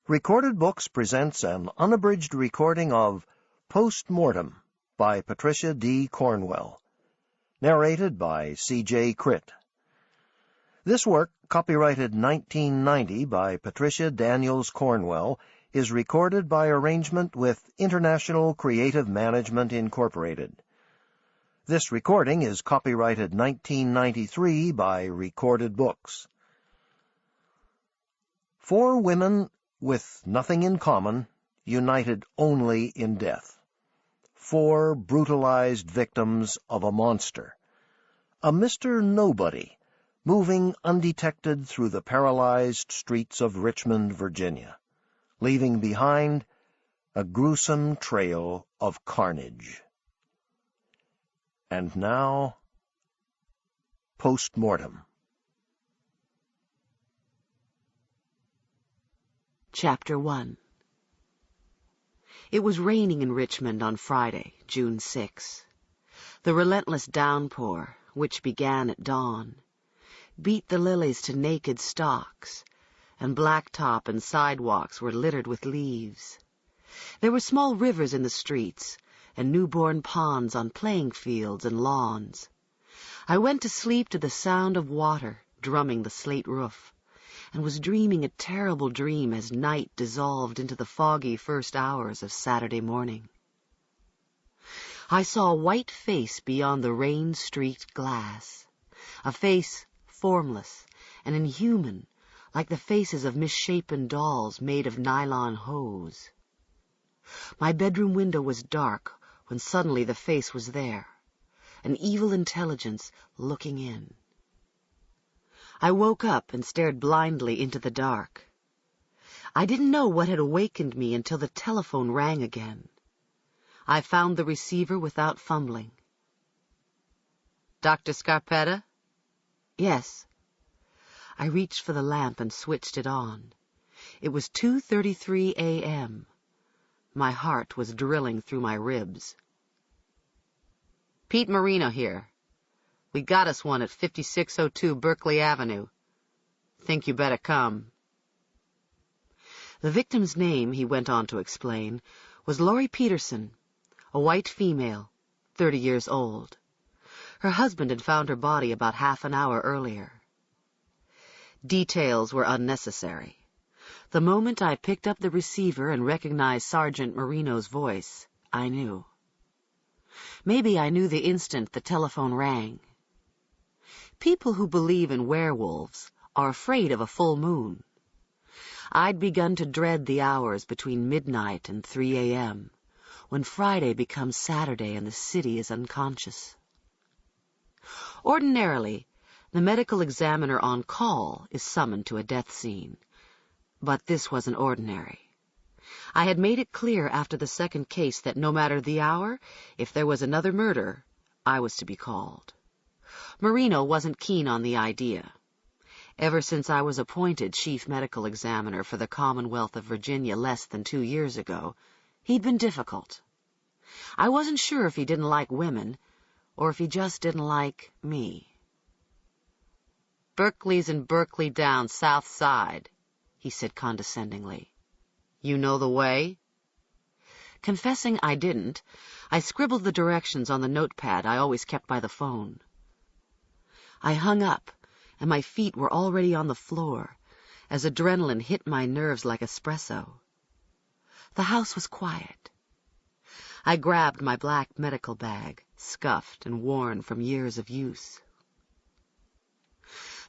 Recorded Books presents an unabridged recording of Postmortem by Patricia Cornwell, narrated by C.J. Critt. This work, copyrighted 1990 by Patricia Daniels Cornwell, is recorded by arrangement with International Creative Management, Incorporated. This recording is copyrighted 1993 by Recorded Books. Four women with nothing in common, united only in death. Four brutalized victims of a monster. A Mr. Nobody, moving undetected through the paralyzed streets of Richmond, Virginia, leaving behind a gruesome trail of carnage. And now, Postmortem. Chapter 1. It was raining in Richmond on Friday, June 6. The relentless downpour, which began at dawn, beat the lilies to naked stalks, and blacktop and sidewalks were littered with leaves. There were small rivers in the streets, and newborn ponds on playing fields and lawns. I went to sleep to the sound of water drumming the slate roof, and was dreaming a terrible dream as night dissolved into the foggy first hours of Saturday morning. I saw a white face beyond the rain-streaked glass, a face formless and inhuman, like the faces of misshapen dolls made of nylon hose. My bedroom window was dark when suddenly the face was there, an evil intelligence looking in. I woke up and stared blindly into the dark. I didn't know what had awakened me until the telephone rang again. I found the receiver without fumbling. "Dr. Scarpetta?" "Yes." I reached for the lamp and switched it on. It was 2:33 a.m. My heart was drilling through my ribs. "Pete Marino here. We got us one at 5602 Berkeley Avenue. Think you better come." The victim's name, he went on to explain, was Laurie Peterson, a white female, 30 years old. Her husband had found her body about half an hour earlier. Details were unnecessary. The moment I picked up the receiver and recognized Sergeant Marino's voice, I knew. Maybe I knew the instant the telephone rang. People who believe in werewolves are afraid of a full moon. I'd begun to dread the hours between midnight and 3 a.m., when Friday becomes Saturday and the city is unconscious. Ordinarily, the medical examiner on call is summoned to a death scene, but this wasn't ordinary. I had made it clear after the second case that no matter the hour, if there was another murder, I was to be called. Marino wasn't keen on the idea. Ever since I was appointed chief medical examiner for the Commonwealth of Virginia less than 2 years ago, he'd been difficult. I wasn't sure if he didn't like women, or if he just didn't like me. "Berkeley's in Berkeley down south side," he said condescendingly. "You know the way?" Confessing I didn't, I scribbled the directions on the notepad I always kept by the phone. I hung up, and my feet were already on the floor, as adrenaline hit my nerves like espresso. The house was quiet. I grabbed my black medical bag, scuffed and worn from years of use.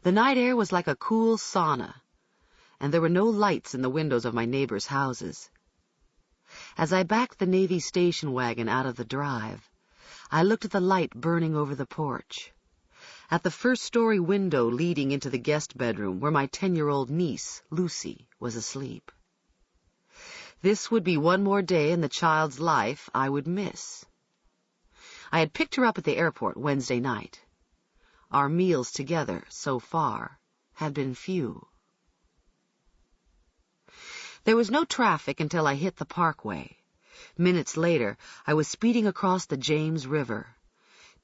The night air was like a cool sauna, and there were no lights in the windows of my neighbors' houses. As I backed the Navy station wagon out of the drive, I looked at the light burning over the porch, at the first-story window leading into the guest bedroom where my 10-year-old niece, Lucy, was asleep. This would be one more day in the child's life I would miss. I had picked her up at the airport Wednesday night. Our meals together, so far, had been few. There was no traffic until I hit the parkway. Minutes later, I was speeding across the James River.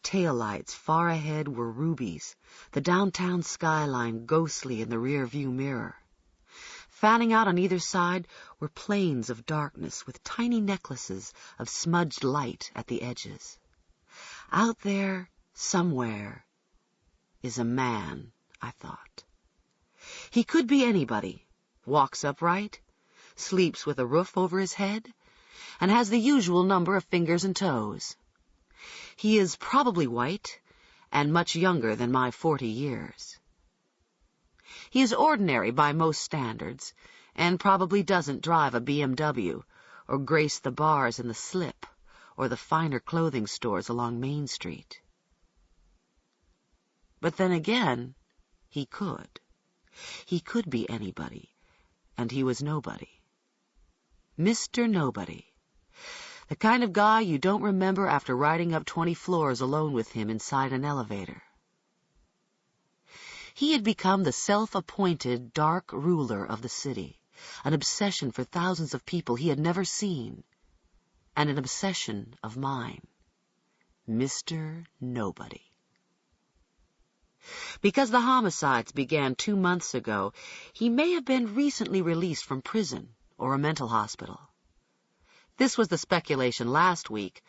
Taillights far ahead were rubies, the downtown skyline ghostly in the rear-view mirror. fanning out on either side were planes of darkness with tiny necklaces of smudged light at the edges. Out there, somewhere, is a man, I thought. He could be anybody, walks upright, sleeps with a roof over his head, and has the usual number of fingers and toes. He is probably white and much younger than my 40 years. He is ordinary by most standards, and probably doesn't drive a BMW or grace the bars in the Slip or the finer clothing stores along Main Street. But then again, he could. He could be anybody, and he was nobody. Mr. Nobody. The kind of guy you don't remember after riding up 20 floors alone with him inside an elevator. He had become the self-appointed dark ruler of the city, an obsession for thousands of people he had never seen, and an obsession of mine. Mr. Nobody. Because the homicides began 2 months ago, he may have been recently released from prison or a mental hospital. This was the speculation last week,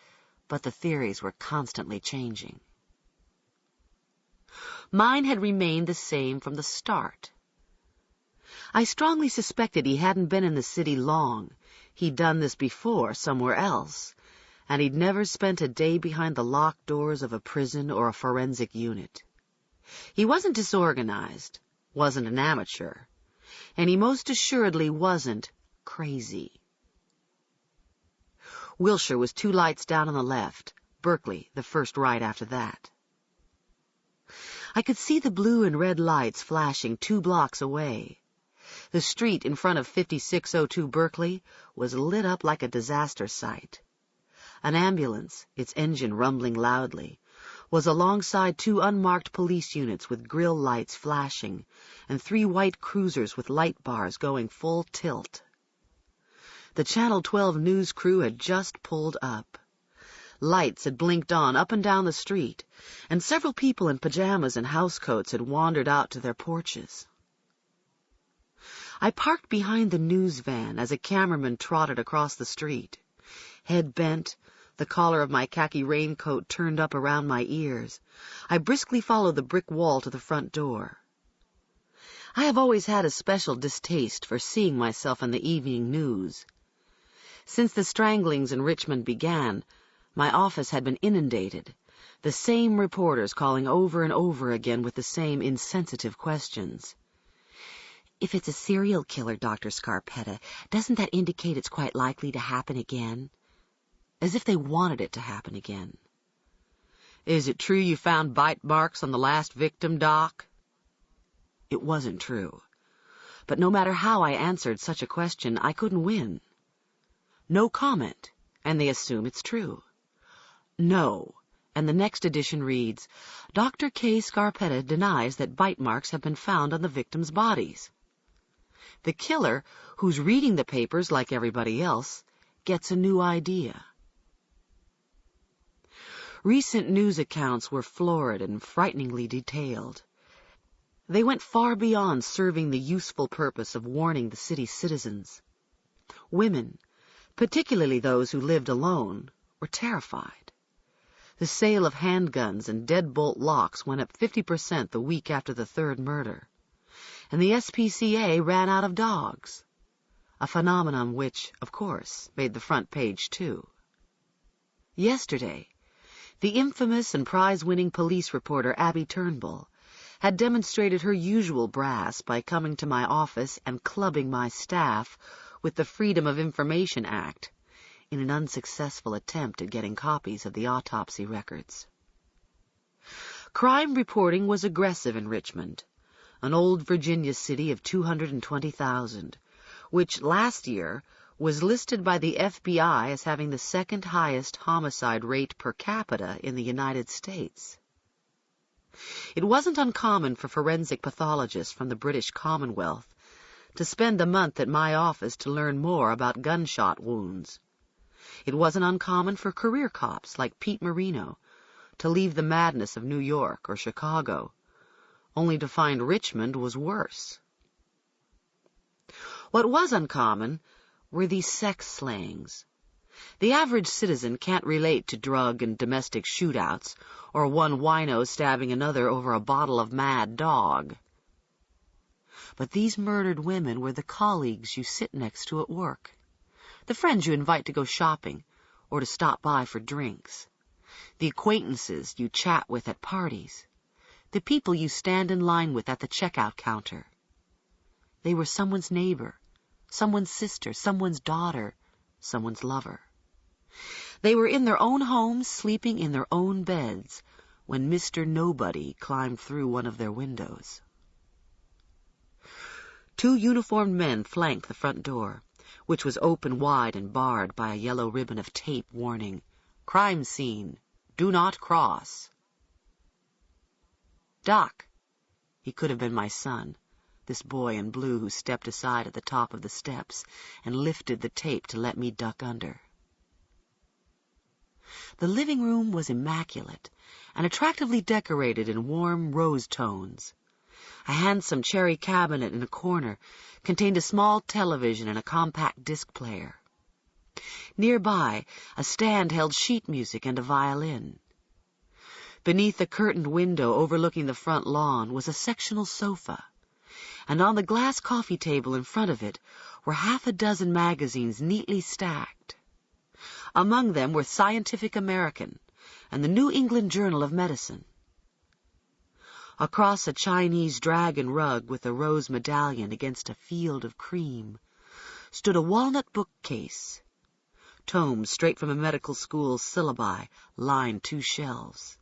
but the theories were constantly changing. Mine had remained the same from the start. I strongly suspected he hadn't been in the city long. He'd done this before somewhere else, and he'd never spent a day behind the locked doors of a prison or a forensic unit. He wasn't disorganized, wasn't an amateur, and he most assuredly wasn't crazy. Wilshire was 2 lights down on the left, Berkeley the first right after that. I could see the blue and red lights flashing 2 blocks away. The street in front of 5602 Berkeley was lit up like a disaster site. An ambulance, its engine rumbling loudly, was alongside 2 unmarked police units with grille lights flashing and 3 white cruisers with light bars going full tilt. The Channel 12 news crew had just pulled up. Lights had blinked on up and down the street, and several people in pajamas and housecoats had wandered out to their porches. I parked behind the news van as a cameraman trotted across the street. Head bent, the collar of my khaki raincoat turned up around my ears, I briskly followed the brick wall to the front door. I have always had a special distaste for seeing myself in the evening news. Since the stranglings in Richmond began, my office had been inundated, the same reporters calling over and over again with the same insensitive questions. If it's a serial killer, Dr. Scarpetta, doesn't that indicate it's quite likely to happen again? As if they wanted it to happen again. Is it true you found bite marks on the last victim, Doc? It wasn't true. But no matter how I answered such a question, I couldn't win. No comment, and they assume it's true. No, and the next edition reads, Dr. Kay Scarpetta denies that bite marks have been found on the victims' bodies. The killer, who's reading the papers like everybody else, gets a new idea. Recent news accounts were florid and frighteningly detailed. They went far beyond serving the useful purpose of warning the city's citizens. Women, particularly those who lived alone, were terrified. The sale of handguns and deadbolt locks went up 50% the week after the 3rd murder, and the SPCA ran out of dogs, a phenomenon which, of course, made the front page too. Yesterday, the infamous and prize-winning police reporter Abby Turnbull had demonstrated her usual brass by coming to my office and clubbing my staff with the Freedom of Information Act in an unsuccessful attempt at getting copies of the autopsy records. Crime reporting was aggressive in Richmond, an old Virginia city of 220,000, which last year was listed by the FBI as having the 2nd highest homicide rate per capita in the United States. It wasn't uncommon for forensic pathologists from the British Commonwealth to spend a month at my office to learn more about gunshot wounds. It wasn't uncommon for career cops like Pete Marino to leave the madness of New York or Chicago, only to find Richmond was worse. What was uncommon were these sex slangs. The average citizen can't relate to drug and domestic shootouts, or one wino stabbing another over a bottle of Mad Dog. But these murdered women were the colleagues you sit next to at work, the friends you invite to go shopping or to stop by for drinks, the acquaintances you chat with at parties, the people you stand in line with at the checkout counter. They were someone's neighbor, someone's sister, someone's daughter, someone's lover. They were in their own homes, sleeping in their own beds, when Mr. Nobody climbed through one of their windows. 2 uniformed men flanked the front door, which was open wide and barred by a yellow ribbon of tape warning, "Crime scene. Do not cross." Doc. He could have been my son, this boy in blue who stepped aside at the top of the steps and lifted the tape to let me duck under. The living room was immaculate and attractively decorated in warm rose tones. A handsome cherry cabinet in a corner contained a small television and a compact disc player. Nearby, a stand held sheet music and a violin. Beneath the curtained window overlooking the front lawn was a sectional sofa, and on the glass coffee table in front of it were 6 magazines neatly stacked. Among them were Scientific American and the New England Journal of Medicine. Across a Chinese dragon rug with a rose medallion against a field of cream stood a walnut bookcase. Tomes straight from a medical school's syllabi lined 2 shelves.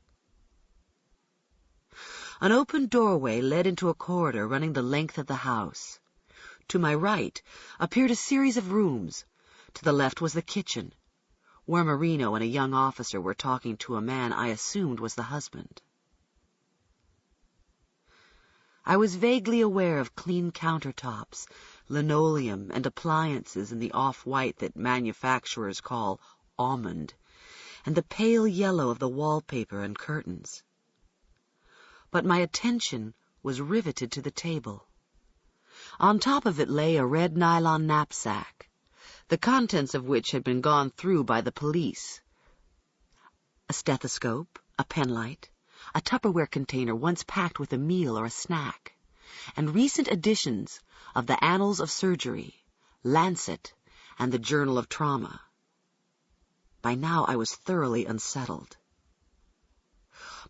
An open doorway led into a corridor running the length of the house. To my right appeared a series of rooms. To the left was the kitchen, where Marino and a young officer were talking to a man I assumed was the husband. I was vaguely aware of clean countertops, linoleum, and appliances in the off-white that manufacturers call almond, and the pale yellow of the wallpaper and curtains. But my attention was riveted to the table. On top of it lay a red nylon knapsack, the contents of which had been gone through by the police. A stethoscope, a penlight, a Tupperware container once packed with a meal or a snack, and recent editions of the Annals of Surgery, Lancet, and the Journal of Trauma. By now I was thoroughly unsettled.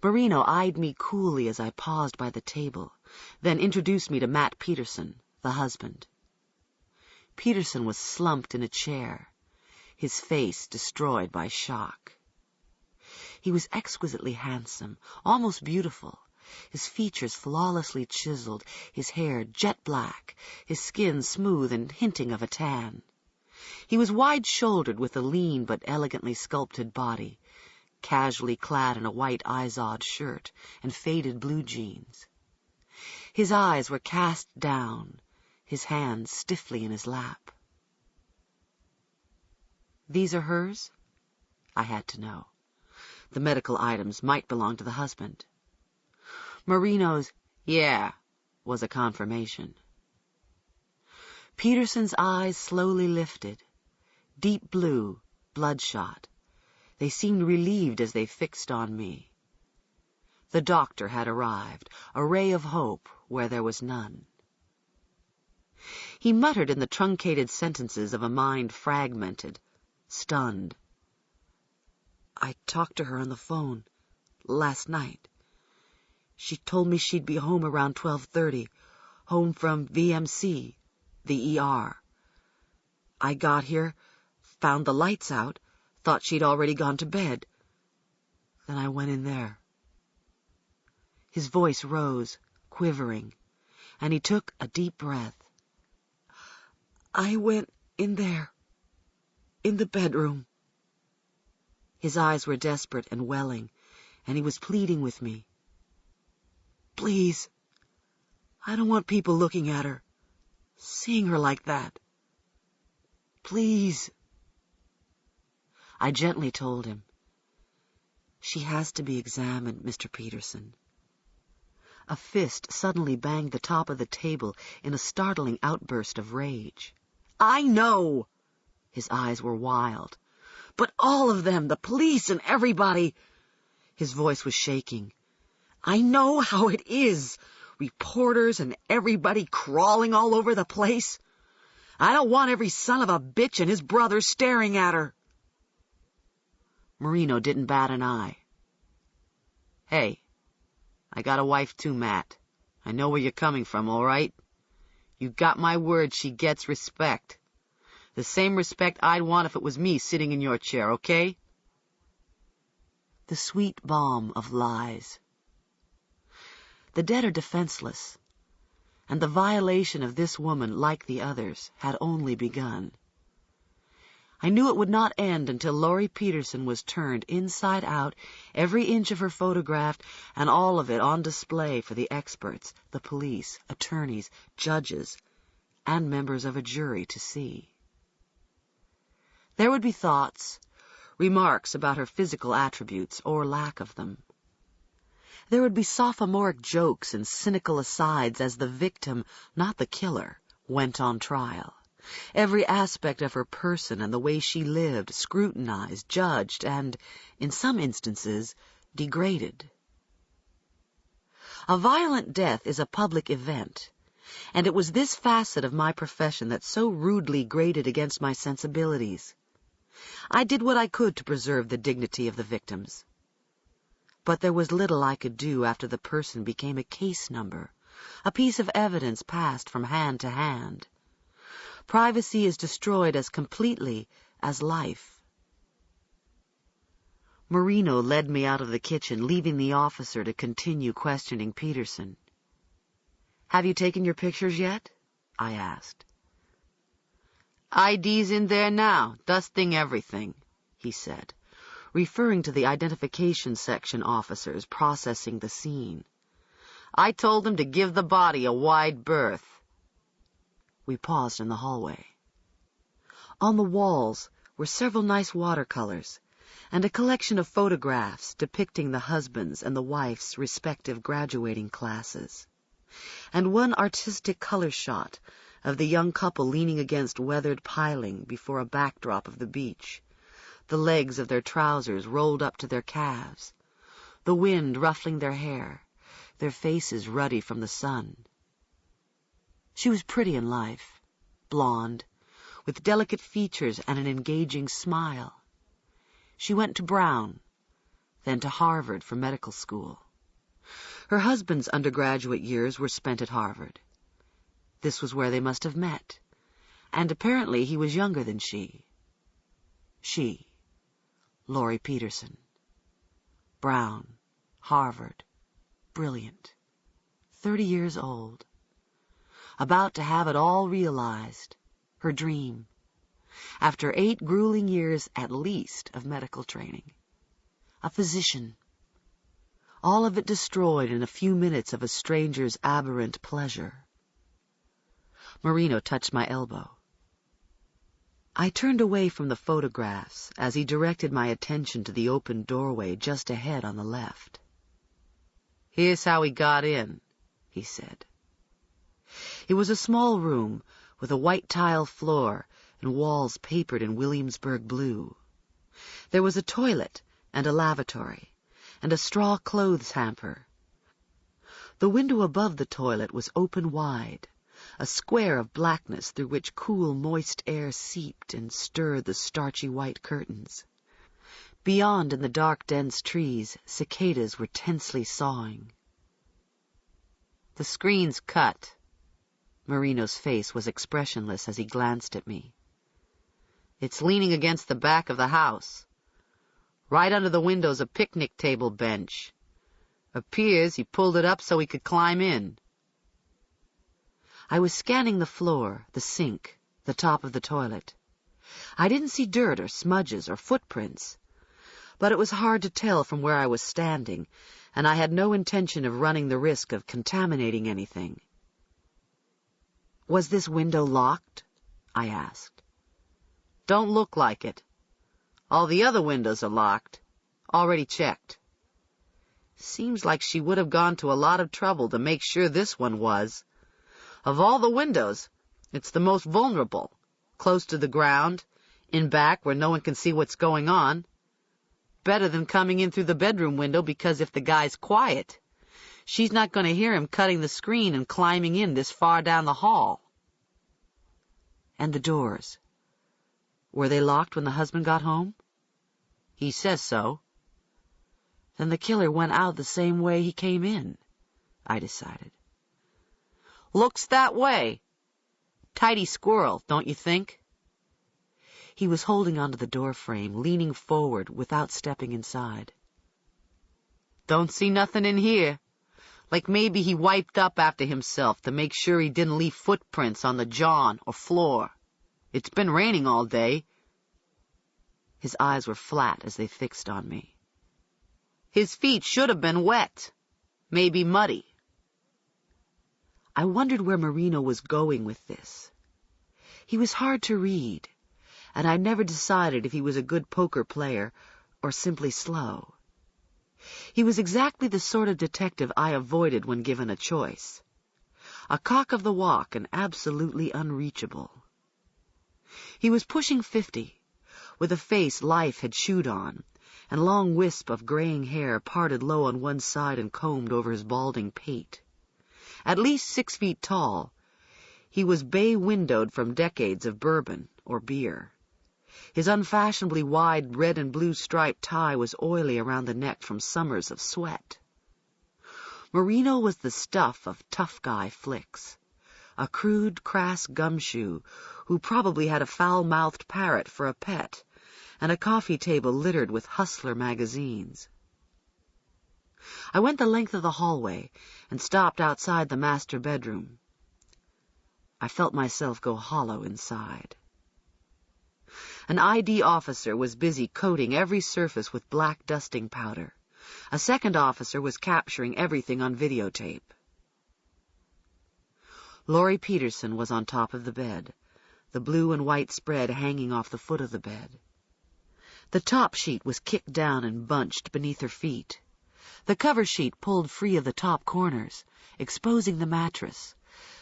Marino eyed me coolly as I paused by the table, then introduced me to Matt Peterson, the husband. Peterson was slumped in a chair, his face destroyed by shock. He was exquisitely handsome, almost beautiful, his features flawlessly chiseled, his hair jet black, his skin smooth and hinting of a tan. He was wide-shouldered with a lean but elegantly sculpted body, casually clad in a white Izod shirt and faded blue jeans. His eyes were cast down, his hands stiffly in his lap. "These are hers?" I had to know. The medical items might belong to the husband. Marino's "yeah" was a confirmation. Peterson's eyes slowly lifted, deep blue, bloodshot. They seemed relieved as they fixed on me. The doctor had arrived, a ray of hope where there was none. He muttered in the truncated sentences of a mind fragmented, stunned. "I talked to her on the phone last night. She told me she'd be home around 12:30, home from VMC, the ER. I got here, found the lights out, thought she'd already gone to bed. Then I went in there." His voice rose, quivering, and he took a deep breath. "I went in there, in the bedroom." His eyes were desperate and welling, and he was pleading with me. "Please, I don't want people looking at her, seeing her like that. Please." I gently told him, "She has to be examined, Mr. Peterson. A fist suddenly banged the top of the table in a startling outburst of rage. "I know!" His eyes were wild. "But all of them, the police and everybody—" His voice was shaking. "I know how it is. Reporters and everybody crawling all over the place. I don't want every son of a bitch and his brother staring at her." Marino didn't bat an eye. "Hey, I got a wife too, Matt. I know where you're coming from, all right? You got my word she gets respect. The same respect I'd want if it was me sitting in your chair, okay?" The sweet balm of lies. The dead are defenseless, and the violation of this woman, like the others, had only begun. I knew it would not end until Laurie Peterson was turned inside out, every inch of her photographed, and all of it on display for the experts, the police, attorneys, judges, and members of a jury to see. There would be thoughts, remarks about her physical attributes, or lack of them. There would be sophomoric jokes and cynical asides as the victim, not the killer, went on trial. Every aspect of her person and the way she lived scrutinized, judged, and, in some instances, degraded. A violent death is a public event, and it was this facet of my profession that so rudely grated against my sensibilities. I did what I could to preserve the dignity of the victims. But there was little I could do after the person became a case number, a piece of evidence passed from hand to hand. Privacy is destroyed as completely as life. Marino led me out of the kitchen, leaving the officer to continue questioning Peterson. "Have you taken your pictures yet?" I asked. "ID's in there now, dusting everything," he said, referring to the identification section officers processing the scene. "I told them to give the body a wide berth." We paused in the hallway. On the walls were several nice watercolors and a collection of photographs depicting the husband's and the wife's respective graduating classes, and one artistic color shot of the young couple leaning against weathered piling before a backdrop of the beach, the legs of their trousers rolled up to their calves, the wind ruffling their hair, their faces ruddy from the sun. She was pretty in life, blonde, with delicate features and an engaging smile. She went to Brown, then to Harvard for medical school. Her husband's undergraduate years were spent at Harvard. This was where they must have met, and apparently he was younger than she. She, Laurie Peterson. Brown, Harvard, brilliant, 30 years old. About to have it all realized, her dream, after 8 grueling years at least of medical training. A physician. All of it destroyed in a few minutes of a stranger's aberrant pleasure. Marino touched my elbow. I turned away from the photographs as he directed my attention to the open doorway just ahead on the left. "Here's how he got in," he said. It was a small room with a white tile floor and walls papered in Williamsburg blue. There was a toilet and a lavatory and a straw clothes hamper. The window above the toilet was open wide, a square of blackness through which cool, moist air seeped and stirred the starchy white curtains. Beyond, in the dark, dense trees, cicadas were tensely sawing. "The screen's cut." Marino's face was expressionless as he glanced at me. "It's leaning against the back of the house. Right under the window's a picnic table bench. Appears he pulled it up so he could climb in." I was scanning the floor, the sink, the top of the toilet. I didn't see dirt or smudges or footprints, but it was hard to tell from where I was standing, and I had no intention of running the risk of contaminating anything. "Was this window locked?" I asked. "Don't look like it. All the other windows are locked. Already checked." Seems like she would have gone to a lot of trouble to make sure this one was. Of all the windows, it's the most vulnerable, close to the ground, in back where no one can see what's going on. Better than coming in through the bedroom window, because if the guy's quiet, she's not going to hear him cutting the screen and climbing in this far down the hall. And the doors. Were they locked when the husband got home? He says so. Then the killer went out the same way he came in, I decided. Looks that way. Tidy squirrel, don't you think? He was holding onto the door frame, leaning forward without stepping inside. Don't see nothing in here. Like maybe he wiped up after himself to make sure he didn't leave footprints on the john or floor. It's been raining all day. His eyes were flat as they fixed on me. His feet should have been wet. Maybe muddy. I wondered where Marino was going with this. He was hard to read, and I never decided if he was a good poker player or simply slow. He was exactly the sort of detective I avoided when given a choice. A cock of the walk and absolutely unreachable. He was pushing 50, with a face life had chewed on, and long wisp of graying hair parted low on one side and combed over his balding pate. At least 6 feet tall, he was bay-windowed from decades of bourbon or beer. His unfashionably wide red and blue striped tie was oily around the neck from summers of sweat. Marino was the stuff of tough guy flicks, a crude, crass gumshoe who probably had a foul-mouthed parrot for a pet and a coffee table littered with hustler magazines. I went the length of the hallway and stopped outside the master bedroom. I felt myself go hollow inside. An ID officer was busy coating every surface with black dusting powder. A second officer was capturing everything on videotape. Laurie Peterson was on top of the bed, the blue and white spread hanging off the foot of the bed. The top sheet was kicked down and bunched beneath her feet. The cover sheet pulled free of the top corners, exposing the mattress,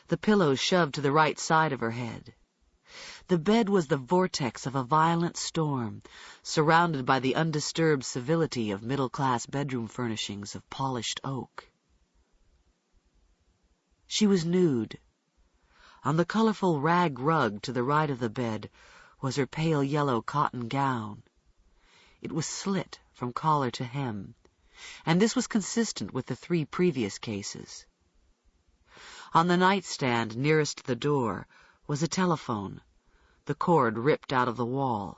the pillows shoved to the right side of her head. The bed was the vortex of a violent storm, surrounded by the undisturbed civility of middle-class bedroom furnishings of polished oak. She was nude. On the colorful rag rug to the right of the bed was her pale yellow cotton gown. It was slit from collar to hem, and this was consistent with the 3 previous cases. On the nightstand nearest the door was a telephone, the cord ripped out of the wall.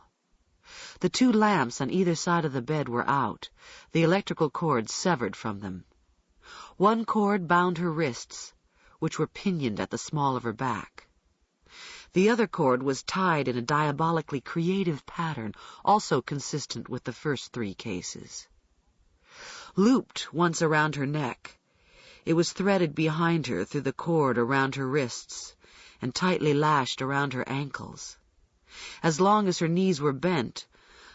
The 2 lamps on either side of the bed were out, the electrical cords severed from them. One cord bound her wrists, which were pinioned at the small of her back. The other cord was tied in a diabolically creative pattern, also consistent with the first 3 cases. Looped once around her neck, it was threaded behind her through the cord around her wrists and tightly lashed around her ankles. As long as her knees were bent,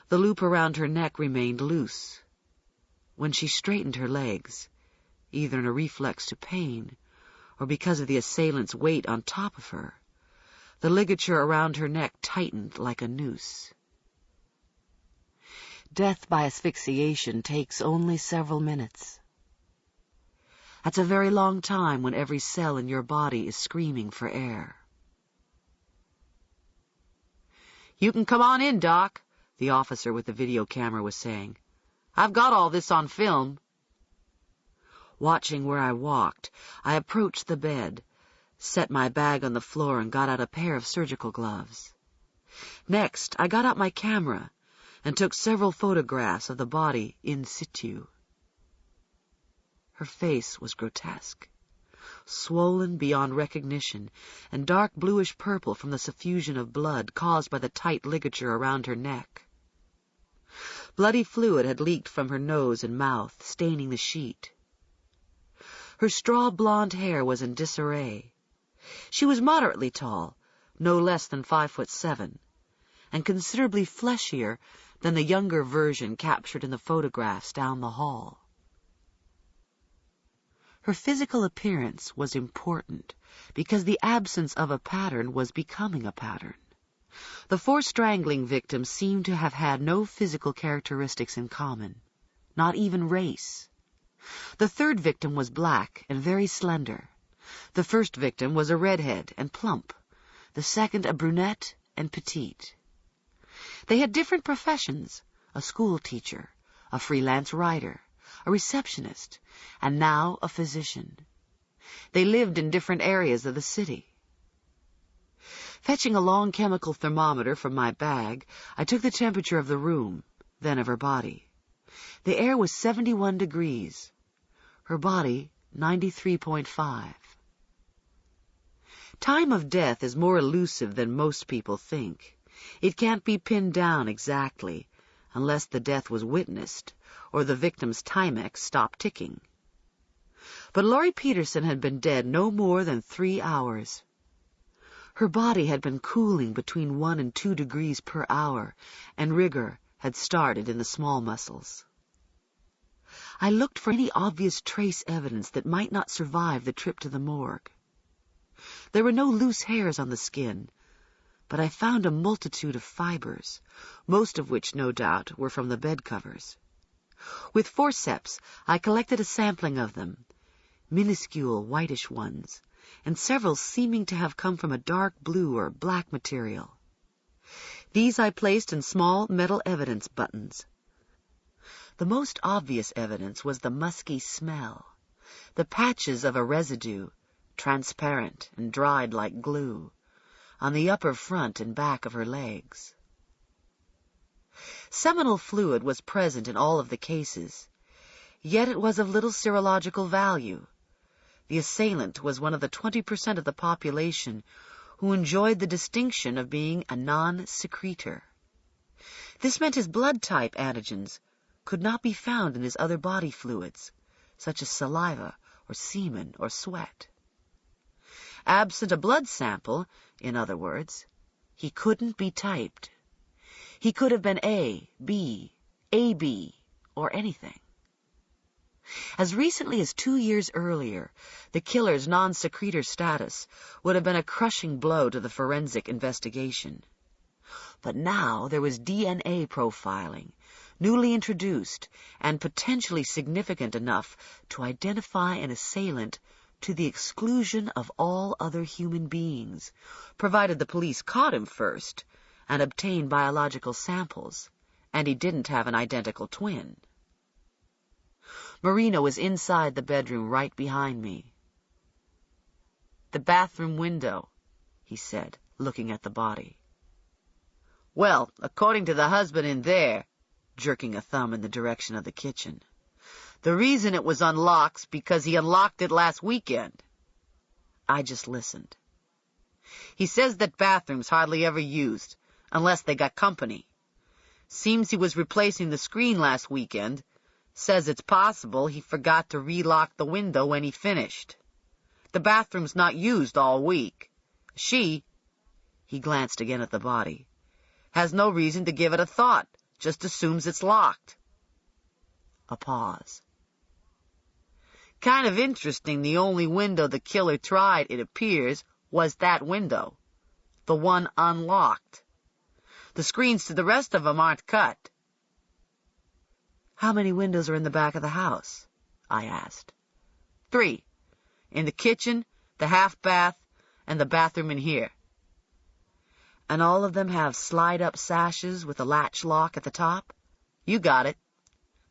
the loop around her neck remained loose. When she straightened her legs, either in a reflex to pain or because of the assailant's weight on top of her, the ligature around her neck tightened like a noose. Death by asphyxiation takes only several minutes. That's a very long time when every cell in your body is screaming for air. "You can come on in, Doc," the officer with the video camera was saying. "I've got all this on film." Watching where I walked, I approached the bed, set my bag on the floor and got out a pair of surgical gloves. Next, I got out my camera and took several photographs of the body in situ. Her face was grotesque, swollen beyond recognition, and dark bluish-purple from the suffusion of blood caused by the tight ligature around her neck. Bloody fluid had leaked from her nose and mouth, staining the sheet. Her straw blonde hair was in disarray. She was moderately tall, no less than 5'7", and considerably fleshier than the younger version captured in the photographs down the hall. Her physical appearance was important because the absence of a pattern was becoming a pattern. The 4 strangling victims seemed to have had no physical characteristics in common, not even race. The 3rd victim was black and very slender. The 1st victim was a redhead and plump. The 2nd a brunette and petite. They had different professions: a school teacher, a freelance writer, a receptionist, and now a physician. They lived in different areas of the city. Fetching a long chemical thermometer from my bag, I took the temperature of the room, then of her body. The air was 71 degrees. Her body, 93.5. Time of death is more elusive than most people think. It can't be pinned down exactly, unless the death was witnessed, or the victim's Timex stopped ticking. But Laurie Peterson had been dead no more than 3 hours. Her body had been cooling between 1 and 2 degrees per hour, and rigor had started in the small muscles. I looked for any obvious trace evidence that might not survive the trip to the morgue. There were no loose hairs on the skin, but I found a multitude of fibers, most of which, no doubt, were from the bed covers. With forceps, I collected a sampling of them, minuscule whitish ones, and several seeming to have come from a dark blue or black material. These I placed in small metal evidence buttons. The most obvious evidence was the musky smell, the patches of a residue, transparent and dried like glue, on the upper front and back of her legs. Seminal fluid was present in all of the cases, yet it was of little serological value. The assailant was one of the 20% of the population who enjoyed the distinction of being a non-secretor. This meant his blood type antigens could not be found in his other body fluids, such as saliva or semen or sweat. Absent a blood sample, in other words, he couldn't be typed. He could have been A, B, AB, or anything. As recently as 2 years earlier, the killer's non-secretor status would have been a crushing blow to the forensic investigation. But now there was DNA profiling, newly introduced and potentially significant enough to identify an assailant to the exclusion of all other human beings, provided the police caught him first and obtained biological samples, and he didn't have an identical twin. Marino was inside the bedroom right behind me. "The bathroom window," he said, looking at the body. "Well, according to the husband in there," jerking a thumb in the direction of the kitchen, "the reason it was unlocked's because he unlocked it last weekend." I just listened. "He says that bathroom's hardly ever used, unless they got company. Seems he was replacing the screen last weekend. Says it's possible he forgot to relock the window when he finished. The bathroom's not used all week. She," he glanced again at the body, "has no reason to give it a thought, just assumes it's locked." A pause. "Kind of interesting the only window the killer tried, it appears, was that window. The one unlocked. The screens to the rest of them aren't cut." "How many windows are in the back of the house?" I asked. 3. In the kitchen, the half-bath, and the bathroom in here." "And all of them have slide-up sashes with a latch lock at the top?" "You got it."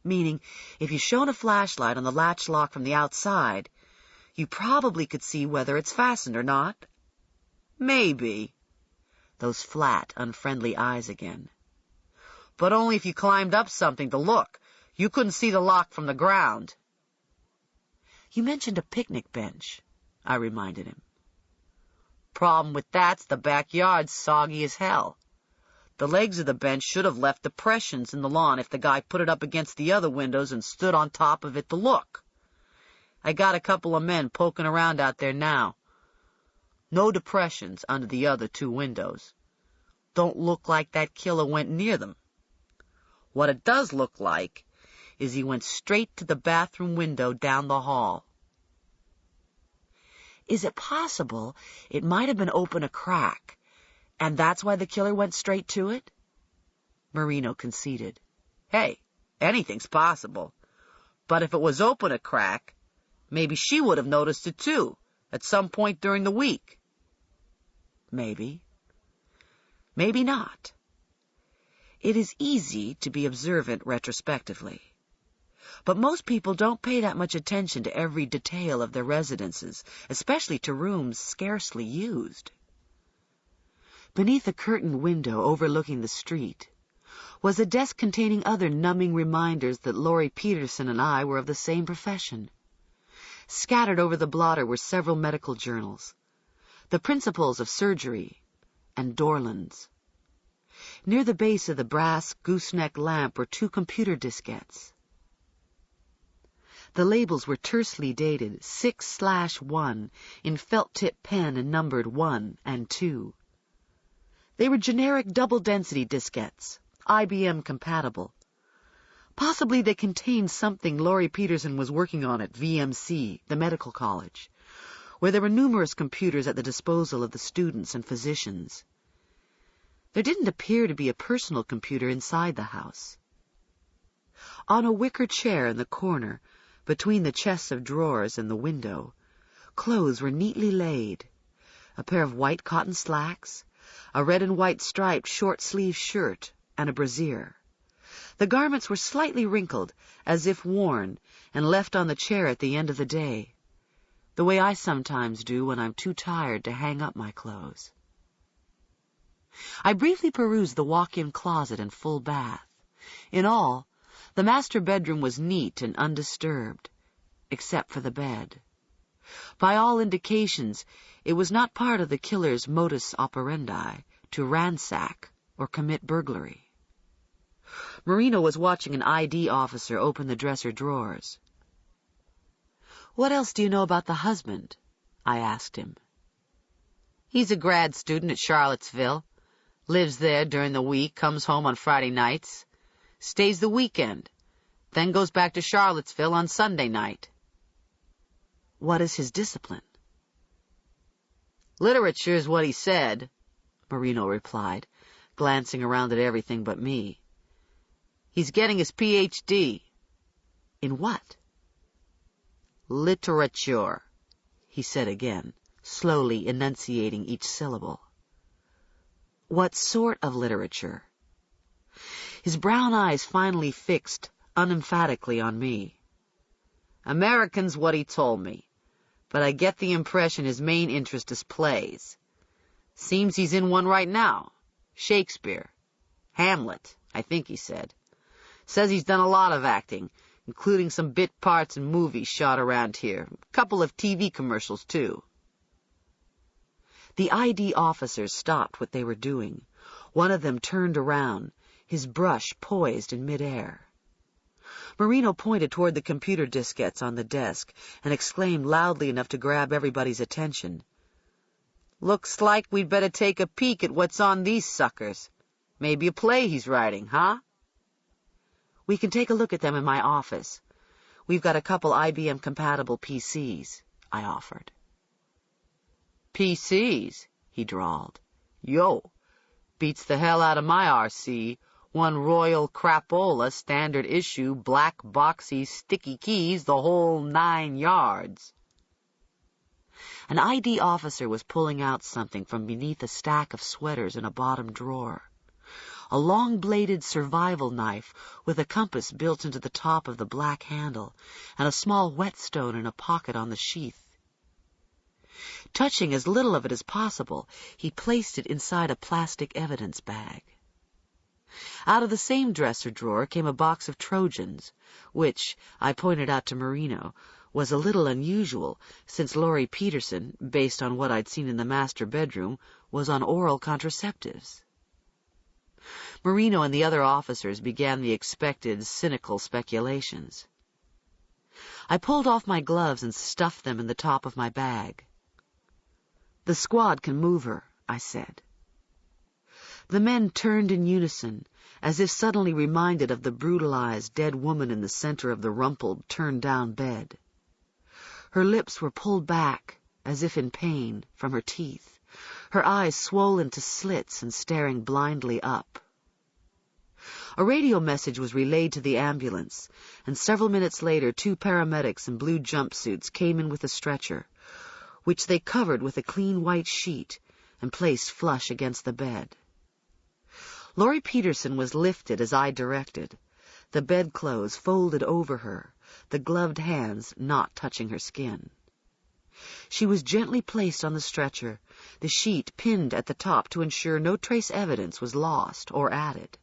"Meaning, if you shone a flashlight on the latch lock from the outside, you probably could see whether it's fastened or not?" "Maybe." Those flat, unfriendly eyes again. "But only if you climbed up something to look. You couldn't see the lock from the ground." "You mentioned a picnic bench," I reminded him. "Problem with that's the backyard's soggy as hell. The legs of the bench should have left depressions in the lawn if the guy put it up against the other windows and stood on top of it to look. I got a couple of men poking around out there now. No depressions under the other 2 windows. Don't look like that killer went near them. What it does look like is he went straight to the bathroom window down the hall." Is it possible it might have been open a crack, and that's why the killer went straight to it? Marino conceded. Hey, anything's possible. But if it was open a crack, maybe she would have noticed it too, at some point during the week. Maybe. Maybe not. It is easy to be observant retrospectively. But most people don't pay that much attention to every detail of their residences, especially to rooms scarcely used. Beneath a curtained window overlooking the street was a desk containing other numbing reminders that Laurie Peterson and I were of the same profession. Scattered over the blotter were several medical journals, the Principles of Surgery, and Dorland's. Near the base of the brass gooseneck lamp were 2 computer diskettes. The labels were tersely dated 6/1 in felt-tip pen and numbered 1 and 2. They were generic double-density diskettes, IBM compatible. Possibly they contained something Laurie Peterson was working on at VMC, the medical college, where there were numerous computers at the disposal of the students and physicians. There didn't appear to be a personal computer inside the house. On a wicker chair in the corner, between the chests of drawers and the window, clothes were neatly laid. A pair of white cotton slacks, a red and white striped short-sleeved shirt, and a brassiere. The garments were slightly wrinkled, as if worn, and left on the chair at the end of the day, the way I sometimes do when I'm too tired to hang up my clothes. I briefly perused the walk-in closet and full bath. In all, the master bedroom was neat and undisturbed, except for the bed. By all indications, it was not part of the killer's modus operandi to ransack or commit burglary. Marino was watching an ID officer open the dresser drawers. "What else do you know about the husband?" I asked him. "He's a grad student at Charlottesville. Lives there during the week, comes home on Friday nights, stays the weekend, then goes back to Charlottesville on Sunday night." "What is his discipline?" "Literature is what he said," Marino replied, glancing around at everything but me. "He's getting his Ph.D. "In what?" "Literature," he said again, slowly enunciating each syllable. "What sort of literature?" His brown eyes finally fixed unemphatically on me. "American's what he told me, but I get the impression his main interest is plays. Seems he's in one right now. Shakespeare. Hamlet, I think he said. Says he's done a lot of acting, including some bit parts in movies shot around here. A couple of TV commercials, too." The ID officers stopped what they were doing. One of them turned around, his brush poised in midair. Marino pointed toward the computer diskettes on the desk and exclaimed loudly enough to grab everybody's attention. "Looks like we'd better take a peek at what's on these suckers. Maybe a play he's writing, huh?" "We can take a look at them in my office. We've got a couple IBM-compatible PCs," I offered. "PCs," he drawled. "Yo, beats the hell out of my RC. One Royal Crapola, standard issue, black boxy, sticky keys, the whole 9 yards. An ID officer was pulling out something from beneath a stack of sweaters in a bottom drawer. A long-bladed survival knife with a compass built into the top of the black handle, and a small whetstone in a pocket on the sheath. Touching as little of it as possible, he placed it inside a plastic evidence bag. Out of the same dresser drawer came a box of Trojans, which, I pointed out to Marino, was a little unusual, since Laurie Peterson, based on what I'd seen in the master bedroom, was on oral contraceptives. Marino and the other officers began the expected, cynical speculations. I pulled off my gloves and stuffed them in the top of my bag. "The squad can move her," I said. The men turned in unison, as if suddenly reminded of the brutalized, dead woman in the center of the rumpled, turned-down bed. Her lips were pulled back as if in pain, from her teeth, her eyes swollen to slits and staring blindly up. A radio message was relayed to the ambulance, and several minutes later 2 paramedics in blue jumpsuits came in with a stretcher, which they covered with a clean white sheet and placed flush against the bed. Laurie Peterson was lifted as I directed, the bedclothes folded over her, the gloved hands not touching her skin. She was gently placed on the stretcher, the sheet pinned at the top to ensure no trace evidence was lost or added.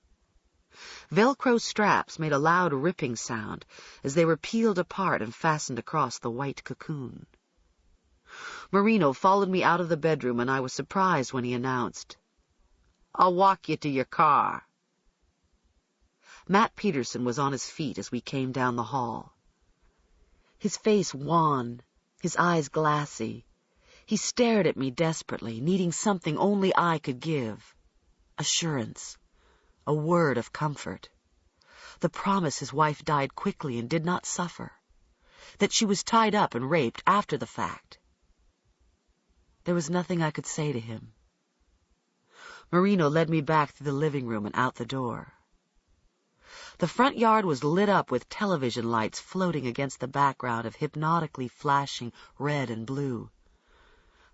Velcro straps made a loud ripping sound as they were peeled apart and fastened across the white cocoon. Marino followed me out of the bedroom, and I was surprised when he announced, "I'll walk you to your car." Matt Peterson was on his feet as we came down the hall. His face wan, his eyes glassy. He stared at me desperately, needing something only I could give. Assurance. A word of comfort. The promise his wife died quickly and did not suffer. That she was tied up and raped after the fact. There was nothing I could say to him. Marino led me back through the living room and out the door. The front yard was lit up with television lights floating against the background of hypnotically flashing red and blue.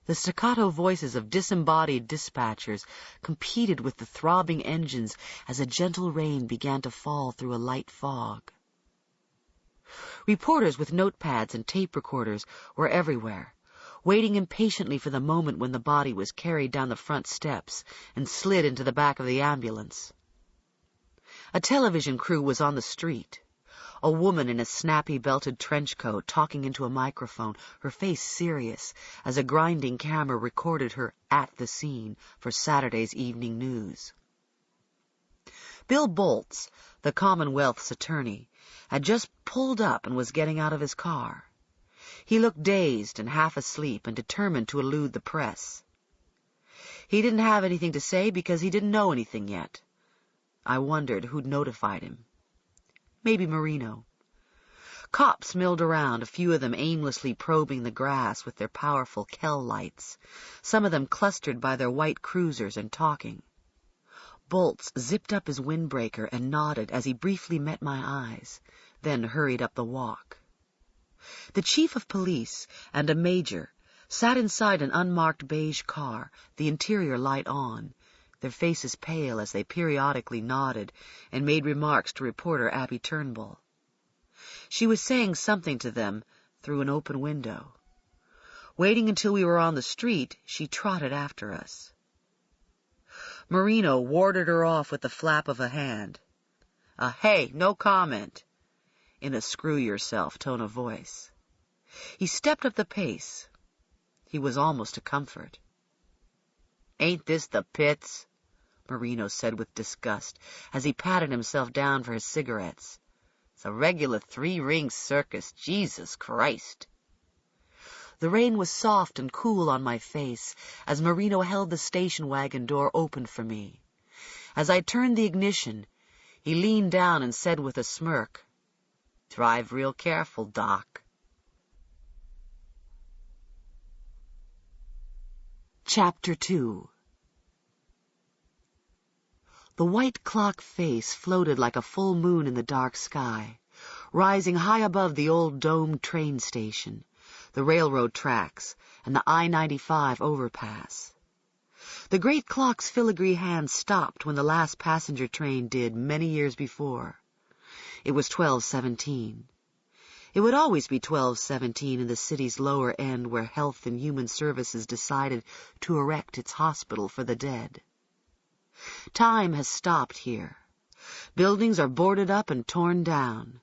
The staccato voices of disembodied dispatchers competed with the throbbing engines as a gentle rain began to fall through a light fog. Reporters with notepads and tape recorders were everywhere, waiting impatiently for the moment when the body was carried down the front steps and slid into the back of the ambulance. A television crew was on the street. A woman in a snappy belted trench coat talking into a microphone, her face serious, as a grinding camera recorded her at the scene for Saturday's evening news. Bill Boltz, the Commonwealth's attorney, had just pulled up and was getting out of his car. He looked dazed and half asleep and determined to elude the press. He didn't have anything to say because he didn't know anything yet. I wondered who'd notified him. Maybe Marino. Cops milled around, a few of them aimlessly probing the grass with their powerful Kell lights, some of them clustered by their white cruisers and talking. Boltz zipped up his windbreaker and nodded as he briefly met my eyes, then hurried up the walk. The chief of police and a major sat inside an unmarked beige car, the interior light on, their faces pale as they periodically nodded and made remarks to reporter Abby Turnbull. She was saying something to them through an open window. Waiting until we were on the street, she trotted after us. Marino warded her off with the flap of a hand. Hey, no comment," in a screw-yourself tone of voice. He stepped up the pace. He was almost a comfort. "Ain't this the pits?" Marino said with disgust, as he patted himself down for his cigarettes. "It's a regular 3-ring circus, Jesus Christ." The rain was soft and cool on my face as Marino held the station wagon door open for me. As I turned the ignition, he leaned down and said with a smirk, "Drive real careful, Doc." Chapter 2. The white clock face floated like a full moon in the dark sky, rising high above the old domed train station, the railroad tracks, and the I-95 overpass. The great clock's filigree hand stopped when the last passenger train did many years before. It was 12:17. It would always be 12:17 in the city's lower end where Health and Human Services decided to erect its hospital for the dead. Time has stopped here. Buildings are boarded up and torn down.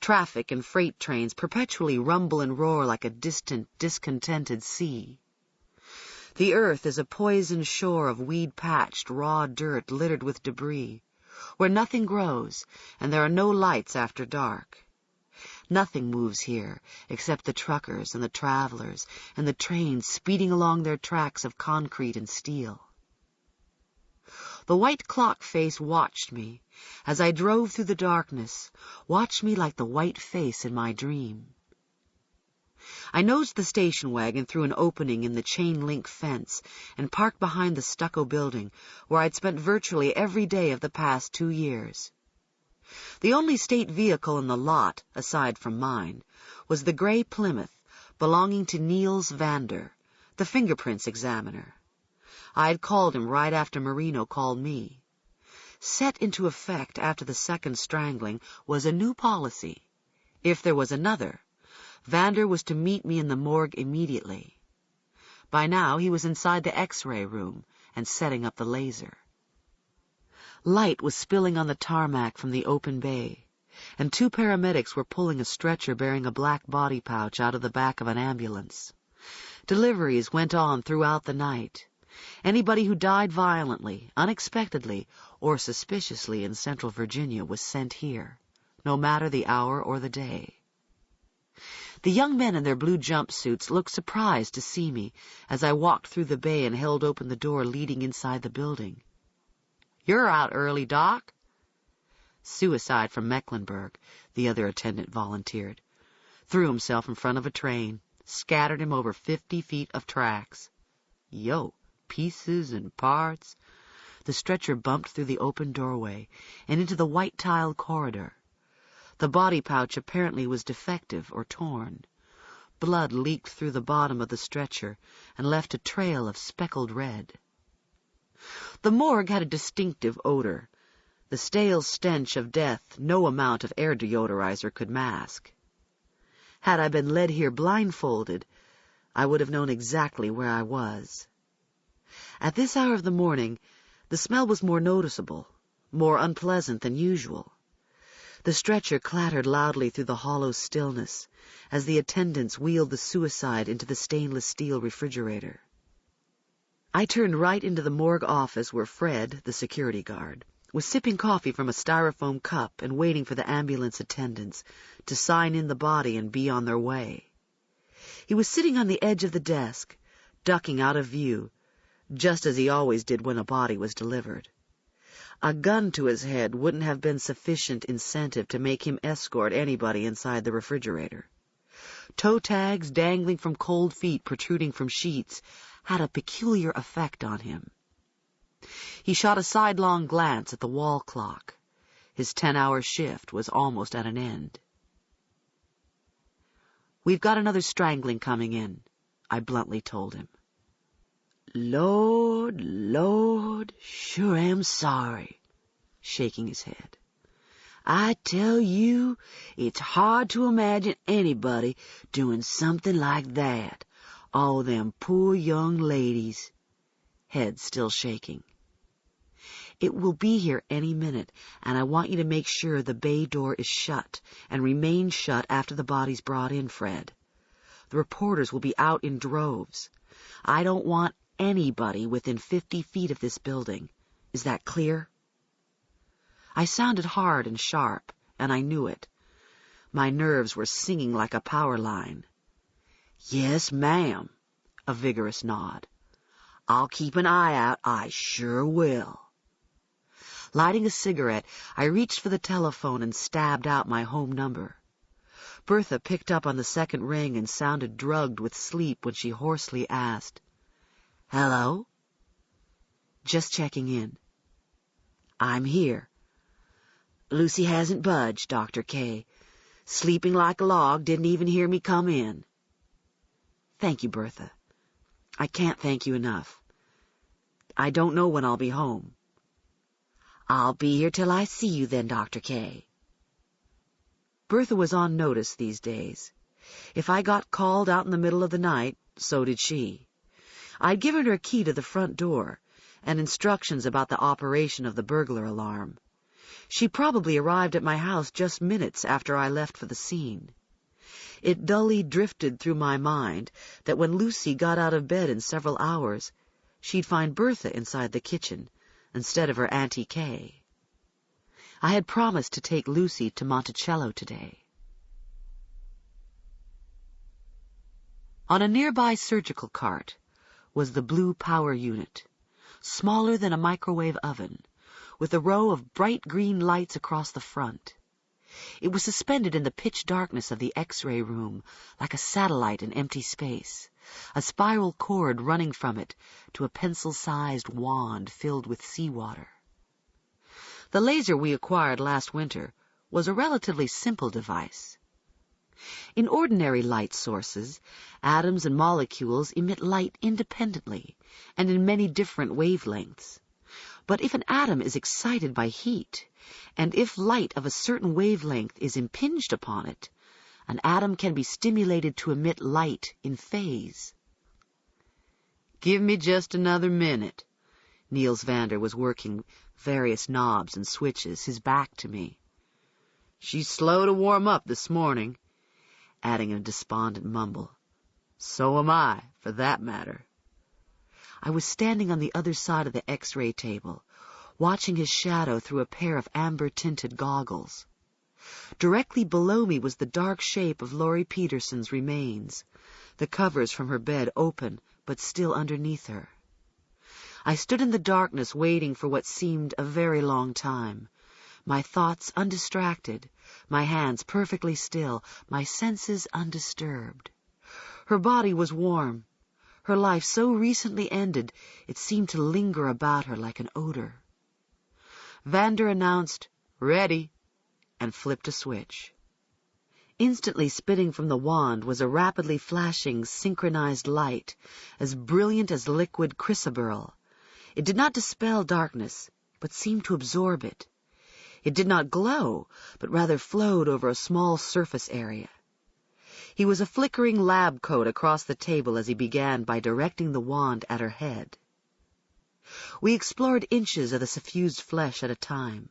Traffic and freight trains perpetually rumble and roar like a distant, discontented sea. The earth is a poisoned shore of weed-patched, raw dirt littered with debris, where nothing grows and there are no lights after dark. Nothing moves here except the truckers and the travelers and the trains speeding along their tracks of concrete and steel. The white clock face watched me as I drove through the darkness, watched me like the white face in my dream. I nosed the station wagon through an opening in the chain-link fence and parked behind the stucco building where I'd spent virtually every day of the past 2 years. The only state vehicle in the lot, aside from mine, was the gray Plymouth belonging to Niels Vander, the fingerprints examiner. I had called him right after Marino called me. Set into effect after the second strangling was a new policy. If there was another, Vander was to meet me in the morgue immediately. By now he was inside the X-ray room and setting up the laser. Light was spilling on the tarmac from the open bay, and 2 paramedics were pulling a stretcher bearing a black body pouch out of the back of an ambulance. Deliveries went on throughout the night. Anybody who died violently, unexpectedly, or suspiciously in Central Virginia was sent here, no matter the hour or the day. The young men in their blue jumpsuits looked surprised to see me as I walked through the bay and held open the door leading inside the building. "You're out early, Doc." "Suicide from Mecklenburg," the other attendant volunteered. "Threw himself in front of a train, scattered him over 50 feet of tracks." "Yo, pieces and parts." The stretcher bumped through the open doorway and into the white-tiled corridor. The body pouch apparently was defective or torn. Blood leaked through the bottom of the stretcher and left a trail of speckled red. The morgue had a distinctive odor, the stale stench of death no amount of air deodorizer could mask. Had I been led here blindfolded, I would have known exactly where I was. At this hour of the morning, the smell was more noticeable, more unpleasant than usual. The stretcher clattered loudly through the hollow stillness as the attendants wheeled the suicide into the stainless steel refrigerator. I turned right into the morgue office where Fred, the security guard, was sipping coffee from a styrofoam cup and waiting for the ambulance attendants to sign in the body and be on their way. He was sitting on the edge of the desk, ducking out of view, just as he always did when a body was delivered. A gun to his head wouldn't have been sufficient incentive to make him escort anybody inside the refrigerator. Toe tags dangling from cold feet protruding from sheets had a peculiar effect on him. He shot a sidelong glance at the wall clock. His 10-hour shift was almost at an end. "We've got another strangling coming in," I bluntly told him. Lord, sure am sorry," shaking his head. "I tell you, it's hard to imagine anybody doing something like that. All them poor young ladies," head still shaking. "It will be here any minute, and I want you to make sure the bay door is shut and remains shut after the body's brought in, Fred. The reporters will be out in droves. I don't want anybody within 50 feet of this building. Is that clear?" I sounded hard and sharp, and I knew it. My nerves were singing like a power line. "Yes, ma'am," a vigorous nod. "I'll keep an eye out, I sure will." Lighting a cigarette, I reached for the telephone and stabbed out my home number. Bertha picked up on the second ring and sounded drugged with sleep when she hoarsely asked, "Hello?" "Just checking in." "I'm here. Lucy hasn't budged, Dr. Kay. Sleeping like a log, didn't even hear me come in." "Thank you, Bertha. I can't thank you enough. I don't know when I'll be home." "I'll be here till I see you then, Dr. Kay." Bertha was on notice these days. If I got called out in the middle of the night, so did she. I'd given her a key to the front door and instructions about the operation of the burglar alarm. She probably arrived at my house just minutes after I left for the scene. It dully drifted through my mind that when Lucy got out of bed in several hours, she'd find Bertha inside the kitchen instead of her Auntie Kay. I had promised to take Lucy to Monticello today. On a nearby surgical cart was the blue power unit, smaller than a microwave oven, with a row of bright green lights across the front. It was suspended in the pitch darkness of the X-ray room, like a satellite in empty space, a spiral cord running from it to a pencil-sized wand filled with seawater. The laser we acquired last winter was a relatively simple device. In ordinary light sources, atoms and molecules emit light independently and in many different wavelengths. But if an atom is excited by heat, and if light of a certain wavelength is impinged upon it, an atom can be stimulated to emit light in phase. "Give me just another minute." Niels Vander was working various knobs and switches, his back to me. "She's slow to warm up this morning," adding a despondent mumble. "So am I, for that matter." I was standing on the other side of the X-ray table, watching his shadow through a pair of amber-tinted goggles. Directly below me was the dark shape of Laurie Peterson's remains, the covers from her bed open but still underneath her. I stood in the darkness waiting for what seemed a very long time, my thoughts undistracted, my hands perfectly still, my senses undisturbed. Her body was warm. Her life so recently ended, it seemed to linger about her like an odor. Vander announced, "Ready," and flipped a switch. Instantly spitting from the wand was a rapidly flashing, synchronized light, as brilliant as liquid chrysoberyl. It did not dispel darkness, but seemed to absorb it. It did not glow, but rather flowed over a small surface area. He was a flickering lab coat across the table as he began by directing the wand at her head. We explored inches of the suffused flesh at a time.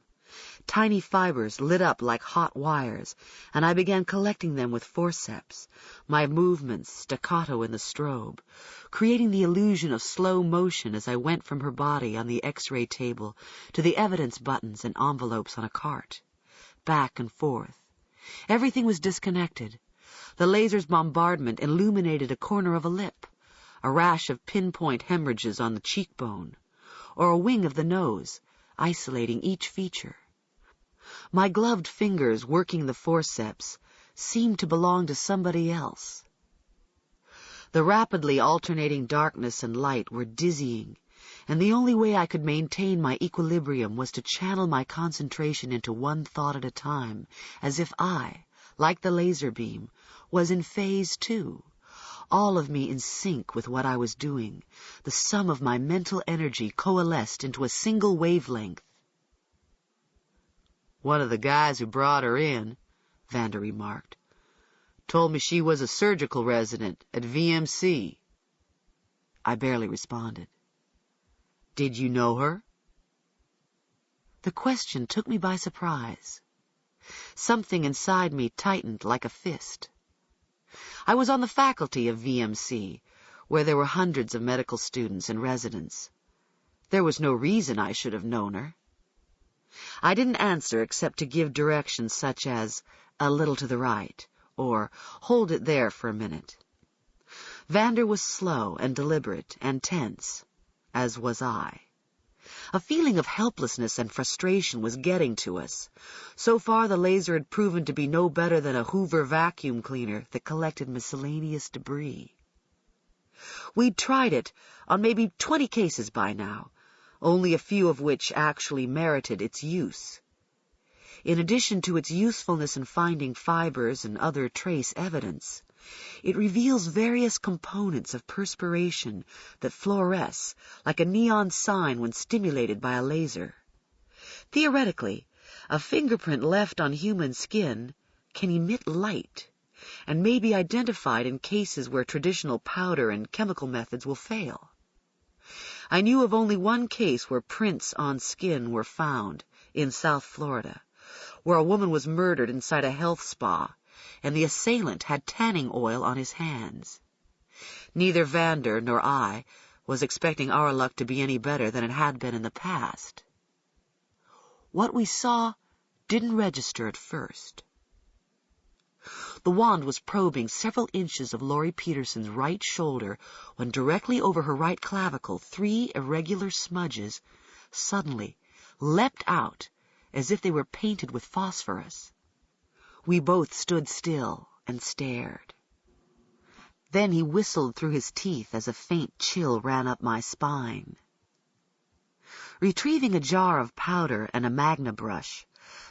Tiny fibers lit up like hot wires, and I began collecting them with forceps, my movements staccato in the strobe, creating the illusion of slow motion as I went from her body on the X-ray table to the evidence buttons and envelopes on a cart. Back and forth. Everything was disconnected. The laser's bombardment illuminated a corner of a lip, a rash of pinpoint hemorrhages on the cheekbone, or a wing of the nose, isolating each feature. My gloved fingers working the forceps seemed to belong to somebody else. The rapidly alternating darkness and light were dizzying, and the only way I could maintain my equilibrium was to channel my concentration into one thought at a time, as if I, like the laser beam, was in phase too, all of me in sync with what I was doing, the sum of my mental energy coalesced into a single wavelength. "One of the guys who brought her in," Vander remarked, "told me she was a surgical resident at VMC. I barely responded. "Did you know her?" The question took me by surprise. Something inside me tightened like a fist. I was on the faculty of VMC, where there were hundreds of medical students and residents. There was no reason I should have known her. I didn't answer except to give directions such as, "A little to the right," or "Hold it there for a minute." Vander was slow and deliberate and tense, as was I. A feeling of helplessness and frustration was getting to us. So far the laser had proven to be no better than a Hoover vacuum cleaner that collected miscellaneous debris. We'd tried it on maybe 20 cases by now, only a few of which actually merited its use. In addition to its usefulness in finding fibers and other trace evidence, it reveals various components of perspiration that fluoresce like a neon sign when stimulated by a laser. Theoretically, a fingerprint left on human skin can emit light and may be identified in cases where traditional powder and chemical methods will fail. I knew of only one case where prints on skin were found, in South Florida, where a woman was murdered inside a health spa, and the assailant had tanning oil on his hands. Neither Vander nor I was expecting our luck to be any better than it had been in the past. What we saw didn't register at first. The wand was probing several inches of Laurie Peterson's right shoulder when directly over her right clavicle 3 irregular smudges suddenly leapt out as if they were painted with phosphorus. We both stood still and stared. Then he whistled through his teeth as a faint chill ran up my spine. Retrieving a jar of powder and a magna brush,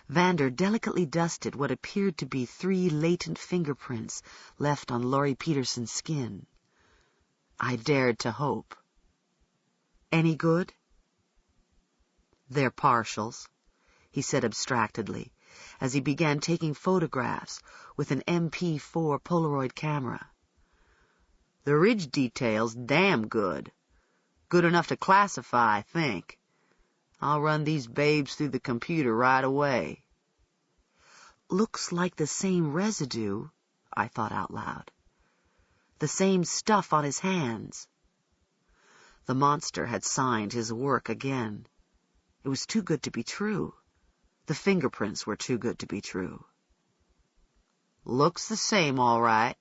Vander delicately dusted what appeared to be 3 latent fingerprints left on Laurie Peterson's skin. I dared to hope. Any good? They're partials, he said abstractedly, as he began taking photographs with an MP4 Polaroid camera. The ridge detail's damn good. Good enough to classify, I think. I'll run these babes through the computer right away. Looks like the same residue, I thought out loud. The same stuff on his hands. The monster had signed his work again. It was too good to be true. The fingerprints were too good to be true. Looks the same, all right.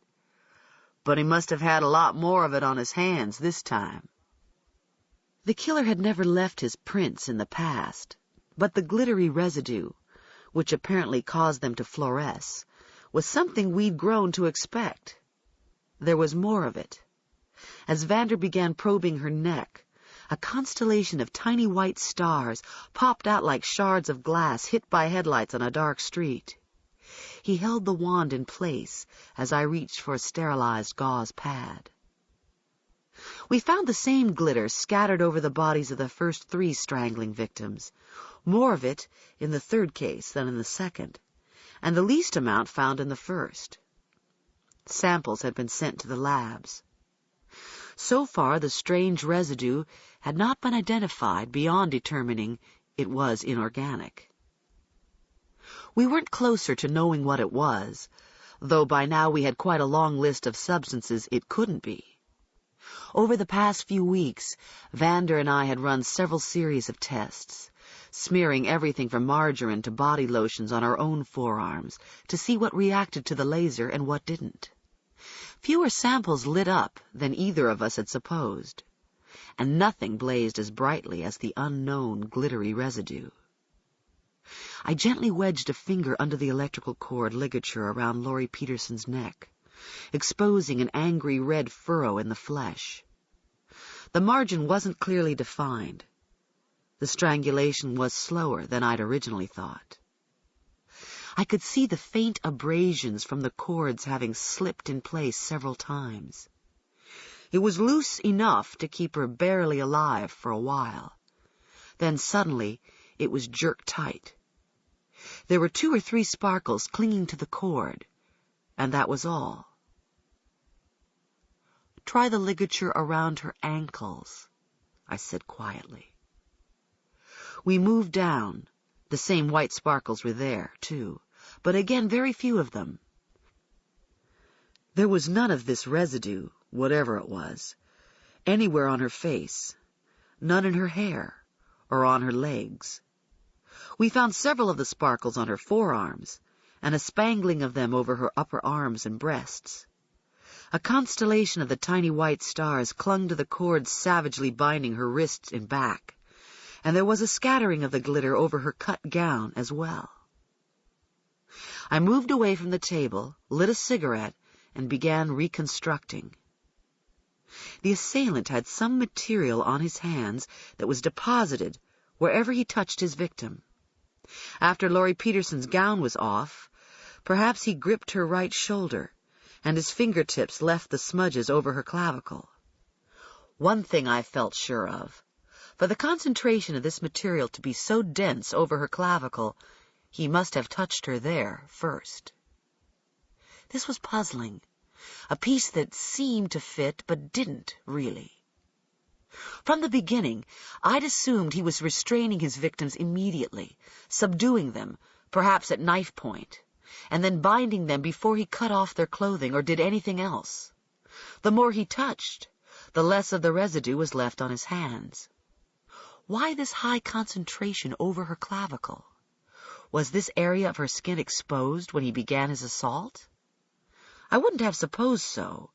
But he must have had a lot more of it on his hands this time. The killer had never left his prints in the past, but the glittery residue, which apparently caused them to fluoresce, was something we'd grown to expect. There was more of it. As Vander began probing her neck, a constellation of tiny white stars popped out like shards of glass hit by headlights on a dark street. He held the wand in place as I reached for a sterilized gauze pad. We found the same glitter scattered over the bodies of the first 3 strangling victims, more of it in the third case than in the second, and the least amount found in the first. Samples had been sent to the labs. So far, the strange residue had not been identified beyond determining it was inorganic. We weren't closer to knowing what it was, though by now we had quite a long list of substances it couldn't be. Over the past few weeks, Vander and I had run several series of tests, smearing everything from margarine to body lotions on our own forearms to see what reacted to the laser and what didn't. Fewer samples lit up than either of us had supposed, and nothing blazed as brightly as the unknown glittery residue. I gently wedged a finger under the electrical cord ligature around Laurie Peterson's neck, exposing an angry red furrow in the flesh. The margin wasn't clearly defined. The strangulation was slower than I'd originally thought. I could see the faint abrasions from the cords having slipped in place several times. It was loose enough to keep her barely alive for a while. Then suddenly it was jerked tight. There were 2 or 3 sparkles clinging to the cord, and that was all. Try the ligature around her ankles, I said quietly. We moved down. The same white sparkles were there, too, but again very few of them. There was none of this residue, whatever it was, anywhere on her face, none in her hair or on her legs. We found several of the sparkles on her forearms, and a spangling of them over her upper arms and breasts. A constellation of the tiny white stars clung to the cords savagely binding her wrists and back, and there was a scattering of the glitter over her cut gown as well. I moved away from the table, lit a cigarette, and began reconstructing. The assailant had some material on his hands that was deposited wherever he touched his victim. After Laurie Peterson's gown was off, perhaps he gripped her right shoulder, and his fingertips left the smudges over her clavicle. One thing I felt sure of. For the concentration of this material to be so dense over her clavicle, he must have touched her there first. This was puzzling, a piece that seemed to fit but didn't really. From the beginning, I'd assumed he was restraining his victims immediately, subduing them, perhaps at knife point, and then binding them before he cut off their clothing or did anything else. The more he touched, the less of the residue was left on his hands. Why this high concentration over her clavicle? Was this area of her skin exposed when he began his assault? I wouldn't have supposed so.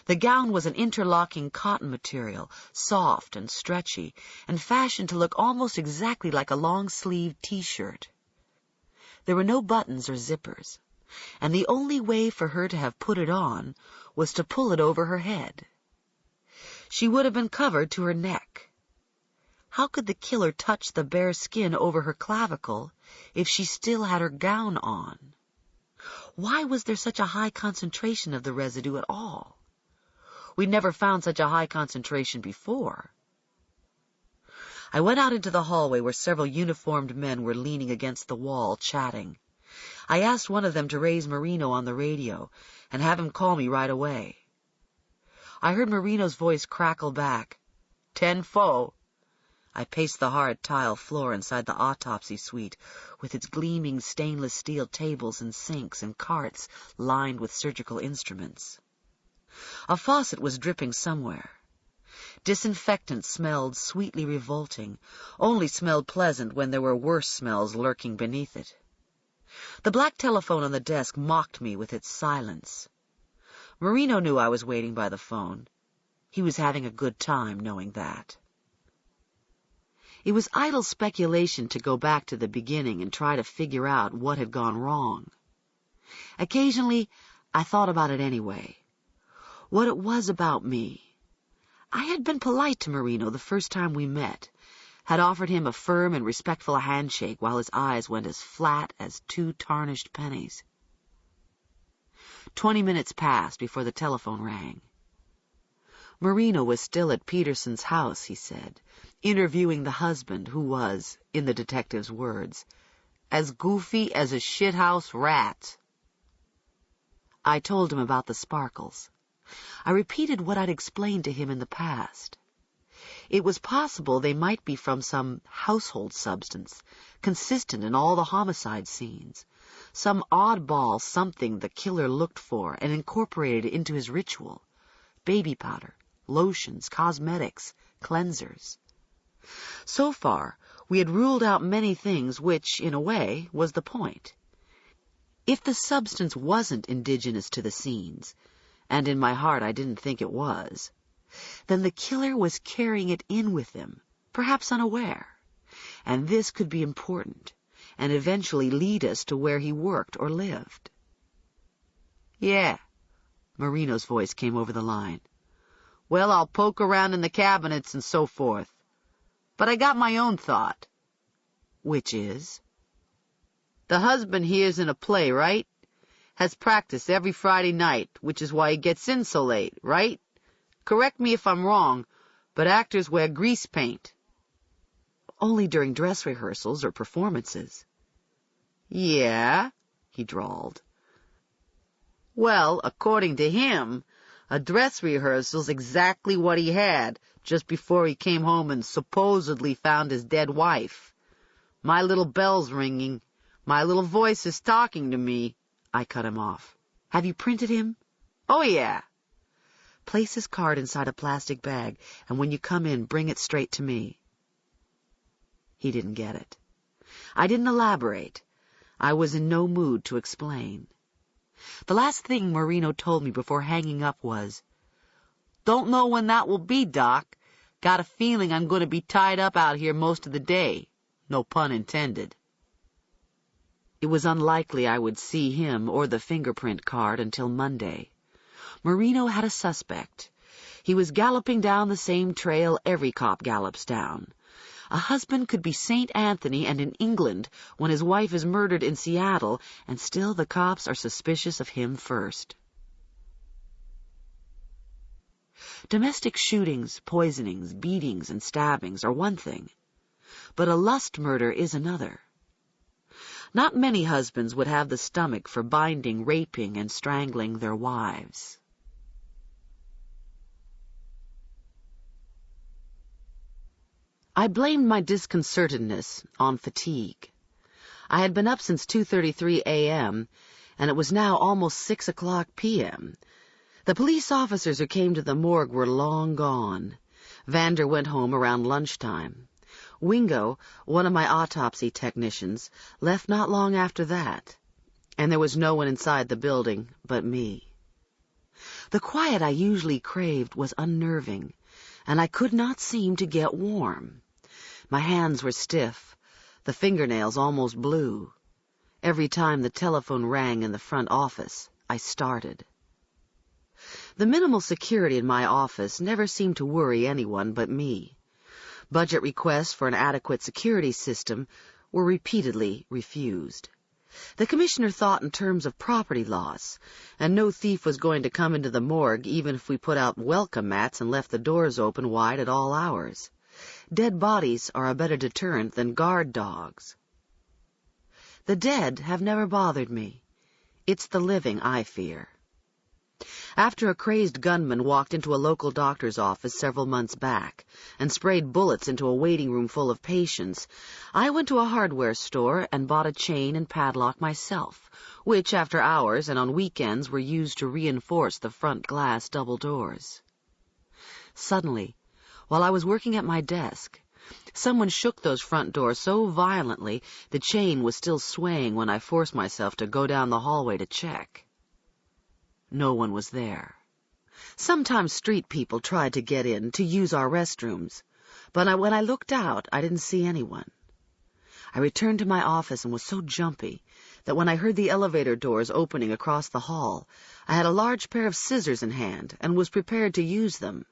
The gown was an interlocking cotton material, soft and stretchy, and fashioned to look almost exactly like a long-sleeved T-shirt. There were no buttons or zippers, and the only way for her to have put it on was to pull it over her head. She would have been covered to her neck. How could the killer touch the bare skin over her clavicle if she still had her gown on? Why was there such a high concentration of the residue at all? We'd never found such a high concentration before. I went out into the hallway where several uniformed men were leaning against the wall, chatting. I asked one of them to raise Marino on the radio and have him call me right away. I heard Marino's voice crackle back. 10-4. I paced the hard tile floor inside the autopsy suite with its gleaming stainless steel tables and sinks and carts lined with surgical instruments. A faucet was dripping somewhere. Disinfectant smelled sweetly revolting, only smelled pleasant when there were worse smells lurking beneath it. The black telephone on the desk mocked me with its silence. Marino knew I was waiting by the phone. He was having a good time knowing that. It was idle speculation to go back to the beginning and try to figure out what had gone wrong. Occasionally, I thought about it anyway. What it was about me. I had been polite to Marino the first time we met, had offered him a firm and respectful handshake while his eyes went as flat as 2 tarnished pennies. 20 minutes passed before the telephone rang. Marino was still at Peterson's house, he said, interviewing the husband who was, in the detective's words, as goofy as a shithouse rat. I told him about the sparkles. I repeated what I'd explained to him in the past. It was possible they might be from some household substance, consistent in all the homicide scenes, some oddball something the killer looked for and incorporated into his ritual, baby powder, lotions, cosmetics, cleansers. So far, we had ruled out many things which, in a way, was the point. If the substance wasn't indigenous to the scenes, and in my heart I didn't think it was, then the killer was carrying it in with him, perhaps unaware, and this could be important, and eventually lead us to where he worked or lived. Yeah, Marino's voice came over the line. Well, I'll poke around in the cabinets and so forth. But I got my own thought. Which is? The husband here's in a play, right? Has practice every Friday night, which is why he gets in so late, right? Correct me if I'm wrong, but actors wear grease paint. Only during dress rehearsals or performances. Yeah, he drawled. Well, according to him, a dress rehearsal's exactly what he had just before he came home and supposedly found his dead wife. My little bell's ringing. My little voice is talking to me. I cut him off. Have you printed him? Oh, yeah. Place his card inside a plastic bag, and when you come in, bring it straight to me. He didn't get it. I didn't elaborate. I was in no mood to explain. The last thing Marino told me before hanging up was, Don't know when that will be, Doc. Got a feeling I'm going to be tied up out here most of the day. No pun intended. It was unlikely I would see him or the fingerprint card until Monday. Marino had a suspect. He was galloping down the same trail every cop gallops down. A husband could be St. Anthony and in England when his wife is murdered in Seattle, and still the cops are suspicious of him first. Domestic shootings, poisonings, beatings, and stabbings are one thing, but a lust murder is another. Not many husbands would have the stomach for binding, raping, and strangling their wives. I blamed my disconcertedness on fatigue. I had been up since 2:33 a.m., and it was now almost 6 o'clock p.m. The police officers who came to the morgue were long gone. Vander went home around lunchtime. Wingo, one of my autopsy technicians, left not long after that, and there was no one inside the building but me. The quiet I usually craved was unnerving, and I could not seem to get warm. My hands were stiff, the fingernails almost blue. Every time the telephone rang in the front office, I started. The minimal security in my office never seemed to worry anyone but me. Budget requests for an adequate security system were repeatedly refused. The commissioner thought in terms of property loss, and no thief was going to come into the morgue even if we put out welcome mats and left the doors open wide at all hours. Dead bodies are a better deterrent than guard dogs. The dead have never bothered me. It's the living I fear. After a crazed gunman walked into a local doctor's office several months back and sprayed bullets into a waiting room full of patients, I went to a hardware store and bought a chain and padlock myself, which after hours and on weekends were used to reinforce the front glass double doors. Suddenly, while I was working at my desk, someone shook those front doors so violently the chain was still swaying when I forced myself to go down the hallway to check. No one was there. Sometimes street people tried to get in to use our restrooms, but when I looked out, I didn't see anyone. I returned to my office and was so jumpy that when I heard the elevator doors opening across the hall, I had a large pair of scissors in hand and was prepared to use them.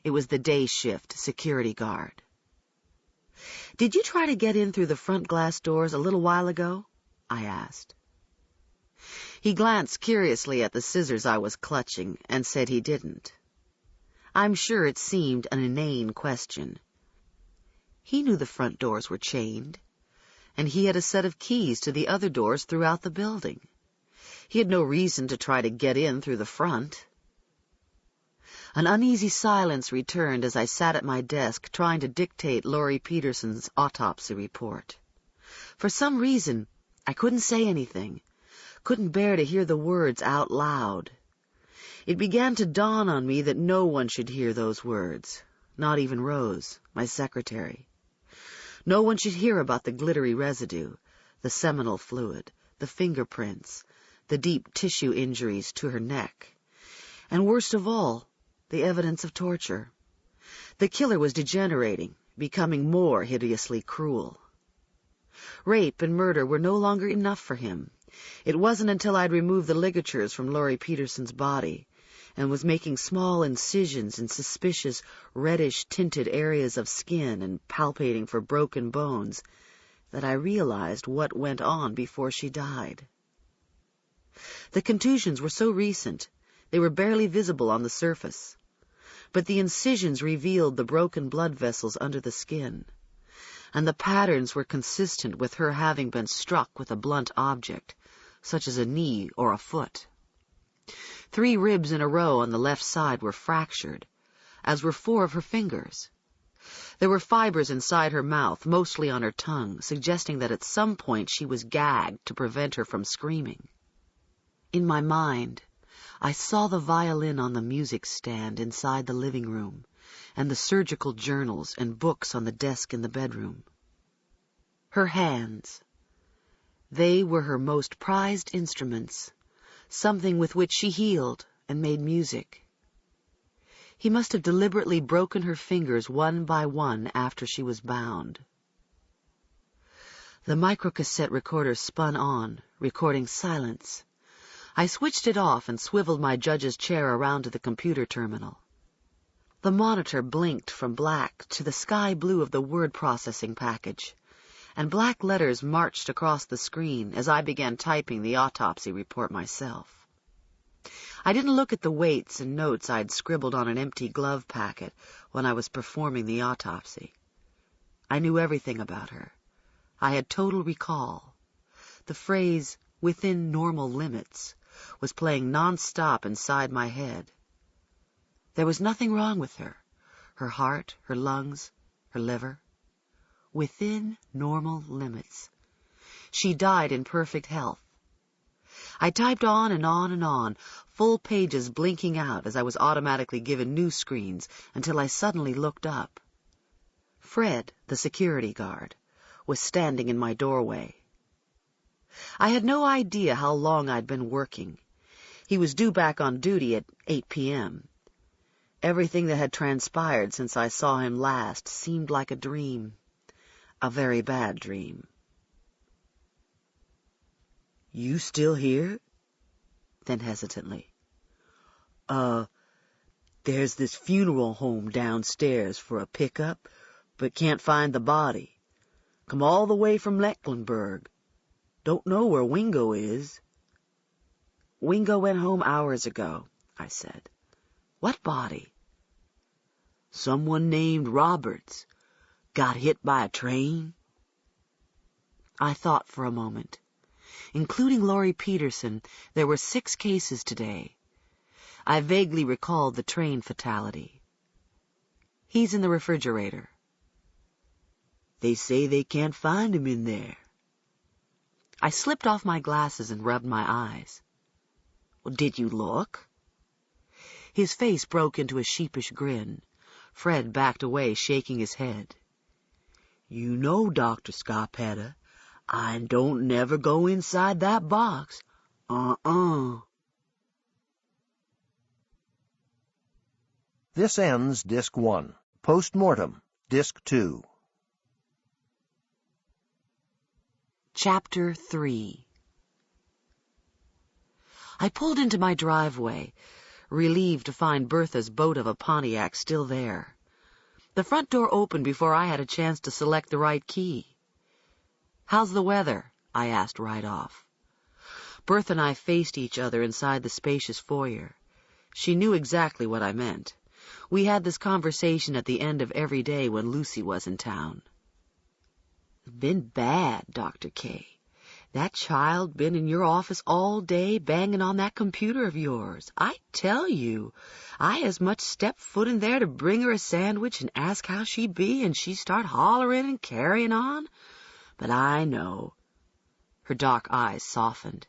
It was the day shift security guard. "Did you try to get in through the front glass doors a little while ago?" I asked. He glanced curiously at the scissors I was clutching and said he didn't. I'm sure it seemed an inane question. He knew the front doors were chained, and he had a set of keys to the other doors throughout the building. He had no reason to try to get in through the front. An uneasy silence returned as I sat at my desk trying to dictate Laurie Peterson's autopsy report. For some reason, I couldn't say anything, couldn't bear to hear the words out loud. It began to dawn on me that no one should hear those words, not even Rose, my secretary. No one should hear about the glittery residue, the seminal fluid, the fingerprints, the deep tissue injuries to her neck, and worst of all, the evidence of torture. The killer was degenerating, becoming more hideously cruel. Rape and murder were no longer enough for him. It wasn't until I'd removed the ligatures from Laurie Peterson's body and was making small incisions in suspicious reddish-tinted areas of skin and palpating for broken bones that I realized what went on before she died. The contusions were so recent, they were barely visible on the surface, but the incisions revealed the broken blood vessels under the skin, and the patterns were consistent with her having been struck with a blunt object, such as a knee or a foot. 3 ribs in a row on the left side were fractured, as were 4 of her fingers. There were fibers inside her mouth, mostly on her tongue, suggesting that at some point she was gagged to prevent her from screaming. In my mind, I saw the violin on the music stand inside the living room, and the surgical journals and books on the desk in the bedroom. Her hands. They were her most prized instruments, something with which she healed and made music. He must have deliberately broken her fingers one by one after she was bound. The microcassette recorder spun on, recording silence. I switched it off and swiveled my judge's chair around to the computer terminal. The monitor blinked from black to the sky blue of the word processing package, and black letters marched across the screen as I began typing the autopsy report myself. I didn't look at the weights and notes I'd scribbled on an empty glove packet when I was performing the autopsy. I knew everything about her. I had total recall. The phrase, "within normal limits," was playing non-stop inside my head. There was nothing wrong with her. Her heart, her lungs, her liver. Within normal limits. She died in perfect health. I typed on and on and on, full pages blinking out as I was automatically given new screens, until I suddenly looked up. Fred, the security guard, was standing in my doorway. I had no idea how long I'd been working. He was due back on duty at 8 p.m. Everything that had transpired since I saw him last seemed like a dream. A very bad dream. You still here? Then hesitantly. There's this funeral home downstairs for a pickup, but can't find the body. Come all the way from Mecklenburg. Don't know where Wingo is. Wingo went home hours ago, I said. What body? Someone named Roberts. Got hit by a train. I thought for a moment. Including Laurie Peterson, there were 6 cases today. I vaguely recalled the train fatality. He's in the refrigerator. They say they can't find him in there. I slipped off my glasses and rubbed my eyes. Well, did you look? His face broke into a sheepish grin. Fred backed away, shaking his head. You know, Dr. Scarpetta, I don't never go inside that box. This ends Disc 1. Postmortem, Disc 2. Chapter 3. I pulled into my driveway, relieved to find Bertha's boat of a Pontiac still there. The front door opened before I had a chance to select the right key. How's the weather? I asked right off. Bertha and I faced each other inside the spacious foyer. She knew exactly what I meant. We had this conversation at the end of every day when Lucy was in town. Been bad, Dr. Kay. That child been in your office all day banging on that computer of yours. I tell you, I as much step foot in there to bring her a sandwich and ask how she be, and she start hollering and carrying on. But I know. Her dark eyes softened.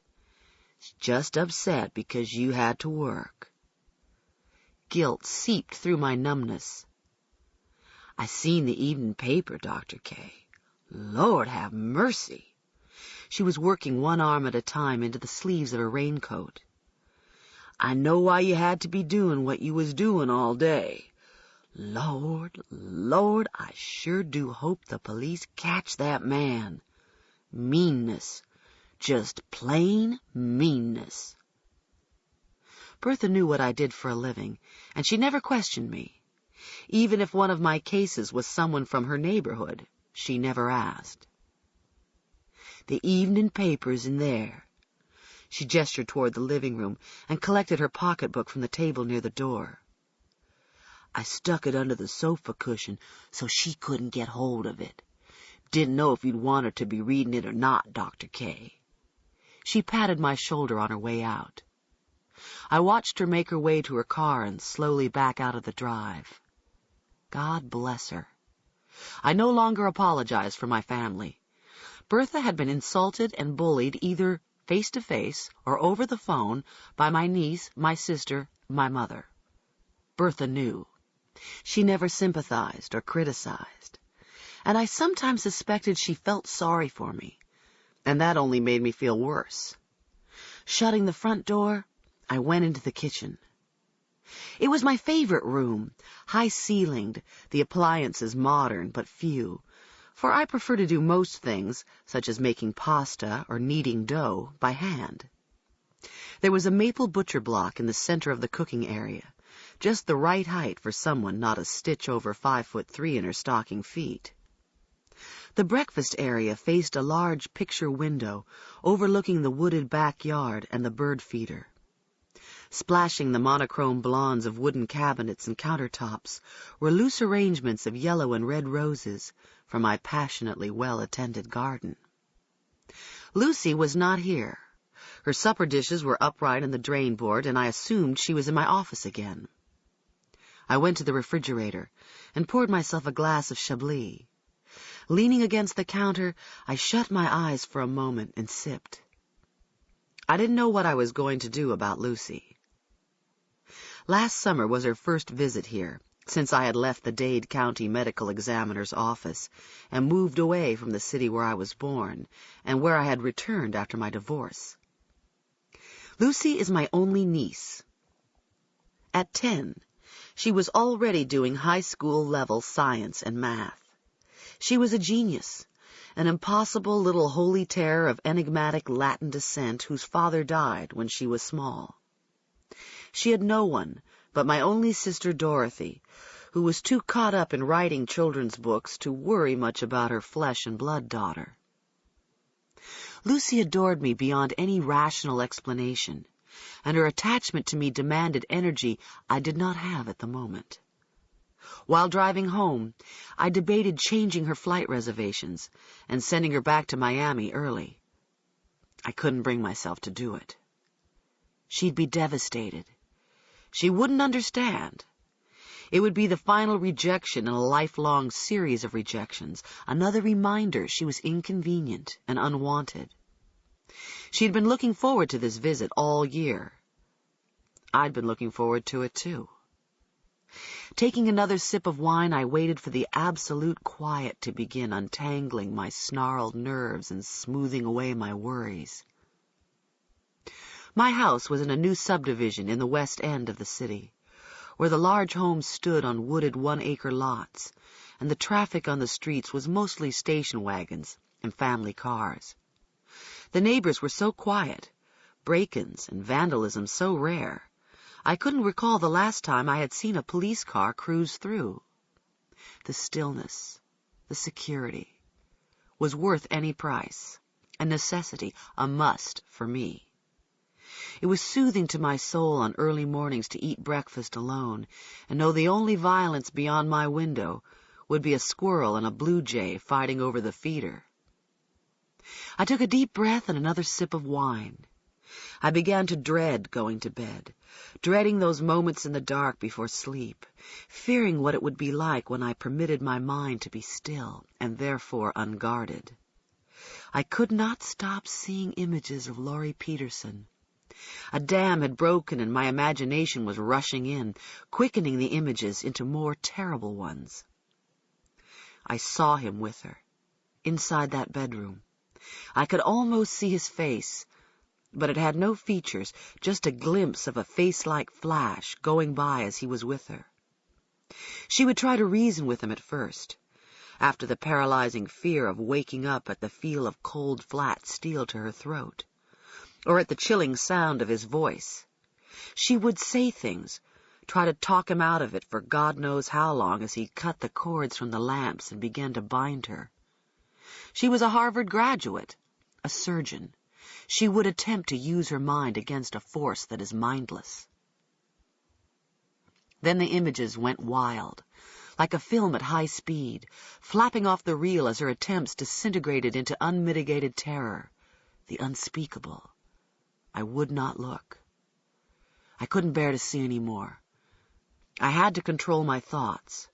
She's just upset because you had to work. Guilt seeped through my numbness. I seen the evening paper, Dr. Kay. Lord have mercy. She was working one arm at a time into the sleeves of her raincoat. I know why you had to be doing what you was doing all day. Lord, Lord, I sure do hope the police catch that man. Meanness. Just plain meanness. Bertha knew what I did for a living, and she never questioned me. Even if one of my cases was someone from her neighborhood, she never asked. The evening paper's in there. She gestured toward the living room and collected her pocketbook from the table near the door. I stuck it under the sofa cushion so she couldn't get hold of it. Didn't know if you'd want her to be reading it or not, Dr. Kay. She patted my shoulder on her way out. I watched her make her way to her car and slowly back out of the drive. God bless her. I no longer apologized for my family. Bertha had been insulted and bullied either face-to-face or over the phone by my niece, my sister, my mother. Bertha knew. She never sympathized or criticized. And I sometimes suspected she felt sorry for me, and that only made me feel worse. Shutting the front door, I went into the kitchen. It was my favorite room, high-ceilinged, the appliances modern but few, for I prefer to do most things, such as making pasta or kneading dough, by hand. There was a maple butcher block in the center of the cooking area, just the right height for someone not a stitch over 5'3" in her stocking feet. The breakfast area faced a large picture window overlooking the wooded backyard and the bird feeder. Splashing the monochrome blondes of wooden cabinets and countertops were loose arrangements of yellow and red roses from my passionately well-attended garden. Lucy was not here. Her supper dishes were upright on the drain board, and I assumed she was in my office again. I went to the refrigerator and poured myself a glass of Chablis. Leaning against the counter, I shut my eyes for a moment and sipped. I didn't know what I was going to do about Lucy. Last summer was her first visit here, since I had left the Dade County Medical Examiner's office and moved away from the city where I was born and where I had returned after my divorce. Lucy is my only niece. At 10, she was already doing high school level science and math. She was a genius, an impossible little holy terror of enigmatic Latin descent whose father died when she was small. She had no one but my only sister Dorothy, who was too caught up in writing children's books to worry much about her flesh and blood daughter. Lucy adored me beyond any rational explanation, and her attachment to me demanded energy I did not have at the moment. While driving home, I debated changing her flight reservations and sending her back to Miami early. I couldn't bring myself to do it. She'd be devastated. She wouldn't understand. It would be the final rejection in a lifelong series of rejections, another reminder she was inconvenient and unwanted. She'd been looking forward to this visit all year. I'd been looking forward to it, too. Taking another sip of wine, I waited for the absolute quiet to begin untangling my snarled nerves and smoothing away my worries. My house was in a new subdivision in the west end of the city, where the large homes stood on wooded 1-acre lots, and the traffic on the streets was mostly station wagons and family cars. The neighbors were so quiet, break-ins and vandalism so rare, I couldn't recall the last time I had seen a police car cruise through. The stillness, the security, was worth any price, a necessity, a must for me. It was soothing to my soul on early mornings to eat breakfast alone and know the only violence beyond my window would be a squirrel and a blue jay fighting over the feeder. I took a deep breath and another sip of wine. I began to dread going to bed, dreading those moments in the dark before sleep, fearing what it would be like when I permitted my mind to be still and therefore unguarded. I could not stop seeing images of Laurie Peterson. A dam had broken and my imagination was rushing in, quickening the images into more terrible ones. I saw him with her, inside that bedroom. I could almost see his face, but it had no features, just a glimpse of a face-like flash going by as he was with her. She would try to reason with him at first, after the paralyzing fear of waking up at the feel of cold flat steel to her throat, or at the chilling sound of his voice. She would say things, try to talk him out of it for God knows how long as he cut the cords from the lamps and began to bind her. She was a Harvard graduate, a surgeon. She would attempt to use her mind against a force that is mindless. Then the images went wild, like a film at high speed, flapping off the reel as her attempts disintegrated into unmitigated terror, the unspeakable. I would not look. I couldn't bear to see any more. I had to control my thoughts.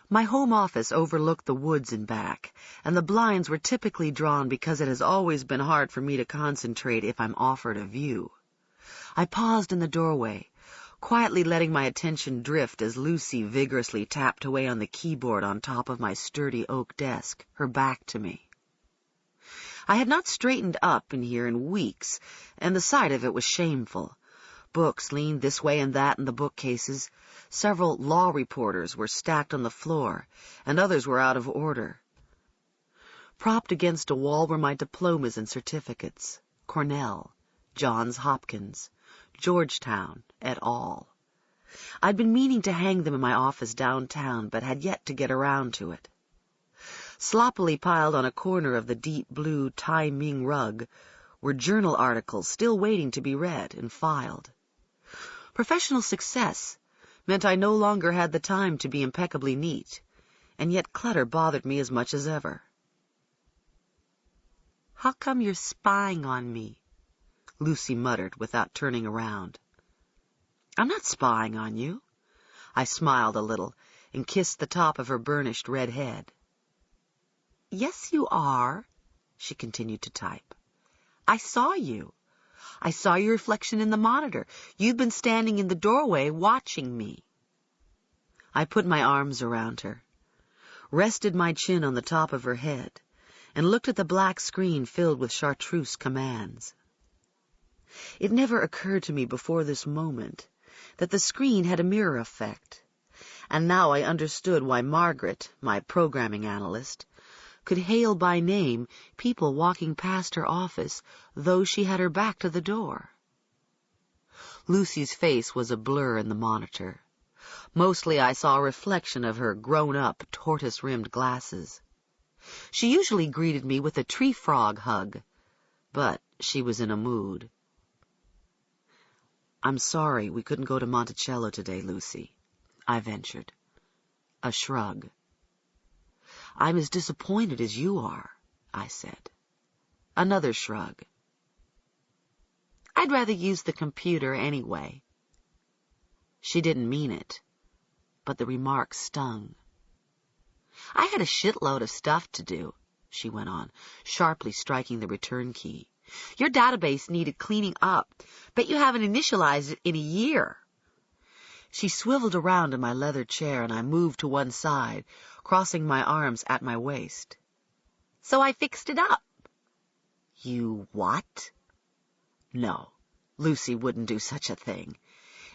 My home office overlooked the woods and back, and the blinds were typically drawn because it has always been hard for me to concentrate if I'm offered a view. I paused in the doorway, quietly letting my attention drift as Lucy vigorously tapped away on the keyboard on top of my sturdy oak desk, her back to me. I had not straightened up in here in weeks, and the sight of it was shameful. Books leaned this way and that in the bookcases. Several law reporters were stacked on the floor, and others were out of order. Propped against a wall were my diplomas and certificates, Cornell, Johns Hopkins, Georgetown, et al. I'd been meaning to hang them in my office downtown, but had yet to get around to it. Sloppily piled on a corner of the deep blue Tai Ming rug were journal articles still waiting to be read and filed. Professional success meant I no longer had the time to be impeccably neat, and yet clutter bothered me as much as ever. "How come you're spying on me?" Lucy muttered without turning around. "I'm not spying on you." I smiled a little and kissed the top of her burnished red head. "Yes, you are," she continued to type. "I saw you. I saw your reflection in the monitor. You've been standing in the doorway watching me." I put my arms around her, rested my chin on the top of her head, and looked at the black screen filled with chartreuse commands. It never occurred to me before this moment that the screen had a mirror effect, and now I understood why Margaret, my programming analyst, could hail by name people walking past her office, though she had her back to the door. Lucy's face was a blur in the monitor. Mostly I saw a reflection of her grown-up, tortoise-rimmed glasses. She usually greeted me with a tree frog hug, but she was in a mood. "I'm sorry we couldn't go to Monticello today, Lucy," I ventured. A shrug. "I'm as disappointed as you are," I said. Another shrug. "I'd rather use the computer anyway." She didn't mean it, but the remark stung. "I had a shitload of stuff to do," she went on, sharply striking the return key. "Your database needed cleaning up. Bet you haven't initialized it in a year." She swiveled around in my leather chair, and I moved to one side, crossing my arms at my waist. "So I fixed it up." "You what?" No, Lucy wouldn't do such a thing.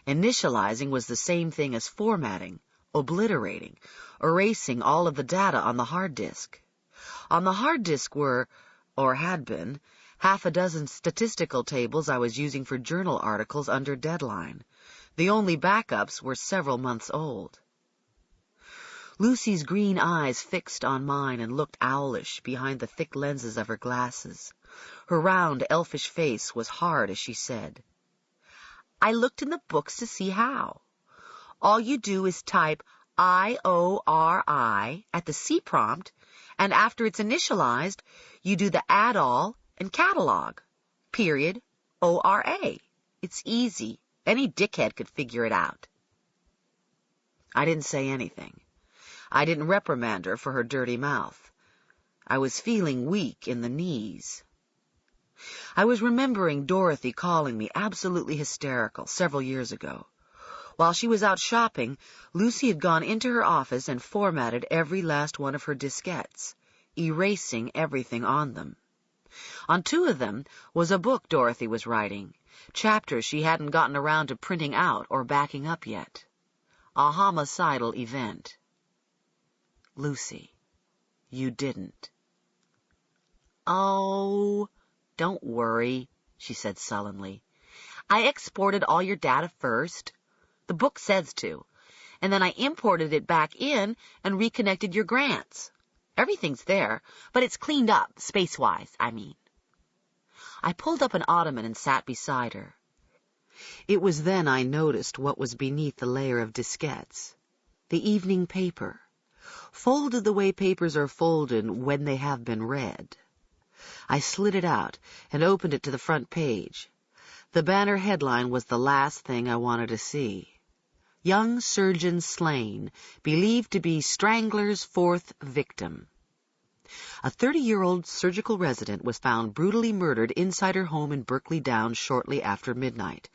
Initializing was the same thing as formatting, obliterating, erasing all of the data on the hard disk. On the hard disk were, or had been, half a dozen statistical tables I was using for journal articles under deadline. The only backups were several months old. Lucy's green eyes fixed on mine and looked owlish behind the thick lenses of her glasses. Her round, elfish face was hard as she said, "I looked in the books to see how. All you do is type IORI at the C prompt, and after it's initialized, you do the add all and catalog. Period. ORA. It's easy. Any dickhead could figure it out." I didn't say anything. I didn't reprimand her for her dirty mouth. I was feeling weak in the knees. I was remembering Dorothy calling me absolutely hysterical several years ago. While she was out shopping, Lucy had gone into her office and formatted every last one of her diskettes, erasing everything on them. On 2 of them was a book Dorothy was writing, chapters she hadn't gotten around to printing out or backing up yet. A homicidal event. "Lucy, you didn't." "Oh, don't worry," she said sullenly. "I exported all your data first. The book says to. And then I imported it back in and reconnected your grants. Everything's there, but it's cleaned up, space-wise, I mean." I pulled up an ottoman and sat beside her. It was then I noticed what was beneath the layer of diskettes. The evening paper, folded the way papers are folded when they have been read. I slid it out and opened it to the front page. The banner headline was the last thing I wanted to see. "Young surgeon slain, believed to be strangler's 4th victim." A 30-year-old surgical resident was found brutally murdered inside her home in Berkeley Downs shortly after midnight.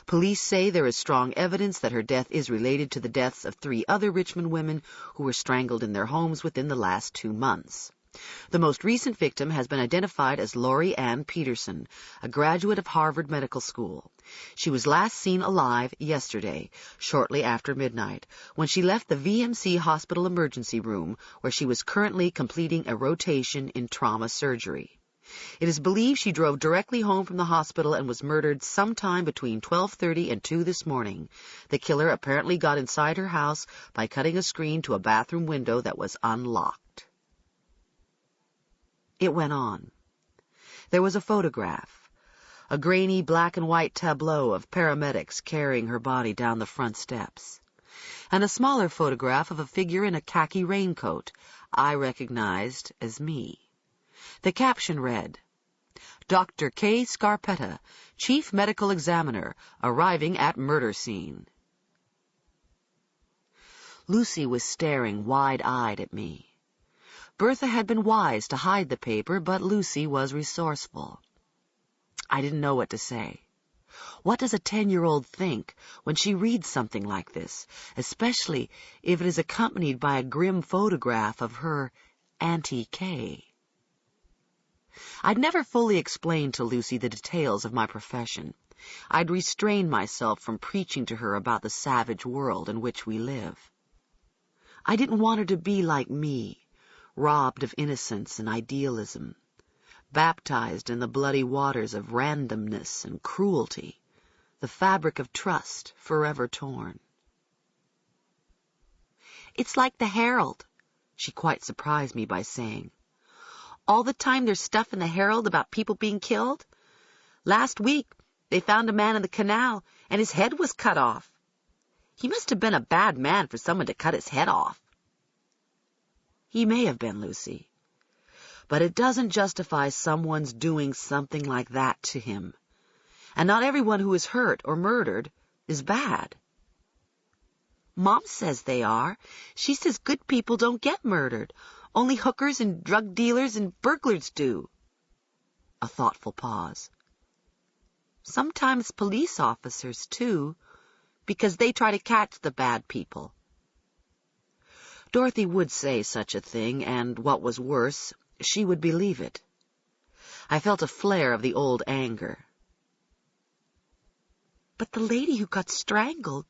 Police say there is strong evidence that her death is related to the deaths of 3 other Richmond women who were strangled in their homes within the last 2 months. The most recent victim has been identified as Lori Ann Peterson, a graduate of Harvard Medical School. She was last seen alive yesterday, shortly after midnight, when she left the VMC hospital emergency room, where she was currently completing a rotation in trauma surgery. It is believed she drove directly home from the hospital and was murdered sometime between 12:30 and 2 this morning. The killer apparently got inside her house by cutting a screen to a bathroom window that was unlocked. It went on. There was a photograph, a grainy black and white tableau of paramedics carrying her body down the front steps, and a smaller photograph of a figure in a khaki raincoat I recognized as me. The caption read, "Dr. Kay Scarpetta, Chief Medical Examiner, arriving at murder scene." Lucy was staring wide-eyed at me. Bertha had been wise to hide the paper, but Lucy was resourceful. I didn't know what to say. What does a 10-year-old think when she reads something like this, especially if it is accompanied by a grim photograph of her Auntie Kay? I'd never fully explained to Lucy the details of my profession. I'd restrained myself from preaching to her about the savage world in which we live. I didn't want her to be like me, robbed of innocence and idealism, baptized in the bloody waters of randomness and cruelty, the fabric of trust forever torn. "It's like the Herald," she quite surprised me by saying. "All the time there's stuff in the Herald about people being killed. Last week they found a man in the canal and his head was cut off. He must have been a bad man for someone to cut his head off." He may have been, Lucy, but it doesn't justify someone's doing something like that to him. And not everyone who is hurt or murdered is bad. Mom says they are. She says good people don't get murdered. Only hookers and drug dealers and burglars do. A thoughtful pause. Sometimes police officers, too, because they try to catch the bad people. Dorothy would say such a thing, and, what was worse, she would believe it. I felt a flare of the old anger. "But the lady who got strangled,"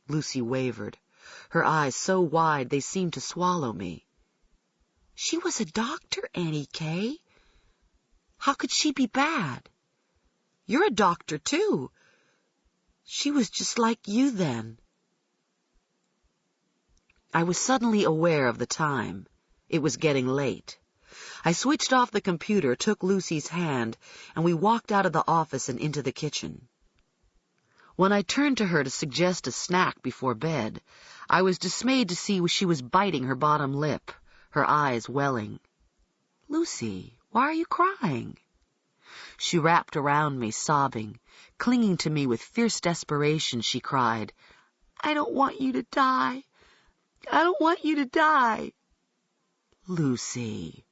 Lucy wavered, her eyes so wide they seemed to swallow me. "She was a doctor, Annie Kay. How could she be bad? You're a doctor, too. She was just like you then." I was suddenly aware of the time. It was getting late. I switched off the computer, took Lucy's hand, and we walked out of the office and into the kitchen. When I turned to her to suggest a snack before bed, I was dismayed to see she was biting her bottom lip, her eyes welling. "Lucy, why are you crying?" She wrapped around me, sobbing. Clinging to me with fierce desperation, she cried, "I don't want you to die. I don't want you to die." "Lucy."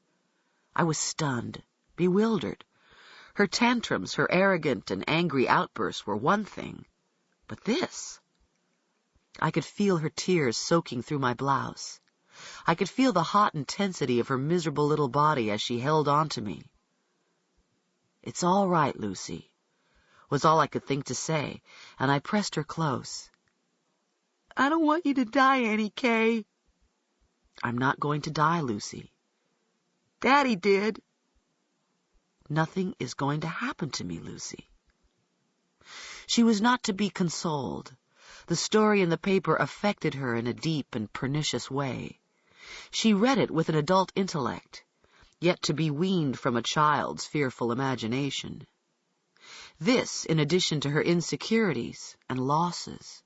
I was stunned, bewildered. Her tantrums, her arrogant and angry outbursts were one thing, but this... I could feel her tears soaking through my blouse. I could feel the hot intensity of her miserable little body as she held on to me. "It's all right, Lucy," was all I could think to say, and I pressed her close. "I don't want you to die, Annie Kay." "I'm not going to die, Lucy." "Daddy did." "Nothing is going to happen to me, Lucy." She was not to be consoled. The story in the paper affected her in a deep and pernicious way. She read it with an adult intellect, yet to be weaned from a child's fearful imagination. This, in addition to her insecurities and losses.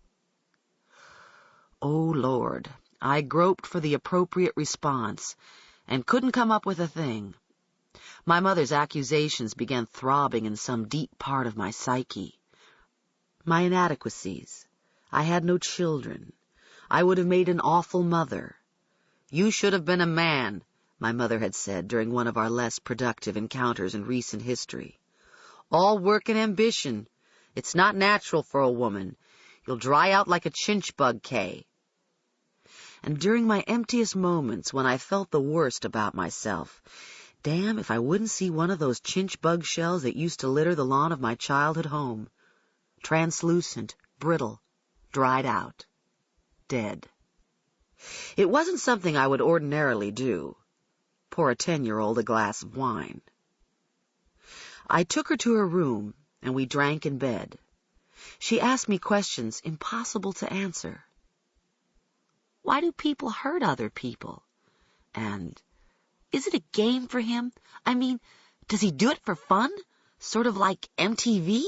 Oh, Lord, I groped for the appropriate response and couldn't come up with a thing. My mother's accusations began throbbing in some deep part of my psyche. My inadequacies. I had no children. I would have made an awful mother. "You should have been a man," my mother had said during one of our less productive encounters in recent history. "All work and ambition. It's not natural for a woman. You'll dry out like a chinch bug, Kay." And during my emptiest moments, when I felt the worst about myself, damn if I wouldn't see one of those chinch bug shells that used to litter the lawn of my childhood home. Translucent, brittle, dried out, dead. It wasn't something I would ordinarily do. Pour a 10-year-old a glass of wine. I took her to her room, and we drank in bed. She asked me questions impossible to answer. Why do people hurt other people? And, is it a game for him? I mean, does he do it for fun? Sort of like MTV?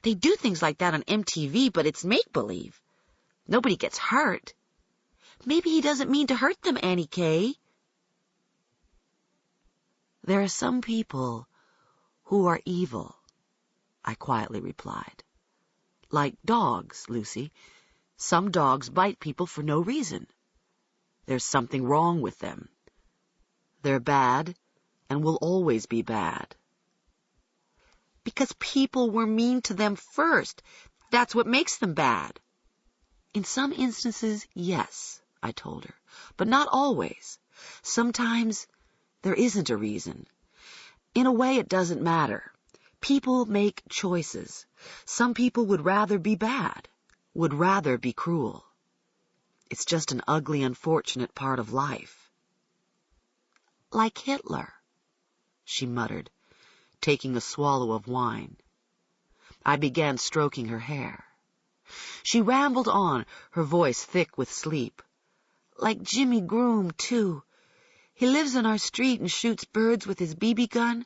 They do things like that on MTV, but it's make-believe. Nobody gets hurt. Maybe he doesn't mean to hurt them, Annie Kay. There are some people who are evil, I quietly replied. Like dogs, Lucy. Some dogs bite people for no reason. There's something wrong with them. They're bad and will always be bad. Because people were mean to them first. That's what makes them bad. In some instances, yes, I told her, but not always. Sometimes there isn't a reason. In a way, it doesn't matter. People make choices. Some people would rather be bad, would rather be cruel. It's just an ugly, unfortunate part of life. Like Hitler, she muttered, taking a swallow of wine. I began stroking her hair. She rambled on, her voice thick with sleep. Like Jimmy Groom, too. He lives on our street and shoots birds with his BB gun,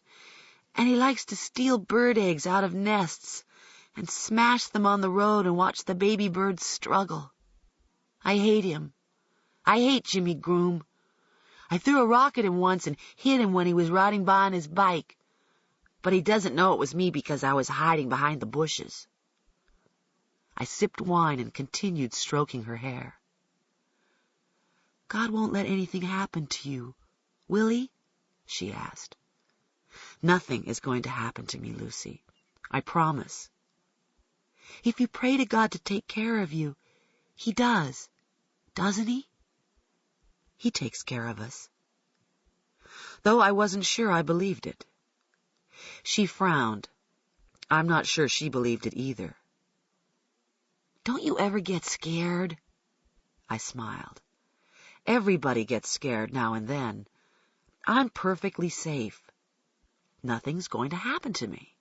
and he likes to steal bird eggs out of nests and smash them on the road and watch the baby birds struggle. I hate him. I hate Jimmy Groom. I threw a rock at him once and hit him when he was riding by on his bike, but he doesn't know it was me because I was hiding behind the bushes. I sipped wine and continued stroking her hair. God won't let anything happen to you, will he? She asked. Nothing is going to happen to me, Lucy. I promise. If you pray to God to take care of you, he does, doesn't he? He takes care of us. Though I wasn't sure I believed it. She frowned. I'm not sure she believed it either. Don't you ever get scared? I smiled. Everybody gets scared now and then. I'm perfectly safe. Nothing's going to happen to me.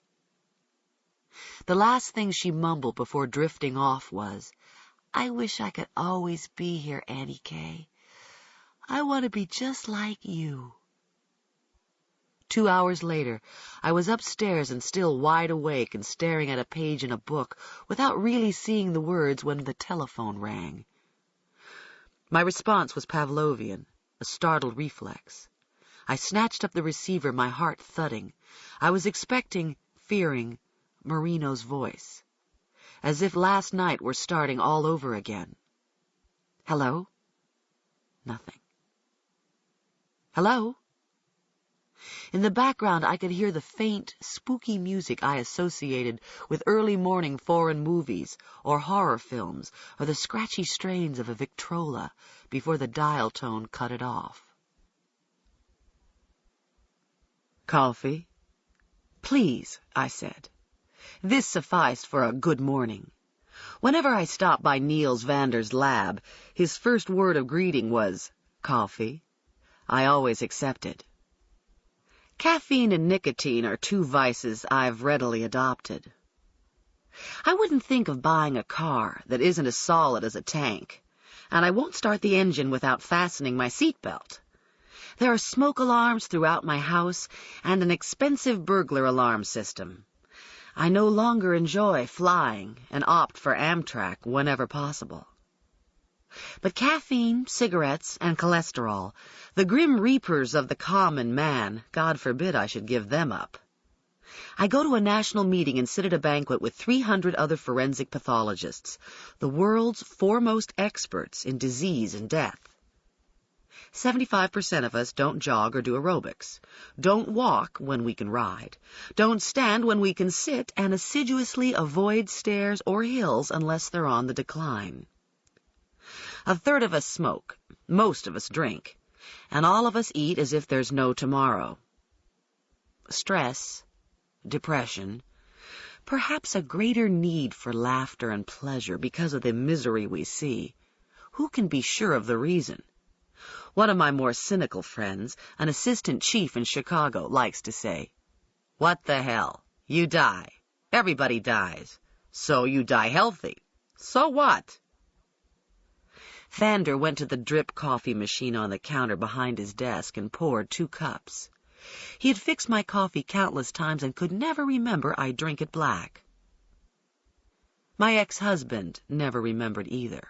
The last thing she mumbled before drifting off was, I wish I could always be here, Annie Kay. I want to be just like you. 2 hours later, I was upstairs and still wide awake and staring at a page in a book without really seeing the words when the telephone rang. My response was Pavlovian, a startled reflex. I snatched up the receiver, my heart thudding. I was expecting, fearing, Marino's voice, as if last night were starting all over again. Hello? Nothing. Hello? In the background, I could hear the faint, spooky music I associated with early morning foreign movies or horror films, or the scratchy strains of a Victrola before the dial tone cut it off. Coffee? Please, I said. This sufficed for a good morning. Whenever I stopped by Niels Vander's lab, his first word of greeting was, coffee. I always accepted. Caffeine and nicotine are two vices I've readily adopted. I wouldn't think of buying a car that isn't as solid as a tank, and I won't start the engine without fastening my seatbelt. There are smoke alarms throughout my house and an expensive burglar alarm system. I no longer enjoy flying and opt for Amtrak whenever possible. But caffeine, cigarettes, and cholesterol, the grim reapers of the common man, God forbid I should give them up. I go to a national meeting and sit at a banquet with 300 other forensic pathologists, the world's foremost experts in disease and death. 75% of us don't jog or do aerobics, don't walk when we can ride, don't stand when we can sit, and assiduously avoid stairs or hills unless they're on the decline. A third of us smoke, most of us drink, and all of us eat as if there's no tomorrow. Stress, depression, perhaps a greater need for laughter and pleasure because of the misery we see. Who can be sure of the reason? One of my more cynical friends, an assistant chief in Chicago, likes to say, "What the hell? You die. Everybody dies. So you die healthy. So what?" Vander went to the drip coffee machine on the counter behind his desk and poured 2 cups. He had fixed my coffee countless times and could never remember I drink it black. My ex-husband never remembered either.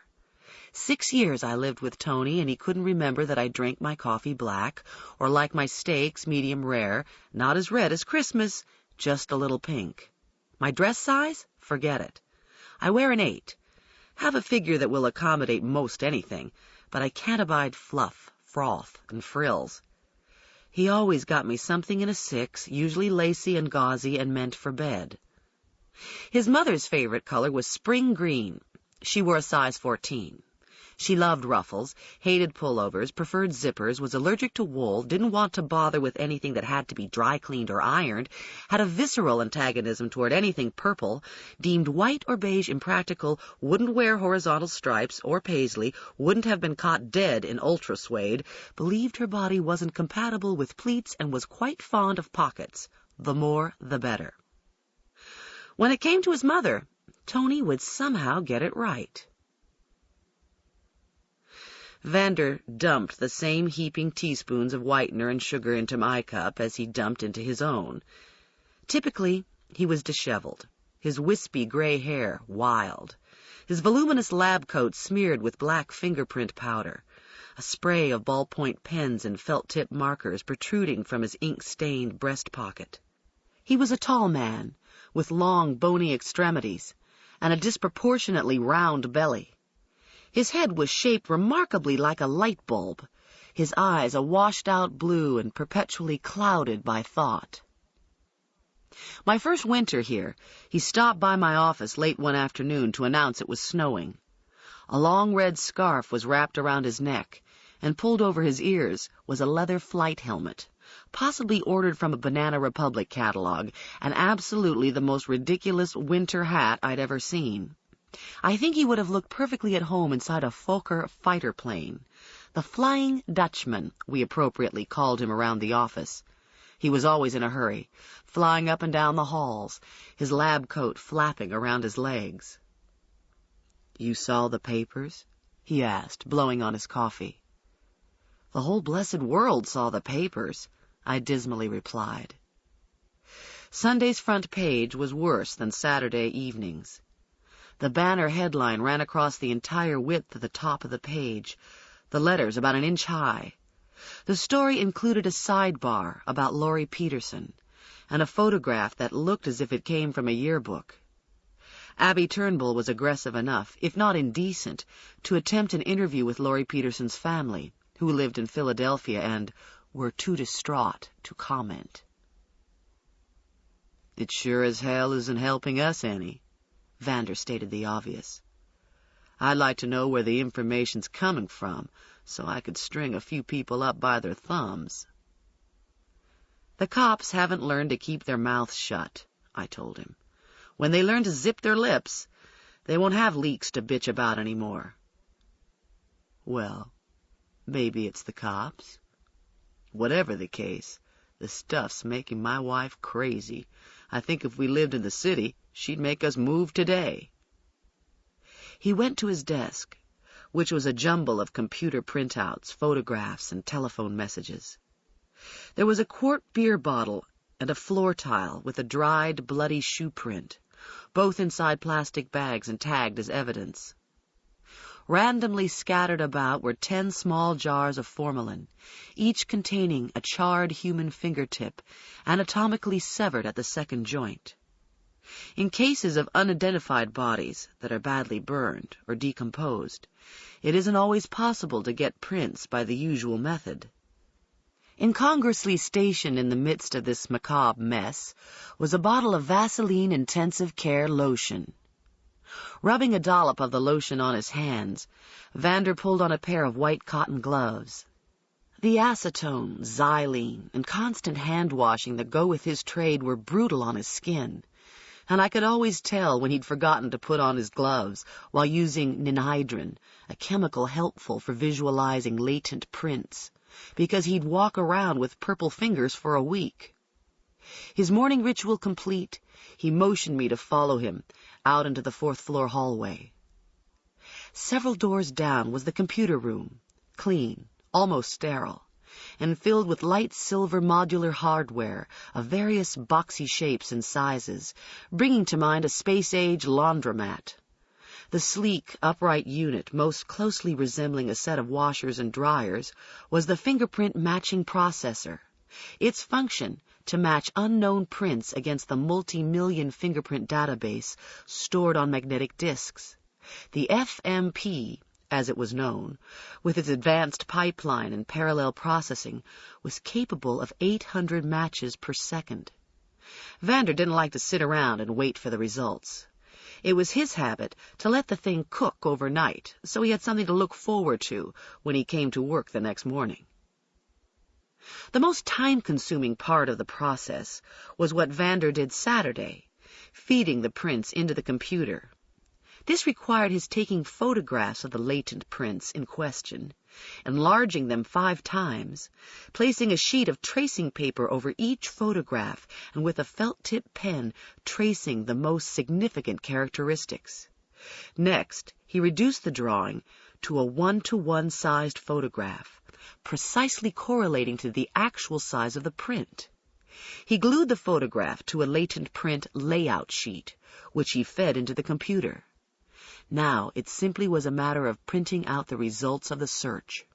6 years I lived with Tony, and he couldn't remember that I drank my coffee black, or like my steaks medium rare, not as red as Christmas, just a little pink. My dress size? Forget it. I wear an 8. Have a figure that will accommodate most anything, but I can't abide fluff, froth, and frills. He always got me something in a 6, usually lacy and gauzy and meant for bed. His mother's favorite color was spring green. She wore a size 14. She loved ruffles, hated pullovers, preferred zippers, was allergic to wool, didn't want to bother with anything that had to be dry cleaned or ironed, had a visceral antagonism toward anything purple, deemed white or beige impractical, wouldn't wear horizontal stripes or paisley, wouldn't have been caught dead in ultra suede, believed her body wasn't compatible with pleats, and was quite fond of pockets. The more, the better. When it came to his mother, Tony would somehow get it right. Vander dumped the same heaping teaspoons of whitener and sugar into my cup as he dumped into his own. Typically, he was disheveled, his wispy gray hair wild, his voluminous lab coat smeared with black fingerprint powder, a spray of ballpoint pens and felt-tip markers protruding from his ink-stained breast pocket. He was a tall man, with long, bony extremities, and a disproportionately round belly. His head was shaped remarkably like a light bulb, his eyes a washed-out blue and perpetually clouded by thought. My first winter here, he stopped by my office late one afternoon to announce it was snowing. A long red scarf was wrapped around his neck, and pulled over his ears was a leather flight helmet, possibly ordered from a Banana Republic catalog, and absolutely the most ridiculous winter hat I'd ever seen. I think he would have looked perfectly at home inside a Fokker fighter plane. The Flying Dutchman, we appropriately called him around the office. He was always in a hurry, flying up and down the halls, his lab coat flapping around his legs. "You saw the papers?" he asked, blowing on his coffee. "The whole blessed world saw the papers," I dismally replied. Sunday's front page was worse than Saturday evening's. The banner headline ran across the entire width of the top of the page, the letters about an inch high. The story included a sidebar about Laurie Peterson, and a photograph that looked as if it came from a yearbook. Abby Turnbull was aggressive enough, if not indecent, to attempt an interview with Laurie Peterson's family, who lived in Philadelphia and were too distraught to comment. "It sure as hell isn't helping us any," Vander stated the obvious. "I'd like to know where the information's coming from, so I could string a few people up by their thumbs." "The cops haven't learned to keep their mouths shut," I told him. "When they learn to zip their lips, they won't have leaks to bitch about anymore." "Well, maybe it's the cops. Whatever the case, the stuff's making my wife crazy. I think if we lived in the city, she'd make us move today." He went to his desk, which was a jumble of computer printouts, photographs, and telephone messages. There was a quart beer bottle and a floor tile with a dried, bloody shoe print, both inside plastic bags and tagged as evidence. Randomly scattered about were 10 small jars of formalin, each containing a charred human fingertip, anatomically severed at the second joint. In cases of unidentified bodies that are badly burned or decomposed, it isn't always possible to get prints by the usual method. Incongruously stationed in the midst of this macabre mess was a bottle of Vaseline Intensive Care lotion. Rubbing a dollop of the lotion on his hands, Vander pulled on a pair of white cotton gloves. The acetone, xylene, and constant hand-washing that go with his trade were brutal on his skin, and I could always tell when he'd forgotten to put on his gloves while using ninhydrin, a chemical helpful for visualizing latent prints, because he'd walk around with purple fingers for a week. His morning ritual complete, he motioned me to follow him out into the 4th-floor hallway. Several doors down was the computer room, clean, almost sterile, and filled with light silver modular hardware of various boxy shapes and sizes, bringing to mind a space-age laundromat. The sleek, upright unit, most closely resembling a set of washers and dryers, was the fingerprint matching processor. Its function, to match unknown prints against the multi-million fingerprint database stored on magnetic disks. The FMP, as it was known, with its advanced pipeline and parallel processing, was capable of 800 matches per second. Vander didn't like to sit around and wait for the results. It was his habit to let the thing cook overnight, so he had something to look forward to when he came to work the next morning. The most time-consuming part of the process was what Vander did Saturday, feeding the prints into the computer. This required his taking photographs of the latent prints in question, enlarging them 5 times, placing a sheet of tracing paper over each photograph, and with a felt-tip pen tracing the most significant characteristics. Next, he reduced the drawing to a 1-to-1 sized photograph, precisely correlating to the actual size of the print. He glued the photograph to a latent print layout sheet, which he fed into the computer. Now it simply was a matter of printing out the results of the search.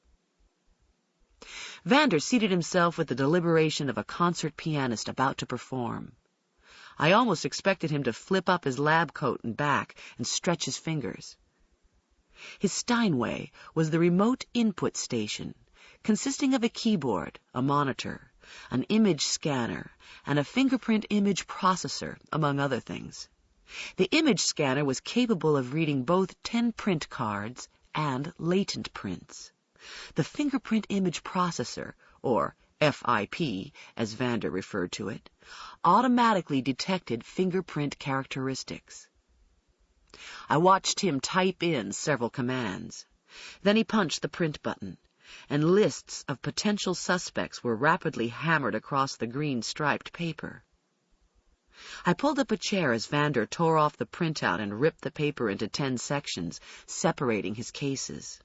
Vander seated himself with the deliberation of a concert pianist about to perform. I almost expected him to flip up his lab coat and back and stretch his fingers. His Steinway was the remote input station, consisting of a keyboard, a monitor, an image scanner, and a fingerprint image processor, among other things. The image scanner was capable of reading both 10 print cards and latent prints. The fingerprint image processor, or FIP, as Vander referred to it, automatically detected fingerprint characteristics. I watched him type in several commands. Then he punched the print button, and lists of potential suspects were rapidly hammered across the green striped paper. I pulled up a chair as Vander tore off the printout and ripped the paper into 10 sections, separating his cases.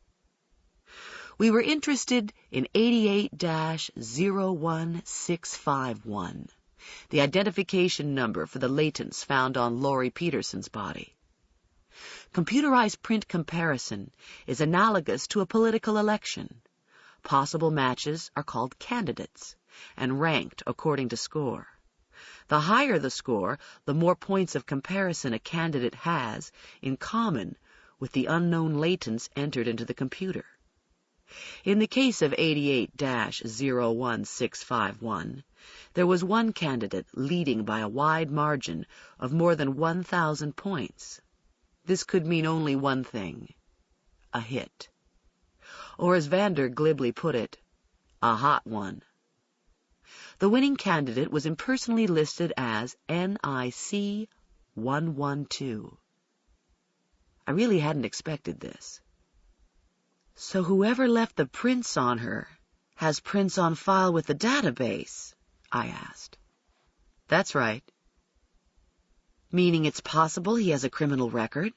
We were interested in 88-01651, the identification number for the latents found on Laurie Peterson's body. Computerized print comparison is analogous to a political election. Possible matches are called candidates and ranked according to score. The higher the score, the more points of comparison a candidate has in common with the unknown latents entered into the computer. In the case of 88-01651, there was one candidate leading by a wide margin of more than 1,000 points. This could mean only one thing: a hit. Or, as Vander glibly put it, a hot one. The winning candidate was impersonally listed as NIC 112. I really hadn't expected this. So whoever left the prints on her has prints on file with the database? I asked. That's right. Meaning it's possible he has a criminal record?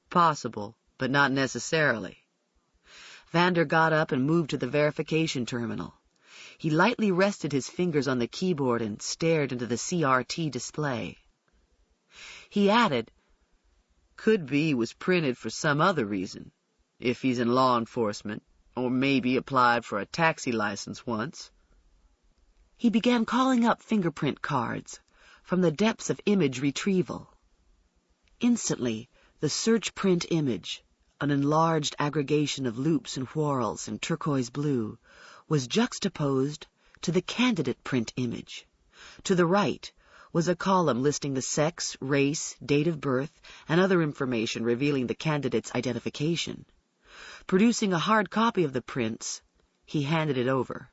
Possible, but not necessarily. Vander got up and moved to the verification terminal. He lightly rested his fingers on the keyboard and stared into the CRT display. He added, "Could be he was printed for some other reason, if he's in law enforcement, or maybe applied for a taxi license once." He began calling up fingerprint cards from the depths of image retrieval. Instantly, the search print image, an enlarged aggregation of loops and whorls in turquoise blue, was juxtaposed to the candidate print image. To the right was a column listing the sex, race, date of birth, and other information revealing the candidate's identification. Producing a hard copy of the prints, he handed it over.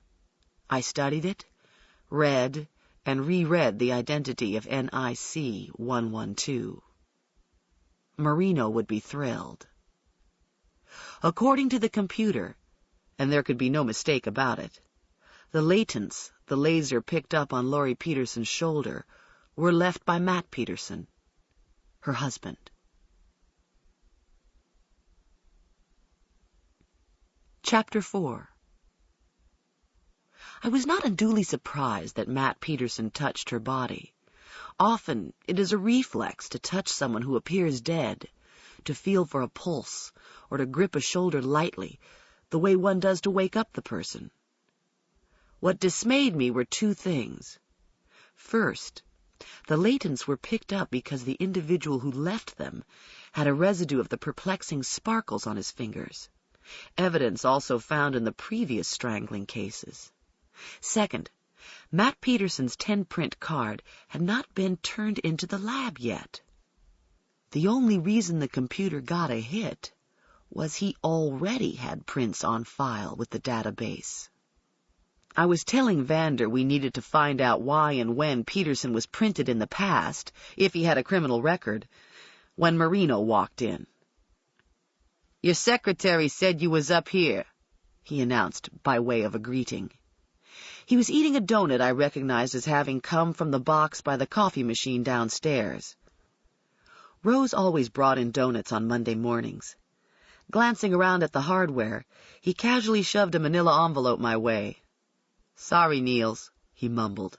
I studied it, read, and reread the identity of NIC 112. Marino would be thrilled. According to the computer, and there could be no mistake about it, the latents the laser picked up on Laurie Peterson's shoulder were left by Matt Peterson, her husband. Chapter 4. I was not unduly surprised that Matt Peterson touched her body. Often it is a reflex to touch someone who appears dead, to feel for a pulse, or to grip a shoulder lightly, the way one does to wake up the person. What dismayed me were 2 things. First, the latents were picked up because the individual who left them had a residue of the perplexing sparkles on his fingers, evidence also found in the previous strangling cases. Second, Matt Peterson's 10-print card had not been turned into the lab yet. The only reason the computer got a hit was he already had prints on file with the database. I was telling Vander we needed to find out why and when Peterson was printed in the past, if he had a criminal record, when Marino walked in. "Your secretary said you was up here," he announced by way of a greeting. He was eating a donut I recognized as having come from the box by the coffee machine downstairs. Rose always brought in donuts on Monday mornings. Glancing around at the hardware, he casually shoved a manila envelope my way. "Sorry, Niels," he mumbled,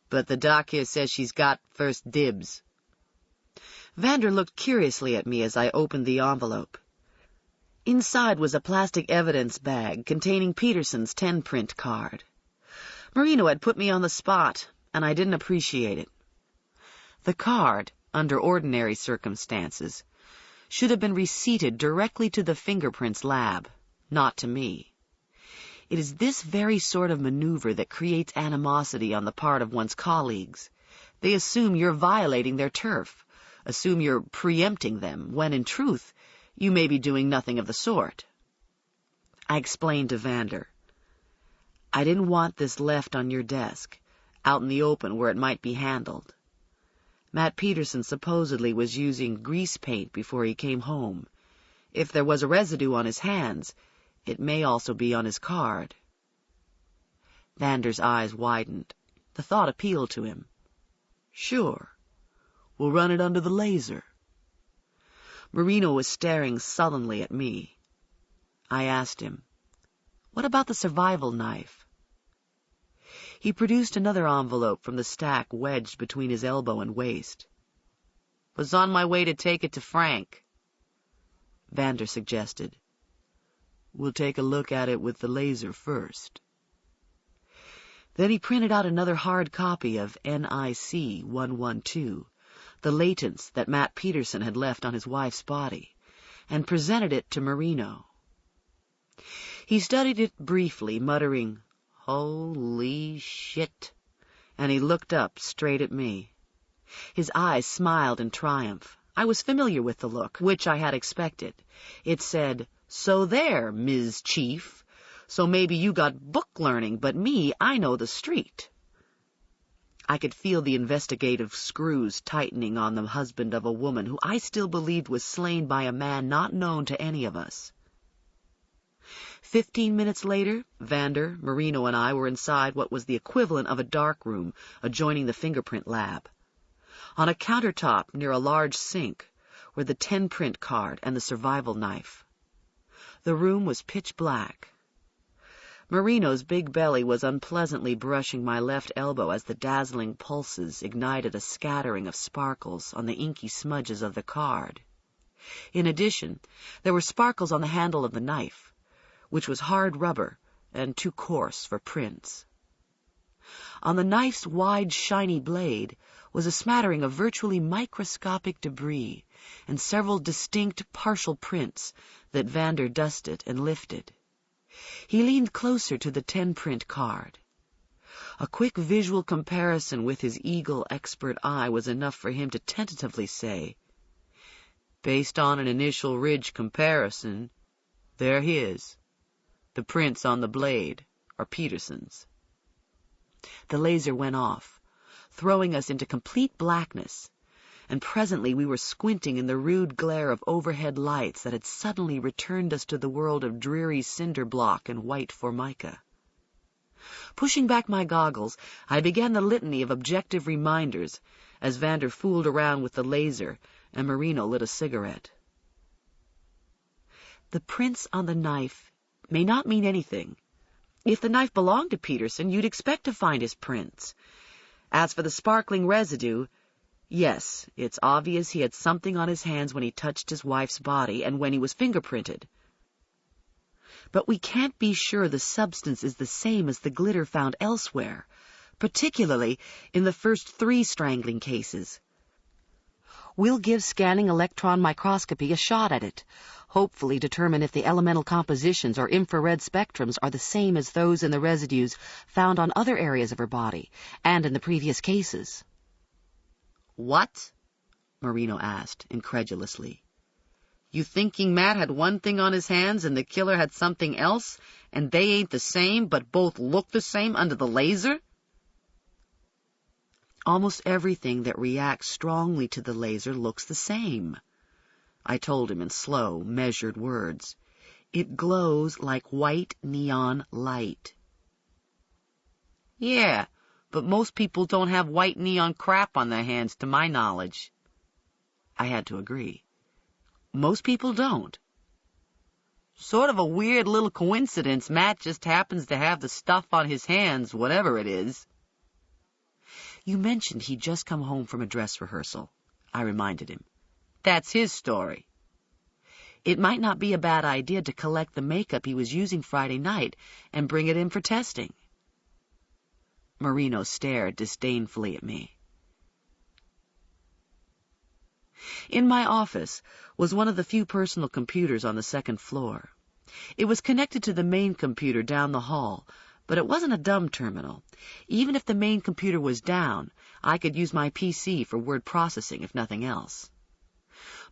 "but the doc here says she's got first dibs." Vander looked curiously at me as I opened the envelope. Inside was a plastic evidence bag containing Peterson's 10-print card. Marino had put me on the spot, and I didn't appreciate it. The card, under ordinary circumstances, should have been receipted directly to the fingerprints lab, not to me. It is this very sort of maneuver that creates animosity on the part of one's colleagues. They assume you're violating their turf, assume you're preempting them, when in truth you may be doing nothing of the sort. I explained to Vander, "I didn't want this left on your desk, out in the open where it might be handled. Matt Peterson supposedly was using grease paint before he came home. If there was a residue on his hands, it may also be on his card." Vander's eyes widened. The thought appealed to him. "Sure. We'll run it under the laser." Marino was staring sullenly at me. I asked him, "What about the survival knife?" He produced another envelope from the stack wedged between his elbow and waist. "Was on my way to take it to Frank." Vander suggested, "We'll take a look at it with the laser first." Then he printed out another hard copy of NIC 112, the latents that Matt Peterson had left on his wife's body, and presented it to Marino. He studied it briefly, muttering, "Holy shit," and he looked up straight at me. His eyes smiled in triumph. I was familiar with the look, which I had expected. It said, "So there, Ms. Chief. So maybe you got book learning, but me, I know the street." I could feel the investigative screws tightening on the husband of a woman who I still believed was slain by a man not known to any of us. 15 minutes later, Vander, Marino, and I were inside what was the equivalent of a dark room adjoining the fingerprint lab. On a countertop near a large sink were the 10-print card and the survival knife. The room was pitch black. Marino's big belly was unpleasantly brushing my left elbow as the dazzling pulses ignited a scattering of sparkles on the inky smudges of the card. In addition, there were sparkles on the handle of the knife, which was hard rubber and too coarse for prints. On the knife's wide, shiny blade was a smattering of virtually microscopic debris and several distinct partial prints that Vander dusted and lifted. He leaned closer to the 10-print card. A quick visual comparison with his eagle expert eye was enough for him to tentatively say, "Based on an initial ridge comparison, they're his. The prints on the blade are Peterson's." The laser went off, throwing us into complete blackness, and presently we were squinting in the rude glare of overhead lights that had suddenly returned us to the world of dreary cinder block and white formica. Pushing back my goggles, I began the litany of objective reminders as Vander fooled around with the laser and Marino lit a cigarette. The prints on the knife may not mean anything. If the knife belonged to Peterson, you'd expect to find his prints. As for the sparkling residue, yes, it's obvious he had something on his hands when he touched his wife's body and when he was fingerprinted. But we can't be sure the substance is the same as the glitter found elsewhere, particularly in the first 3 strangling cases. We'll give scanning electron microscopy a shot at it, hopefully determine if the elemental compositions or infrared spectrums are the same as those in the residues found on other areas of her body and in the previous cases. "What?" Marino asked, incredulously. You thinking Matt had one thing on his hands and the killer had something else, and they ain't the same, but both look the same under the laser? Almost everything that reacts strongly to the laser looks the same, I told him in slow, measured words. It glows like white neon light. Yeah, but most people don't have white neon crap on their hands, to my knowledge. I had to agree. Most people don't. Sort of a weird little coincidence. Matt just happens to have the stuff on his hands, whatever it is. You mentioned he'd just come home from a dress rehearsal, I reminded him. That's his story. It might not be a bad idea to collect the makeup he was using Friday night and bring it in for testing. Marino stared disdainfully at me. In my office was one of the few personal computers on the second floor. It was connected to the main computer down the hall, but it wasn't a dumb terminal. Even if the main computer was down, I could use my PC for word processing, if nothing else.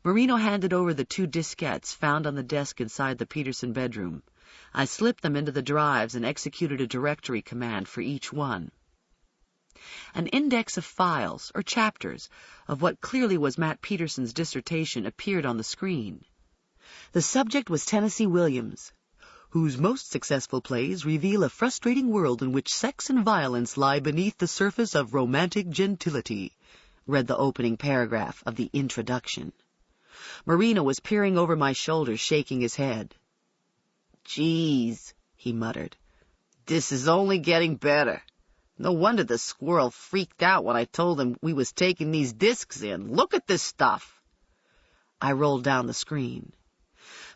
Marino handed over the 2 diskettes found on the desk inside the Peterson bedroom. I slipped them into the drives and executed a directory command for each one. An index of files, or chapters, of what clearly was Matt Peterson's dissertation appeared on the screen. The subject was Tennessee Williams, whose most successful plays reveal a frustrating world in which sex and violence lie beneath the surface of romantic gentility, read the opening paragraph of the introduction. Marino was peering over my shoulder, shaking his head. Geez, he muttered. This is only getting better. No wonder the squirrel freaked out when I told him we was taking these discs in. Look at this stuff. I rolled down the screen.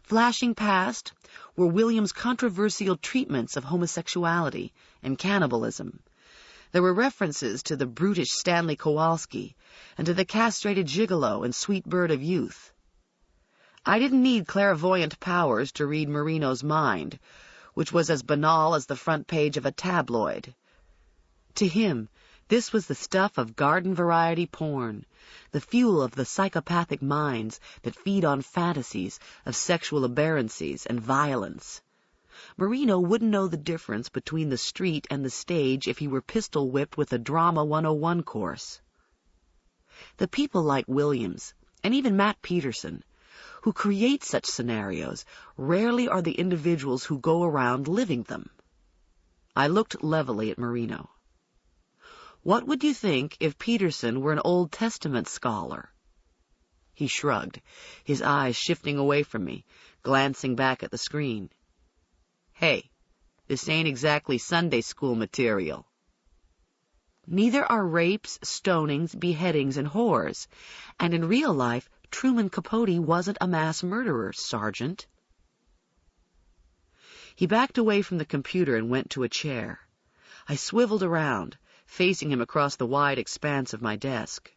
Flashing past were William's controversial treatments of homosexuality and cannibalism. There were references to the brutish Stanley Kowalski and to the castrated gigolo and sweet bird of youth. I didn't need clairvoyant powers to read Marino's mind, which was as banal as the front page of a tabloid. To him, this was the stuff of garden-variety porn, the fuel of the psychopathic minds that feed on fantasies of sexual aberrancies and violence. Marino wouldn't know the difference between the street and the stage if he were pistol-whipped with a Drama 101 course. The people like Williams, and even Matt Peterson, who create such scenarios, rarely are the individuals who go around living them. I looked levelly at Marino. What would you think if Peterson were an Old Testament scholar? He shrugged, his eyes shifting away from me, glancing back at the screen. Hey, this ain't exactly Sunday school material. Neither are rapes, stonings, beheadings, and whores, and in real life, Truman Capote wasn't a mass murderer, Sergeant. He backed away from the computer and went to a chair. I swiveled around, facing him across the wide expanse of my desk.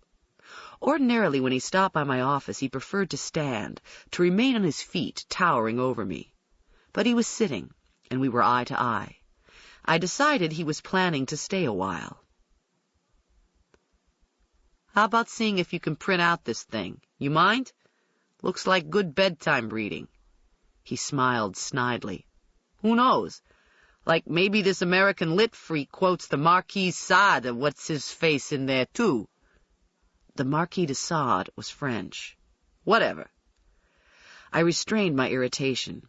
Ordinarily, when he stopped by my office, he preferred to stand, to remain on his feet, towering over me. But he was sitting, and we were eye to eye. I decided he was planning to stay a while. How about seeing if you can print out this thing? You mind? Looks like good bedtime reading. He smiled snidely. Who knows? Like maybe this American lit freak quotes the Marquis Sade of what's-his-face in there, too. The Marquis de Sade was French. Whatever. I restrained my irritation.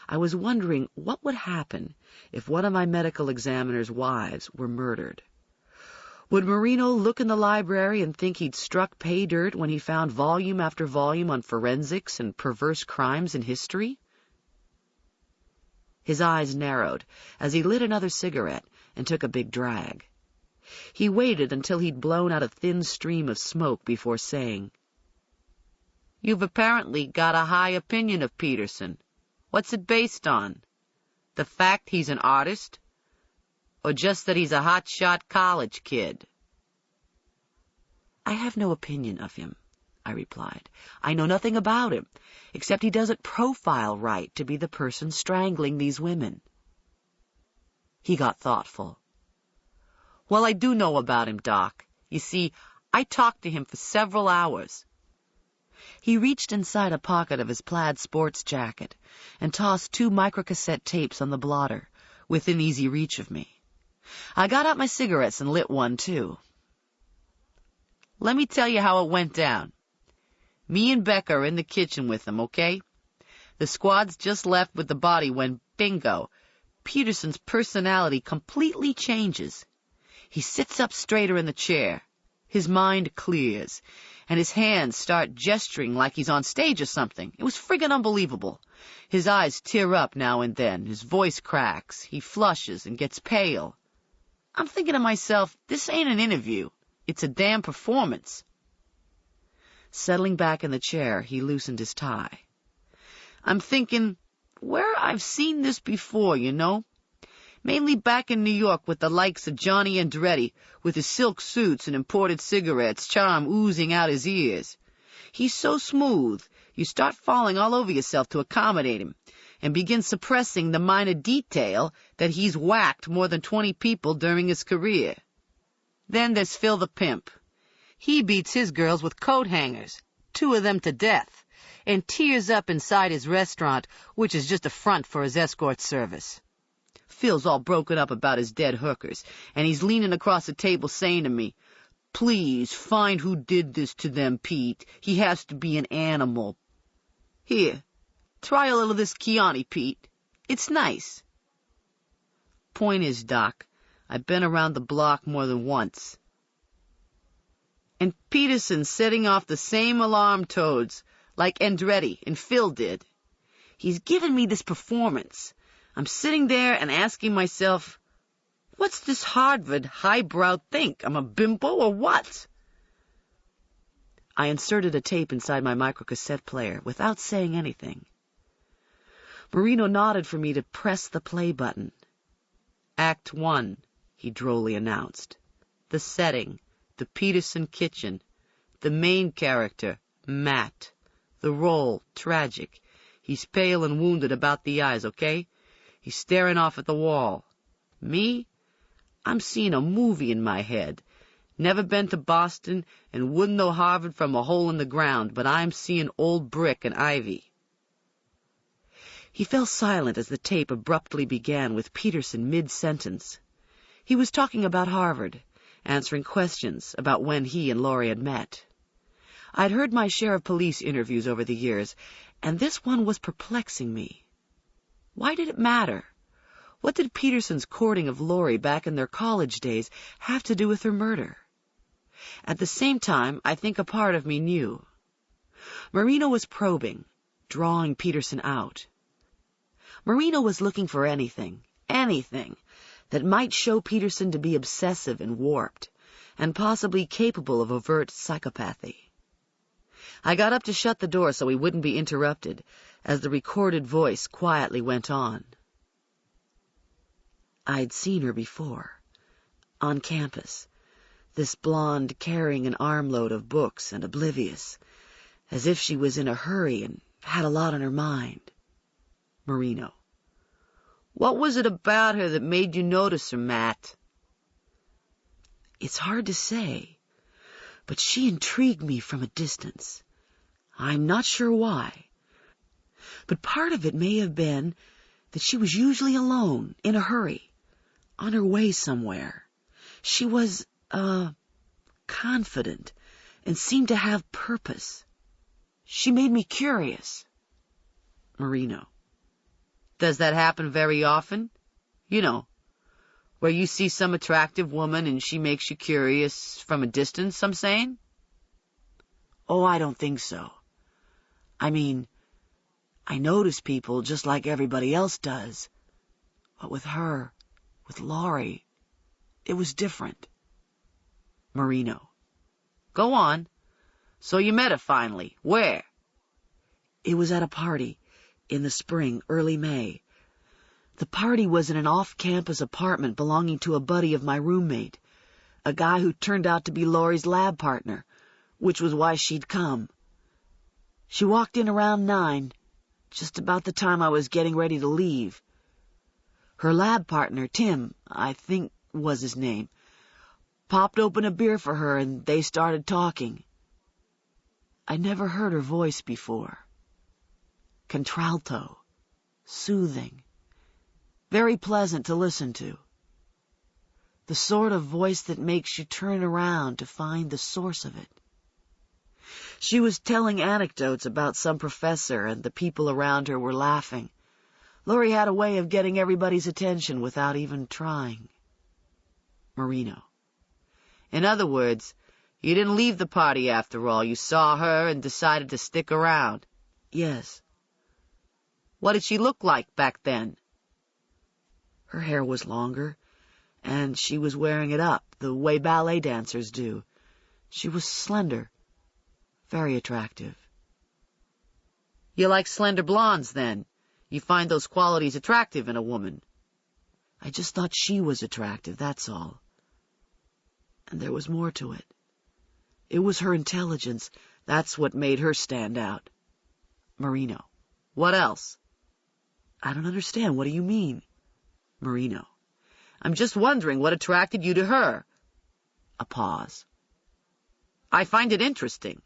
I was wondering what would happen if one of my medical examiner's wives were murdered. Would Marino look in the library and think he'd struck pay dirt when he found volume after volume on forensics and perverse crimes in history? His eyes narrowed as he lit another cigarette and took a big drag. He waited until he'd blown out a thin stream of smoke before saying, You've apparently got a high opinion of Peterson. What's it based on? The fact he's an artist? Or just that he's a hotshot college kid? I have no opinion of him, I replied. I know nothing about him, except he doesn't profile right to be the person strangling these women. He got thoughtful. Well, I do know about him, Doc. You see, I talked to him for several hours. He reached inside a pocket of his plaid sports jacket and tossed 2 microcassette tapes on the blotter, within easy reach of me. I got out my cigarettes and lit one, too. Let me tell you how it went down. Me and Becca are in the kitchen with him, okay? The squad's just left with the body when, bingo, Peterson's personality completely changes. He sits up straighter in the chair. His mind clears, and his hands start gesturing like he's on stage or something. It was friggin' unbelievable. His eyes tear up now and then. His voice cracks. He flushes and gets pale. I'm thinking to myself, this ain't an interview. It's a damn performance. Settling back in the chair, he loosened his tie. I'm thinking, where I've seen this before, you know? Mainly back in New York with the likes of Johnny Andretti, with his silk suits and imported cigarettes, charm oozing out his ears. He's so smooth, you start falling all over yourself to accommodate him, and begin suppressing the minor detail that he's whacked more than 20 people during his career. Then there's Phil the pimp. He beats his girls with coat hangers, 2 of them to death, and tears up inside his restaurant, which is just a front for his escort service. Phil's all broken up about his dead hookers, and he's leaning across the table saying to me, "Please, find who did this to them, Pete. He has to be an animal. Here, try a little of this Chianti, Pete. It's nice." Point is, Doc, I've been around the block more than once. And Peterson's setting off the same alarm toads, like Andretti and Phil did. He's given me this performance. I'm sitting there and asking myself, what's this Harvard highbrow think? I'm a bimbo or what? I inserted a tape inside my microcassette player without saying anything. Marino nodded for me to press the play button. Act 1, he drolly announced. The setting, the Peterson kitchen. The main character, Matt. The role, tragic. He's pale and wounded about the eyes, okay? He's staring off at the wall. Me? I'm seeing a movie in my head. Never been to Boston and wouldn't know Harvard from a hole in the ground, but I'm seeing old brick and ivy. He fell silent as the tape abruptly began with Peterson mid-sentence. He was talking about Harvard, answering questions about when he and Laurie had met. I'd heard my share of police interviews over the years, and this one was perplexing me. Why did it matter? What did Peterson's courting of Laurie back in their college days have to do with her murder? At the same time, I think a part of me knew. Marino was probing, drawing Peterson out. Marino was looking for anything that might show Peterson to be obsessive and warped, and possibly capable of overt psychopathy. I got up to shut the door so he wouldn't be interrupted, as the recorded voice quietly went on. I'd seen her before, on campus, this blonde carrying an armload of books and oblivious, as if she was in a hurry and had a lot on her mind. Marino. What was it about her that made you notice her, Matt? It's hard to say, but she intrigued me from a distance. I'm not sure why, but part of it may have been that she was usually alone, in a hurry, on her way somewhere. She was, confident and seemed to have purpose. She made me curious. Marino. Does that happen very often? You know, where you see some attractive woman and she makes you curious from a distance, I'm saying? Oh, I don't think so. I mean, I notice people just like everybody else does. But with her, with Laurie, it was different. Marino. Go on. So you met her finally. Where? It was at a party in the spring, early May. The party was in an off-campus apartment belonging to a buddy of my roommate, a guy who turned out to be Laurie's lab partner, which was why she'd come. She walked in around 9, just about the time I was getting ready to leave. Her lab partner, Tim, I think was his name, Popped open a beer for her and they started talking. I never heard her voice before. Contralto. Soothing. Very pleasant to listen to. The sort of voice that makes you turn around to find the source of it. She was telling anecdotes about some professor, and the people around her were laughing. Laurie had a way of getting everybody's attention without even trying. Marino. In other words, you didn't leave the party after all. You saw her and decided to stick around. Yes. What did she look like back then? Her hair was longer, and she was wearing it up, the way ballet dancers do. She was slender. Very attractive. You like slender blondes, then? You find those qualities attractive in a woman? I just thought she was attractive, that's all. And there was more to it. It was her intelligence. That's what made her stand out. Marino. What else? I don't understand. What do you mean? Marino. I'm just wondering what attracted you to her. A pause. I find it interesting.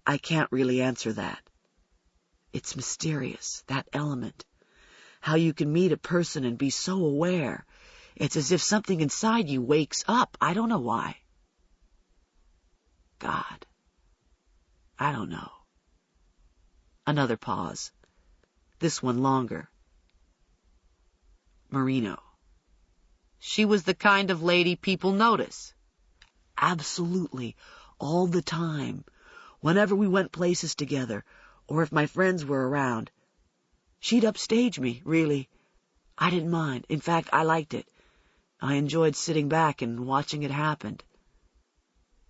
I can't really answer that. It's mysterious, that element. How you can meet a person and be so aware. It's as if something inside you wakes up. I don't know why. God. I don't know. Another pause. This one longer. Marino. She was the kind of lady people notice. Absolutely. All the time. Whenever we went places together, or if my friends were around. She'd upstage me, really. I didn't mind. In fact, I liked it. I enjoyed sitting back and watching it happen.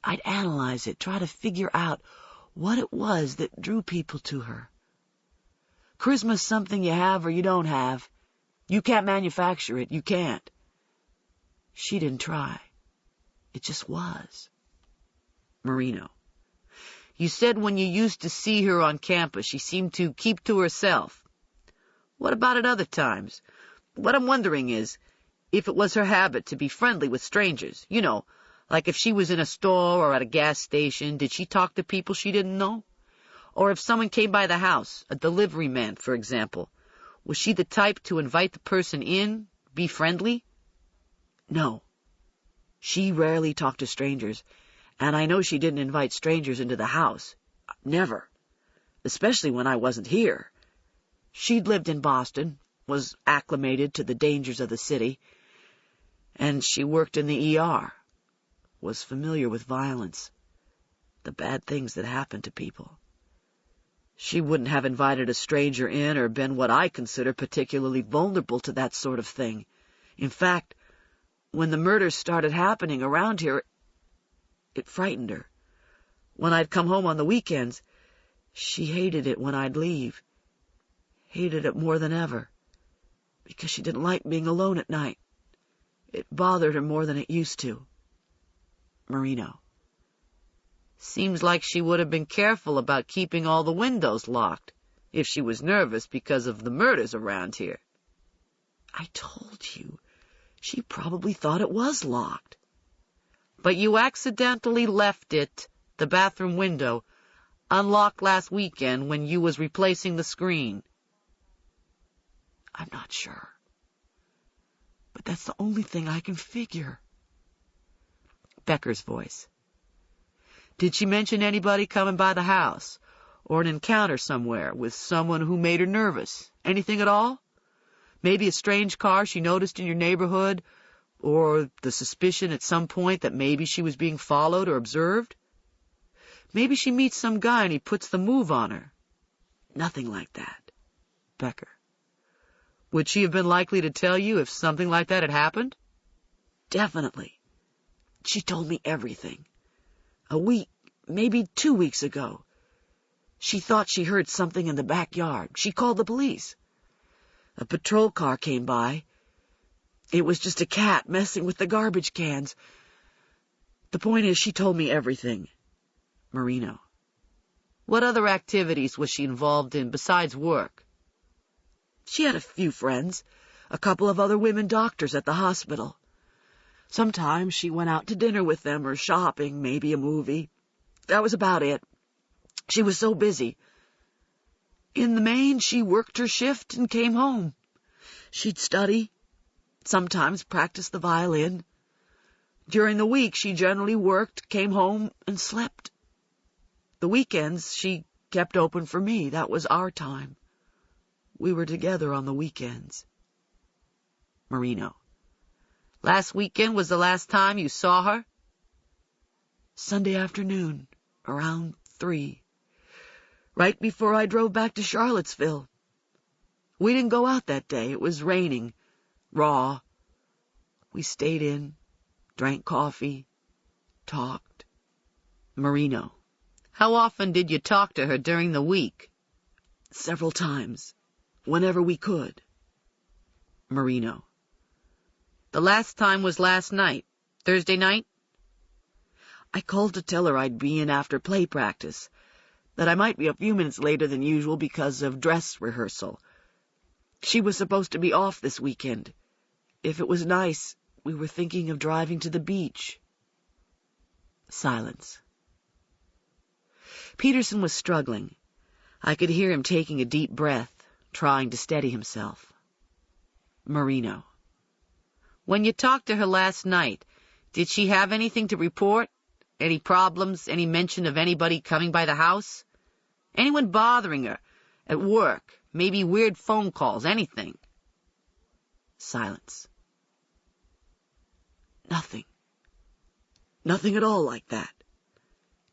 I'd analyze it, try to figure out what it was that drew people to her. Charisma's something you have or you don't have. You can't manufacture it. You can't. She didn't try. It just was. Marino. You said when you used to see her on campus, she seemed to keep to herself. What about at other times? What I'm wondering is, if it was her habit to be friendly with strangers, you know, like if she was in a store or at a gas station, did she talk to people she didn't know? Or if someone came by the house, a delivery man, for example, was she the type to invite the person in, be friendly? No. She rarely talked to strangers, and I know she didn't invite strangers into the house. Never. Especially when I wasn't here. She'd lived in Boston, was acclimated to the dangers of the city, and she worked in the ER, was familiar with violence, the bad things that happen to people. She wouldn't have invited a stranger in or been what I consider particularly vulnerable to that sort of thing. In fact, when the murders started happening around here, it frightened her. When I'd come home on the weekends, she hated it when I'd leave. Hated it more than ever, because she didn't like being alone at night. It bothered her more than it used to. Marino. Seems like she would have been careful about keeping all the windows locked, if she was nervous because of the murders around here. I told you, she probably thought it was locked. But you accidentally left it, the bathroom window, unlocked last weekend when you was replacing the screen. I'm not sure. But that's the only thing I can figure. Becker's voice. Did she mention anybody coming by the house, or an encounter somewhere with someone who made her nervous? Anything at all? Maybe a strange car she noticed in your neighborhood, or the suspicion at some point that maybe she was being followed or observed? Maybe she meets some guy and he puts the move on her. Nothing like that. Becker. Would she have been likely to tell you if something like that had happened? Definitely. She told me everything. A week, maybe 2 weeks ago. She thought she heard something in the backyard. She called the police. A patrol car came by. It was just a cat messing with the garbage cans. The point is, she told me everything. Marino. What other activities was she involved in besides work? She had a few friends, a couple of other women doctors at the hospital. Sometimes she went out to dinner with them or shopping, maybe a movie. That was about it. She was so busy. In the main, she worked her shift and came home. She'd study, sometimes practice the violin. During the week, she generally worked, came home, and slept. The weekends, she kept open for me. That was our time. We were together on the weekends. Marino. Last weekend was the last time you saw her? Sunday afternoon, around 3. Right before I drove back to Charlottesville. We didn't go out that day. It was raining. Raw. We stayed in, drank coffee, talked. Marino. How often did you talk to her during the week? Several times. Whenever we could. Marino. The last time was last night, Thursday night? I called to tell her I'd be in after play practice, that I might be a few minutes later than usual because of dress rehearsal. She was supposed to be off this weekend. If it was nice, we were thinking of driving to the beach. Silence. Peterson was struggling. I could hear him taking a deep breath, trying to steady himself. Marino. When you talked to her last night, did she have anything to report? Any problems? Any mention of anybody coming by the house? Anyone bothering her? At work? Maybe weird phone calls? Anything? Silence. Nothing. Nothing at all like that.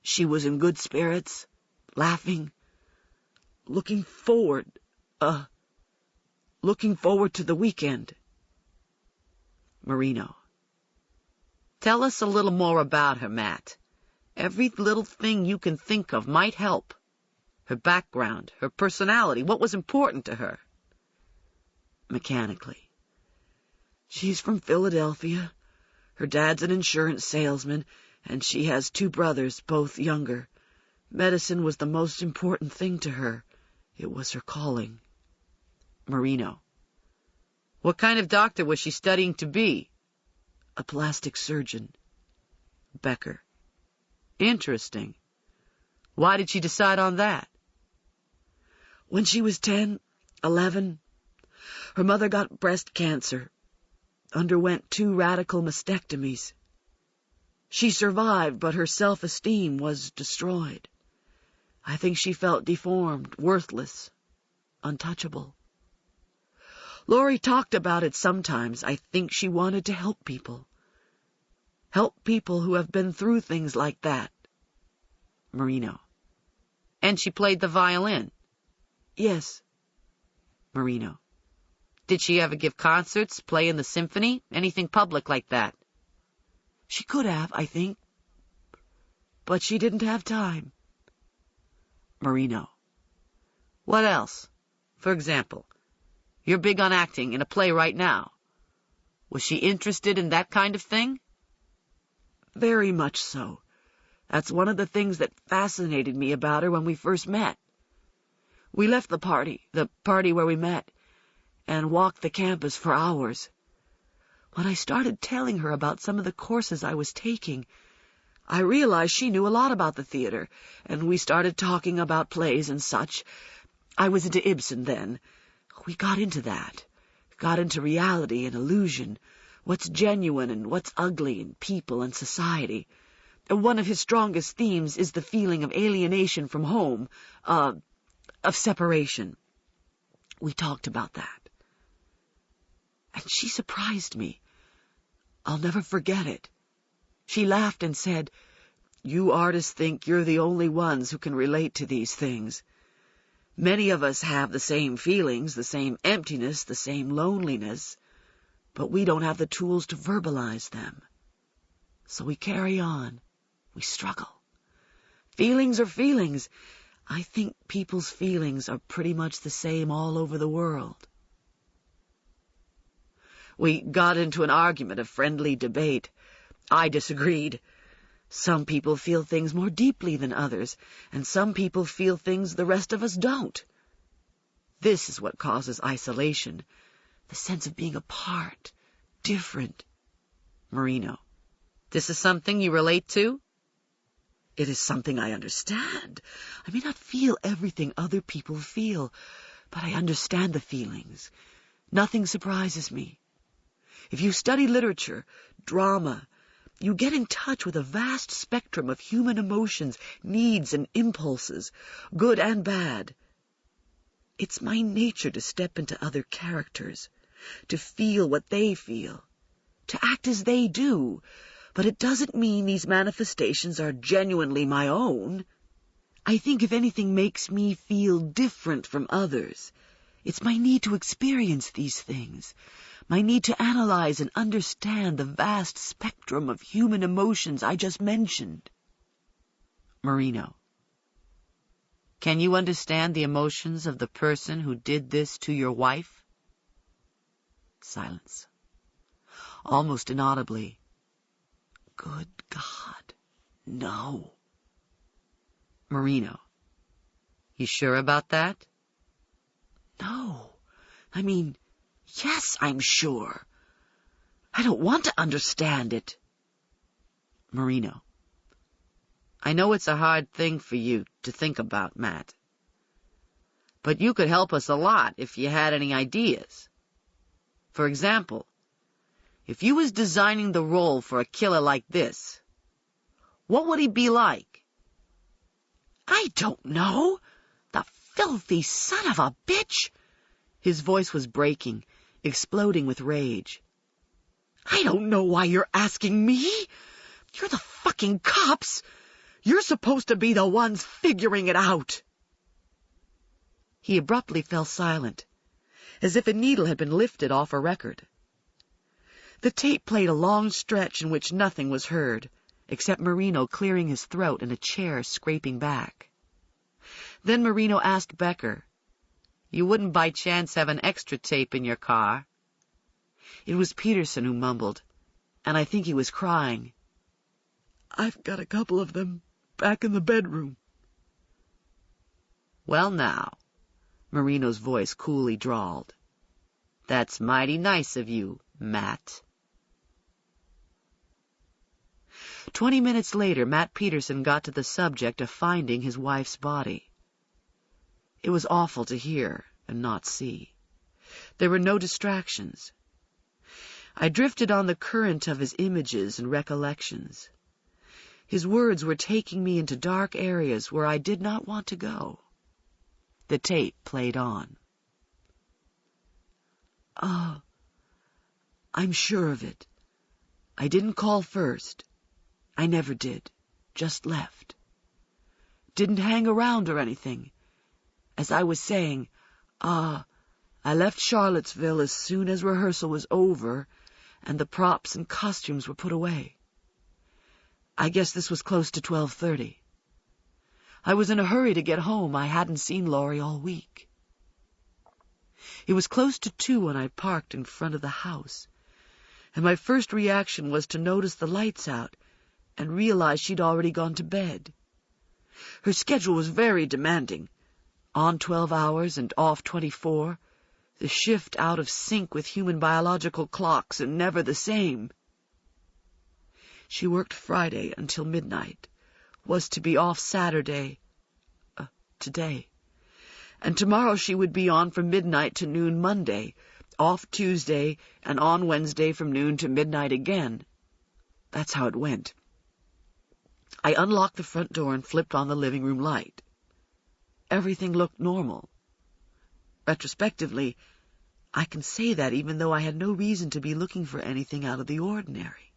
She was in good spirits, laughing, looking forward to the weekend. Marino. Tell us a little more about her, Matt. Every little thing you can think of might help. Her background, her personality, what was important to her? Mechanically. She's from Philadelphia. Her dad's an insurance salesman, and she has 2 brothers, both younger. Medicine was the most important thing to her. It was her calling. Marino. What kind of doctor was she studying to be? A plastic surgeon. Becker. Interesting. Why did she decide on that? When she was 10, 11, her mother got breast cancer, underwent 2 radical mastectomies. She survived, but her self-esteem was destroyed. I think she felt deformed, worthless, untouchable. Laurie talked about it sometimes. I think she wanted to help people. Help people who have been through things like that. Marino. And she played the violin? Yes. Marino. Did she ever give concerts, play in the symphony, anything public like that? She could have, I think. But she didn't have time. Marino. What else? For example, you're big on acting in a play right now. Was she interested in that kind of thing? Very much so. That's one of the things that fascinated me about her when we first met. We left the party where we met, and walked the campus for hours. When I started telling her about some of the courses I was taking, I realized she knew a lot about the theater, and we started talking about plays and such. I was into Ibsen then. We got into that. Got into reality and illusion, what's genuine and what's ugly in people and society. One of his strongest themes is the feeling of alienation from home, of separation. We talked about that. And she surprised me. I'll never forget it. She laughed and said, "You artists think you're the only ones who can relate to these things. Many of us have the same feelings, the same emptiness, the same loneliness, but we don't have the tools to verbalize them. So we carry on. We struggle. Feelings are feelings. I think people's feelings are pretty much the same all over the world." We got into an argument, a friendly debate. I disagreed. Some people feel things more deeply than others, and some people feel things the rest of us don't. This is what causes isolation, the sense of being apart, different. Marino. This is something you relate to? It is something I understand. I may not feel everything other people feel, but I understand the feelings. Nothing surprises me. If you study literature, drama, you get in touch with a vast spectrum of human emotions, needs, and impulses, good and bad. It's my nature to step into other characters, to feel what they feel, to act as they do, but it doesn't mean these manifestations are genuinely my own. I think if anything makes me feel different from others, it's my need to experience these things, my need to analyze and understand the vast spectrum of human emotions I just mentioned. Marino. Can you understand the emotions of the person who did this to your wife? Silence. Almost inaudibly. Good God, no. Marino. You sure about that? No. I mean, yes, I'm sure. I don't want to understand it. Marino. I know it's a hard thing for you to think about, Matt. But you could help us a lot if you had any ideas. For example, if you was designing the role for a killer like this, what would he be like? I don't know. The filthy son of a bitch. His voice was breaking, exploding with rage. I don't know why you're asking me. You're the fucking cops. You're supposed to be the ones figuring it out. He abruptly fell silent, as if a needle had been lifted off a record. The tape played a long stretch in which nothing was heard, except Marino clearing his throat and a chair scraping back. Then Marino asked Becker, "You wouldn't by chance have an extra tape in your car?" It was Peterson who mumbled, and I think he was crying. "I've got a couple of them back in the bedroom." "Well now," Marino's voice coolly drawled, "that's mighty nice of you, Matt." 20 minutes later, Matt Peterson got to the subject of finding his wife's body. It was awful to hear and not see. There were no distractions. I drifted on the current of his images and recollections. His words were taking me into dark areas where I did not want to go. The tape played on. "Oh, I'm sure of it. I didn't call first. I never did. Just left. Didn't hang around or anything. As I was saying, I left Charlottesville as soon as rehearsal was over and the props and costumes were put away. I guess this was close to 12:30. I was in a hurry to get home. I hadn't seen Laurie all week. It was close to 2 when I parked in front of the house, and my first reaction was to notice the lights out and realize she'd already gone to bed. Her schedule was very demanding, on 12 hours and off 24, the shift out of sync with human biological clocks and never the same. She worked Friday until midnight, was to be off Saturday, today, and tomorrow she would be on from midnight to noon Monday, off Tuesday, and on Wednesday from noon to midnight again. That's how it went. I unlocked the front door and flipped on the living room light. Everything looked normal. Retrospectively, I can say that even though I had no reason to be looking for anything out of the ordinary.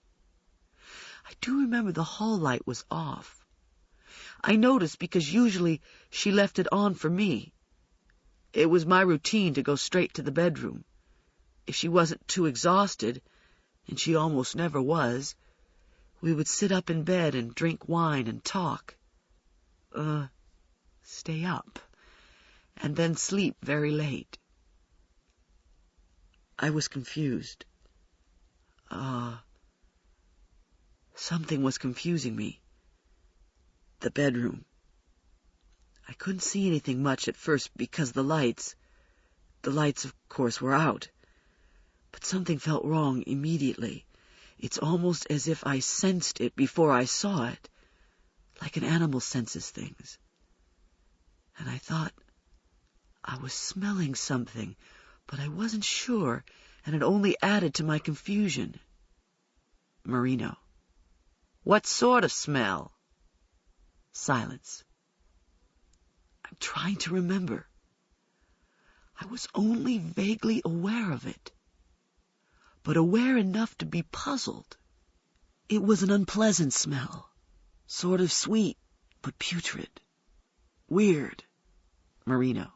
I do remember the hall light was off. I noticed because usually she left it on for me. It was my routine to go straight to the bedroom. If she wasn't too exhausted, and she almost never was, we would sit up in bed and drink wine and talk. Stay up, and then sleep very late. I was confused. Something was confusing me. The bedroom. I couldn't see anything much at first because the lights, of course, were out. But something felt wrong immediately. It's almost as if I sensed it before I saw it, like an animal senses things. And I thought I was smelling something, but I wasn't sure, and it only added to my confusion. Marino. What sort of smell? Silence. I'm trying to remember. I was only vaguely aware of it, but aware enough to be puzzled. It was an unpleasant smell, sort of sweet, but putrid. Weird. Marino.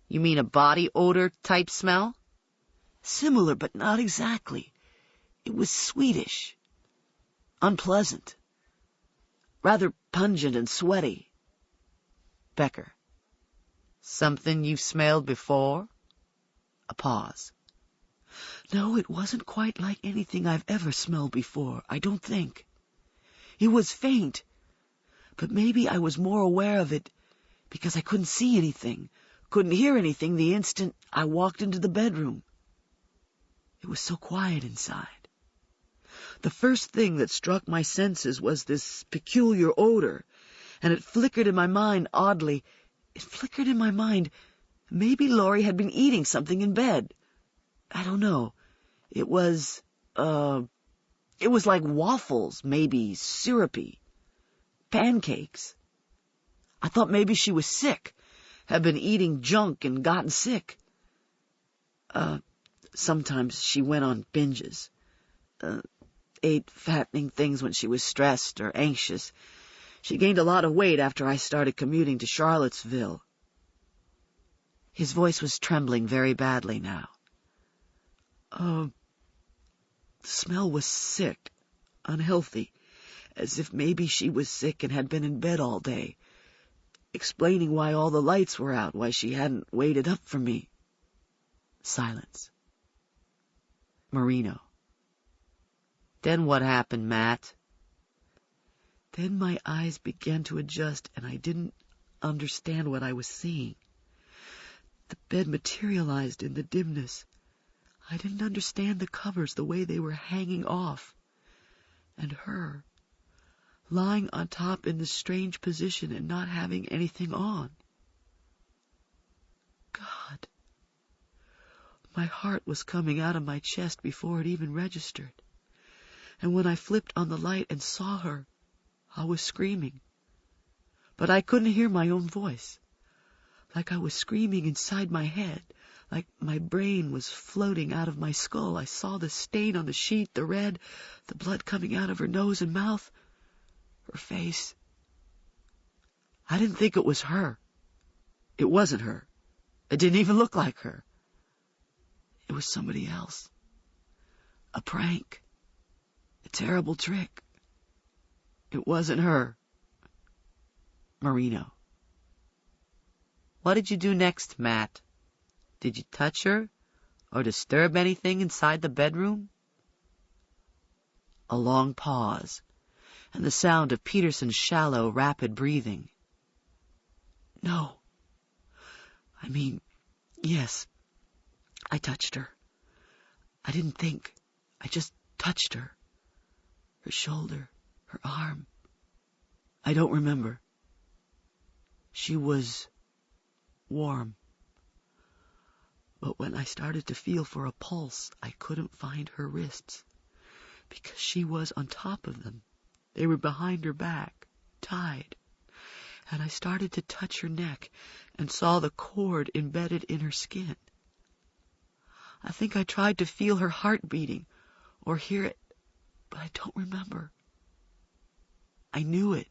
You mean a body odor type smell? Similar, but not exactly. It was sweetish. Unpleasant. Rather pungent and sweaty. Becker. Something you've smelled before? A pause. No, it wasn't quite like anything I've ever smelled before, I don't think. It was faint, but maybe I was more aware of it because I couldn't see anything, couldn't hear anything the instant I walked into the bedroom. It was so quiet inside. The first thing that struck my senses was this peculiar odor, and it flickered in my mind oddly. It flickered in my mind. Maybe Laurie had been eating something in bed. I don't know. It was like waffles, maybe syrupy. Pancakes. I thought maybe she was sick, had been eating junk and gotten sick. Sometimes she went on binges. Ate fattening things when she was stressed or anxious. She gained a lot of weight after I started commuting to Charlottesville. His voice was trembling very badly now. The smell was sick, unhealthy, as if maybe she was sick and had been in bed all day, explaining why all the lights were out, why she hadn't waited up for me. Silence. Marino. Then what happened, Matt? Then my eyes began to adjust, and I didn't understand what I was seeing. The bed materialized in the dimness. I didn't understand the covers, the way they were hanging off. And her, lying on top in this strange position and not having anything on. God. My heart was coming out of my chest before it even registered. And when I flipped on the light and saw her, I was screaming. But I couldn't hear my own voice. Like I was screaming inside my head, like my brain was floating out of my skull. I saw the stain on the sheet, the red, the blood coming out of her nose and mouth, her face. I didn't think it was her. It wasn't her. It didn't even look like her. It was somebody else. A prank. A terrible trick. It wasn't her. Marino. What did you do next, Matt? Did you touch her or disturb anything inside the bedroom? A long pause, and the sound of Peterson's shallow, rapid breathing. No. I mean, yes. I touched her. I didn't think. I just touched her. Her shoulder, her arm. I don't remember. She was warm. But when I started to feel for a pulse, I couldn't find her wrists, because she was on top of them. They were behind her back, tied. And I started to touch her neck and saw the cord embedded in her skin. I think I tried to feel her heart beating or hear it, but I don't remember. I knew it.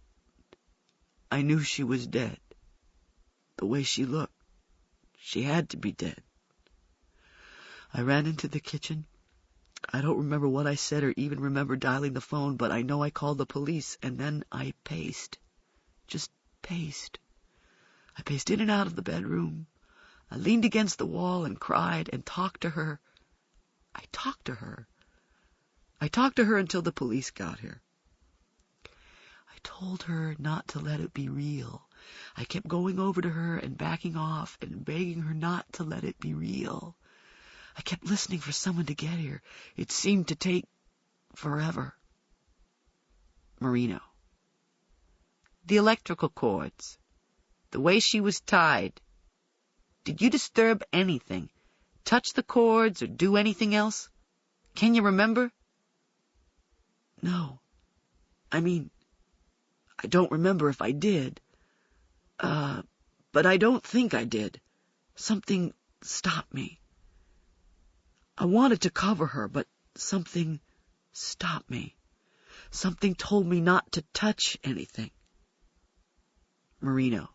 I knew she was dead. The way she looked, she had to be dead. I ran into the kitchen. I don't remember what I said or even remember dialing the phone, but I know I called the police, and then I paced. Just paced. I paced in and out of the bedroom. I leaned against the wall and cried and talked to her. I talked to her. I talked to her until the police got here. I told her not to let it be real. I kept going over to her and backing off and begging her not to let it be real. I kept listening for someone to get here. It seemed to take forever. Marino. The electrical cords. The way she was tied. Did you disturb anything? Touch the cords or do anything else? Can you remember? No. I mean, I don't remember if I did. But I don't think I did. Something stopped me. I wanted to cover her, but something stopped me. Something told me not to touch anything. Marino.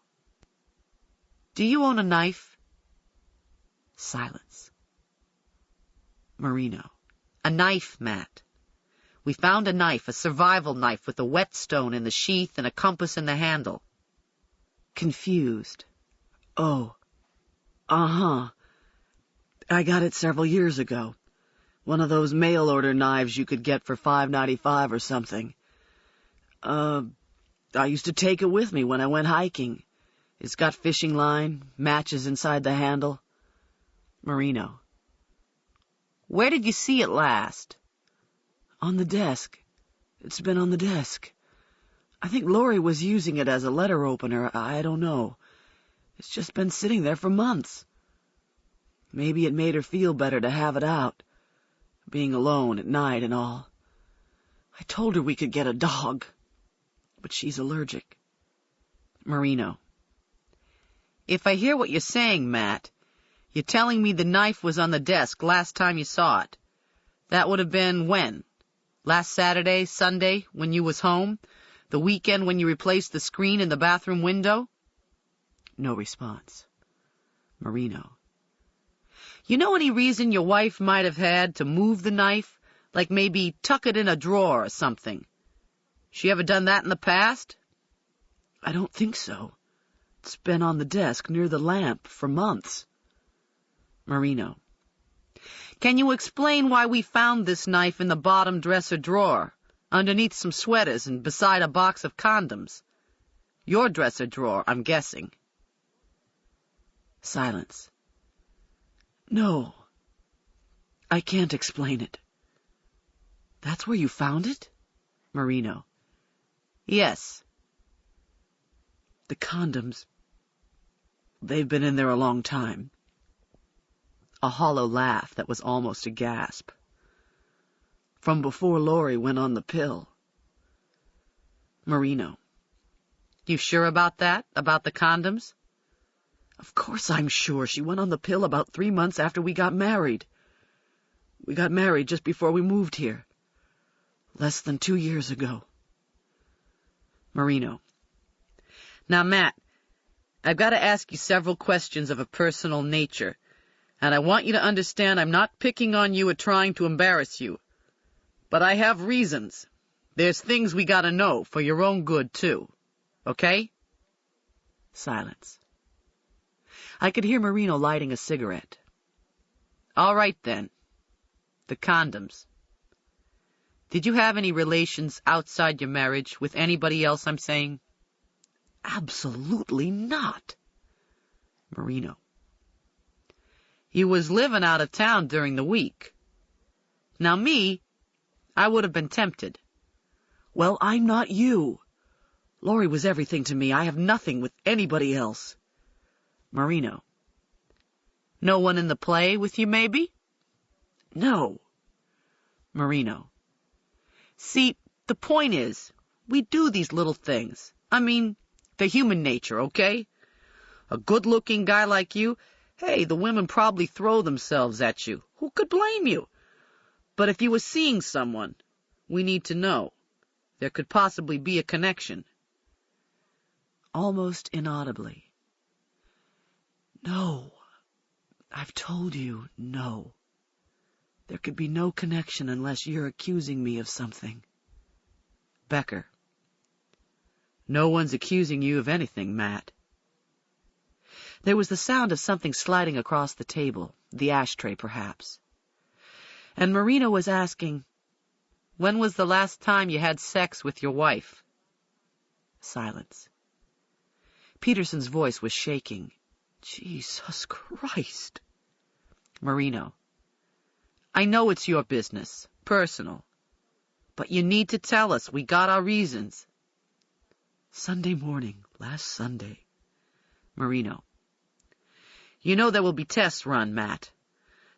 Do you own a knife? Silence. Marino. A knife, Matt. We found a knife, a survival knife with a whetstone in the sheath and a compass in the handle. Confused. Oh. Uh-huh. I got it several years ago. One of those mail-order knives you could get for $5.95 or something. I used to take it with me when I went hiking. It's got fishing line, matches inside the handle. Marino. Where did you see it last? On the desk. It's been on the desk. I think Laurie was using it as a letter opener. I don't know. It's just been sitting there for months. Maybe it made her feel better to have it out, being alone at night and all. I told her we could get a dog, but she's allergic. Marino. If I hear what you're saying, Matt, you're telling me the knife was on the desk last time you saw it. That would have been when? Last Saturday, Sunday, when you was home? The weekend when you replaced the screen in the bathroom window? No response. Marino. You know any reason your wife might have had to move the knife? Like maybe tuck it in a drawer or something? She ever done that in the past? I don't think so. It's been on the desk near the lamp for months. Marino. Can you explain why we found this knife in the bottom dresser drawer, underneath some sweaters and beside a box of condoms? Your dresser drawer, I'm guessing. Silence. No. I can't explain it. That's where you found it? Marino. Yes. The condoms. They've been in there a long time. A hollow laugh that was almost a gasp. From before Laurie went on the pill. Marino. You sure about that? About the condoms? Of course I'm sure. She went on the pill about 3 months after we got married. We got married just before we moved here. Less than 2 years ago. Marino. Now, Matt, I've got to ask you several questions of a personal nature, and I want you to understand I'm not picking on you or trying to embarrass you. But I have reasons. There's things we got to know for your own good, too. Okay? Silence. I could hear Marino lighting a cigarette. All right, then. The condoms. Did you have any relations outside your marriage with anybody else, I'm saying? Absolutely not. Marino. You was living out of town during the week. Now me, I would have been tempted. Well, I'm not you. Laurie was everything to me. I have nothing with anybody else. Marino. No one in the play with you, maybe? No. Marino. See, the point is, we do these little things. I mean, they're human nature, okay? A good-looking guy like you, hey, the women probably throw themselves at you. Who could blame you? But if you were seeing someone, we need to know. There could possibly be a connection. Almost inaudibly. No. I've told you, no. There could be no connection unless you're accusing me of something. Becker. No one's accusing you of anything, Matt. There was the sound of something sliding across the table, the ashtray perhaps. And Marino was asking, when was the last time you had sex with your wife? Silence. Peterson's voice was shaking. Jesus Christ. Marino. I know it's your business, personal. But you need to tell us. We got our reasons. Sunday morning, last Sunday. Marino. You know there will be tests run, Matt.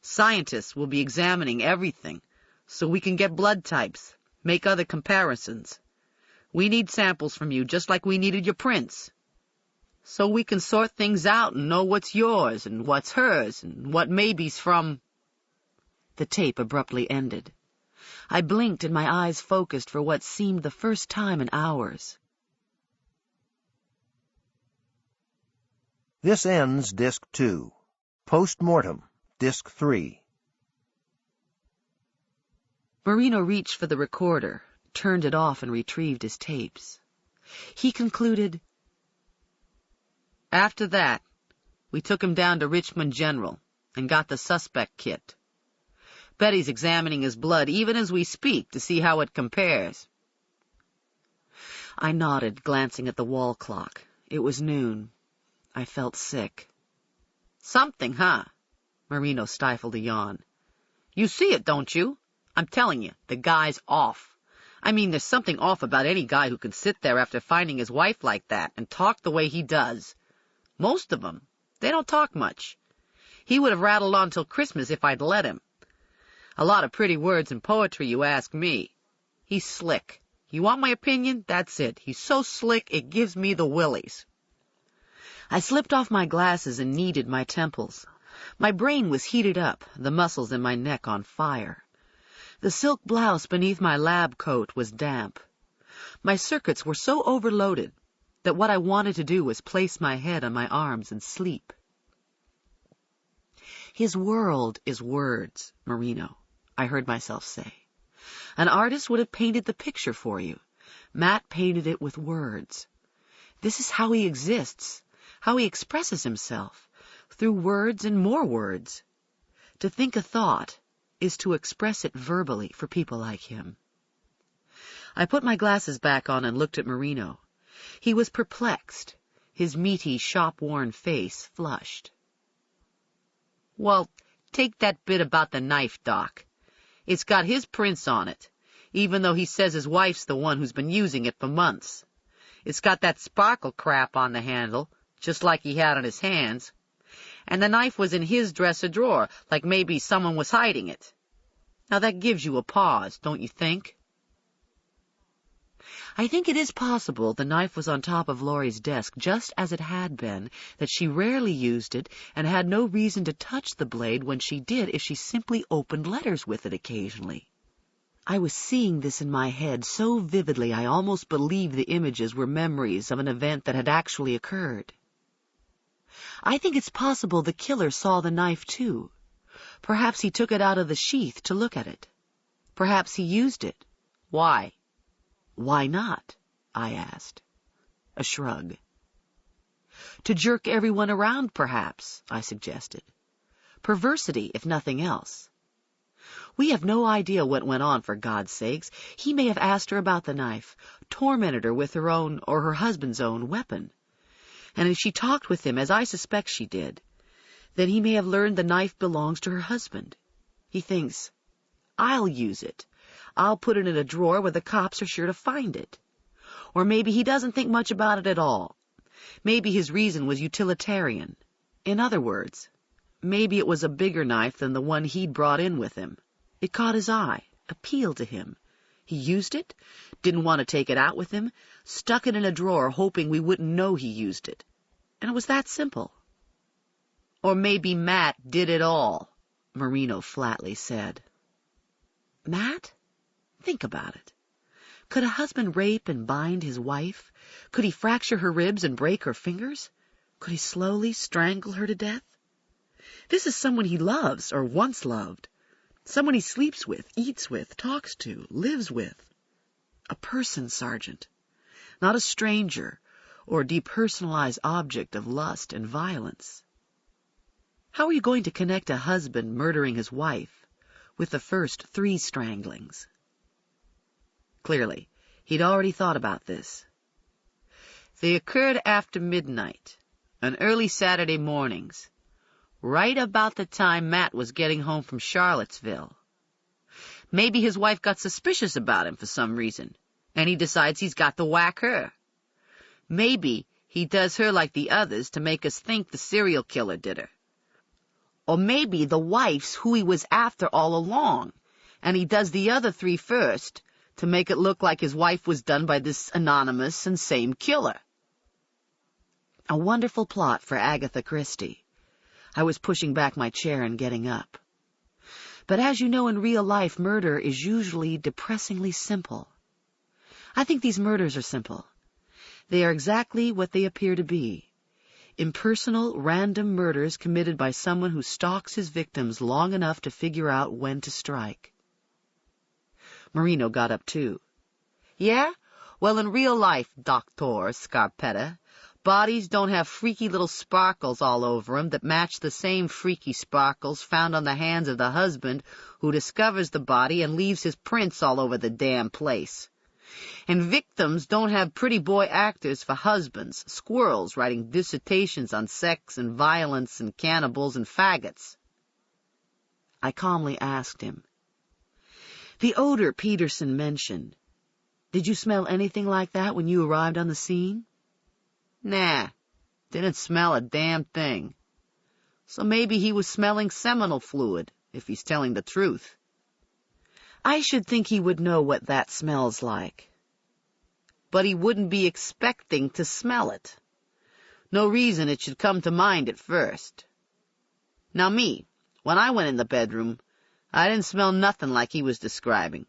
Scientists will be examining everything, so we can get blood types, make other comparisons. We need samples from you just like we needed your prints. So we can sort things out and know what's yours and what's hers and what maybe's from... The tape abruptly ended. I blinked and my eyes focused for what seemed the first time in hours. This ends Disc 2. Postmortem, Disc 3. Marino reached for the recorder, turned it off and retrieved his tapes. He concluded, After that, we took him down to Richmond General and got the suspect kit. Betty's examining his blood even as we speak to see how it compares. I nodded, glancing at the wall clock. It was noon. I felt sick. Something, huh? Marino stifled a yawn. You see it, don't you? I'm telling you, the guy's off. I mean, there's something off about any guy who can sit there after finding his wife like that and talk the way he does. Most of them, they don't talk much. He would have rattled on till Christmas if I'd let him. A lot of pretty words and poetry, you ask me. He's slick. You want my opinion? That's it. He's so slick, it gives me the willies. I slipped off my glasses and kneaded my temples. My brain was heated up, the muscles in my neck on fire. The silk blouse beneath my lab coat was damp. My circuits were so overloaded that what I wanted to do was place my head on my arms and sleep. His world is words, Marino, I heard myself say. An artist would have painted the picture for you. Matt painted it with words. This is how he exists, how he expresses himself, through words and more words. To think a thought is to express it verbally for people like him. I put my glasses back on and looked at Marino. He was perplexed, his meaty, shop-worn face flushed. Well, take that bit about the knife, Doc. It's got his prints on it, even though he says his wife's the one who's been using it for months. It's got that sparkle crap on the handle, just like he had on his hands. And the knife was in his dresser drawer, like maybe someone was hiding it. Now that gives you a pause, don't you think? I think it is possible the knife was on top of Laurie's desk just as it had been, that she rarely used it and had no reason to touch the blade when she did if she simply opened letters with it occasionally. I was seeing this in my head so vividly I almost believed the images were memories of an event that had actually occurred. I think it's possible the killer saw the knife too. Perhaps he took it out of the sheath to look at it. Perhaps he used it. Why? Why not? I asked. A shrug. To jerk everyone around, perhaps, I suggested. Perversity, if nothing else. We have no idea what went on, for God's sakes. He may have asked her about the knife, tormented her with her own or her husband's own weapon. And if she talked with him, as I suspect she did, then he may have learned the knife belongs to her husband. He thinks, I'll use it. I'll put it in a drawer where the cops are sure to find it. Or maybe he doesn't think much about it at all. Maybe his reason was utilitarian. In other words, maybe it was a bigger knife than the one he'd brought in with him. It caught his eye, appealed to him. He used it, didn't want to take it out with him, stuck it in a drawer hoping we wouldn't know he used it. And it was that simple. Or maybe Matt did it all, Marino flatly said. Matt? Think about it. Could a husband rape and bind his wife? Could he fracture her ribs and break her fingers? Could he slowly strangle her to death? This is someone he loves or once loved. Someone he sleeps with, eats with, talks to, lives with. A person, Sergeant. Not a stranger or depersonalized object of lust and violence. How are you going to connect a husband murdering his wife with the first 3 stranglings? Clearly, he'd already thought about this. They occurred after midnight, on early Saturday mornings, right about the time Matt was getting home from Charlottesville. Maybe his wife got suspicious about him for some reason, and he decides he's got to whack her. Maybe he does her like the others to make us think the serial killer did her. Or maybe the wife's who he was after all along, and he does the other three first to make it look like his wife was done by this anonymous and same killer. A wonderful plot for Agatha Christie. I was pushing back my chair and getting up. But as you know, in real life, murder is usually depressingly simple. I think these murders are simple. They are exactly what they appear to be. Impersonal, random murders committed by someone who stalks his victims long enough to figure out when to strike. Marino got up too. Yeah? Well, in real life, Dr. Scarpetta, bodies don't have freaky little sparkles all over them that match the same freaky sparkles found on the hands of the husband who discovers the body and leaves his prints all over the damn place. And victims don't have pretty boy actors for husbands, squirrels writing dissertations on sex and violence and cannibals and faggots. I calmly asked him, "The odor Peterson mentioned, did you smell anything like that when you arrived on the scene?" "Nah, didn't smell a damn thing. So maybe he was smelling seminal fluid, if he's telling the truth." "I should think he would know what that smells like." "But he wouldn't be expecting to smell it. No reason it should come to mind at first. Now me, when I went in the bedroom, I didn't smell nothing like he was describing."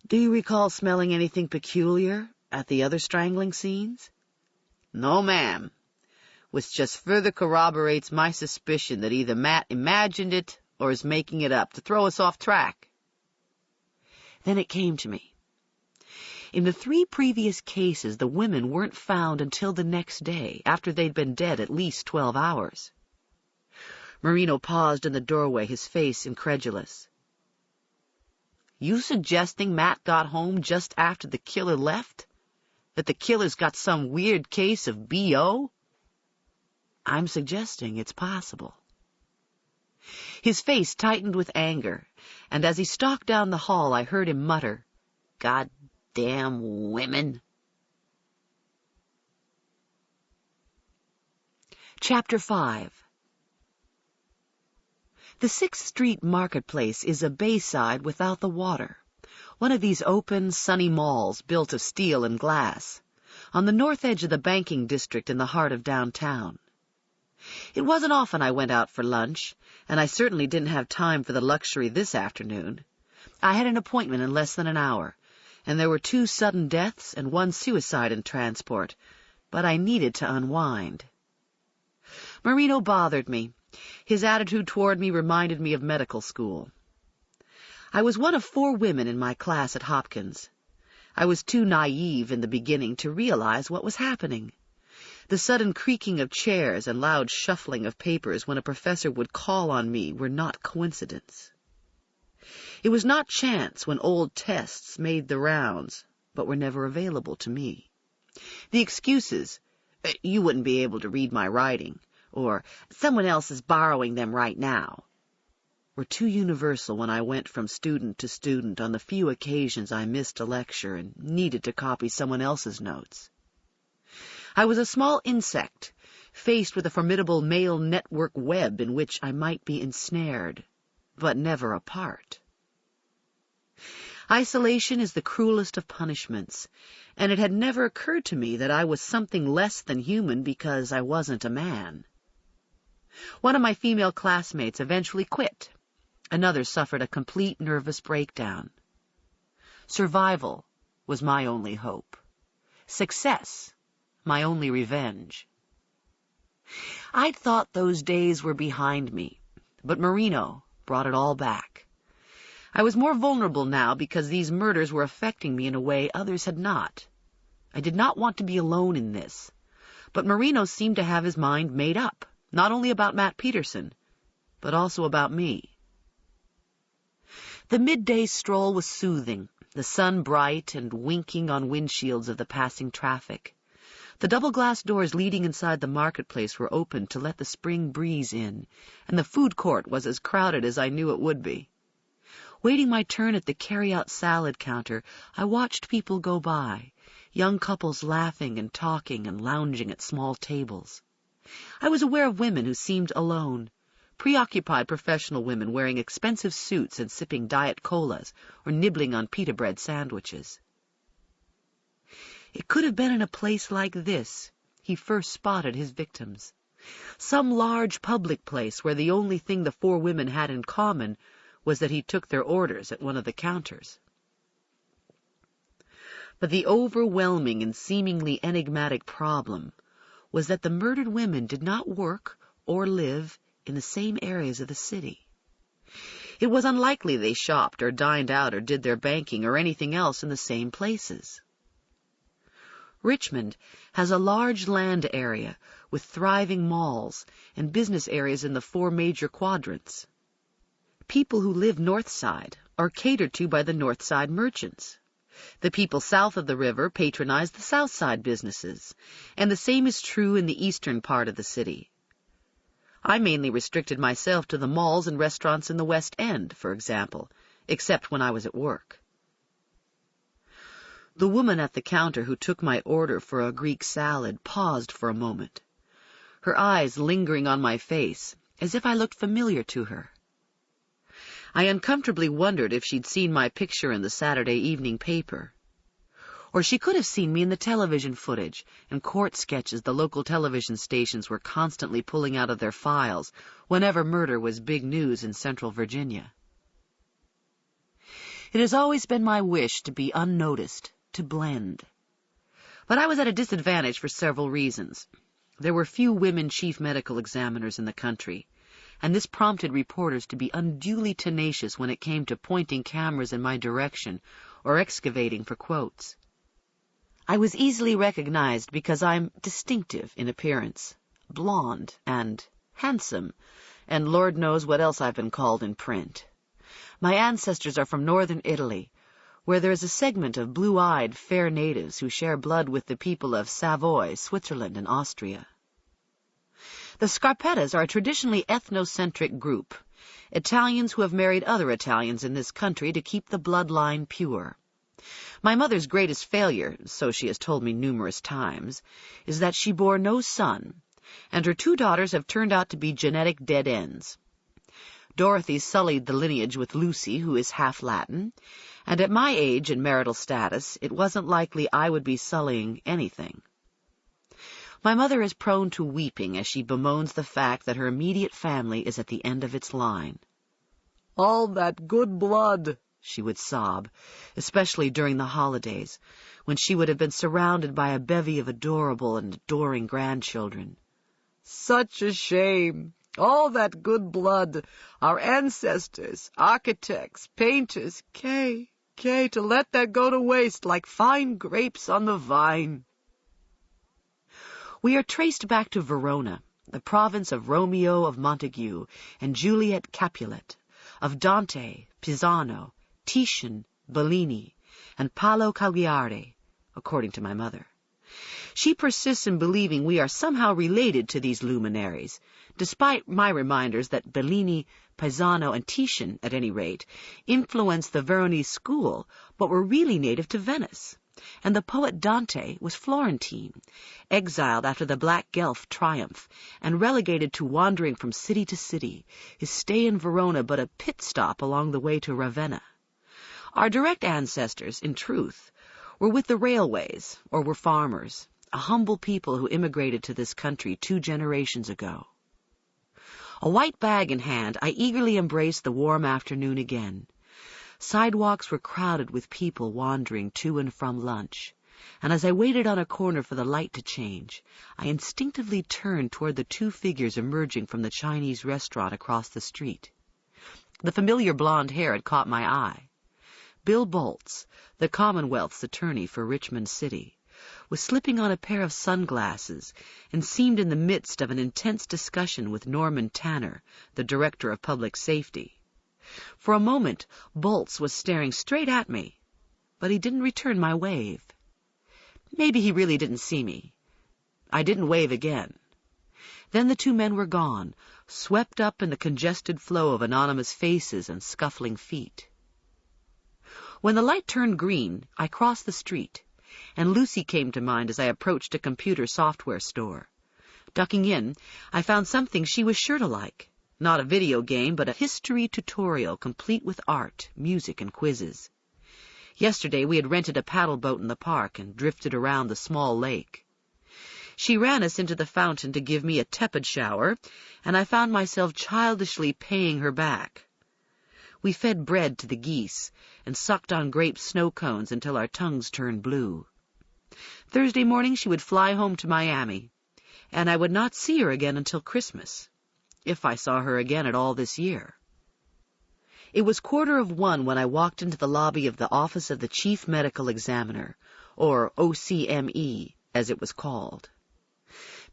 "Do you recall smelling anything peculiar at the other strangling scenes?" "No, ma'am, which just further corroborates my suspicion that either Matt imagined it or is making it up to throw us off track." Then it came to me. In the 3 previous cases, the women weren't found until the next day, after they'd been dead at least 12 hours. Marino paused in the doorway, his face incredulous. "You suggesting Matt got home just after the killer left? That the killer's got some weird case of B.O.? "I'm suggesting it's possible." His face tightened with anger, and as he stalked down the hall, I heard him mutter, "God damn women." Chapter 5. The 6th Street Marketplace is a bayside without the water, one of these open, sunny malls built of steel and glass, on the north edge of the banking district in the heart of downtown. It wasn't often I went out for lunch, and I certainly didn't have time for the luxury this afternoon. I had an appointment in less than an hour, and there were 2 sudden deaths and 1 suicide in transport, but I needed to unwind. Marino bothered me. His attitude toward me reminded me of medical school. I was one of 4 women in my class at Hopkins. I was too naive in the beginning to realize what was happening. The sudden creaking of chairs and loud shuffling of papers when a professor would call on me were not coincidence. It was not chance when old tests made the rounds, but were never available to me. The excuses, "You wouldn't be able to read my writing," or "Someone else is borrowing them right now," were too universal when I went from student to student on the few occasions I missed a lecture and needed to copy someone else's notes. I was a small insect, faced with a formidable male network web in which I might be ensnared, but never a part. Isolation is the cruelest of punishments, and it had never occurred to me that I was something less than human because I wasn't a man. One of my female classmates eventually quit. Another suffered a complete nervous breakdown. Survival was my only hope. Success, my only revenge. I'd thought those days were behind me, but Marino brought it all back. I was more vulnerable now because these murders were affecting me in a way others had not. I did not want to be alone in this, but Marino seemed to have his mind made up, not only about Matt Peterson, but also about me. The midday stroll was soothing, the sun bright and winking on windshields of the passing traffic. The double-glass doors leading inside the marketplace were open to let the spring breeze in, and the food court was as crowded as I knew it would be. Waiting my turn at the carry-out salad counter, I watched people go by, young couples laughing and talking and lounging at small tables. I was aware of women who seemed alone, preoccupied professional women wearing expensive suits and sipping diet colas or nibbling on pita bread sandwiches. It could have been in a place like this he first spotted his victims. Some large public place where the only thing the four women had in common was that he took their orders at one of the counters. But the overwhelming and seemingly enigmatic problem was that the murdered women did not work or live in the same areas of the city. It was unlikely they shopped or dined out or did their banking or anything else in the same places. Richmond has a large land area with thriving malls and business areas in the four major quadrants. People who live north side are catered to by the north side merchants. The people south of the river patronize the south side businesses, and the same is true in the eastern part of the city. I mainly restricted myself to the malls and restaurants in the West End, for example, except when I was at work. The woman at the counter who took my order for a Greek salad paused for a moment, her eyes lingering on my face, as if I looked familiar to her. I uncomfortably wondered if she'd seen my picture in the Saturday evening paper. Or she could have seen me in the television footage and court sketches the local television stations were constantly pulling out of their files whenever murder was big news in Central Virginia. It has always been my wish to be unnoticed, to blend. But I was at a disadvantage for several reasons. There were few women chief medical examiners in the country, and this prompted reporters to be unduly tenacious when it came to pointing cameras in my direction or excavating for quotes. I was easily recognized because I'm distinctive in appearance, blonde and handsome, and Lord knows what else I've been called in print. My ancestors are from northern Italy, where there is a segment of blue-eyed, fair natives who share blood with the people of Savoy, Switzerland, and Austria. The Scarpettas are a traditionally ethnocentric group, Italians who have married other Italians in this country to keep the bloodline pure. My mother's greatest failure, so she has told me numerous times, is that she bore no son, and her two daughters have turned out to be genetic dead ends. Dorothy sullied the lineage with Lucy, who is half Latin, and at my age and marital status, it wasn't likely I would be sullying anything. My mother is prone to weeping as she bemoans the fact that her immediate family is at the end of its line. "All that good blood," she would sob, especially during the holidays, when she would have been surrounded by a bevy of adorable and adoring grandchildren. "Such a shame. All that good blood, our ancestors, architects, painters, Kay, to let that go to waste like fine grapes on the vine." We are traced back to Verona, the province of Romeo of Montague and Juliet Capulet, of Dante, Pisano, Titian, Bellini, and Paolo Cagliari, according to my mother. She persists in believing we are somehow related to these luminaries, despite my reminders that Bellini, Pisano, and Titian, at any rate, influenced the Veronese school, but were really native to Venice. And the poet Dante was Florentine, exiled after the Black Guelph triumph, and relegated to wandering from city to city, his stay in Verona but a pit stop along the way to Ravenna. Our direct ancestors, in truth, were with the railways, or were farmers, a humble people who immigrated to this country 2 generations ago. A white bag in hand, I eagerly embraced the warm afternoon again. Sidewalks were crowded with people wandering to and from lunch, and as I waited on a corner for the light to change, I instinctively turned toward the 2 figures emerging from the Chinese restaurant across the street. The familiar blonde hair had caught my eye. Bill Boltz, the Commonwealth's attorney for Richmond City, was slipping on a pair of sunglasses and seemed in the midst of an intense discussion with Norman Tanner, the Director of Public Safety. For a moment, Boltz was staring straight at me, but he didn't return my wave. Maybe he really didn't see me. I didn't wave again. Then the 2 men were gone, swept up in the congested flow of anonymous faces and scuffling feet. When the light turned green, I crossed the street, and Lucy came to mind as I approached a computer software store. Ducking in, I found something she was sure to like. Not a video game, but a history tutorial complete with art, music, and quizzes. Yesterday we had rented a paddle boat in the park and drifted around the small lake. She ran us into the fountain to give me a tepid shower, and I found myself childishly paying her back. We fed bread to the geese and sucked on grape snow cones until our tongues turned blue. Thursday morning she would fly home to Miami, and I would not see her again until Christmas, if I saw her again at all this year. It was 1:15 when I walked into the lobby of the Office of the Chief Medical Examiner, or OCME, as it was called.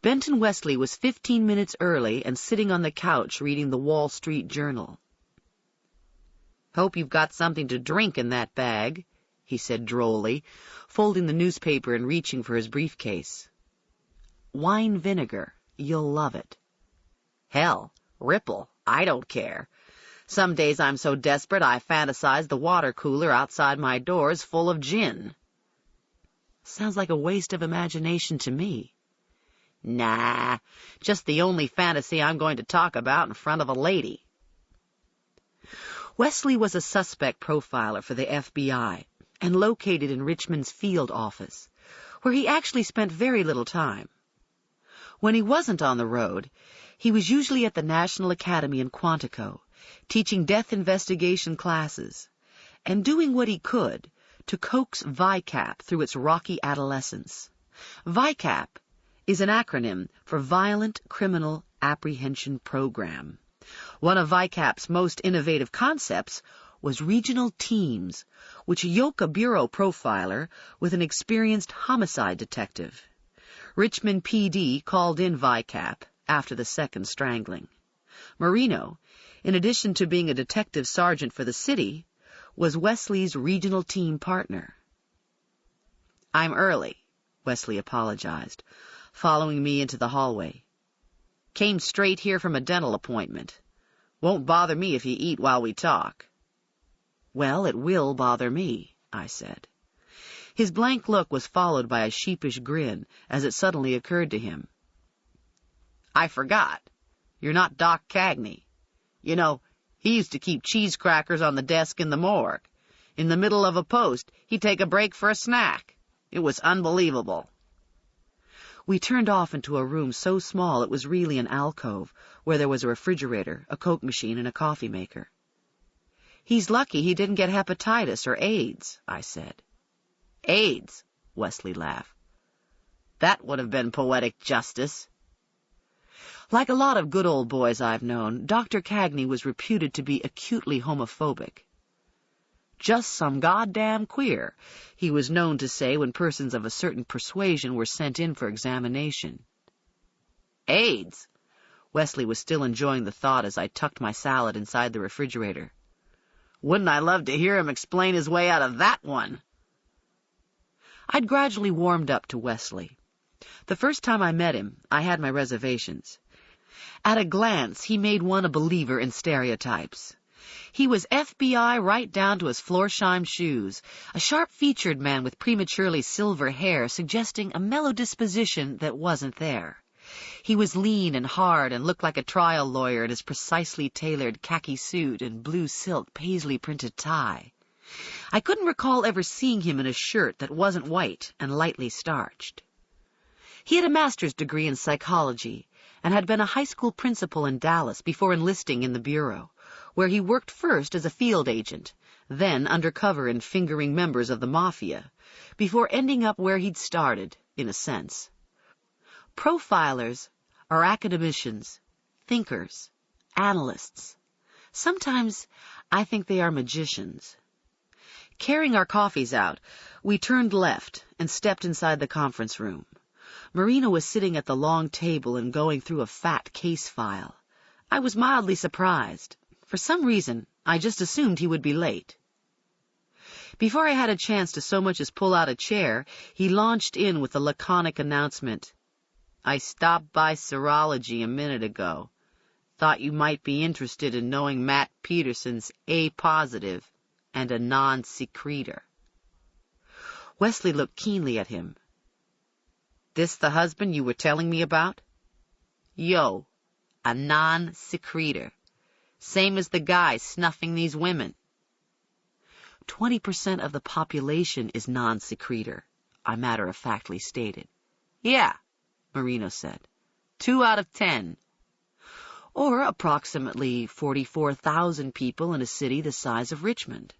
Benton Wesley was 15 minutes early and sitting on the couch reading the Wall Street Journal. "Hope you've got something to drink in that bag," he said drolly, folding the newspaper and reaching for his briefcase. "Wine vinegar. You'll love it." "Hell, Ripple, I don't care. Some days I'm so desperate I fantasize the water cooler outside my door is full of gin." "Sounds like a waste of imagination to me." "Nah, just the only fantasy I'm going to talk about in front of a lady." Wesley was a suspect profiler for the FBI and located in Richmond's field office, where he actually spent very little time. When he wasn't on the road, he was usually at the National Academy in Quantico, teaching death investigation classes, and doing what he could to coax VICAP through its rocky adolescence. VICAP is an acronym for Violent Criminal Apprehension Program. One of VICAP's most innovative concepts was regional teams, which yoke a bureau profiler with an experienced homicide detective. Richmond PD called in VICAP after the second strangling. Marino, in addition to being a detective sergeant for the city, was Wesley's regional team partner. "I'm early," Wesley apologized, following me into the hallway. "Came straight here from a dental appointment. Won't bother me if you eat while we talk." "Well, it will bother me," I said. His blank look was followed by a sheepish grin as it suddenly occurred to him. "I forgot. You're not Doc Cagney. You know, he used to keep cheese crackers on the desk in the morgue. In the middle of a post, he'd take a break for a snack. It was unbelievable." We turned off into a room so small it was really an alcove, where there was a refrigerator, a Coke machine, and a coffee maker. "He's lucky he didn't get hepatitis or AIDS," I said. "AIDS?" Wesley laughed. "That would have been poetic justice." Like a lot of good old boys I've known, Dr. Cagney was reputed to be acutely homophobic. "Just some goddamn queer," he was known to say when persons of a certain persuasion were sent in for examination. "AIDS?" Wesley was still enjoying the thought as I tucked my salad inside the refrigerator. "Wouldn't I love to hear him explain his way out of that one?" I'd gradually warmed up to Wesley. The first time I met him, I had my reservations. At a glance, he made one a believer in stereotypes. He was FBI right down to his Florsheim shoes, a sharp-featured man with prematurely silver hair suggesting a mellow disposition that wasn't there. He was lean and hard and looked like a trial lawyer in his precisely tailored khaki suit and blue silk paisley-printed tie. I couldn't recall ever seeing him in a shirt that wasn't white and lightly starched. He had a master's degree in psychology and had been a high school principal in Dallas before enlisting in the Bureau, where he worked first as a field agent, then undercover in fingering members of the Mafia, before ending up where he'd started, in a sense. Profilers are academicians, thinkers, analysts. Sometimes I think they are magicians. Carrying our coffees out, we turned left and stepped inside the conference room. Marino was sitting at the long table and going through a fat case file. I was mildly surprised. For some reason, I just assumed he would be late. Before I had a chance to so much as pull out a chair, he launched in with the laconic announcement. "I stopped by serology a minute ago. Thought you might be interested in knowing Matt Peterson's A-positive. and a non-secretor. Wesley looked keenly at him. This the husband you were telling me about? Yo, a non-secretor. Same as the guy snuffing these women. 20% of the population is non-secretor, I matter-of-factly stated. Yeah, Marino said. 2 out of 10. Or approximately 44,000 people in a city the size of Richmond.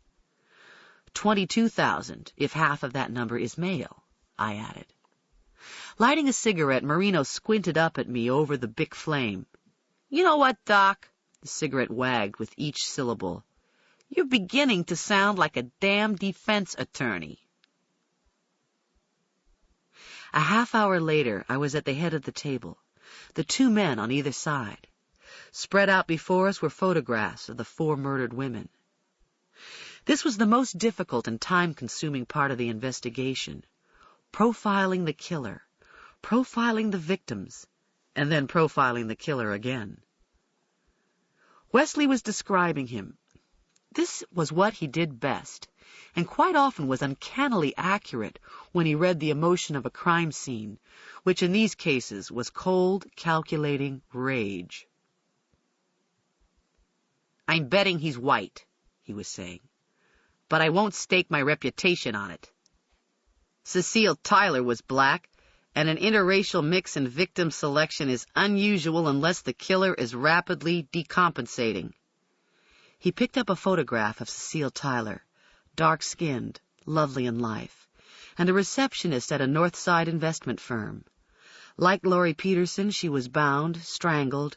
22,000 if half of that number is male, I added. Lighting a cigarette, Marino squinted up at me over the Bic flame. You know what, Doc? The cigarette wagged with each syllable. You're beginning to sound like a damn defense attorney. A half hour later, I was at the head of the table, the 2 men on either side. Spread out before us were photographs of the 4 murdered women. This was the most difficult and time-consuming part of the investigation, profiling the killer, profiling the victims, and then profiling the killer again. Wesley was describing him. This was what he did best, and quite often was uncannily accurate when he read the emotion of a crime scene, which in these cases was cold, calculating rage. I'm betting he's white, he was saying, but I won't stake my reputation on it. Cecile Tyler was black, and an interracial mix in victim selection is unusual unless the killer is rapidly decompensating. He picked up a photograph of Cecile Tyler, dark-skinned, lovely in life, and a receptionist at a North Side investment firm. Like Laurie Peterson, she was bound, strangled,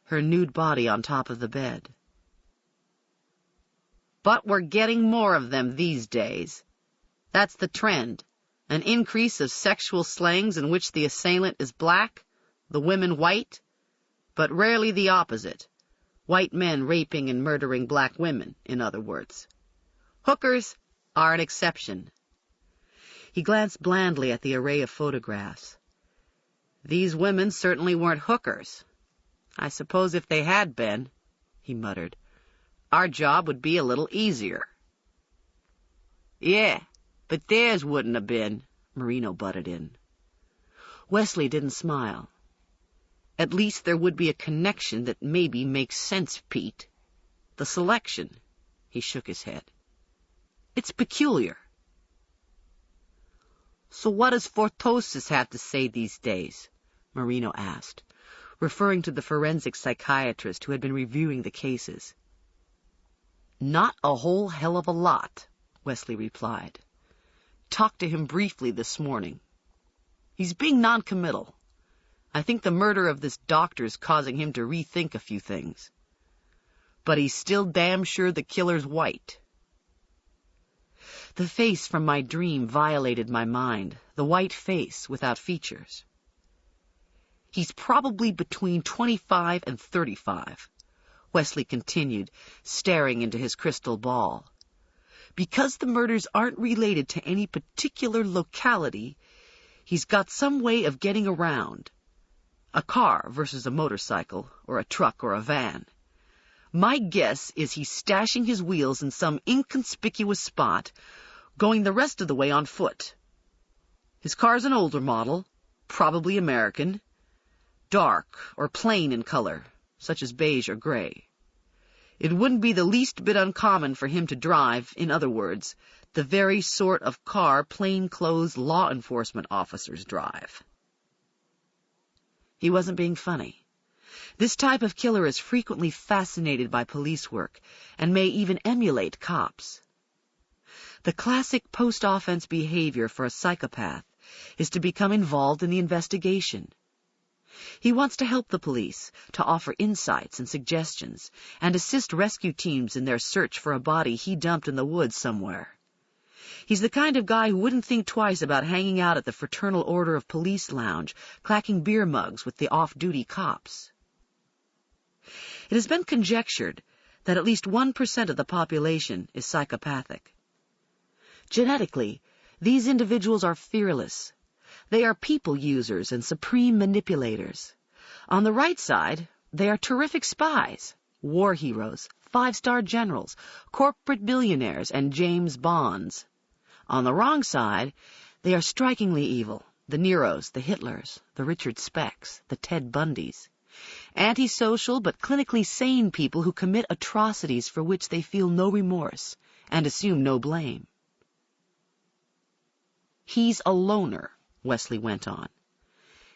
her nude body on top of the bed. But we're getting more of them these days. That's the trend. An increase of sexual slangs in which the assailant is black, the women white, but rarely the opposite. White men raping and murdering black women, in other words. Hookers are an exception. He glanced blandly at the array of photographs. These women certainly weren't hookers. I suppose if they had been, he muttered, our job would be a little easier. Yeah, but theirs wouldn't have been, Marino butted in. Wesley didn't smile. At least there would be a connection that maybe makes sense, Pete. The selection, he shook his head. It's peculiar. So what does photosis have to say these days? Marino asked, referring to the forensic psychiatrist who had been reviewing the cases. Not a whole hell of a lot, Wesley replied. Talked to him briefly this morning. He's being noncommittal. I think the murder of this doctor's causing him to rethink a few things. But he's still damn sure the killer's white. The face from my dream violated my mind, the white face without features. He's probably between 25 and 35, Wesley continued, staring into his crystal ball. Because the murders aren't related to any particular locality, he's got some way of getting around. A car versus a motorcycle, or a truck or a van. My guess is he's stashing his wheels in some inconspicuous spot, going the rest of the way on foot. His car's an older model, probably American, dark or plain in color, such as beige or gray. It wouldn't be the least bit uncommon for him to drive, in other words, the very sort of car plainclothes law enforcement officers drive. He wasn't being funny. This type of killer is frequently fascinated by police work and may even emulate cops. The classic post-offense behavior for a psychopath is to become involved in the investigation. He wants to help the police, to offer insights and suggestions, and assist rescue teams in their search for a body he dumped in the woods somewhere. He's the kind of guy who wouldn't think twice about hanging out at the Fraternal Order of Police lounge, clacking beer mugs with the off-duty cops. It has been conjectured that at least 1% of the population is psychopathic. Genetically, these individuals are fearless. They are people users and supreme manipulators. On the right side, they are terrific spies, war heroes, 5-star generals, corporate billionaires, and James Bonds. On the wrong side, they are strikingly evil. The Neros, the Hitlers, the Richard Specks, the Ted Bundys. Antisocial but clinically sane people who commit atrocities for which they feel no remorse and assume no blame. He's a loner, Wesley went on,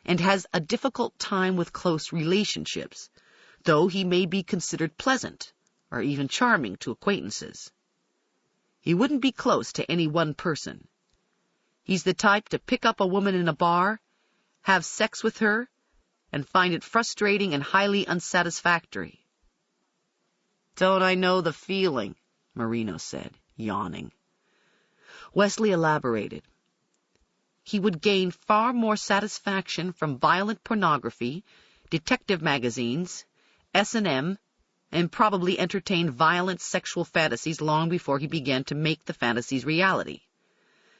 and has a difficult time with close relationships, though he may be considered pleasant or even charming to acquaintances. He wouldn't be close to any one person. He's the type to pick up a woman in a bar, have sex with her, and find it frustrating and highly unsatisfactory. "Don't I know the feeling?" Marino said, yawning. Wesley elaborated. He would gain far more satisfaction from violent pornography, detective magazines, S&M, and probably entertain violent sexual fantasies long before he began to make the fantasies reality.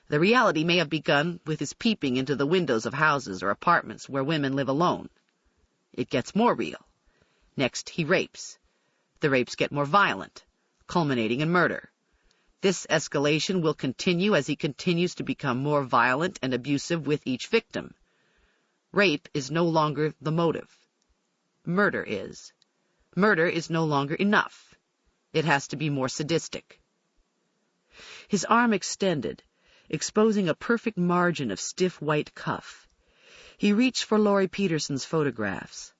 The reality may have begun with his peeping into the windows of houses or apartments where women live alone. It gets more real. Next, he rapes. The rapes get more violent, culminating in murder. This escalation will continue as he continues to become more violent and abusive with each victim. Rape is no longer the motive. Murder is. Murder is no longer enough. It has to be more sadistic. His arm extended, exposing a perfect margin of stiff white cuff. He reached for Laurie Peterson's photographs.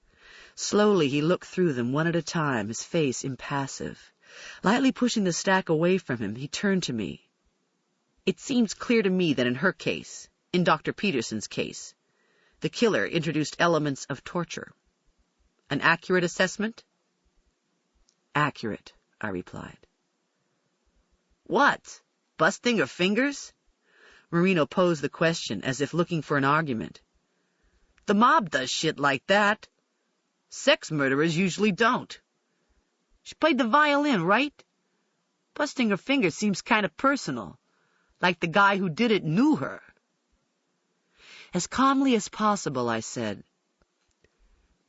Slowly he looked through them one at a time, his face impassive. Lightly pushing the stack away from him, he turned to me. "It seems clear to me that in her case, in Dr. Peterson's case, the killer introduced elements of torture. An accurate assessment?" "Accurate," I replied. "What? Busting her fingers?" Marino posed the question as if looking for an argument. "The mob does shit like that. Sex murderers usually don't. She played the violin, right? Busting her fingers seems kind of personal, like the guy who did it knew her." As calmly as possible, I said,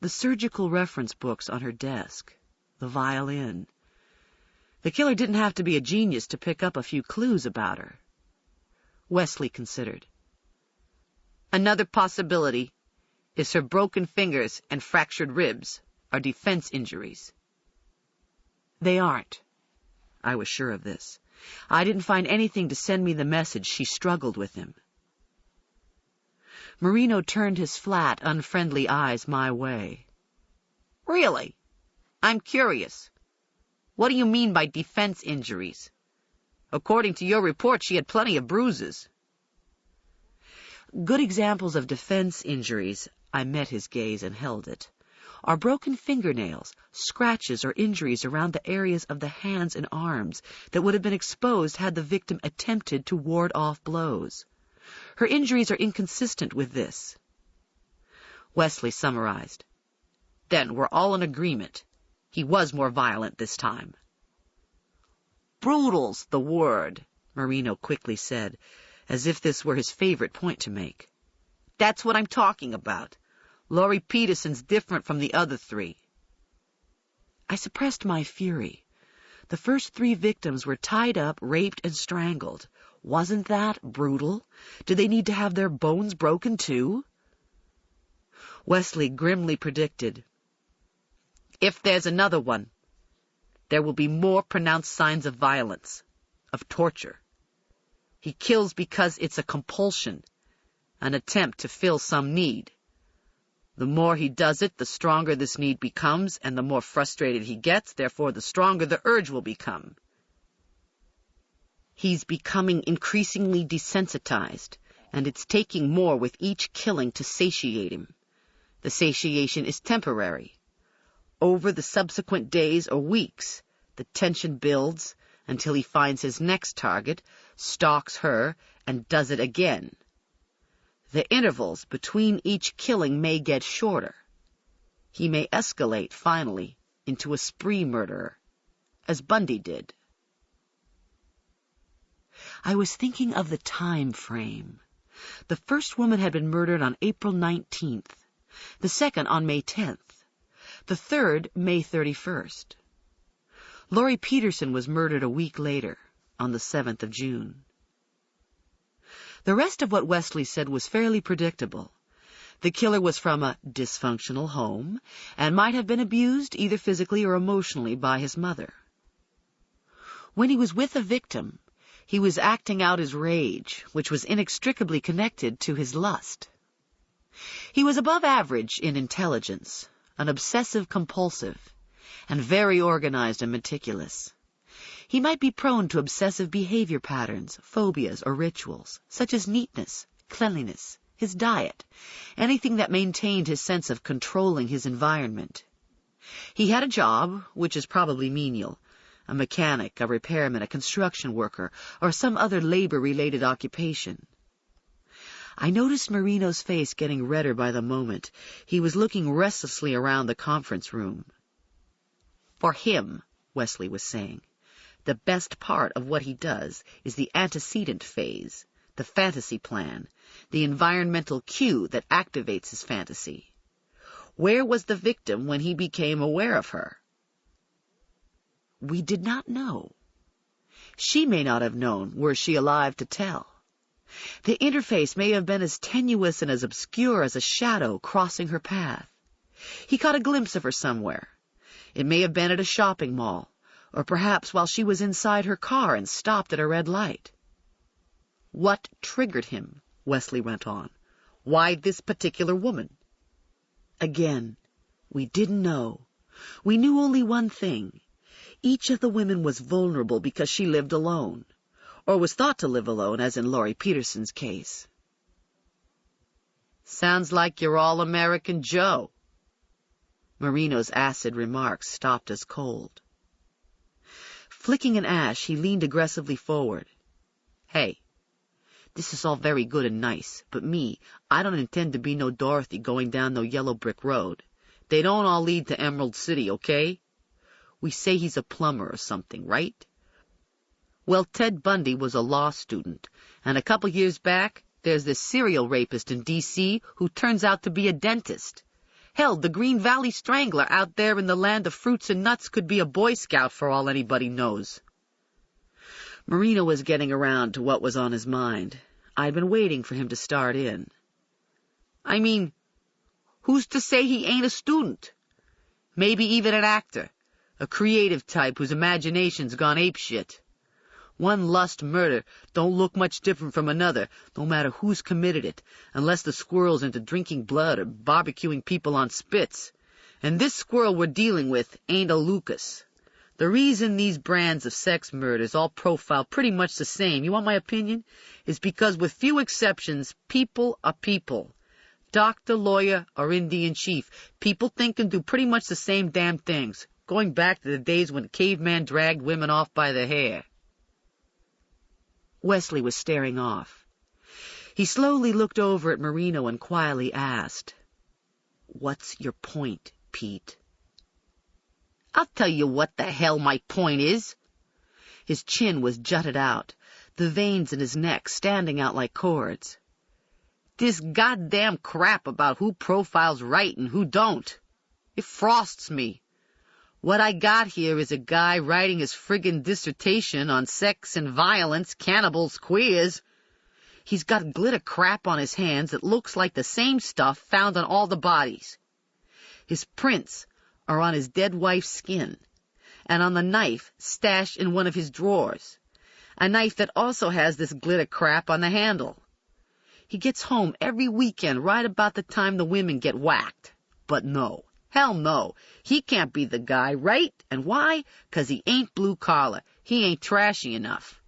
"The surgical reference books on her desk, the violin. The killer didn't have to be a genius to pick up a few clues about her." Wesley considered. "Another possibility is her broken fingers and fractured ribs are defense injuries." "They aren't." I was sure of this. I didn't find anything to send me the message she struggled with him. Marino turned his flat, unfriendly eyes my way. "Really? I'm curious. What do you mean by defense injuries? According to your report, she had plenty of bruises." "Good examples of defense injuries," I met his gaze and held it, "are broken fingernails, scratches or injuries around the areas of the hands and arms that would have been exposed had the victim attempted to ward off blows. Her injuries are inconsistent with this." Wesley summarized. "Then we're all in agreement. He was more violent this time." "Brutal's the word," Marino quickly said, as if this were his favorite point to make. "That's what I'm talking about. Laurie Peterson's different from the other three." I suppressed my fury. The first 3 victims were tied up, raped, and strangled. Wasn't that brutal? Did they need to have their bones broken too? Wesley grimly predicted, "If there's another one, there will be more pronounced signs of violence, of torture. He kills because it's a compulsion, an attempt to fill some need. The more he does it, the stronger this need becomes, and the more frustrated he gets, therefore the stronger the urge will become. He's becoming increasingly desensitized, and it's taking more with each killing to satiate him. The satiation is temporary. Over the subsequent days or weeks, the tension builds until he finds his next target, stalks her, and does it again. The intervals between each killing may get shorter. He may escalate, finally, into a spree murderer, as Bundy did." I was thinking of the time frame. The first woman had been murdered on April 19th, the second on May 10th, the third May 31st. Laurie Peterson was murdered a week later, on the 7th of June. The rest of what Wesley said was fairly predictable. The killer was from a dysfunctional home and might have been abused either physically or emotionally by his mother. When he was with a victim, he was acting out his rage, which was inextricably connected to his lust. He was above average in intelligence, an obsessive-compulsive, and very organized and meticulous. He might be prone to obsessive behavior patterns, phobias, or rituals, such as neatness, cleanliness, his diet, anything that maintained his sense of controlling his environment. He had a job, which is probably menial, a mechanic, a repairman, a construction worker, or some other labor-related occupation. I noticed Marino's face getting redder by the moment. He was looking restlessly around the conference room. For him, Wesley was saying, the best part of what he does is the antecedent phase, the fantasy plan, the environmental cue that activates his fantasy. Where was the victim when he became aware of her? We did not know. She may not have known, were she alive to tell. The interface may have been as tenuous and as obscure as a shadow crossing her path. He caught a glimpse of her somewhere. It may have been at a shopping mall, or perhaps while she was inside her car and stopped at a red light. What triggered him? Wesley went on. Why this particular woman? Again, we didn't know. We knew only one thing. Each of the women was vulnerable because she lived alone, or was thought to live alone, as in Laurie Peterson's case. Sounds like you're all-American Joe. Marino's acid remarks stopped us cold. Flicking an ash, he leaned aggressively forward. Hey, this is all very good and nice, but me, I don't intend to be no Dorothy going down no yellow brick road. They don't all lead to Emerald City, okay? We say he's a plumber or something, right? Well, Ted Bundy was a law student, and a couple years back, there's this serial rapist in D.C. who turns out to be a dentist. Hell, the Green Valley Strangler out there in the land of fruits and nuts could be a Boy Scout for all anybody knows. Marino was getting around to what was on his mind. I'd been waiting for him to start in. I mean, who's to say he ain't a student? Maybe even an actor, a creative type whose imagination's gone apeshit. One lust murder don't look much different from another, no matter who's committed it, unless the squirrel's into drinking blood or barbecuing people on spits. And this squirrel we're dealing with ain't a Lucas. The reason these brands of sex murders all profile pretty much the same, you want my opinion, is because with few exceptions, people are people. Doctor, lawyer, or Indian chief, people think and do pretty much the same damn things, going back to the days when caveman dragged women off by the hair. Wesley was staring off. He slowly looked over at Marino and quietly asked, "What's your point, Pete?" "I'll tell you what the hell my point is." His chin was jutted out, the veins in his neck standing out like cords. "This goddamn crap about who profiles right and who don't. It frosts me. What I got here is a guy writing his friggin' dissertation on sex and violence, cannibals, queers. He's got glitter crap on his hands that looks like the same stuff found on all the bodies. His prints are on his dead wife's skin, and on the knife stashed in one of his drawers, a knife that also has this glitter crap on the handle. He gets home every weekend right about the time the women get whacked. But no. Hell no, he can't be the guy, right? And why? 'Cause he ain't blue-collar. He ain't trashy enough.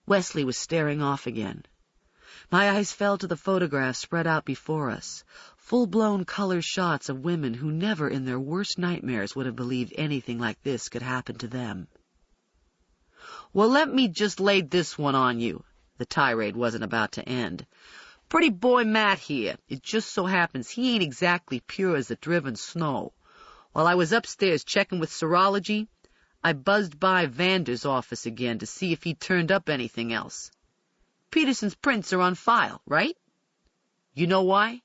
Wesley was staring off again. My eyes fell to the photographs spread out before us, full-blown color shots of women who never in their worst nightmares would have believed anything like this could happen to them. "Well, let me just lay this one on you." The tirade wasn't about to end. "Pretty boy Matt here. It just so happens he ain't exactly pure as the driven snow. While I was upstairs checking with serology, I buzzed by Vander's office again to see if he'd turned up anything else. Peterson's prints are on file, right? You know why?"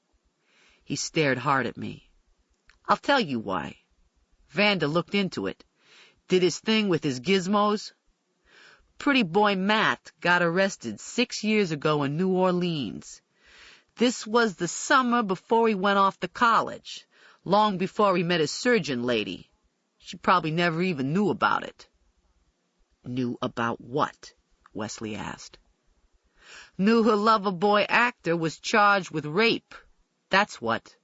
He stared hard at me. "I'll tell you why. Vander looked into it. Did his thing with his gizmos. Pretty boy Matt got arrested 6 years ago in New Orleans. This was the summer before he went off to college, long before he met his surgeon lady. She probably never even knew about it. Knew about what? Wesley asked. Knew her lover boy actor was charged with rape. That's what.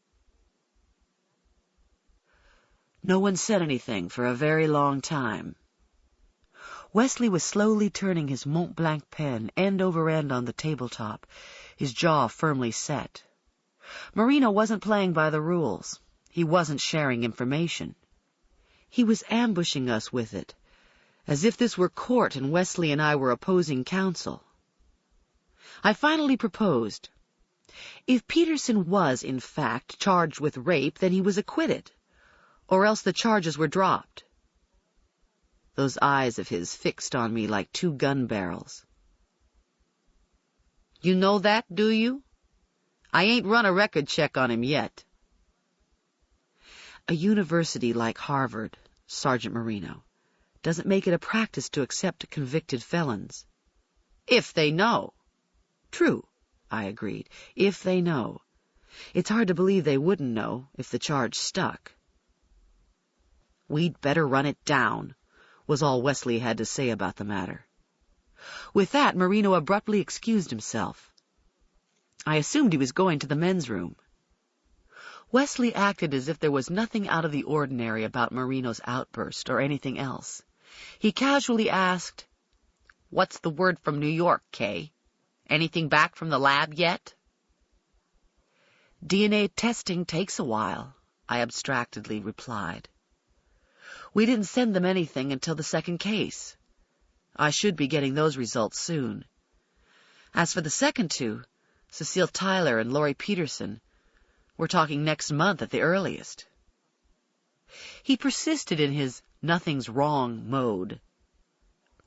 No one said anything for a very long time. Wesley was slowly turning his Mont Blanc pen end over end on the tabletop, his jaw firmly set. Marino wasn't playing by the rules. He wasn't sharing information. He was ambushing us with it, as if this were court and Wesley and I were opposing counsel. I finally proposed. If Peterson was, in fact, charged with rape, then he was acquitted, or else the charges were dropped. Those eyes of his fixed on me like 2 gun barrels. You know that, do you? I ain't run a record check on him yet. A university like Harvard, Sergeant Marino, doesn't make it a practice to accept convicted felons. If they know. True, I agreed, if they know. It's hard to believe they wouldn't know if the charge stuck. We'd better run it down, was all Wesley had to say about the matter. With that, Marino abruptly excused himself. I assumed he was going to the men's room. Wesley acted as if there was nothing out of the ordinary about Marino's outburst or anything else. He casually asked, "What's the word from New York, Kay? Anything back from the lab yet?" "DNA testing takes a while," I abstractedly replied. "We didn't send them anything until the second case. I should be getting those results soon. As for the second 2, Cecile Tyler and Laurie Peterson, we're talking next month at the earliest." He persisted in his nothing's wrong mode.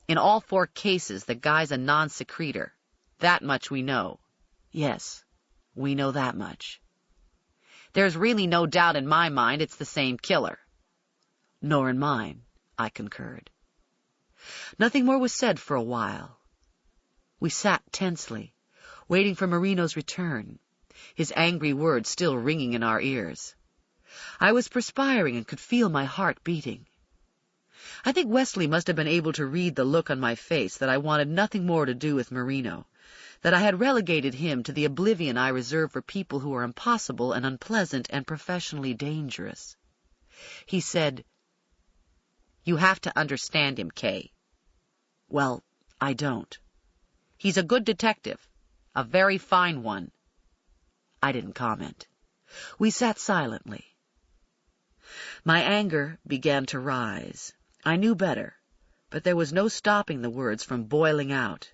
"In all 4 cases, the guy's a non-secretor. That much we know." "Yes, we know that much." "There's really no doubt in my mind it's the same killer." "Nor in mine," I concurred. Nothing more was said for a while. We sat tensely, waiting for Marino's return, his angry words still ringing in our ears. I was perspiring and could feel my heart beating. I think Wesley must have been able to read the look on my face that I wanted nothing more to do with Marino, that I had relegated him to the oblivion I reserve for people who are impossible and unpleasant and professionally dangerous. He said, "You have to understand him, Kay." "Well, I don't." "He's a good detective, a very fine one." I didn't comment. We sat silently. My anger began to rise. I knew better, but there was no stopping the words from boiling out.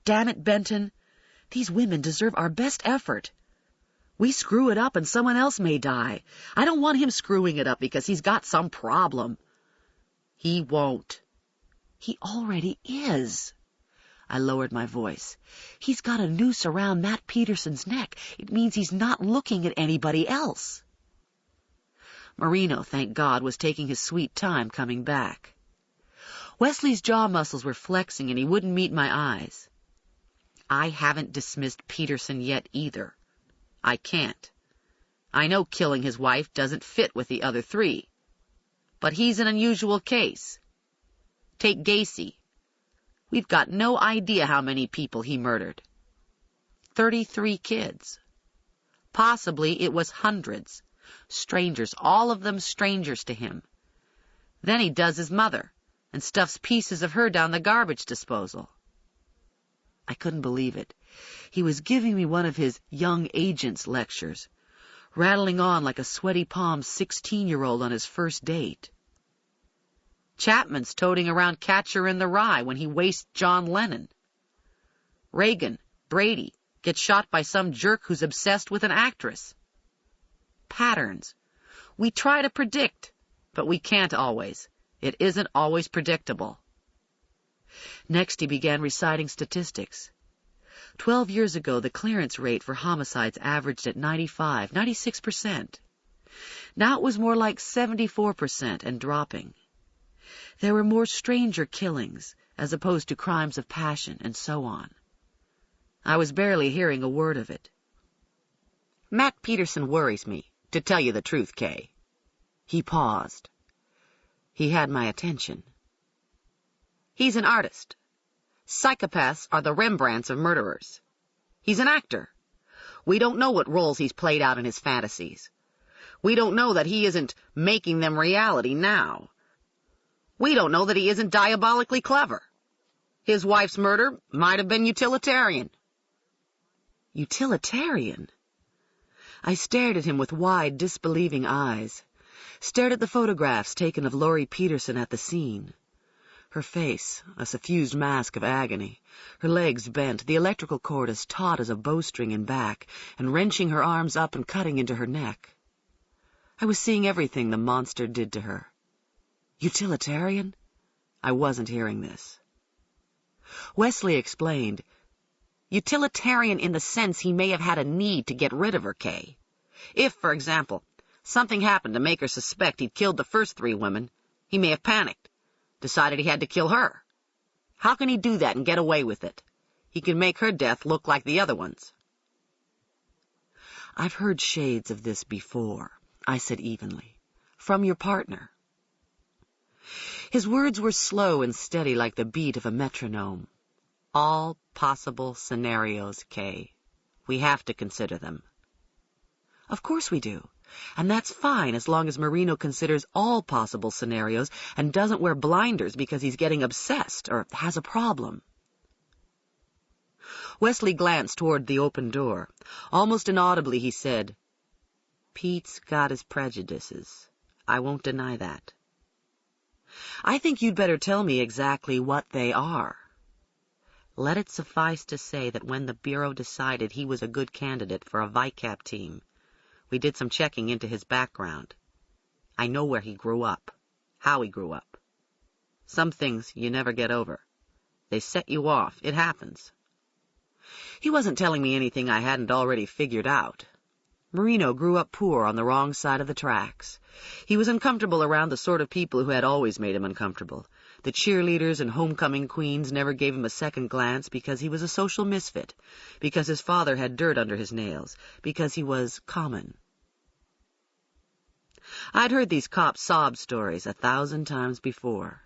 "Damn it, Benton, these women deserve our best effort. We screw it up and someone else may die. I don't want him screwing it up because he's got some problem." "He won't." "He already is." I lowered my voice. "He's got a noose around Matt Peterson's neck. It means he's not looking at anybody else." Marino, thank God, was taking his sweet time coming back. Wesley's jaw muscles were flexing and he wouldn't meet my eyes. "I haven't dismissed Peterson yet either. I can't. I know killing his wife doesn't fit with the other 3. But he's an unusual case. Take Gacy. We've got no idea how many people he murdered. 33 kids. Possibly it was hundreds. Strangers, all of them strangers to him. Then he does his mother and stuffs pieces of her down the garbage disposal." I couldn't believe it. He was giving me one of his young agents lectures, rattling on like a sweaty palm 16-year-old on his first date. "Chapman's toting around Catcher in the Rye when he wastes John Lennon. Reagan, Brady, gets shot by some jerk who's obsessed with an actress. Patterns. We try to predict, but we can't always. It isn't always predictable." Next he began reciting statistics. 12 years ago, the clearance rate for homicides averaged at 96%. Now it was more like 74% and dropping. There were more stranger killings, as opposed to crimes of passion, and so on. I was barely hearing a word of it. Matt Peterson worries me, to tell you the truth, Kay. He paused. He had my attention. He's an artist. Psychopaths are the Rembrandts of murderers. He's an actor. We don't know what roles he's played out in his fantasies. We don't know that he isn't making them reality now. We don't know that he isn't diabolically clever. His wife's murder might have been utilitarian. Utilitarian? I stared at him with wide, disbelieving eyes, stared at the photographs taken of Laurie Peterson at the scene. Her face, a suffused mask of agony, her legs bent, the electrical cord as taut as a bowstring in back, and wrenching her arms up and cutting into her neck. I was seeing everything the monster did to her. Utilitarian? I wasn't hearing this. Wesley explained, Utilitarian in the sense he may have had a need to get rid of her, Kay. If, for example, something happened to make her suspect he'd killed the first 3 women, he may have panicked, decided he had to kill her. How can he do that and get away with it? He can make her death look like the other ones. I've heard shades of this before, I said evenly. From your partner. His words were slow and steady like the beat of a metronome. All possible scenarios, Kay. We have to consider them. Of course we do. And that's fine as long as Marino considers all possible scenarios and doesn't wear blinders because he's getting obsessed or has a problem. Wesley glanced toward the open door. Almost inaudibly he said, Pete's got his prejudices. I won't deny that. I think you'd better tell me exactly what they are. Let it suffice to say that when the Bureau decided he was a good candidate for a VICAP team, we did some checking into his background. I know where he grew up, how he grew up. Some things you never get over. They set you off. It happens. He wasn't telling me anything I hadn't already figured out. Marino grew up poor on the wrong side of the tracks. He was uncomfortable around the sort of people who had always made him uncomfortable. The cheerleaders and homecoming queens never gave him a second glance because he was a social misfit, because his father had dirt under his nails, because he was common. I'd heard these cop sob stories 1,000 times before.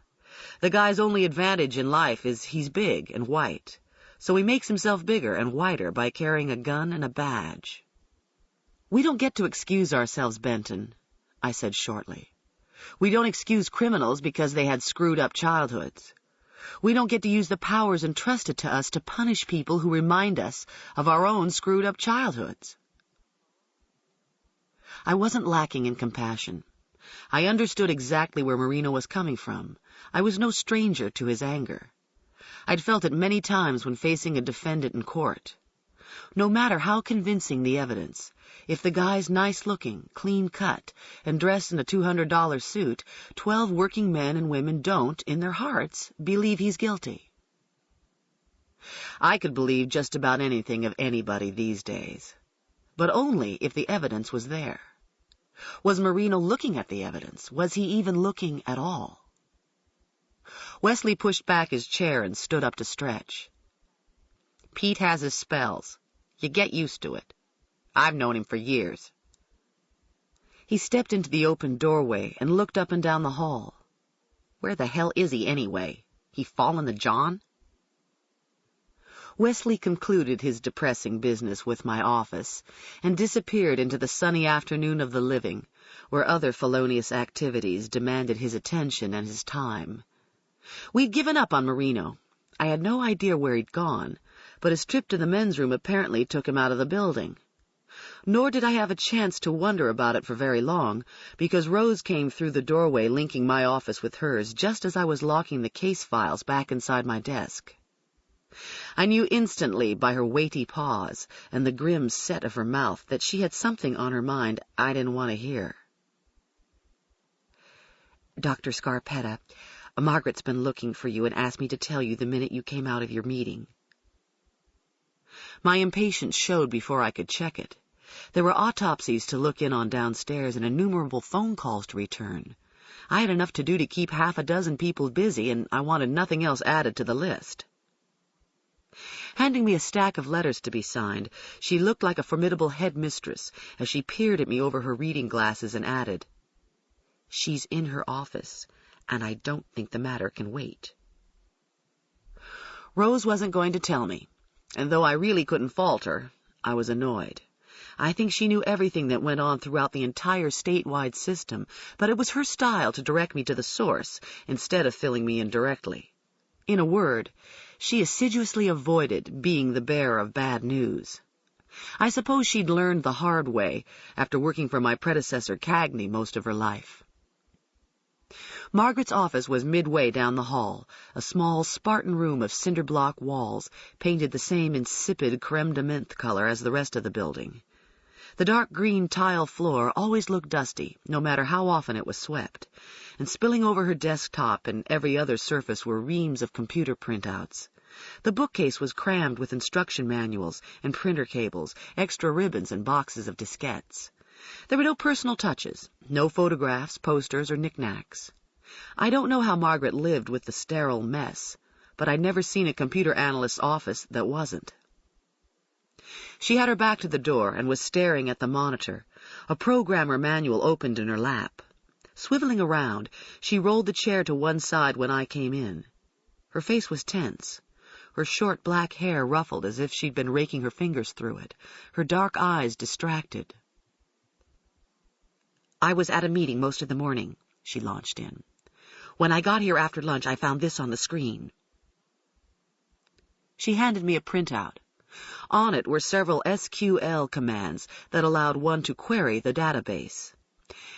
The guy's only advantage in life is he's big and white, so he makes himself bigger and whiter by carrying a gun and a badge. We don't get to excuse ourselves, Benton, I said shortly. We don't excuse criminals because they had screwed-up childhoods. We don't get to use the powers entrusted to us to punish people who remind us of our own screwed-up childhoods. I wasn't lacking in compassion. I understood exactly where Marino was coming from. I was no stranger to his anger. I'd felt it many times when facing a defendant in court. No matter how convincing the evidence, if the guy's nice-looking, clean-cut, and dressed in a $200 suit, 12 working men and women don't, in their hearts, believe he's guilty. I could believe just about anything of anybody these days, but only if the evidence was there. Was Marino looking at the evidence? Was he even looking at all? Wesley pushed back his chair and stood up to stretch. Pete has his spells. You get used to it. I've known him for years. He stepped into the open doorway and looked up and down the hall. Where the hell is he anyway? He fallen the John? Wesley concluded his depressing business with my office and disappeared into the sunny afternoon of the living, where other felonious activities demanded his attention and his time. We'd given up on Marino. I had no idea where he'd gone, but his trip to the men's room apparently took him out of the building. Nor did I have a chance to wonder about it for very long, because Rose came through the doorway linking my office with hers just as I was locking the case files back inside my desk. I knew instantly by her weighty pause and the grim set of her mouth that she had something on her mind I didn't want to hear. Dr. Scarpetta, Margaret's been looking for you and asked me to tell you the minute you came out of your meeting. My impatience showed before I could check it. There were autopsies to look in on downstairs and innumerable phone calls to return. I had enough to do to keep half a dozen people busy, and I wanted nothing else added to the list. Handing me a stack of letters to be signed, she looked like a formidable headmistress as she peered at me over her reading glasses and added, "She's in her office, and I don't think the matter can wait." Rose wasn't going to tell me, and though I really couldn't fault her, I was annoyed. I think she knew everything that went on throughout the entire statewide system, but it was her style to direct me to the source instead of filling me in directly. In a word, she assiduously avoided being the bearer of bad news. I suppose she'd learned the hard way after working for my predecessor Cagney most of her life. Margaret's office was midway down the hall, a small Spartan room of cinder-block walls, painted the same insipid creme de menthe color as the rest of the building. The dark green tile floor always looked dusty, no matter how often it was swept, and spilling over her desktop and every other surface were reams of computer printouts. The bookcase was crammed with instruction manuals and printer cables, extra ribbons and boxes of diskettes. There were no personal touches, no photographs, posters, or knickknacks. I don't know how Margaret lived with the sterile mess, but I'd never seen a computer analyst's office that wasn't. She had her back to the door and was staring at the monitor. A programmer manual opened in her lap. Swiveling around, she rolled the chair to one side when I came in. Her face was tense, her short black hair ruffled as if she'd been raking her fingers through it, her dark eyes distracted. "I was at a meeting most of the morning," she launched in. "When I got here after lunch, I found this on the screen." She handed me a printout. On it were several SQL commands that allowed one to query the database.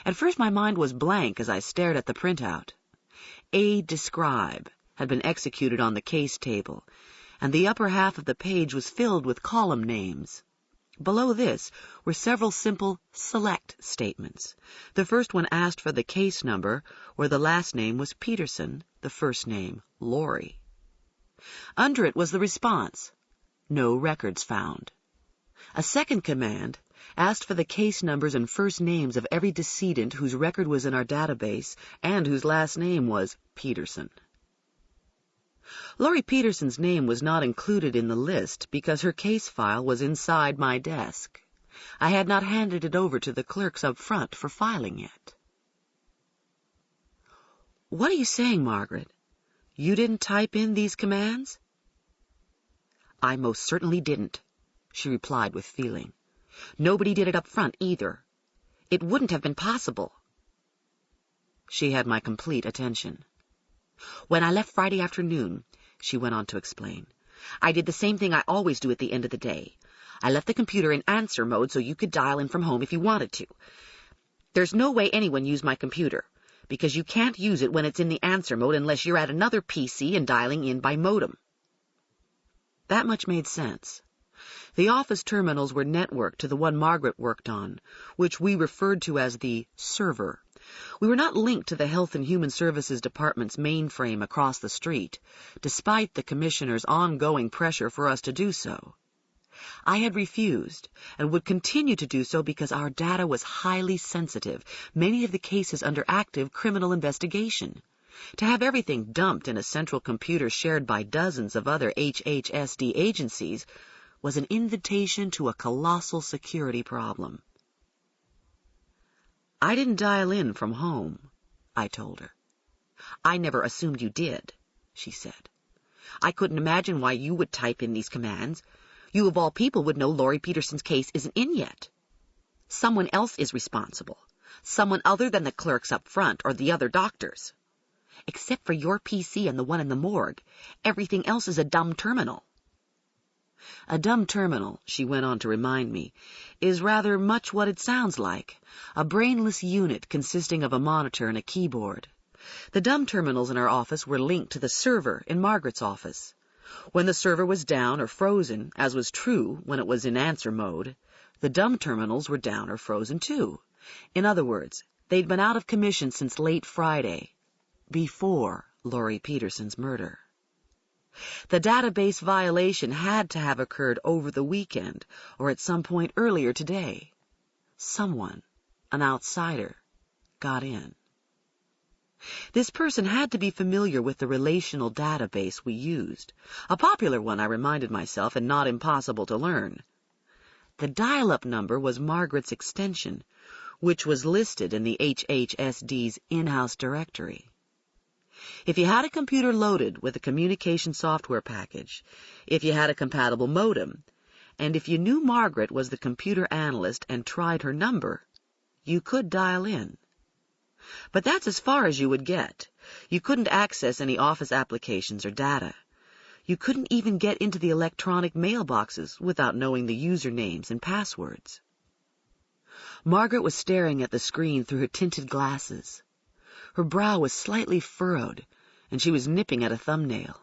At first my mind was blank as I stared at the printout. A describe had been executed on the case table, and the upper half of the page was filled with column names. Below this were several simple select statements. The first one asked for the case number, where the last name was Peterson, the first name Laurie. Under it was the response, "No records found." A second command asked for the case numbers and first names of every decedent whose record was in our database and whose last name was Peterson. Laurie Peterson's name was not included in the list because her case file was inside my desk. I had not handed it over to the clerks up front for filing yet. "What are you saying, Margaret? You didn't type in these commands?" "I most certainly didn't," she replied with feeling. "Nobody did it up front, either. It wouldn't have been possible." She had my complete attention. "When I left Friday afternoon," she went on to explain, "I did the same thing I always do at the end of the day. I left the computer in answer mode so you could dial in from home if you wanted to. There's no way anyone used my computer, because you can't use it when it's in the answer mode unless you're at another PC and dialing in by modem." That much made sense. The office terminals were networked to the one Margaret worked on, which we referred to as the server. We were not linked to the Health and Human Services Department's mainframe across the street, despite the Commissioner's ongoing pressure for us to do so. I had refused, and would continue to do so because our data was highly sensitive, many of the cases under active criminal investigation. To have everything dumped in a central computer shared by dozens of other HHSD agencies was an invitation to a colossal security problem. "I didn't dial in from home," I told her. "I never assumed you did," she said. "I couldn't imagine why you would type in these commands. You of all people would know Laurie Peterson's case isn't in yet. Someone else is responsible. Someone other than the clerks up front or the other doctors. Except for your PC and the one in the morgue, everything else is a dumb terminal." A dumb terminal, she went on to remind me, is rather much what it sounds like, a brainless unit consisting of a monitor and a keyboard. The dumb terminals in our office were linked to the server in Margaret's office. When the server was down or frozen, as was true when it was in answer mode, the dumb terminals were down or frozen too. In other words, they'd been out of commission since late Friday, before Laurie Peterson's murder. The database violation had to have occurred over the weekend or at some point earlier today. Someone, an outsider, got in. This person had to be familiar with the relational database we used. A popular one, I reminded myself, and not impossible to learn. The dial-up number was Margaret's extension, which was listed in the HHSD's in-house directory. If you had a computer loaded with a communication software package, if you had a compatible modem, and if you knew Margaret was the computer analyst and tried her number, you could dial in. But that's as far as you would get. You couldn't access any office applications or data. You couldn't even get into the electronic mailboxes without knowing the usernames and passwords. Margaret was staring at the screen through her tinted glasses. Her brow was slightly furrowed, and she was nipping at a thumbnail.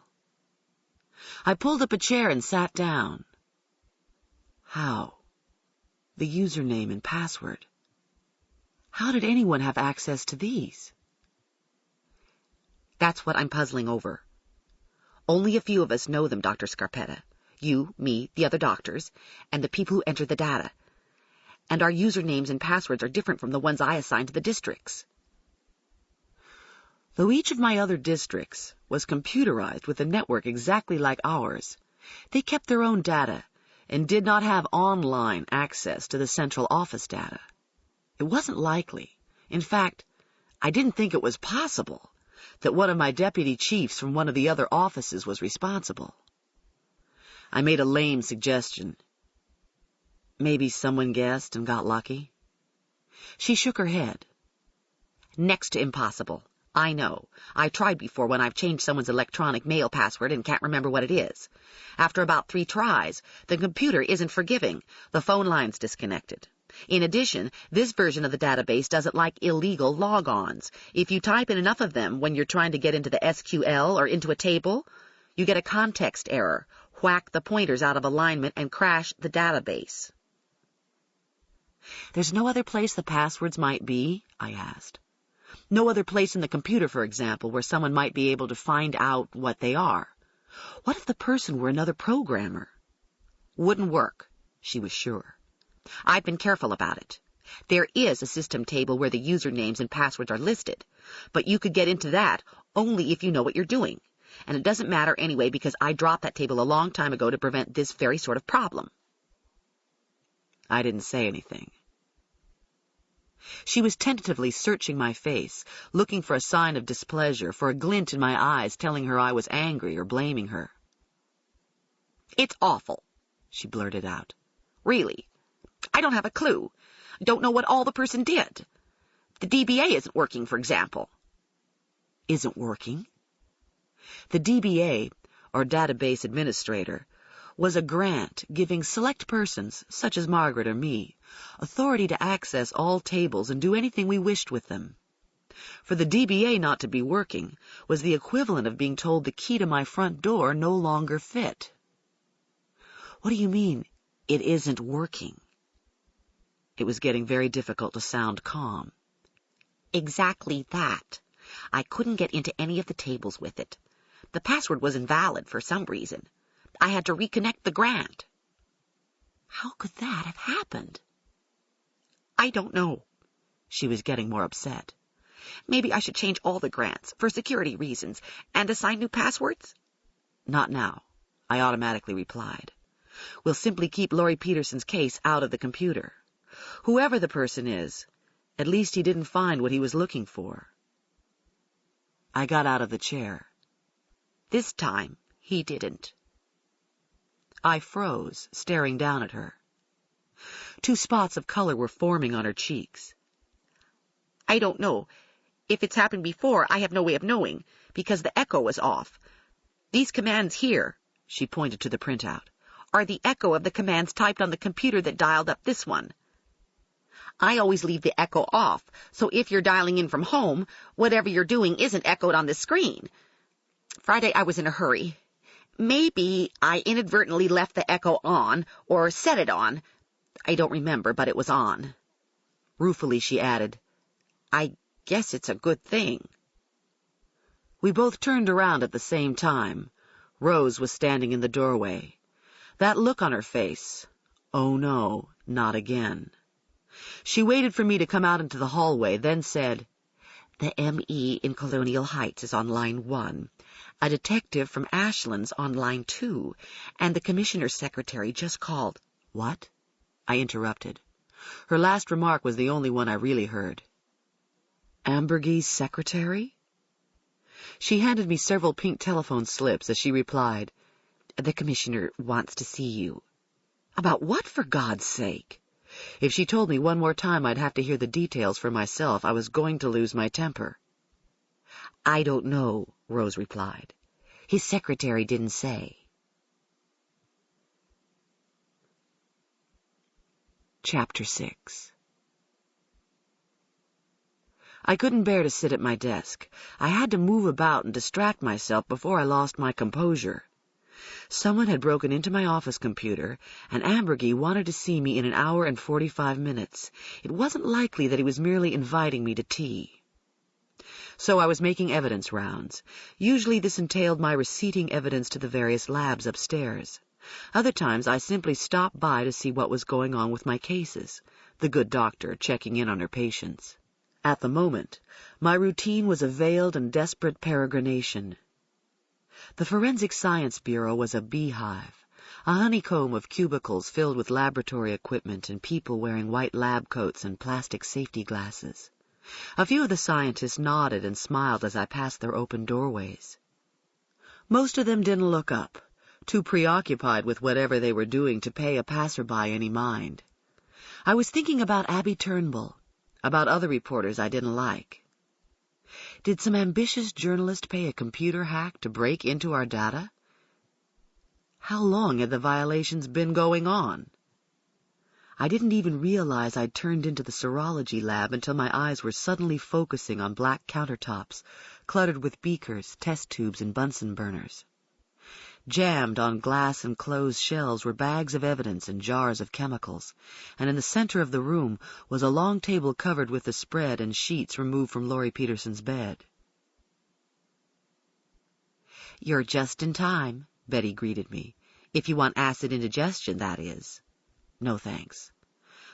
I pulled up a chair and sat down. How? The username and password. How did anyone have access to these? That's what I'm puzzling over. Only a few of us know them, Dr. Scarpetta. You, me, the other doctors, and the people who enter the data. And our usernames and passwords are different from the ones I assigned to the districts. Though each of my other districts was computerized with a network exactly like ours, they kept their own data and did not have online access to the central office data. It wasn't likely. In fact, I didn't think it was possible that one of my deputy chiefs from one of the other offices was responsible. I made a lame suggestion. Maybe someone guessed and got lucky. She shook her head. Next to impossible. I know. I tried before when I've changed someone's electronic mail password and can't remember what it is. After about 3 tries, the computer isn't forgiving. The phone line's disconnected. In addition, this version of the database doesn't like illegal log-ons. If you type in enough of them when you're trying to get into the SQL or into a table, you get a context error, whack the pointers out of alignment, and crash the database. There's no other place the passwords might be? I asked. No other place in the computer, for example, where someone might be able to find out what they are. What if the person were another programmer? Wouldn't work, she was sure. I've been careful about it. There is a system table where the usernames and passwords are listed, but you could get into that only if you know what you're doing. And it doesn't matter anyway because I dropped that table a long time ago to prevent this very sort of problem. I didn't say anything. She was tentatively searching my face, looking for a sign of displeasure, for a glint in my eyes telling her I was angry or blaming her. It's awful, she blurted out. Really. I don't have a clue. Don't know what all the person did. The DBA isn't working, for example. Isn't working? The DBA, or Database Administrator, was a grant giving select persons, such as Margaret or me, authority to access all tables and do anything we wished with them. For the DBA not to be working was the equivalent of being told the key to my front door no longer fit. What do you mean, it isn't working? It was getting very difficult to sound calm. Exactly that. I couldn't get into any of the tables with it. The password was invalid for some reason. I had to reconnect the grant. How could that have happened? I don't know. She was getting more upset. Maybe I should change all the grants for security reasons and assign new passwords? Not now, I automatically replied. We'll simply keep Laurie Peterson's case out of the computer. Whoever the person is, at least he didn't find what he was looking for. I got out of the chair. This time, he didn't. I froze, staring down at her. 2 spots of color were forming on her cheeks. I don't know. If it's happened before, I have no way of knowing, because the echo was off. These commands here, she pointed to the printout, are the echo of the commands typed on the computer that dialed up this one. I always leave the echo off, so if you're dialing in from home, whatever you're doing isn't echoed on the screen. Friday I was in a hurry. Maybe I inadvertently left the echo on, or set it on. I don't remember, but it was on. Ruefully she added, I guess it's a good thing. We both turned around at the same time. Rose was standing in the doorway. That look on her face. Oh no, not again. She waited for me to come out into the hallway, then said, The M.E. in Colonial Heights is on line 1, a detective from Ashland's on line 2, and the commissioner's secretary just called. What? I interrupted. Her last remark was the only one I really heard. Ambergy's secretary? She handed me several pink telephone slips as she replied, The commissioner wants to see you. About what, for God's sake? If she told me one more time I'd have to hear the details for myself, I was going to lose my temper. I don't know, Rose replied. His secretary didn't say. Chapter 6. I couldn't bear to sit at my desk. I had to move about and distract myself before I lost my composure. Someone had broken into my office computer, and Ambergy wanted to see me in an hour and 45 minutes. It wasn't likely that he was merely inviting me to tea. So I was making evidence rounds. Usually this entailed my receipting evidence to the various labs upstairs. Other times I simply stopped by to see what was going on with my cases, the good doctor checking in on her patients. At the moment, my routine was a veiled and desperate peregrination. The Forensic Science Bureau was a beehive, a honeycomb of cubicles filled with laboratory equipment and people wearing white lab coats and plastic safety glasses. A few of the scientists nodded and smiled as I passed their open doorways. Most of them didn't look up, too preoccupied with whatever they were doing to pay a passerby any mind. I was thinking about Abby Turnbull, about other reporters I didn't like. Did some ambitious journalist pay a computer hack to break into our data? How long had the violations been going on? I didn't even realize I'd turned into the serology lab until my eyes were suddenly focusing on black countertops, cluttered with beakers, test tubes, and Bunsen burners. Jammed on glass and closed shelves were bags of evidence and jars of chemicals, and in the center of the room was a long table covered with the spread and sheets removed from Laurie Peterson's bed. "You're just in time," Betty greeted me. "If you want acid indigestion, that is." "No, thanks."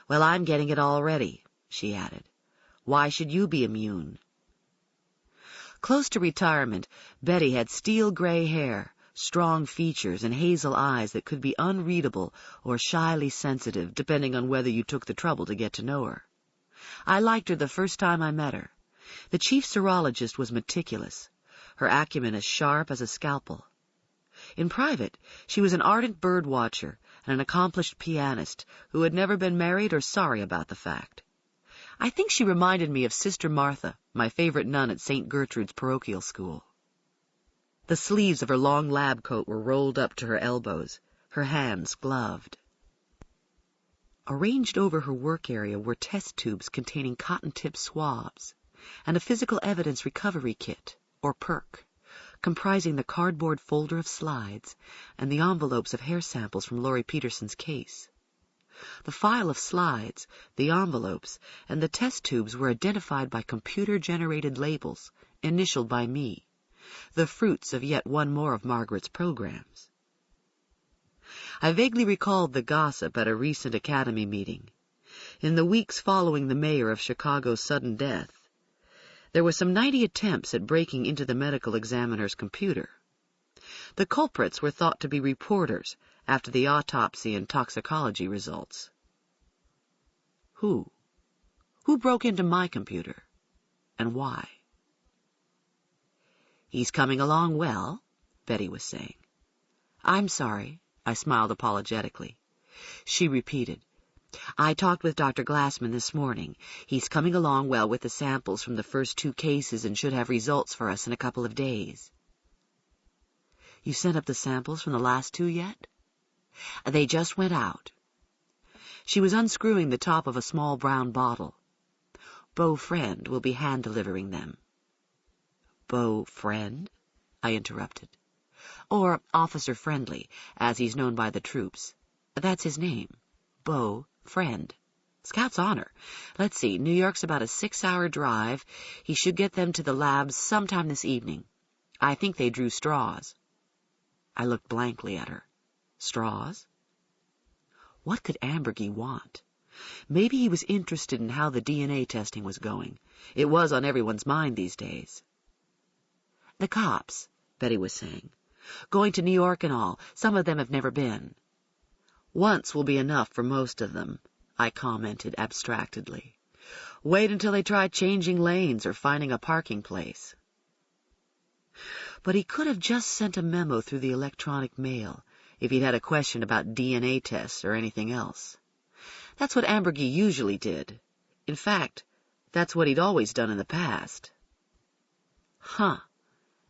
"Well, I'm getting it already," she added. "Why should you be immune?" Close to retirement, Betty had steel gray hair, strong features, and hazel eyes that could be unreadable or shyly sensitive, depending on whether you took the trouble to get to know her. I liked her the first time I met her. The chief serologist was meticulous, her acumen as sharp as a scalpel. In private, she was an ardent bird watcher and an accomplished pianist who had never been married or sorry about the fact. I think she reminded me of Sister Martha, my favorite nun at St. Gertrude's parochial school. The sleeves of her long lab coat were rolled up to her elbows, her hands gloved. Arranged over her work area were test tubes containing cotton-tip swabs, and a physical evidence recovery kit, or PERK, comprising the cardboard folder of slides and the envelopes of hair samples from Laurie Peterson's case. The file of slides, the envelopes, and the test tubes were identified by computer-generated labels, initialed by me, the fruits of yet one more of Margaret's programs. I vaguely recalled the gossip at a recent Academy meeting. In the weeks following the mayor of Chicago's sudden death, there were some 90 attempts at breaking into the medical examiner's computer. The culprits were thought to be reporters after the autopsy and toxicology results. Who? Who broke into my computer? And why? "He's coming along well," Betty was saying. "I'm sorry," I smiled apologetically. She repeated, "I talked with Dr. Glassman this morning. He's coming along well with the samples from the first 2 cases and should have results for us in a couple of days." "You sent up the samples from the last 2 yet?" "They just went out." She was unscrewing the top of a small brown bottle. "Beau Friend will be hand-delivering them." "Beau Friend?" I interrupted. "Or Officer Friendly, as he's known by the troops. That's his name. Beau Friend. Scout's honor. Let's see, New York's about a 6-hour drive. He should get them to the labs sometime this evening. I think they drew straws." I looked blankly at her. Straws? What could Ambergy want? Maybe he was interested in how the DNA testing was going. It was on everyone's mind these days. "The cops," Betty was saying. "Going to New York and all. Some of them have never been." "Once will be enough for most of them," I commented abstractedly. "Wait until they try changing lanes or finding a parking place." But he could have just sent a memo through the electronic mail if he'd had a question about DNA tests or anything else. That's what Ambergy usually did. In fact, that's what he'd always done in the past. "Huh.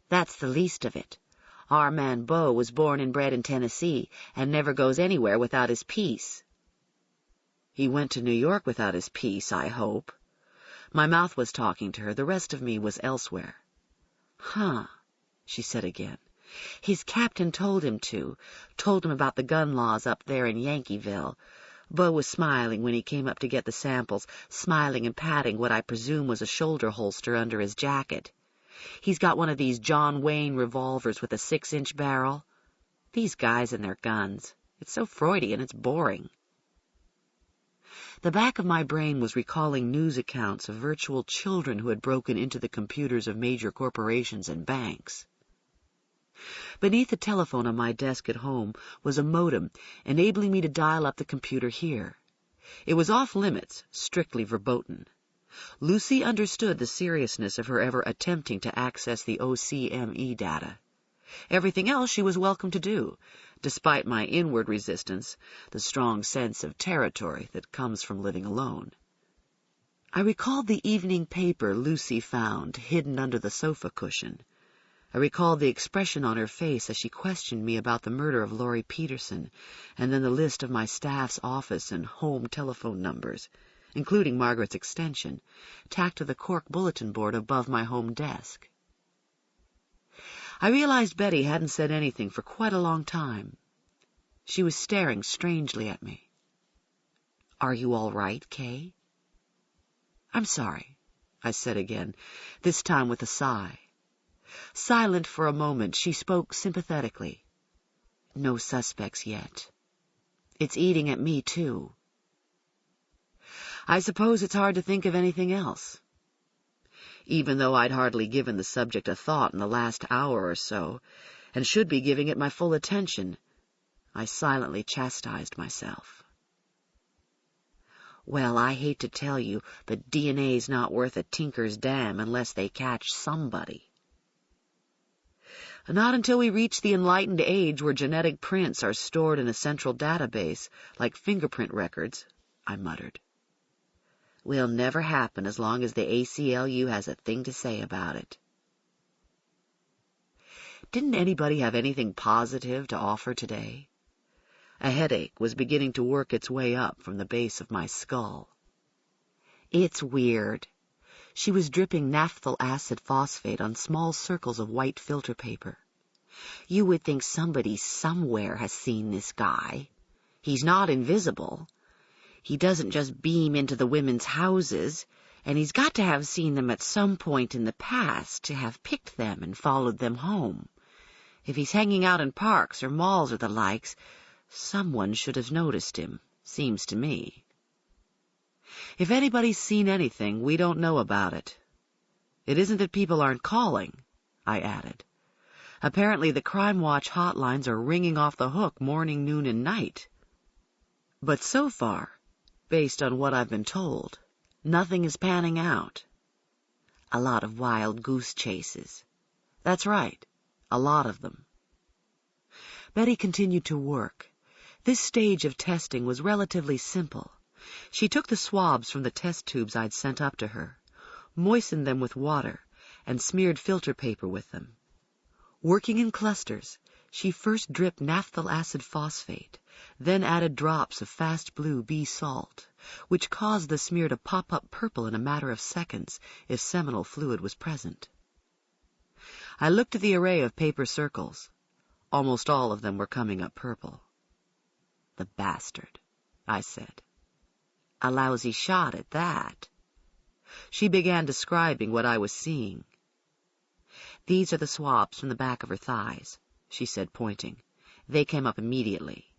That's the least of it. Our man Beau was born and bred in Tennessee and never goes anywhere without his piece." "He went to New York without his piece, I hope." My mouth was talking to her. The rest of me was elsewhere. "Huh," she said again. "His captain told him about the gun laws up there in Yankeeville. Beau was smiling when he came up to get the samples, smiling and patting what I presume was a shoulder holster under his jacket. He's got one of these John Wayne revolvers with a 6-inch barrel. These guys and their guns. It's so Freudian, it's boring." The back of my brain was recalling news accounts of virtual children who had broken into the computers of major corporations and banks. Beneath the telephone on my desk at home was a modem enabling me to dial up the computer here. It was off limits, strictly verboten. Lucy understood the seriousness of her ever attempting to access the OCME data. Everything else she was welcome to do, despite my inward resistance, the strong sense of territory that comes from living alone. I recalled the evening paper Lucy found hidden under the sofa cushion. I recalled the expression on her face as she questioned me about the murder of Laurie Peterson, and then the list of my staff's office and home telephone numbers, including Margaret's extension, tacked to the cork bulletin board above my home desk. I realized Betty hadn't said anything for quite a long time. She was staring strangely at me. "Are you all right, Kay?" "I'm sorry," I said again, this time with a sigh. Silent for a moment, she spoke sympathetically. "No suspects yet. It's eating at me, too." I suppose it's hard to think of anything else. Even though I'd hardly given the subject a thought in the last hour or so, and should be giving it my full attention, I silently chastised myself. "Well, I hate to tell you, but DNA's not worth a tinker's dam unless they catch somebody." "Not until we reach the enlightened age where genetic prints are stored in a central database, like fingerprint records," I muttered. "Will never happen as long as the ACLU has a thing to say about it." Didn't anybody have anything positive to offer today? A headache was beginning to work its way up from the base of my skull. "It's weird." She was dripping naphthyl acid phosphate on small circles of white filter paper. "You would think somebody somewhere has seen this guy. He's not invisible. He doesn't just beam into the women's houses, and he's got to have seen them at some point in the past to have picked them and followed them home. If he's hanging out in parks or malls or the likes, someone should have noticed him, seems to me. If anybody's seen anything, we don't know about it. It isn't that people aren't calling," I added. "Apparently the Crime Watch hotlines are ringing off the hook morning, noon, and night. But so far, based on what I've been told, nothing is panning out. A lot of wild goose chases. That's right, a lot of them." Betty continued to work. This stage of testing was relatively simple. She took the swabs from the test tubes I'd sent up to her, moistened them with water, and smeared filter paper with them. Working in clusters, she first dripped naphthyl acid phosphate, then added drops of fast blue B salt, which caused the smear to pop up purple in a matter of seconds if seminal fluid was present. I looked at the array of paper circles. Almost all of them were coming up purple. "The bastard," I said. "A lousy shot at that." She began describing what I was seeing. "These are the swabs from the back of her thighs," she said, pointing. "They came up immediately.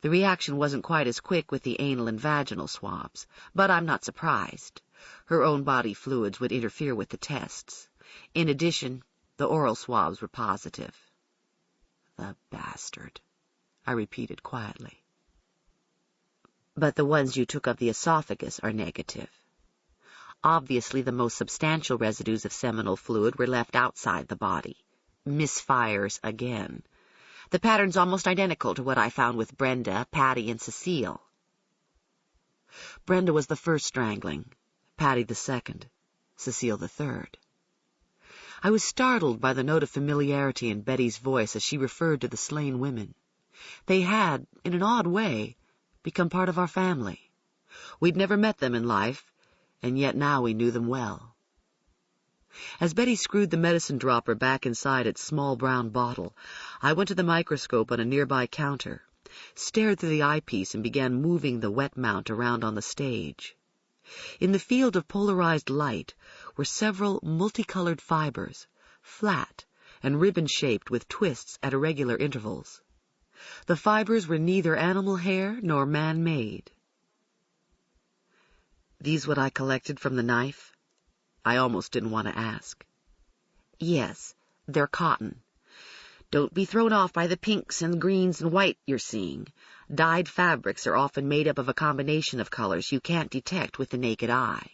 The reaction wasn't quite as quick with the anal and vaginal swabs, but I'm not surprised. Her own body fluids would interfere with the tests. In addition, the oral swabs were positive. The bastard, I repeated quietly. But the ones you took of the esophagus are negative. Obviously, the most substantial residues of seminal fluid were left outside the body. Misfires again. The pattern's almost identical to what I found with Brenda, Patty, and Cecile. Brenda was the first strangling, Patty the second, Cecile the third. I was startled by the note of familiarity in Betty's voice as she referred to the slain women. They had, in an odd way, become part of our family. We'd never met them in life, and yet now we knew them well. As Betty screwed the medicine dropper back inside its small brown bottle, I went to the microscope on a nearby counter, stared through the eyepiece, and began moving the wet mount around on the stage. In the field of polarized light were several multicolored fibers, flat and ribbon-shaped with twists at irregular intervals. The fibers were neither animal hair nor man-made. "These what I collected from the knife?" I almost didn't want to ask. "Yes, they're cotton. Don't be thrown off by the pinks and greens and white you're seeing. Dyed fabrics are often made up of a combination of colors you can't detect with the naked eye."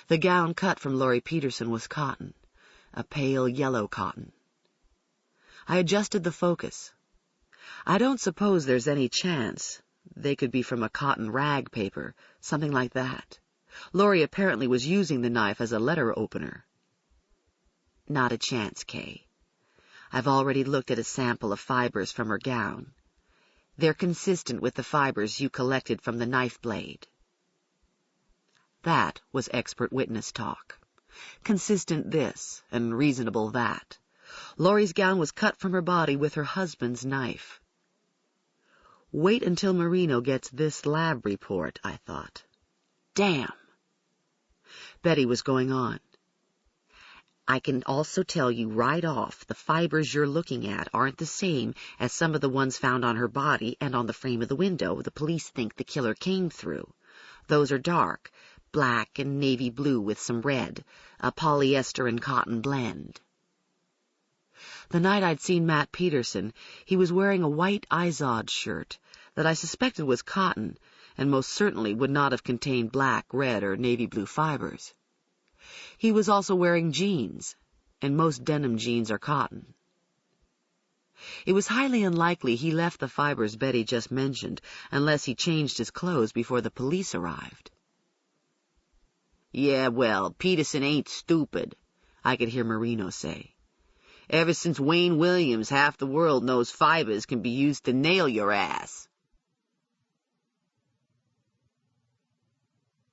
The gown cut from Laurie Peterson was cotton, a pale yellow cotton. I adjusted the focus. I don't suppose there's any chance they could be from a cotton rag paper, something like that. Laurie apparently was using the knife as a letter opener. "Not a chance, Kay. I've already looked at a sample of fibers from her gown. They're consistent with the fibers you collected from the knife blade." That was expert witness talk. Consistent this, and reasonable that. Laurie's gown was cut from her body with her husband's knife. Wait until Marino gets this lab report, I thought. Damn! Betty was going on. "I can also tell you right off the fibers you're looking at aren't the same as some of the ones found on her body and on the frame of the window the police think the killer came through. Those are dark, black and navy blue with some red, a polyester and cotton blend." The night I'd seen Matt Peterson, he was wearing a white Izod shirt that I suspected was cotton and most certainly would not have contained black, red, or navy blue fibers. He was also wearing jeans, and most denim jeans are cotton. It was highly unlikely he left the fibers Betty just mentioned, unless he changed his clothes before the police arrived. "Yeah, well, Peterson ain't stupid," I could hear Marino say. "Ever since Wayne Williams, half the world knows fibers can be used to nail your ass."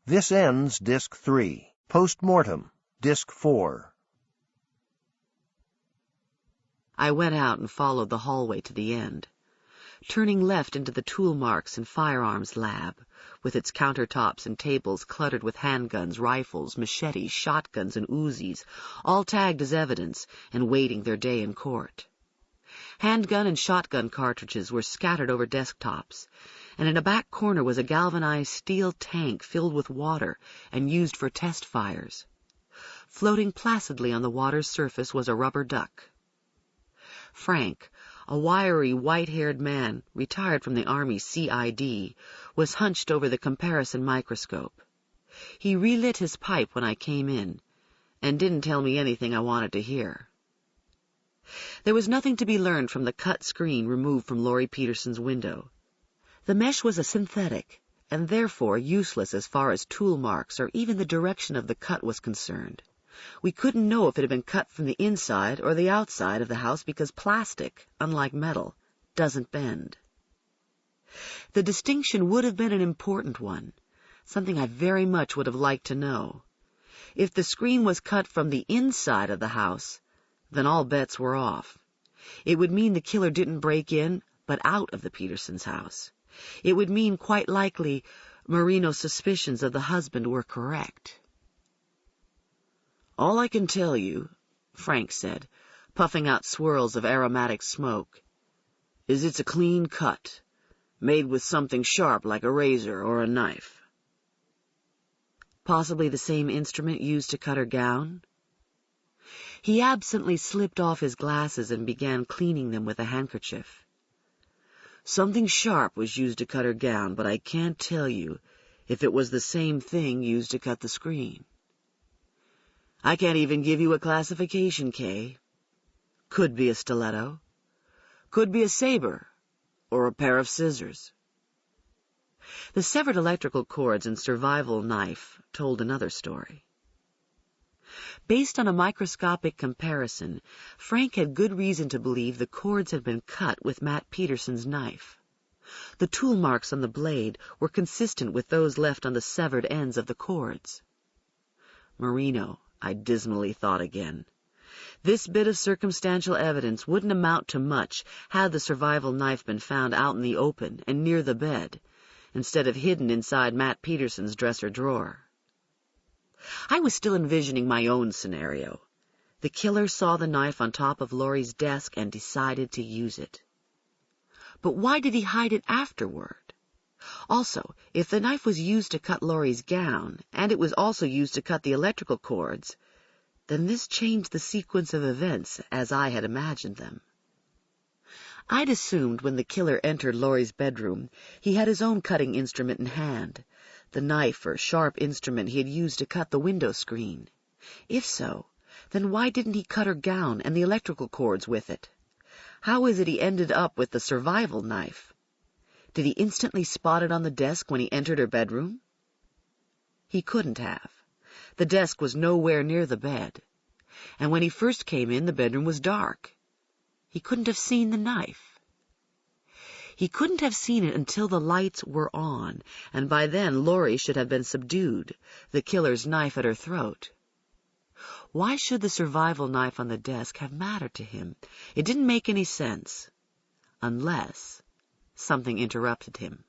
This ends Disc 3. Postmortem, Disc 4. I went out and followed the hallway to the end, turning left into the tool marks and firearms lab, with its countertops and tables cluttered with handguns, rifles, machetes, shotguns, and Uzis, all tagged as evidence and waiting their day in court. Handgun and shotgun cartridges were scattered over desktops, and in a back corner was a galvanized steel tank filled with water and used for test fires. Floating placidly on the water's surface was a rubber duck. Frank, a wiry, white-haired man, retired from the Army CID, was hunched over the comparison microscope. He relit his pipe when I came in, and didn't tell me anything I wanted to hear. There was nothing to be learned from the cut screen removed from Laurie Peterson's window. The mesh was a synthetic, and therefore useless as far as tool marks or even the direction of the cut was concerned. We couldn't know if it had been cut from the inside or the outside of the house because plastic, unlike metal, doesn't bend. The distinction would have been an important one, something I very much would have liked to know. If the screen was cut from the inside of the house, then all bets were off. It would mean the killer didn't break in, but out of the Petersons' house. It would mean, quite likely, Marino's suspicions of the husband were correct. "All I can tell you," Frank said, puffing out swirls of aromatic smoke, is it's a clean cut, made with something sharp like a razor or a knife. Possibly the same instrument used to cut her gown? He absently slipped off his glasses and began cleaning them with a handkerchief. Something sharp was used to cut her gown, but I can't tell you if it was the same thing used to cut the screen. I can't even give you a classification, Kay. Could be a stiletto. Could be a saber or a pair of scissors. The severed electrical cords and survival knife told another story. Based on a microscopic comparison, Frank had good reason to believe the cords had been cut with Matt Peterson's knife. The tool marks on the blade were consistent with those left on the severed ends of the cords. Marino, I dismally thought again. This bit of circumstantial evidence wouldn't amount to much had the survival knife been found out in the open and near the bed, instead of hidden inside Matt Peterson's dresser drawer. I was still envisioning my own scenario. The killer saw the knife on top of Laurie's desk and decided to use it. But why did he hide it afterward? Also, if the knife was used to cut Laurie's gown, and it was also used to cut the electrical cords, then this changed the sequence of events as I had imagined them. I'd assumed when the killer entered Laurie's bedroom, he had his own cutting instrument in hand, the knife or sharp instrument he had used to cut the window screen. If so, then why didn't he cut her gown and the electrical cords with it? How is it he ended up with the survival knife? Did he instantly spot it on the desk when he entered her bedroom? He couldn't have. The desk was nowhere near the bed, and when he first came in, the bedroom was dark. He couldn't have seen the knife. He couldn't have seen it until the lights were on, and by then Laurie should have been subdued, the killer's knife at her throat. Why should the survival knife on the desk have mattered to him? It didn't make any sense. Unless something interrupted him.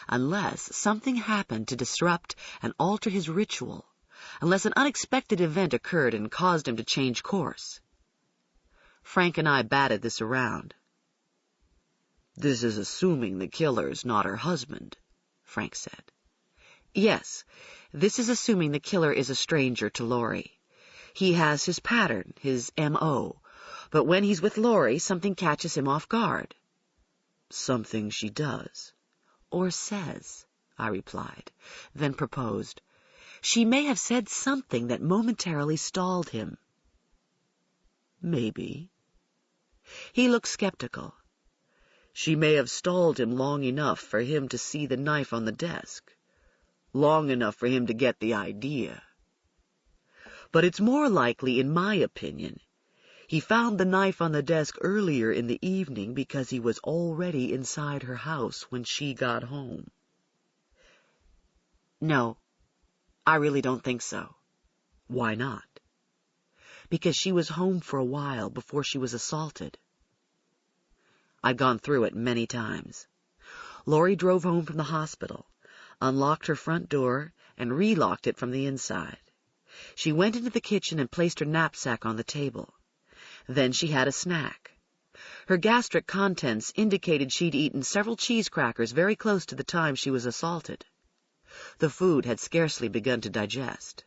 Unless something happened to disrupt and alter his ritual. Unless an unexpected event occurred and caused him to change course. Frank and I batted this around. This is assuming the killer's not her husband, Frank said. Yes, this is assuming the killer is a stranger to Laurie. He has his pattern, his M.O., but when he's with Laurie, something catches him off guard. Something she does. Or says, I replied, then proposed. She may have said something that momentarily stalled him. Maybe. He looked skeptical. She may have stalled him long enough for him to see the knife on the desk, long enough for him to get the idea. But it's more likely, in my opinion, he found the knife on the desk earlier in the evening because he was already inside her house when she got home. No, I really don't think so. Why not? Because she was home for a while before she was assaulted. I'd gone through it many times. Laurie drove home from the hospital, unlocked her front door, and relocked it from the inside. She went into the kitchen and placed her knapsack on the table. Then she had a snack. Her gastric contents indicated she'd eaten several cheese crackers very close to the time she was assaulted. The food had scarcely begun to digest.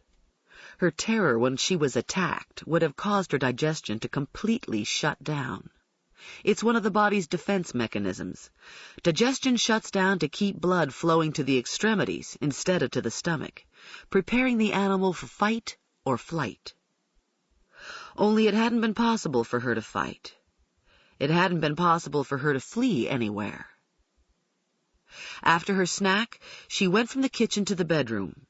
Her terror when she was attacked would have caused her digestion to completely shut down. It's one of the body's defense mechanisms. Digestion shuts down to keep blood flowing to the extremities instead of to the stomach, preparing the animal for fight or flight. Only it hadn't been possible for her to fight. It hadn't been possible for her to flee anywhere. After her snack, she went from the kitchen to the bedroom.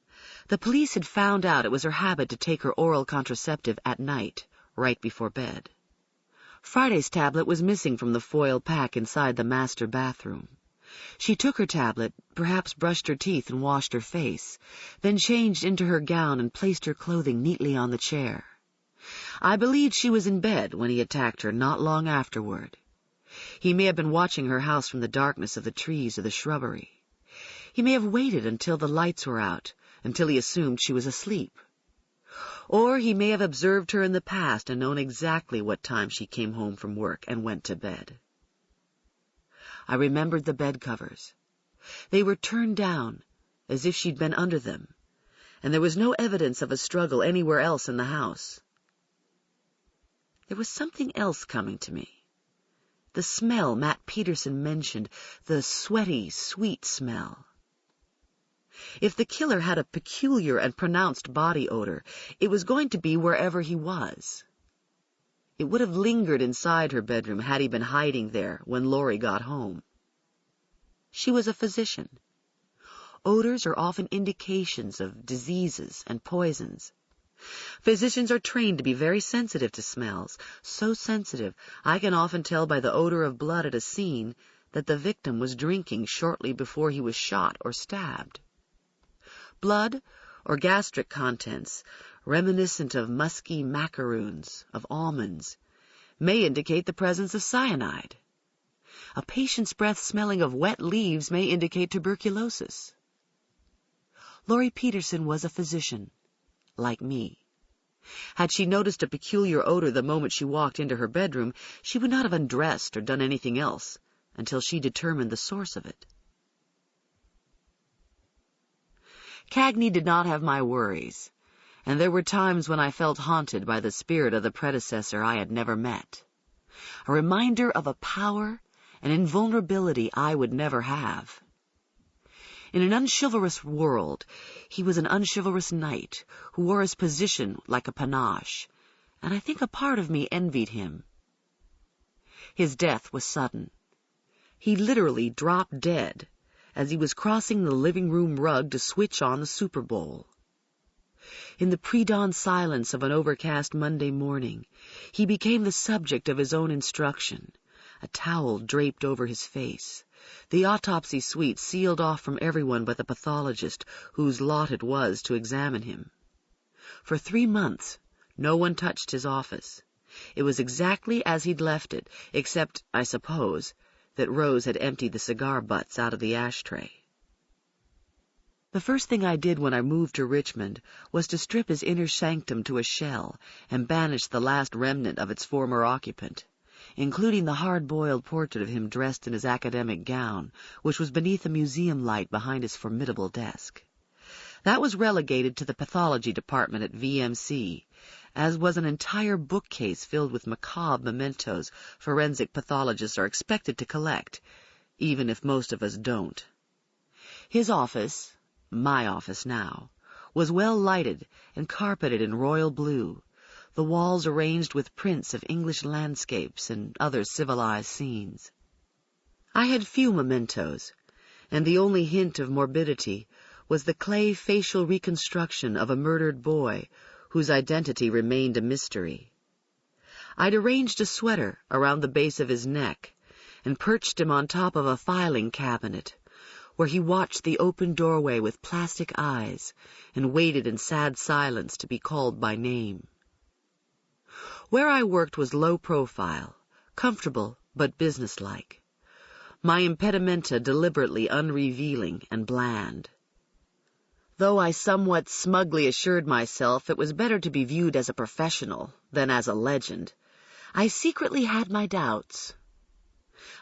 The police had found out it was her habit to take her oral contraceptive at night, right before bed. Friday's tablet was missing from the foil pack inside the master bathroom. She took her tablet, perhaps brushed her teeth and washed her face, then changed into her gown and placed her clothing neatly on the chair. I believed she was in bed when he attacked her not long afterward. He may have been watching her house from the darkness of the trees or the shrubbery. He may have waited until the lights were out, until he assumed she was asleep. Or he may have observed her in the past and known exactly what time she came home from work and went to bed. I remembered the bed covers. They were turned down, as if she'd been under them, and there was no evidence of a struggle anywhere else in the house. There was something else coming to me. The smell Matt Peterson mentioned, the sweaty, sweet smell. If the killer had a peculiar and pronounced body odor, it was going to be wherever he was. It would have lingered inside her bedroom had he been hiding there when Laurie got home. She was a physician. Odors are often indications of diseases and poisons. Physicians are trained to be very sensitive to smells, so sensitive I can often tell by the odor of blood at a scene that the victim was drinking shortly before he was shot or stabbed. Blood or gastric contents, reminiscent of musky macaroons, of almonds, may indicate the presence of cyanide. A patient's breath smelling of wet leaves may indicate tuberculosis. Laurie Peterson was a physician, like me. Had she noticed a peculiar odor the moment she walked into her bedroom, she would not have undressed or done anything else until she determined the source of it. Cagney did not have my worries, and there were times when I felt haunted by the spirit of the predecessor I had never met, a reminder of a power and invulnerability I would never have. In an unchivalrous world, he was an unchivalrous knight who wore his position like a panache, and I think a part of me envied him. His death was sudden. He literally dropped dead as he was crossing the living room rug to switch on the Super Bowl. In the pre-dawn silence of an overcast Monday morning, he became the subject of his own instruction, a towel draped over his face, the autopsy suite sealed off from everyone but the pathologist whose lot it was to examine him. For 3 months, no one touched his office. It was exactly as he'd left it, except, I suppose, that Rose had emptied the cigar butts out of the ashtray. The first thing I did when I moved to Richmond was to strip his inner sanctum to a shell and banish the last remnant of its former occupant, including the hard-boiled portrait of him dressed in his academic gown, which was beneath a museum light behind his formidable desk. That was relegated to the pathology department at VMC, as was an entire bookcase filled with macabre mementos forensic pathologists are expected to collect, even if most of us don't. His office, my office now, was well lighted and carpeted in royal blue, the walls arranged with prints of English landscapes and other civilized scenes. I had few mementos, and the only hint of morbidity was the clay facial reconstruction of a murdered boy whose identity remained a mystery. I'd arranged a sweater around the base of his neck and perched him on top of a filing cabinet, where he watched the open doorway with plastic eyes and waited in sad silence to be called by name. Where I worked was low profile, comfortable but businesslike. My impedimenta deliberately unrevealing and bland. Though I somewhat smugly assured myself it was better to be viewed as a professional than as a legend, I secretly had my doubts.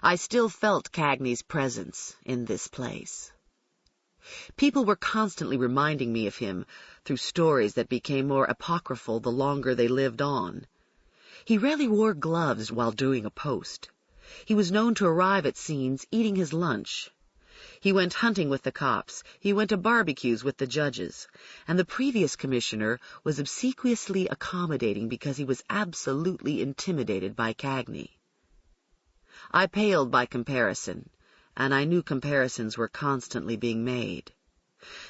I still felt Cagney's presence in this place. People were constantly reminding me of him through stories that became more apocryphal the longer they lived on. He rarely wore gloves while doing a post. He was known to arrive at scenes eating his lunch. He went hunting with the cops, he went to barbecues with the judges, and the previous commissioner was obsequiously accommodating because he was absolutely intimidated by Cagney. I paled by comparison, and I knew comparisons were constantly being made.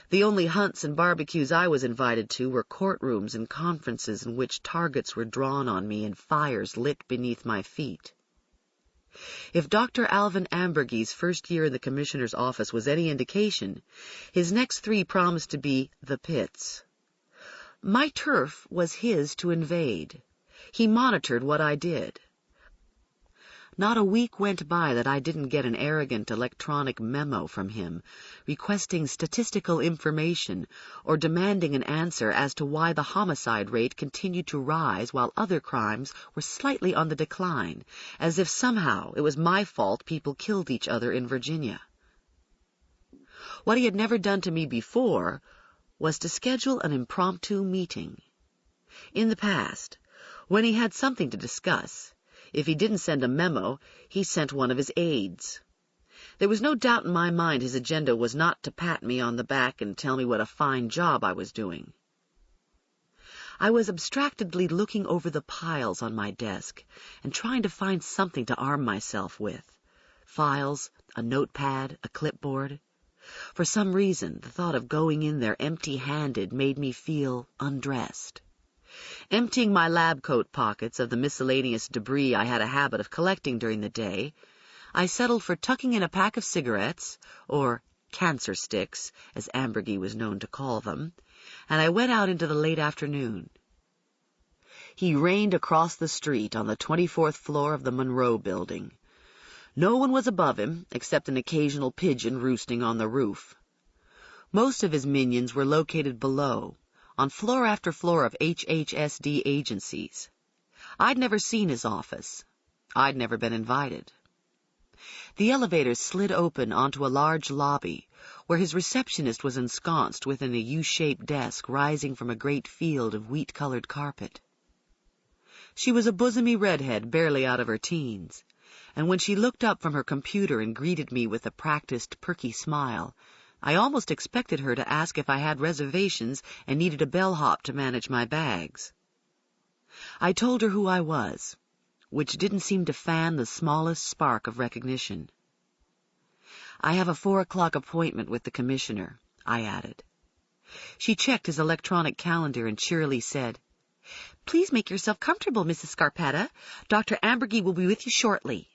The only hunts and barbecues I was invited to were courtrooms and conferences in which targets were drawn on me and fires lit beneath my feet. If Dr. Alvin Ambergy's first year in the commissioner's office was any indication, his next 3 promised to be the pits. My turf was his to invade. He monitored what I did. Not a week went by that I didn't get an arrogant electronic memo from him, requesting statistical information or demanding an answer as to why the homicide rate continued to rise while other crimes were slightly on the decline, as if somehow it was my fault people killed each other in Virginia. What he had never done to me before was to schedule an impromptu meeting. In the past, when he had something to discuss, if he didn't send a memo, he sent one of his aides. There was no doubt in my mind his agenda was not to pat me on the back and tell me what a fine job I was doing. I was abstractedly looking over the piles on my desk and trying to find something to arm myself with. Files, a notepad, a clipboard. For some reason, the thought of going in there empty-handed made me feel undressed. Emptying my lab coat pockets of the miscellaneous debris I had a habit of collecting during the day, I settled for tucking in a pack of cigarettes, or cancer sticks, as Ambergy was known to call them, and I went out into the late afternoon. He reigned across the street on the 24th floor of the Monroe Building. No one was above him, except an occasional pigeon roosting on the roof. Most of his minions were located below, on floor after floor of HHSD agencies. I'd never seen his office. I'd never been invited. The elevator slid open onto a large lobby, where his receptionist was ensconced within a U-shaped desk rising from a great field of wheat-colored carpet. She was a bosomy redhead barely out of her teens, and when she looked up from her computer and greeted me with a practiced, perky smile, I almost expected her to ask if I had reservations and needed a bellhop to manage my bags. I told her who I was, which didn't seem to fan the smallest spark of recognition. I have a 4 o'clock appointment with the commissioner, I added. She checked his electronic calendar and cheerily said, "Please make yourself comfortable, Mrs. Scarpetta. Dr. Ambergy will be with you shortly."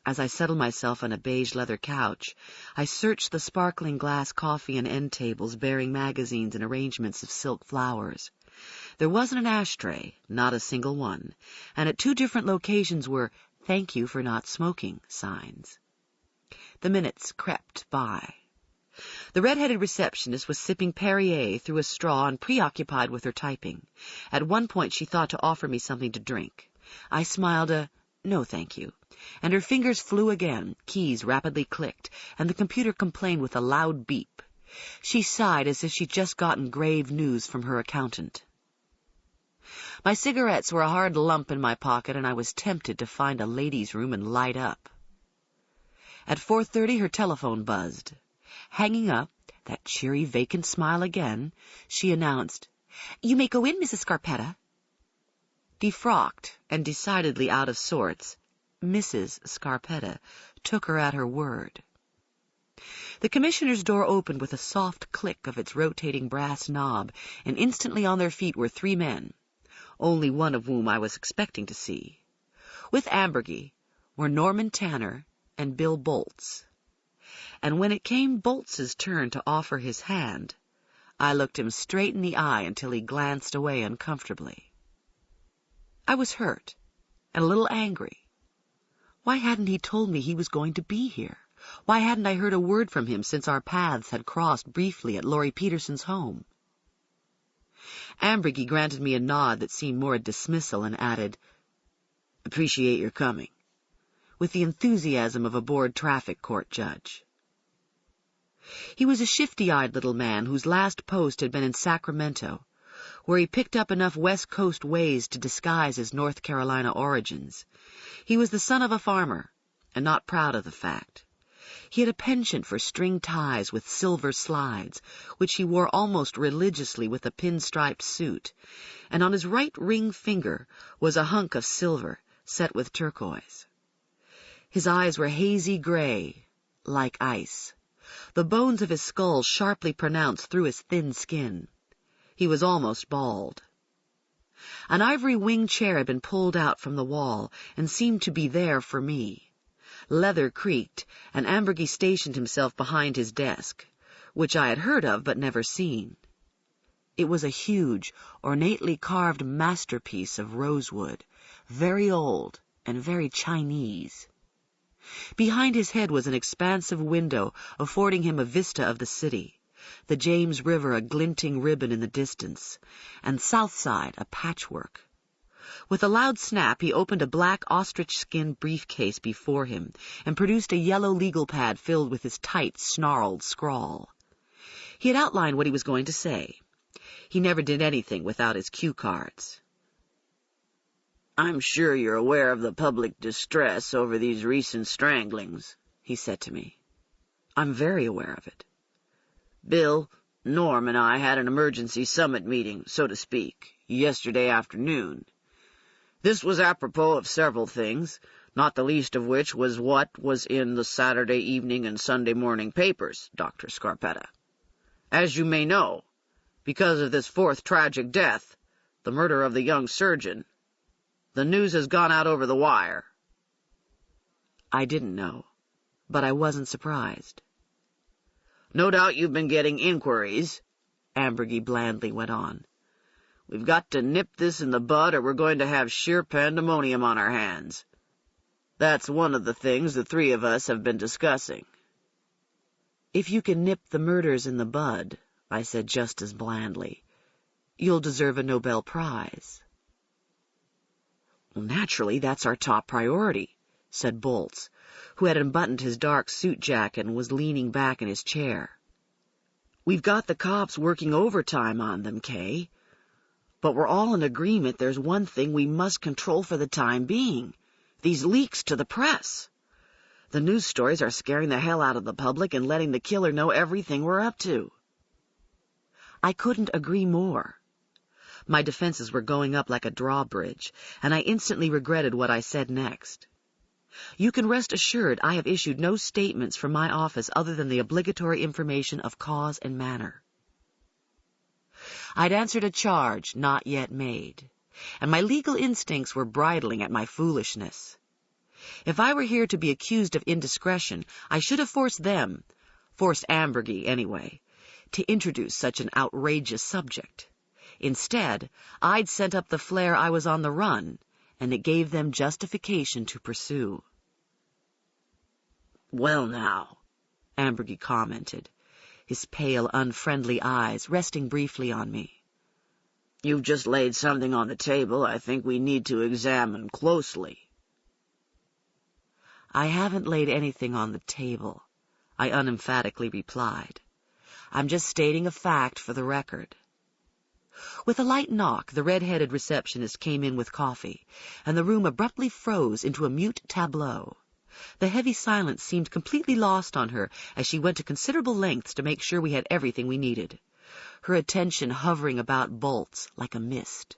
As I settled myself on a beige leather couch, I searched the sparkling glass coffee and end tables bearing magazines and arrangements of silk flowers. There wasn't an ashtray, not a single one, and at 2 different locations were "Thank you for not smoking" signs. The minutes crept by. The red-headed receptionist was sipping Perrier through a straw and preoccupied with her typing. At one point she thought to offer me something to drink. I smiled a "No, thank you," and her fingers flew again, keys rapidly clicked, and the computer complained with a loud beep. She sighed as if she'd just gotten grave news from her accountant. My cigarettes were a hard lump in my pocket, and I was tempted to find a ladies' room and light up. At 4:30 her telephone buzzed. Hanging up, that cheery, vacant smile again, she announced, "You may go in, Mrs. Scarpetta." Defrocked and decidedly out of sorts, Mrs. Scarpetta took her at her word. The commissioner's door opened with a soft click of its rotating brass knob, and instantly on their feet were 3 men, only one of whom I was expecting to see. With Ambergy were Norman Tanner and Bill Bolts. And when it came Bolts's turn to offer his hand, I looked him straight in the eye until he glanced away uncomfortably. I was hurt and a little angry. Why hadn't he told me he was going to be here? Why hadn't I heard a word from him since our paths had crossed briefly at Laurie Peterson's home? Ambergy granted me a nod that seemed more a dismissal and added, "Appreciate your coming," with the enthusiasm of a bored traffic court judge. He was a shifty-eyed little man whose last post had been in Sacramento, where he picked up enough West Coast ways to disguise his North Carolina origins. He was the son of a farmer, and not proud of the fact. He had a penchant for string ties with silver slides, which he wore almost religiously with a pinstriped suit, and on his right ring finger was a hunk of silver set with turquoise. His eyes were hazy gray, like ice. The bones of his skull sharply pronounced through his thin skin. He was almost bald. An ivory wing chair had been pulled out from the wall and seemed to be there for me. Leather creaked, and Ambergy stationed himself behind his desk, which I had heard of but never seen. It was a huge, ornately carved masterpiece of rosewood, very old, and very Chinese. Behind his head was an expansive window affording him a vista of the city, the James River a glinting ribbon in the distance, and Southside a patchwork. With a loud snap, he opened a black ostrich-skin briefcase before him and produced a yellow legal pad filled with his tight, snarled scrawl. He had outlined what he was going to say. He never did anything without his cue cards. "I'm sure you're aware of the public distress over these recent stranglings," he said to me. "I'm very aware of it." "Bill, Norm, and I had an emergency summit meeting, so to speak, yesterday afternoon. This was apropos of several things, not the least of which was what was in the Saturday evening and Sunday morning papers, Dr. Scarpetta. As you may know, because of this fourth tragic death, the murder of the young surgeon, the news has gone out over the wire." I didn't know, but I wasn't surprised. "No doubt you've been getting inquiries," Ambergy blandly went on. "We've got to nip this in the bud or we're going to have sheer pandemonium on our hands. That's one of the things the three of us have been discussing." "If you can nip the murders in the bud," I said just as blandly, "you'll deserve a Nobel Prize." "Well, naturally, that's our top priority," said Bolts, who had unbuttoned his dark suit jacket and was leaning back in his chair. "We've got the cops working overtime on them, Kay. But we're all in agreement there's one thing we must control for the time being: these leaks to the press. The news stories are scaring the hell out of the public and letting the killer know everything we're up to." I couldn't agree more. My defenses were going up like a drawbridge, and I instantly regretted what I said next. You can rest assured I have issued no statements from my office other than the obligatory information of cause and manner. I'd answered a charge not yet made, and my legal instincts were bridling at my foolishness. If I were here to be accused of indiscretion, I should have forced Ambergy anyway, to introduce such an outrageous subject. Instead, I'd sent up the flare I was on the run, and it gave them justification to pursue. "Well now," Ambergy commented, his pale, unfriendly eyes resting briefly on me. "You've just laid something on the table I think we need to examine closely." "I haven't laid anything on the table," I unemphatically replied. "I'm just stating a fact for the record." With a light knock, the red-headed receptionist came in with coffee, and the room abruptly froze into a mute tableau. The heavy silence seemed completely lost on her as she went to considerable lengths to make sure we had everything we needed, her attention hovering about Bolts like a mist.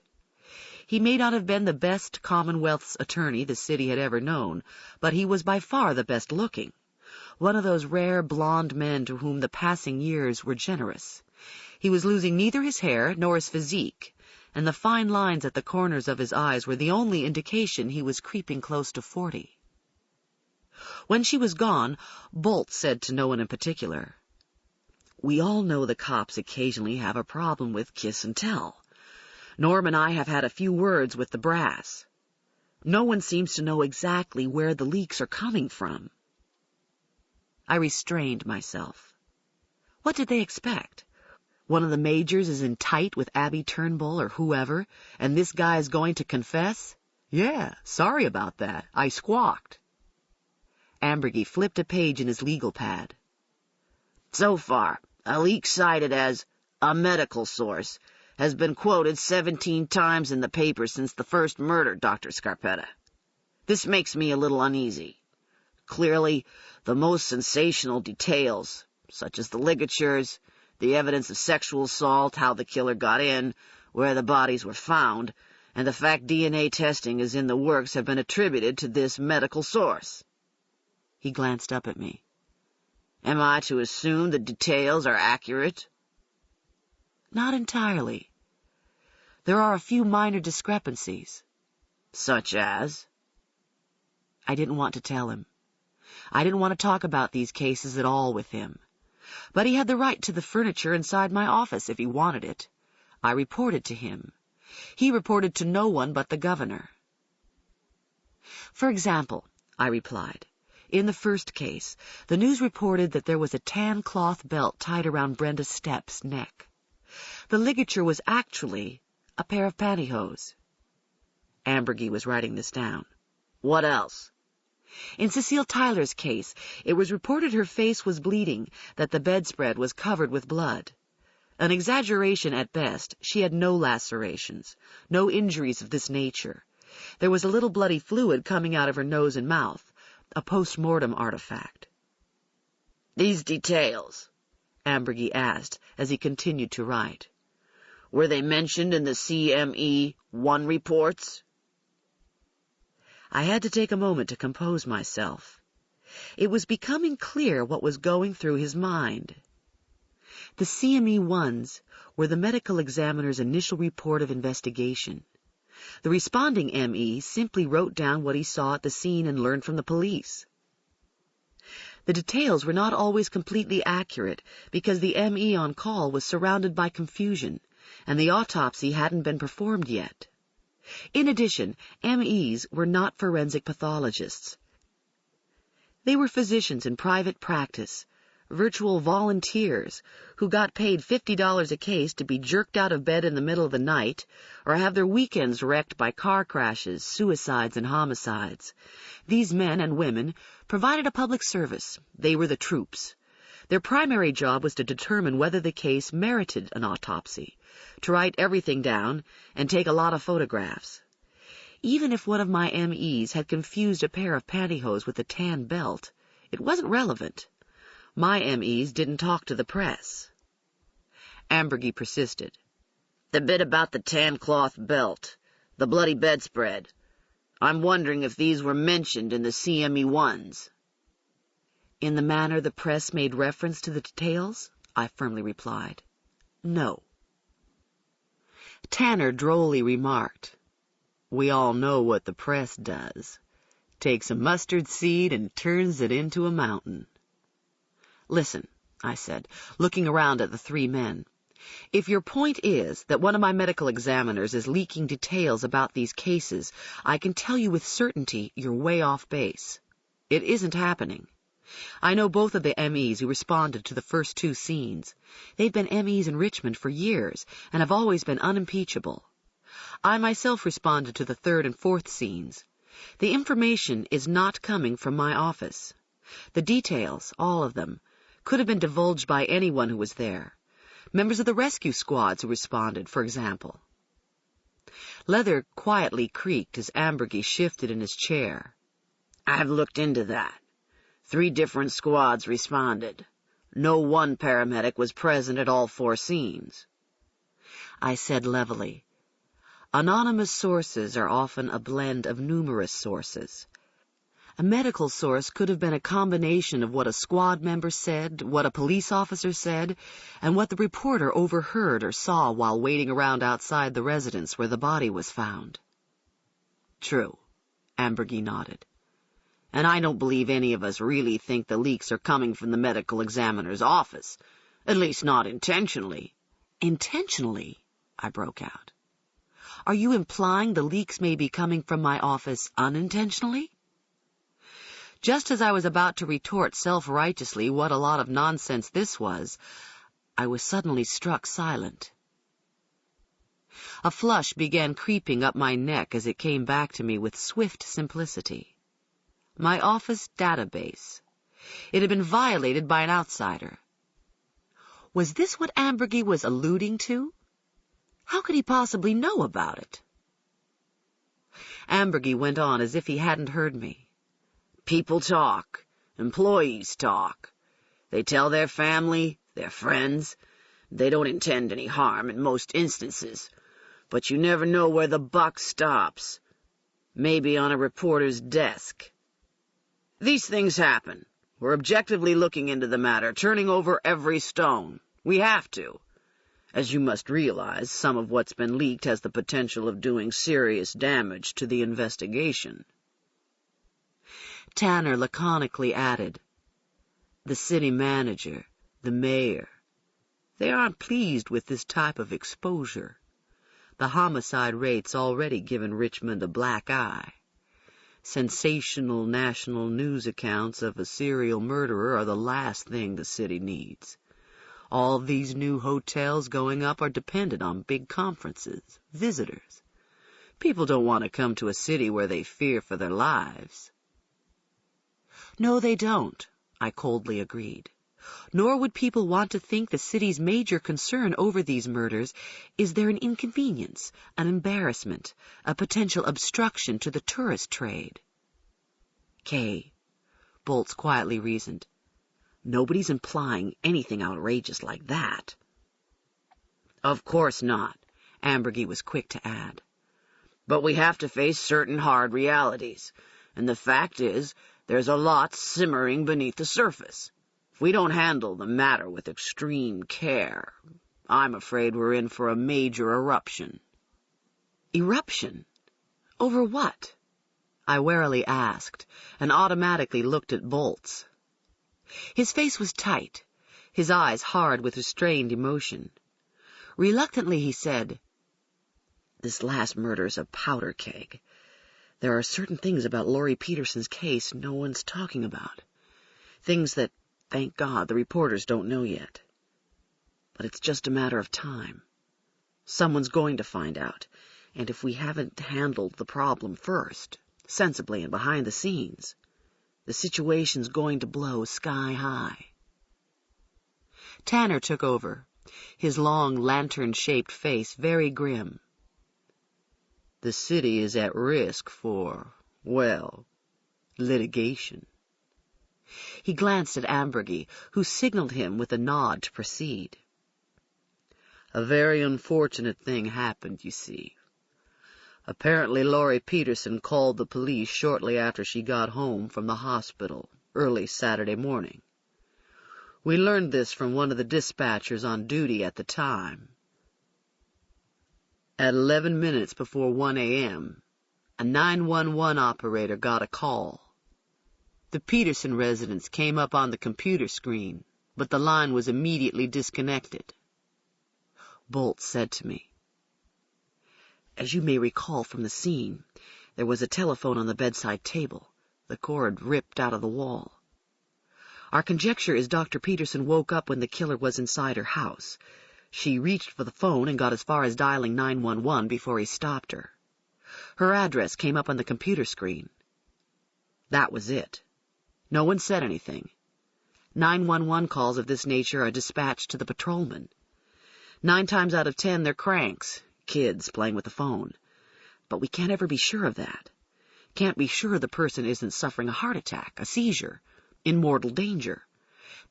He may not have been the best Commonwealth's attorney the city had ever known, but he was by far the best looking, one of those rare blonde men to whom the passing years were generous. He was losing neither his hair nor his physique, and the fine lines at the corners of his eyes were the only indication he was creeping close to 40. When she was gone, Bolt said to no one in particular, "We all know the cops occasionally have a problem with kiss and tell. Norm and I have had a few words with the brass. No one seems to know exactly where the leaks are coming from." I restrained myself. What did they expect? One of the majors is in tight with Abby Turnbull or whoever, and this guy is going to confess? "Yeah, sorry about that. I squawked." Ambergy flipped a page in his legal pad. "So far, a leak cited as a medical source has been quoted 17 times in the paper since the first murder, Dr. Scarpetta. This makes me a little uneasy. Clearly, the most sensational details, such as the ligatures, the evidence of sexual assault, how the killer got in, where the bodies were found, and the fact DNA testing is in the works have been attributed to this medical source." He glanced up at me. "Am I to assume the details are accurate?" "Not entirely. There are a few minor discrepancies." "Such as?" I didn't want to tell him. I didn't want to talk about these cases at all with him. But he had the right to the furniture inside my office if he wanted it. I reported to him. He reported to no one but the governor. For example, I replied, in the first case, the news reported that there was a tan cloth belt tied around Brenda Stepp's neck. The ligature was actually a pair of pantyhose. Ambergy was writing this down. What else? In Cecile Tyler's case, it was reported her face was bleeding, that the bedspread was covered with blood. An exaggeration at best, she had no lacerations, no injuries of this nature. There was a little bloody fluid coming out of her nose and mouth, a postmortem artifact. These details, Ambergy asked as he continued to write, were they mentioned in the CME-1 reports? I had to take a moment to compose myself. It was becoming clear what was going through his mind. The CME-1s were the medical examiner's initial report of investigation. The responding ME simply wrote down what he saw at the scene and learned from the police. The details were not always completely accurate because the ME on call was surrounded by confusion, and the autopsy hadn't been performed yet. In addition, MEs were not forensic pathologists. They were physicians in private practice, virtual volunteers who got paid $50 a case to be jerked out of bed in the middle of the night or have their weekends wrecked by car crashes, suicides, and homicides. These men and women provided a public service. They were the troops. Their primary job was to determine whether the case merited an autopsy, to write everything down and take a lot of photographs. Even if one of my MEs had confused a pair of pantyhose with a tan belt, it wasn't relevant. My MEs didn't talk to the press. Ambergy persisted. The bit about the tan cloth belt, the bloody bedspread. I'm wondering if these were mentioned in the CME-1s. In the manner the press made reference to the details, I firmly replied. No. Tanner drolly remarked, We all know what the press does. Takes a mustard seed and turns it into a mountain. Listen, I said, looking around at the three men. If your point is that one of my medical examiners is leaking details about these cases, I can tell you with certainty you're way off base. It isn't happening. I know both of the MEs who responded to the first two scenes. They've been MEs in Richmond for years and have always been unimpeachable. I myself responded to the third and fourth scenes. The information is not coming from my office. The details, all of them, could have been divulged by anyone who was there. Members of the rescue squads who responded, for example. Leather quietly creaked as Ambergy shifted in his chair. I've looked into that. 3 different squads responded. No one paramedic was present at all 4 scenes. I said levelly, Anonymous sources are often a blend of numerous sources. A medical source could have been a combination of what a squad member said, what a police officer said, and what the reporter overheard or saw while waiting around outside the residence where the body was found. True, Ambergy nodded. And I don't believe any of us really think the leaks are coming from the medical examiner's office, at least not intentionally. Intentionally? I broke out. Are you implying the leaks may be coming from my office unintentionally? Just as I was about to retort self-righteously what a lot of nonsense this was, I was suddenly struck silent. A flush began creeping up my neck as it came back to me with swift simplicity. My office database. It had been violated by an outsider. Was this what Ambergy was alluding to? How could he possibly know about it? Ambergy went on as if he hadn't heard me. People talk. Employees talk. They tell their family, their friends. They don't intend any harm in most instances. But you never know where the buck stops. Maybe on a reporter's desk. These things happen. We're objectively looking into the matter, turning over every stone. We have to. As you must realize, some of what's been leaked has the potential of doing serious damage to the investigation. Tanner laconically added, The city manager, the mayor, they aren't pleased with this type of exposure. The homicide rate's already given Richmond a black eye. Sensational national news accounts of a serial murderer are the last thing the city needs. All these new hotels going up are dependent on big conferences, visitors. People don't want to come to a city where they fear for their lives. No, they don't, I coldly agreed. Nor would people want to think the city's major concern over these murders is there an inconvenience, an embarrassment, a potential obstruction to the tourist trade. Kay, Bolts quietly reasoned, nobody's implying anything outrageous like that. Of course not, Ambergy was quick to add. But we have to face certain hard realities, and the fact is, there's a lot simmering beneath the surface. If we don't handle the matter with extreme care, I'm afraid we're in for a major eruption. Eruption? Over what? I warily asked, and automatically looked at Bolts. His face was tight, his eyes hard with restrained emotion. Reluctantly he said, "This last murder's a powder keg. There are certain things about Laurie Peterson's case no one's talking about. Things that, thank God, the reporters don't know yet. But it's just a matter of time. Someone's going to find out, and if we haven't handled the problem first, sensibly and behind the scenes, the situation's going to blow sky high." Tanner took over, his long lantern-shaped face very grim. The city is at risk for, well, litigation. He glanced at Ambergy, who signaled him with a nod to proceed. A very unfortunate thing happened, you see. Apparently Laurie Peterson called the police shortly after she got home from the hospital, early Saturday morning. We learned this from one of the dispatchers on duty at the time. At 11 minutes before 1 a.m., a 911 operator got a call. The Peterson residence came up on the computer screen, but the line was immediately disconnected. Bolts said to me, "As you may recall from the scene, there was a telephone on the bedside table, the cord ripped out of the wall. Our conjecture is Dr. Peterson woke up when the killer was inside her house. She reached for the phone and got as far as dialing 911 before he stopped her. Her address came up on the computer screen. That was it. No one said anything. 911 calls of this nature are dispatched to the patrolman. 9 times out of 10, they're cranks, kids playing with the phone. But we can't ever be sure of that. Can't be sure the person isn't suffering a heart attack, a seizure, in mortal danger.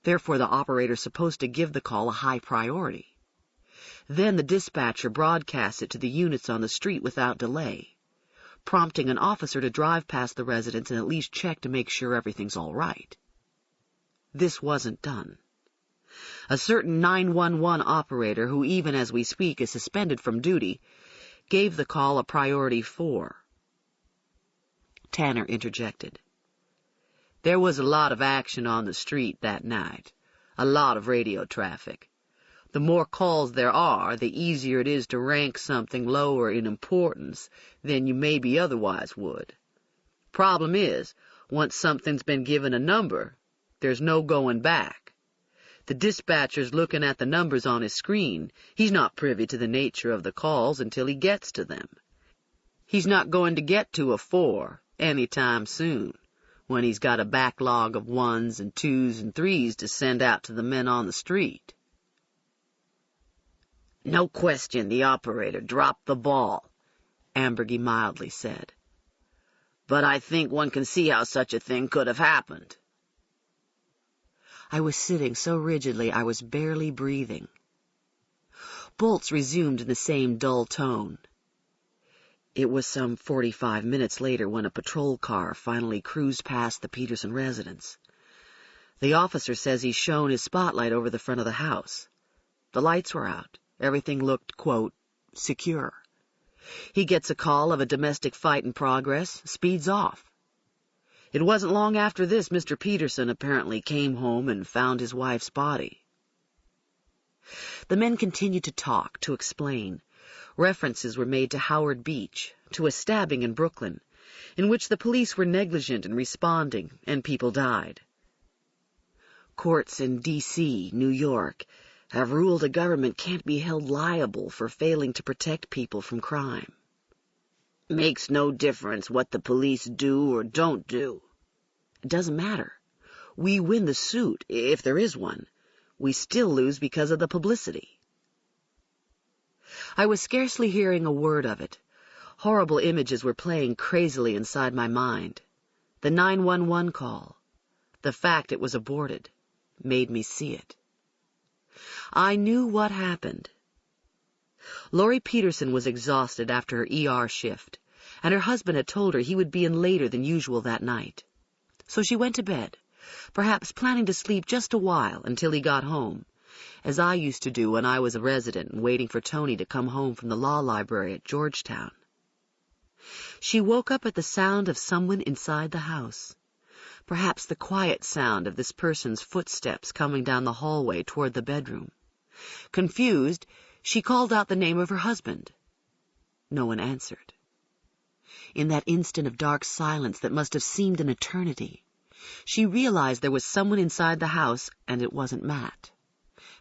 Therefore, the operator's supposed to give the call a high priority. Then the dispatcher broadcasts it to the units on the street without delay, prompting an officer to drive past the residence and at least check to make sure everything's all right. This wasn't done. A certain 911 operator, who even as we speak is suspended from duty, gave the call a priority 4. Tanner interjected. There was a lot of action on the street that night, a lot of radio traffic. The more calls there are, the easier it is to rank something lower in importance than you maybe otherwise would. Problem is, once something's been given a number, there's no going back. The dispatcher's looking at the numbers on his screen. He's not privy to the nature of the calls until he gets to them. He's not going to get to a 4 any time soon, when he's got a backlog of 1s and 2s and 3s to send out to the men on the street. No question the operator dropped the ball, Ambergy mildly said. But I think one can see how such a thing could have happened. I was sitting so rigidly I was barely breathing. Bolts resumed in the same dull tone. It was some 45 minutes later when a patrol car finally cruised past the Peterson residence. The officer says he's shown his spotlight over the front of the house. The lights were out. Everything looked, quote, secure. He gets a call of a domestic fight in progress, speeds off. It wasn't long after this Mr. Peterson apparently came home and found his wife's body. The men continued to talk, to explain. References were made to Howard Beach, to a stabbing in Brooklyn, in which the police were negligent in responding and people died. Courts in D.C., New York, have ruled a government can't be held liable for failing to protect people from crime. Makes no difference what the police do or don't do. It doesn't matter. We win the suit, if there is one. We still lose because of the publicity. I was scarcely hearing a word of it. Horrible images were playing crazily inside my mind. The 911 call, the fact it was aborted, made me see it. I knew what happened. Laurie Peterson was exhausted after her ER shift, and her husband had told her he would be in later than usual that night. So she went to bed, perhaps planning to sleep just a while until he got home, as I used to do when I was a resident and waiting for Tony to come home from the law library at Georgetown. She woke up at the sound of someone inside the house, perhaps the quiet sound of this person's footsteps coming down the hallway toward the bedroom. Confused, she called out the name of her husband. No one answered. In that instant of dark silence that must have seemed an eternity, she realized there was someone inside the house, and it wasn't Matt.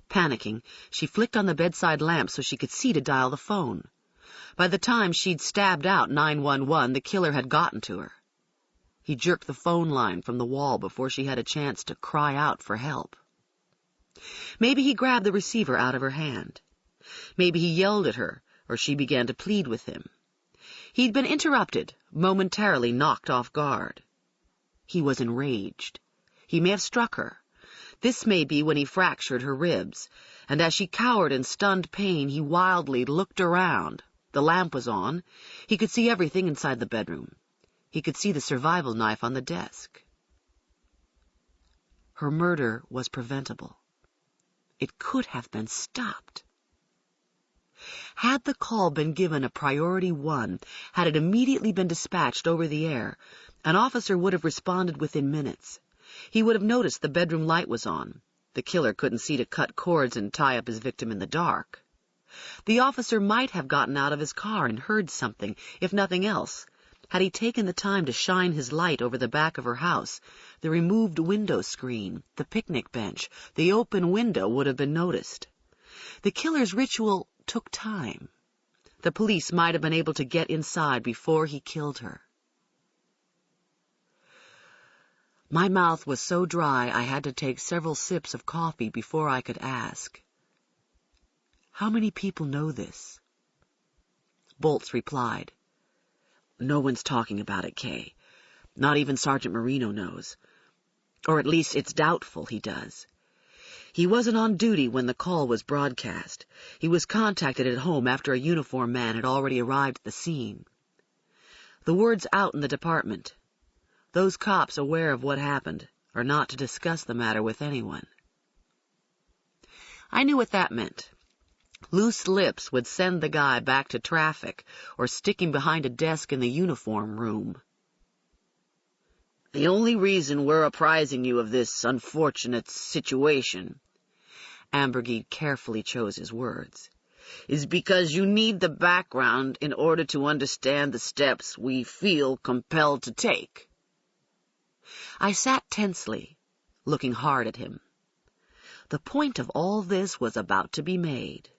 Panicking, she flicked on the bedside lamp so she could see to dial the phone. By the time she'd stabbed out 911, the killer had gotten to her. He jerked the phone line from the wall before she had a chance to cry out for help. Maybe he grabbed the receiver out of her hand. Maybe he yelled at her, or she began to plead with him. He'd been interrupted, momentarily knocked off guard. He was enraged. He may have struck her. This may be when he fractured her ribs, and as she cowered in stunned pain, he wildly looked around. The lamp was on. He could see everything inside the bedroom. He could see the survival knife on the desk. Her murder was preventable. It could have been stopped. Had the call been given a priority 1, had it immediately been dispatched over the air, an officer would have responded within minutes. He would have noticed the bedroom light was on. The killer couldn't see to cut cords and tie up his victim in the dark. The officer might have gotten out of his car and heard something, if nothing else. Had he taken the time to shine his light over the back of her house, the removed window screen, the picnic bench, the open window would have been noticed. The killer's ritual took time. The police might have been able to get inside before he killed her. My mouth was so dry I had to take several sips of coffee before I could ask, "How many people know this?" Bolts replied, "No one's talking about it, Kay. Not even Sergeant Marino knows. Or at least it's doubtful he does. He wasn't on duty when the call was broadcast. He was contacted at home after a uniformed man had already arrived at the scene. The word's out in the department. Those cops aware of what happened are not to discuss the matter with anyone." I knew what that meant. Loose lips would send the guy back to traffic or stick him behind a desk in the uniform room. "The only reason we're apprising you of this unfortunate situation," Ambergede carefully chose his words, "is because you need the background in order to understand the steps we feel compelled to take." I sat tensely, looking hard at him. The point of all this was about to be made.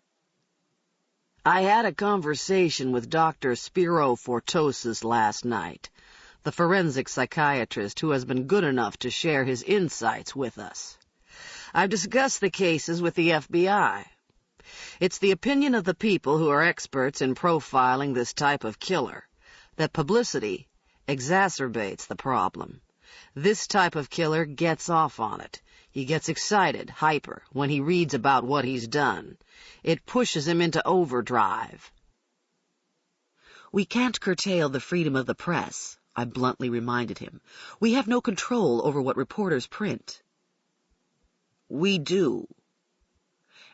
"I had a conversation with Dr. Spiro Fortosis last night, the forensic psychiatrist who has been good enough to share his insights with us. I've discussed the cases with the FBI. It's the opinion of the people who are experts in profiling this type of killer that publicity exacerbates the problem. This type of killer gets off on it. He gets excited, hyper, when he reads about what he's done. It pushes him into overdrive." "We can't curtail the freedom of the press," I bluntly reminded him. "We have no control over what reporters print." "We do."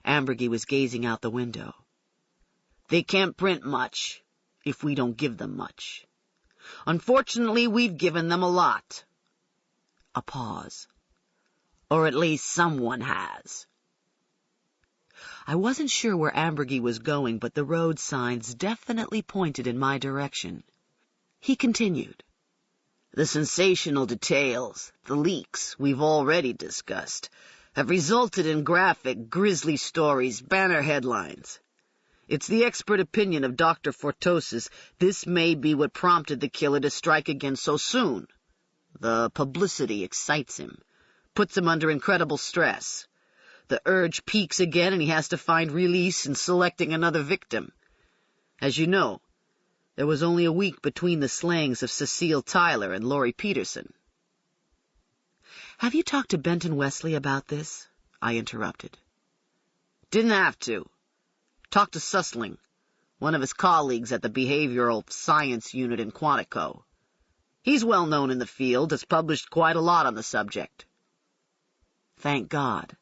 Ambergede was gazing out the window. "They can't print much if we don't give them much. Unfortunately, we've given them a lot." A pause. "Or at least someone has." I wasn't sure where Ambergede was going, but the road signs definitely pointed in my direction. He continued, The sensational details, the leaks we've already discussed, have resulted in graphic, grisly stories, banner headlines. It's the expert opinion of Dr. Fortosis this may be what prompted the killer to strike again so soon. The publicity excites him, puts him under incredible stress. The urge peaks again and he has to find release in selecting another victim. As you know, there was only a week between the slayings of Cecile Tyler and Laurie Peterson. Have you talked to Benton Wesley about this? I interrupted. Didn't have to. Talked to Sussling, one of his colleagues at the Behavioral Science Unit in Quantico. He's well known in the field, has published quite a lot on the subject. Thank God.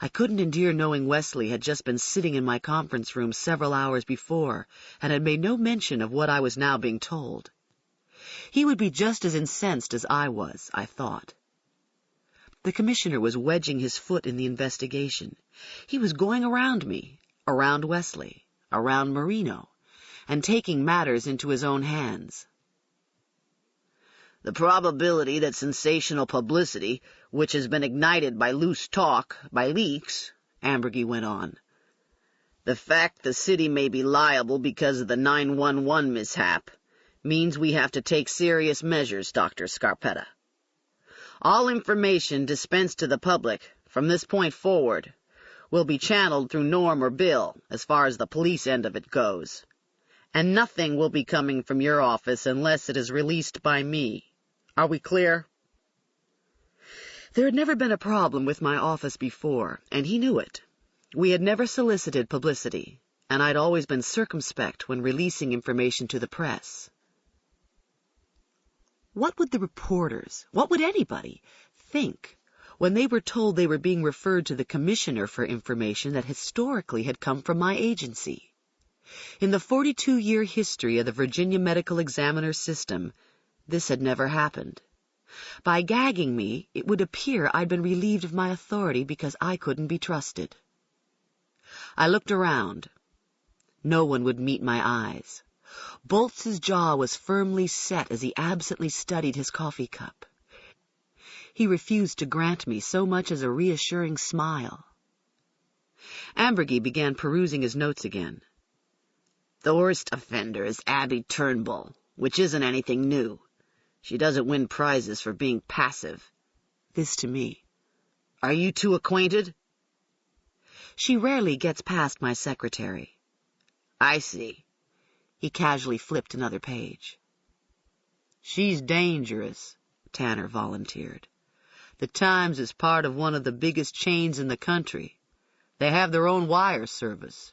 I couldn't endure knowing Wesley had just been sitting in my conference room several hours before and had made no mention of what I was now being told. He would be just as incensed as I was, I thought. The commissioner was wedging his foot in the investigation. He was going around me, around Wesley, around Marino, and taking matters into his own hands. The probability that sensational publicity, which has been ignited by loose talk, by leaks, Ambergy went on. The fact the city may be liable because of the 911 mishap means we have to take serious measures, Dr. Scarpetta. All information dispensed to the public, from this point forward, will be channeled through Norm or Bill, as far as the police end of it goes. And nothing will be coming from your office unless it is released by me. Are we clear? There had never been a problem with my office before, and he knew it. We had never solicited publicity, and I'd always been circumspect when releasing information to the press. What would the reporters, what would anybody, think when they were told they were being referred to the commissioner for information that historically had come from my agency? In the 42-year history of the Virginia Medical Examiner system, this had never happened. By gagging me, it would appear I'd been relieved of my authority because I couldn't be trusted. I looked around. No one would meet my eyes. Boltz's jaw was firmly set as he absently studied his coffee cup. He refused to grant me so much as a reassuring smile. Ambergy began perusing his notes again. The worst offender is Abby Turnbull, which isn't anything new. She doesn't win prizes for being passive. This to me. Are you two acquainted? She rarely gets past my secretary. I see. He casually flipped another page. She's dangerous, Tanner volunteered. The Times is part of one of the biggest chains in the country. They have their own wire service.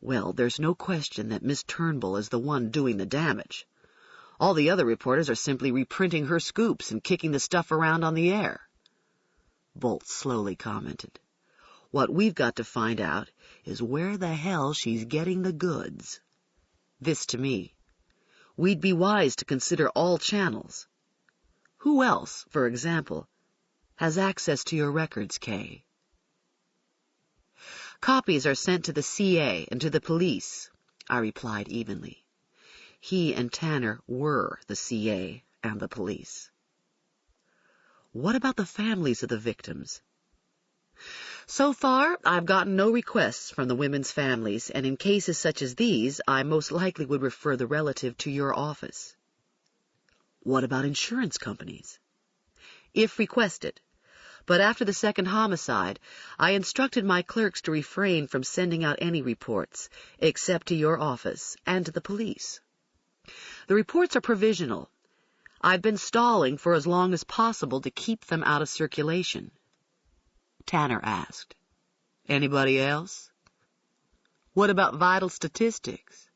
Well, there's no question that Miss Turnbull is the one doing the damage. All the other reporters are simply reprinting her scoops and kicking the stuff around on the air. Boltz slowly commented. What we've got to find out is where the hell she's getting the goods. This to me. We'd be wise to consider all channels. Who else, for example, has access to your records, Kay? Copies are sent to the CA and to the police, I replied evenly. He and Tanner were the CA and the police. What about the families of the victims? So far, I've gotten no requests from the women's families, and in cases such as these, I most likely would refer the relative to your office. What about insurance companies? If requested. But after the second homicide, I instructed my clerks to refrain from sending out any reports, except to your office and to the police. The reports are provisional. I've been stalling for as long as possible to keep them out of circulation. Tanner asked. Anybody else? What about vital statistics?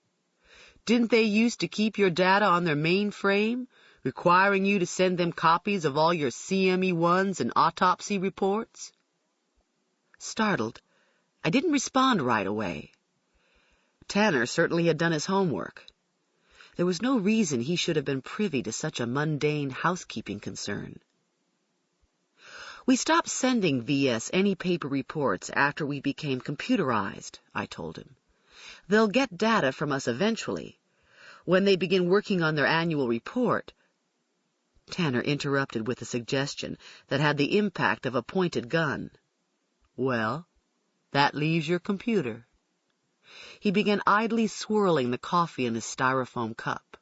Didn't they used to keep your data on their mainframe, requiring you to send them copies of all your CME1s and autopsy reports? Startled, I didn't respond right away. Tanner certainly had done his homework. There was no reason he should have been privy to such a mundane housekeeping concern. We stopped sending VS any paper reports after we became computerized, I told him. They'll get data from us eventually. When they begin working on their annual report—" Tanner interrupted with a suggestion that had the impact of a pointed gun. "Well, that leaves your computer." He began idly swirling the coffee in his styrofoam cup.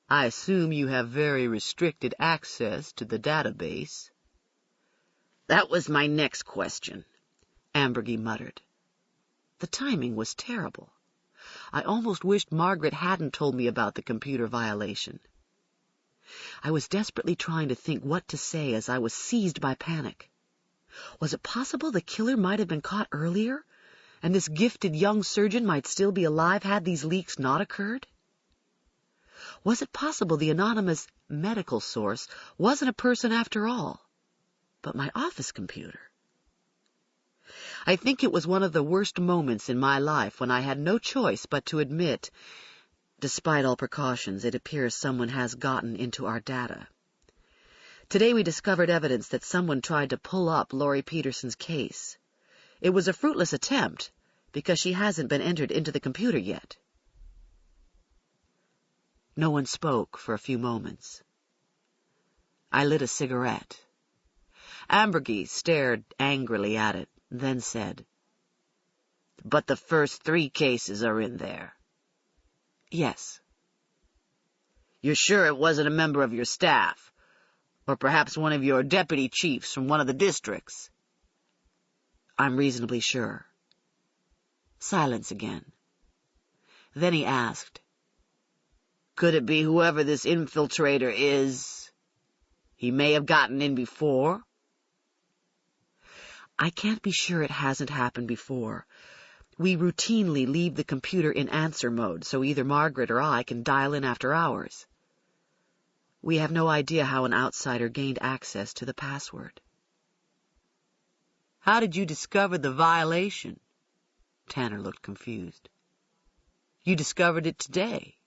"I assume you have very restricted access to the database." "That was my next question," Ambergy muttered. The timing was terrible. I almost wished Margaret hadn't told me about the computer violation. I was desperately trying to think what to say as I was seized by panic. Was it possible the killer might have been caught earlier, and this gifted young surgeon might still be alive had these leaks not occurred? Was it possible the anonymous medical source wasn't a person after all, but my office computer? I think it was one of the worst moments in my life when I had no choice but to admit, despite all precautions, it appears someone has gotten into our data. Today we discovered evidence that someone tried to pull up Laurie Peterson's case. It was a fruitless attempt, because she hasn't been entered into the computer yet. No one spoke for a few moments. I lit a cigarette. Ambergy stared angrily at it, then said, "But the first 3 cases are in there." "Yes." "You're sure it wasn't a member of your staff? Or perhaps one of your deputy chiefs from one of the districts?" "I'm reasonably sure." Silence again. Then he asked, "Could it be whoever this infiltrator is? He may have gotten in before?" "I can't be sure it hasn't happened before. We routinely leave the computer in answer mode, so either Margaret or I can dial in after hours. We have no idea how an outsider gained access to the password." "How did you discover the violation?" Tanner looked confused. "You discovered it today.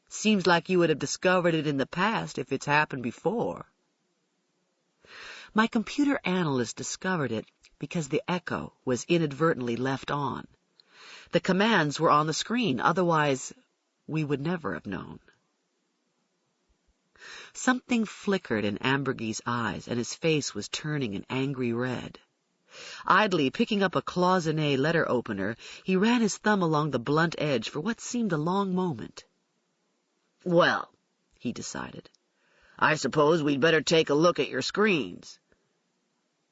Seems like you would have discovered it in the past if it's happened before." "My computer analyst discovered it because the echo was inadvertently left on. The commands were on the screen, otherwise we would never have known." Something flickered in Ambergy's eyes, and his face was turning an angry red. Idly picking up a cloisonné letter opener, he ran his thumb along the blunt edge for what seemed a long moment. "Well," he decided, "I suppose we'd better take a look at your screens.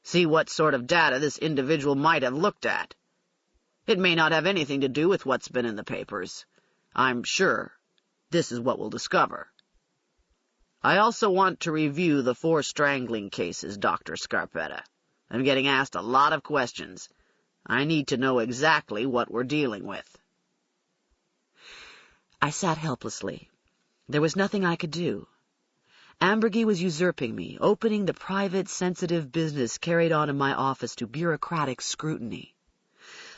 See what sort of data this individual might have looked at. It may not have anything to do with what's been in the papers. I'm sure this is what we'll discover. I also want to review the 4 strangling cases, Dr. Scarpetta. I'm getting asked a lot of questions. I need to know exactly what we're dealing with." I sat helplessly. There was nothing I could do. Ambergy was usurping me, opening the private, sensitive business carried on in my office to bureaucratic scrutiny.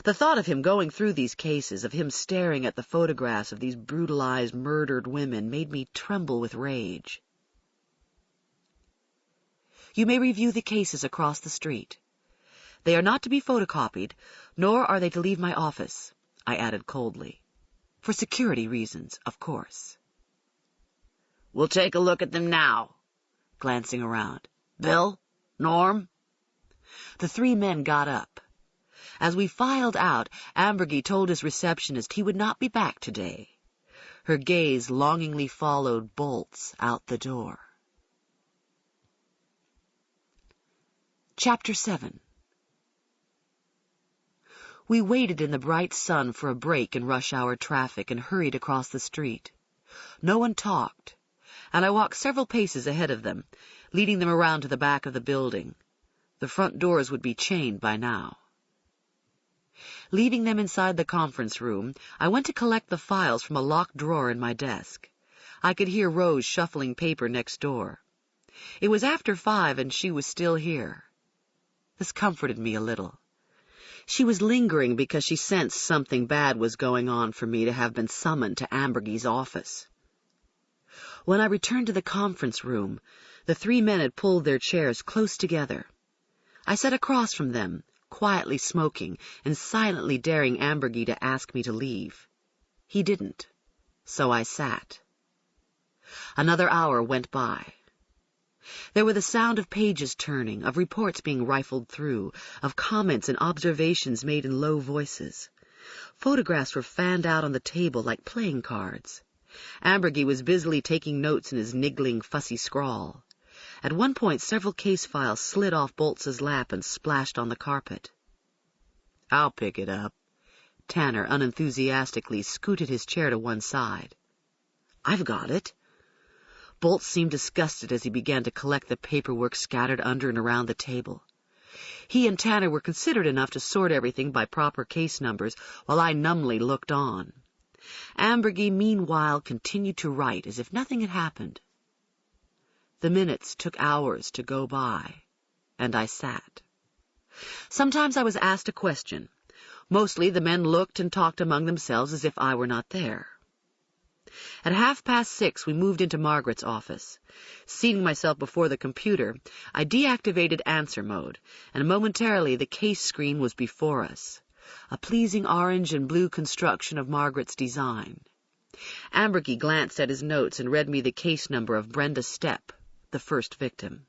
The thought of him going through these cases, of him staring at the photographs of these brutalized, murdered women, made me tremble with rage. "You may review the cases across the street. They are not to be photocopied, nor are they to leave my office," I added coldly. "For security reasons, of course." "We'll take a look at them now," glancing around. "Bill? Norm?" The 3 men got up. As we filed out, Ambergy told his receptionist he would not be back today. Her gaze longingly followed bolts out the door. Chapter 7. We waited in the bright sun for a break in rush-hour traffic and hurried across the street. No one talked, and I walked several paces ahead of them, leading them around to the back of the building. The front doors would be chained by now. Leaving them inside the conference room, I went to collect the files from a locked drawer in my desk. I could hear Rose shuffling paper next door. It was after 5, and she was still here. This comforted me a little. She was lingering because she sensed something bad was going on for me to have been summoned to Ambergy's office. When I returned to the conference room, the 3 men had pulled their chairs close together. I sat across from them, quietly smoking and silently daring Ambergy to ask me to leave. He didn't. So I sat. Another hour went by. There were the sound of pages turning, of reports being rifled through, of comments and observations made in low voices. Photographs were fanned out on the table like playing cards. Ambergy was busily taking notes in his niggling, fussy scrawl. At one point, several case files slid off Boltz's lap and splashed on the carpet. "I'll pick it up." Tanner unenthusiastically scooted his chair to one side. "I've got it." Boltz seemed disgusted as he began to collect the paperwork scattered under and around the table. He and Tanner were considerate enough to sort everything by proper case numbers, while I numbly looked on. Ambergy, meanwhile, continued to write as if nothing had happened. The minutes took hours to go by, and I sat. Sometimes I was asked a question. Mostly the men looked and talked among themselves as if I were not there. At 6:30 we moved into Margaret's office. Seating myself before the computer, I deactivated answer mode, and momentarily the case screen was before us, a pleasing orange and blue construction of Margaret's design. Ambergy glanced at his notes and read me the case number of Brenda Stepp, the first victim.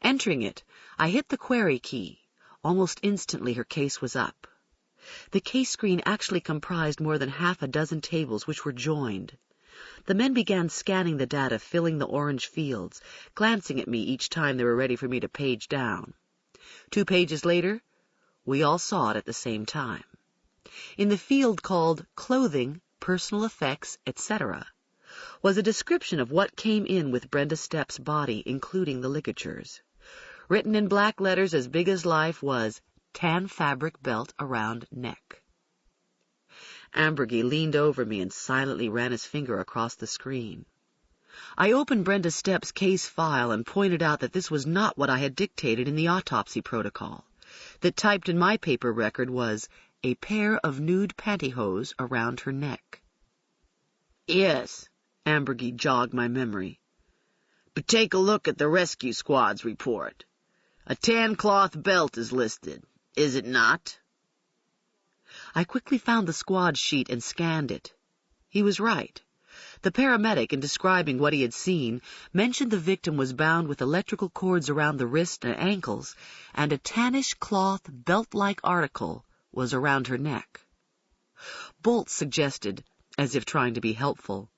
Entering it, I hit the query key. Almost instantly her case was up. The case screen actually comprised more than half a dozen tables which were joined. The men began scanning the data, filling the orange fields, glancing at me each time they were ready for me to page down. 2 pages later, we all saw it at the same time. In the field called Clothing, Personal Effects, etc., was a description of what came in with Brenda Stepp's body, including the ligatures. Written in black letters as big as life was, "Tan fabric belt around neck." Ambergy leaned over me and silently ran his finger across the screen. I opened Brenda Stepp's case file and pointed out that this was not what I had dictated in the autopsy protocol. That typed in my paper record was, "A pair of nude pantyhose around her neck." "Yes," Ambergy jogged my memory. "But take a look at the rescue squad's report. A tan cloth belt is listed, is it not?" I quickly found the squad sheet and scanned it. He was right. The paramedic, in describing what he had seen, mentioned the victim was bound with electrical cords around the wrists and ankles, and a tannish cloth belt-like article was around her neck. Boltz suggested, as if trying to be helpful,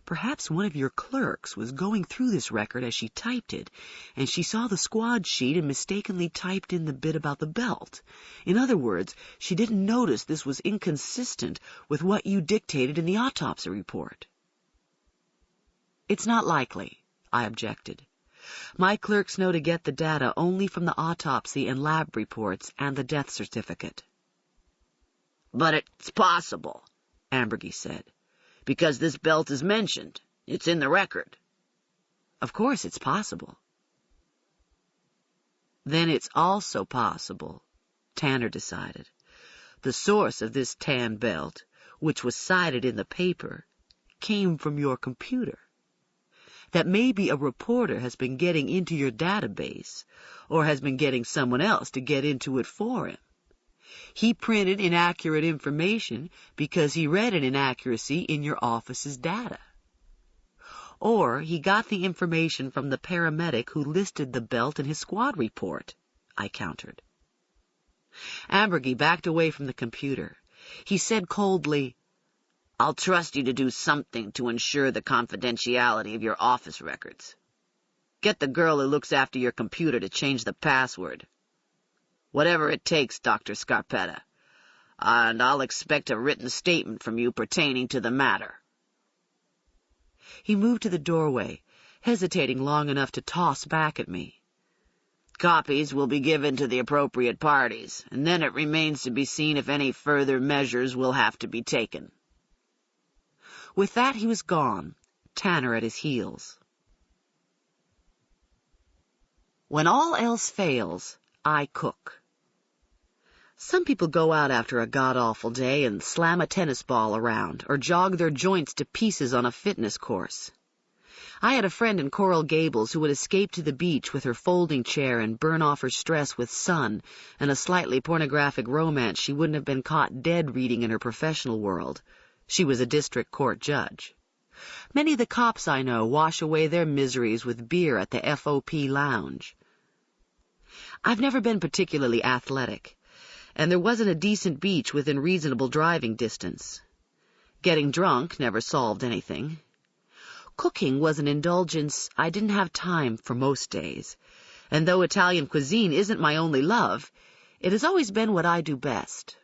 "Perhaps one of your clerks was going through this record as she typed it, and she saw the squad sheet and mistakenly typed in the bit about the belt. In other words, she didn't notice this was inconsistent with what you dictated in the autopsy report." "It's not likely," I objected. "My clerks know to get the data only from the autopsy and lab reports and the death certificate." "But it's possible," Ambergy said. "Because this belt is mentioned. It's in the record." "Of course it's possible." "Then it's also possible," Tanner decided, "the source of this tan belt, which was cited in the paper, came from your computer. That maybe a reporter has been getting into your database, or has been getting someone else to get into it for him. He printed inaccurate information because he read an inaccuracy in your office's data. Or he got the information from the paramedic who listed the belt in his squad report," I countered. Ambergy backed away from the computer. He said coldly, "I'll trust you to do something to ensure the confidentiality of your office records. Get the girl who looks after your computer to change the password. Whatever it takes, Dr. Scarpetta, and I'll expect a written statement from you pertaining to the matter." He moved to the doorway, hesitating long enough to toss back at me, "Copies will be given to the appropriate parties, and then it remains to be seen if any further measures will have to be taken." With that he was gone, Tanner at his heels. When all else fails, I cook. Some people go out after a god-awful day and slam a tennis ball around, or jog their joints to pieces on a fitness course. I had a friend in Coral Gables who would escape to the beach with her folding chair and burn off her stress with Sun and a slightly pornographic romance she wouldn't have been caught dead reading in her professional world. She was a district court judge. Many of the cops I know wash away their miseries with beer at the FOP lounge. I've never been particularly athletic, and there wasn't a decent beach within reasonable driving distance. Getting drunk never solved anything. Cooking was an indulgence I didn't have time for most days, and though Italian cuisine isn't my only love, it has always been what I do best.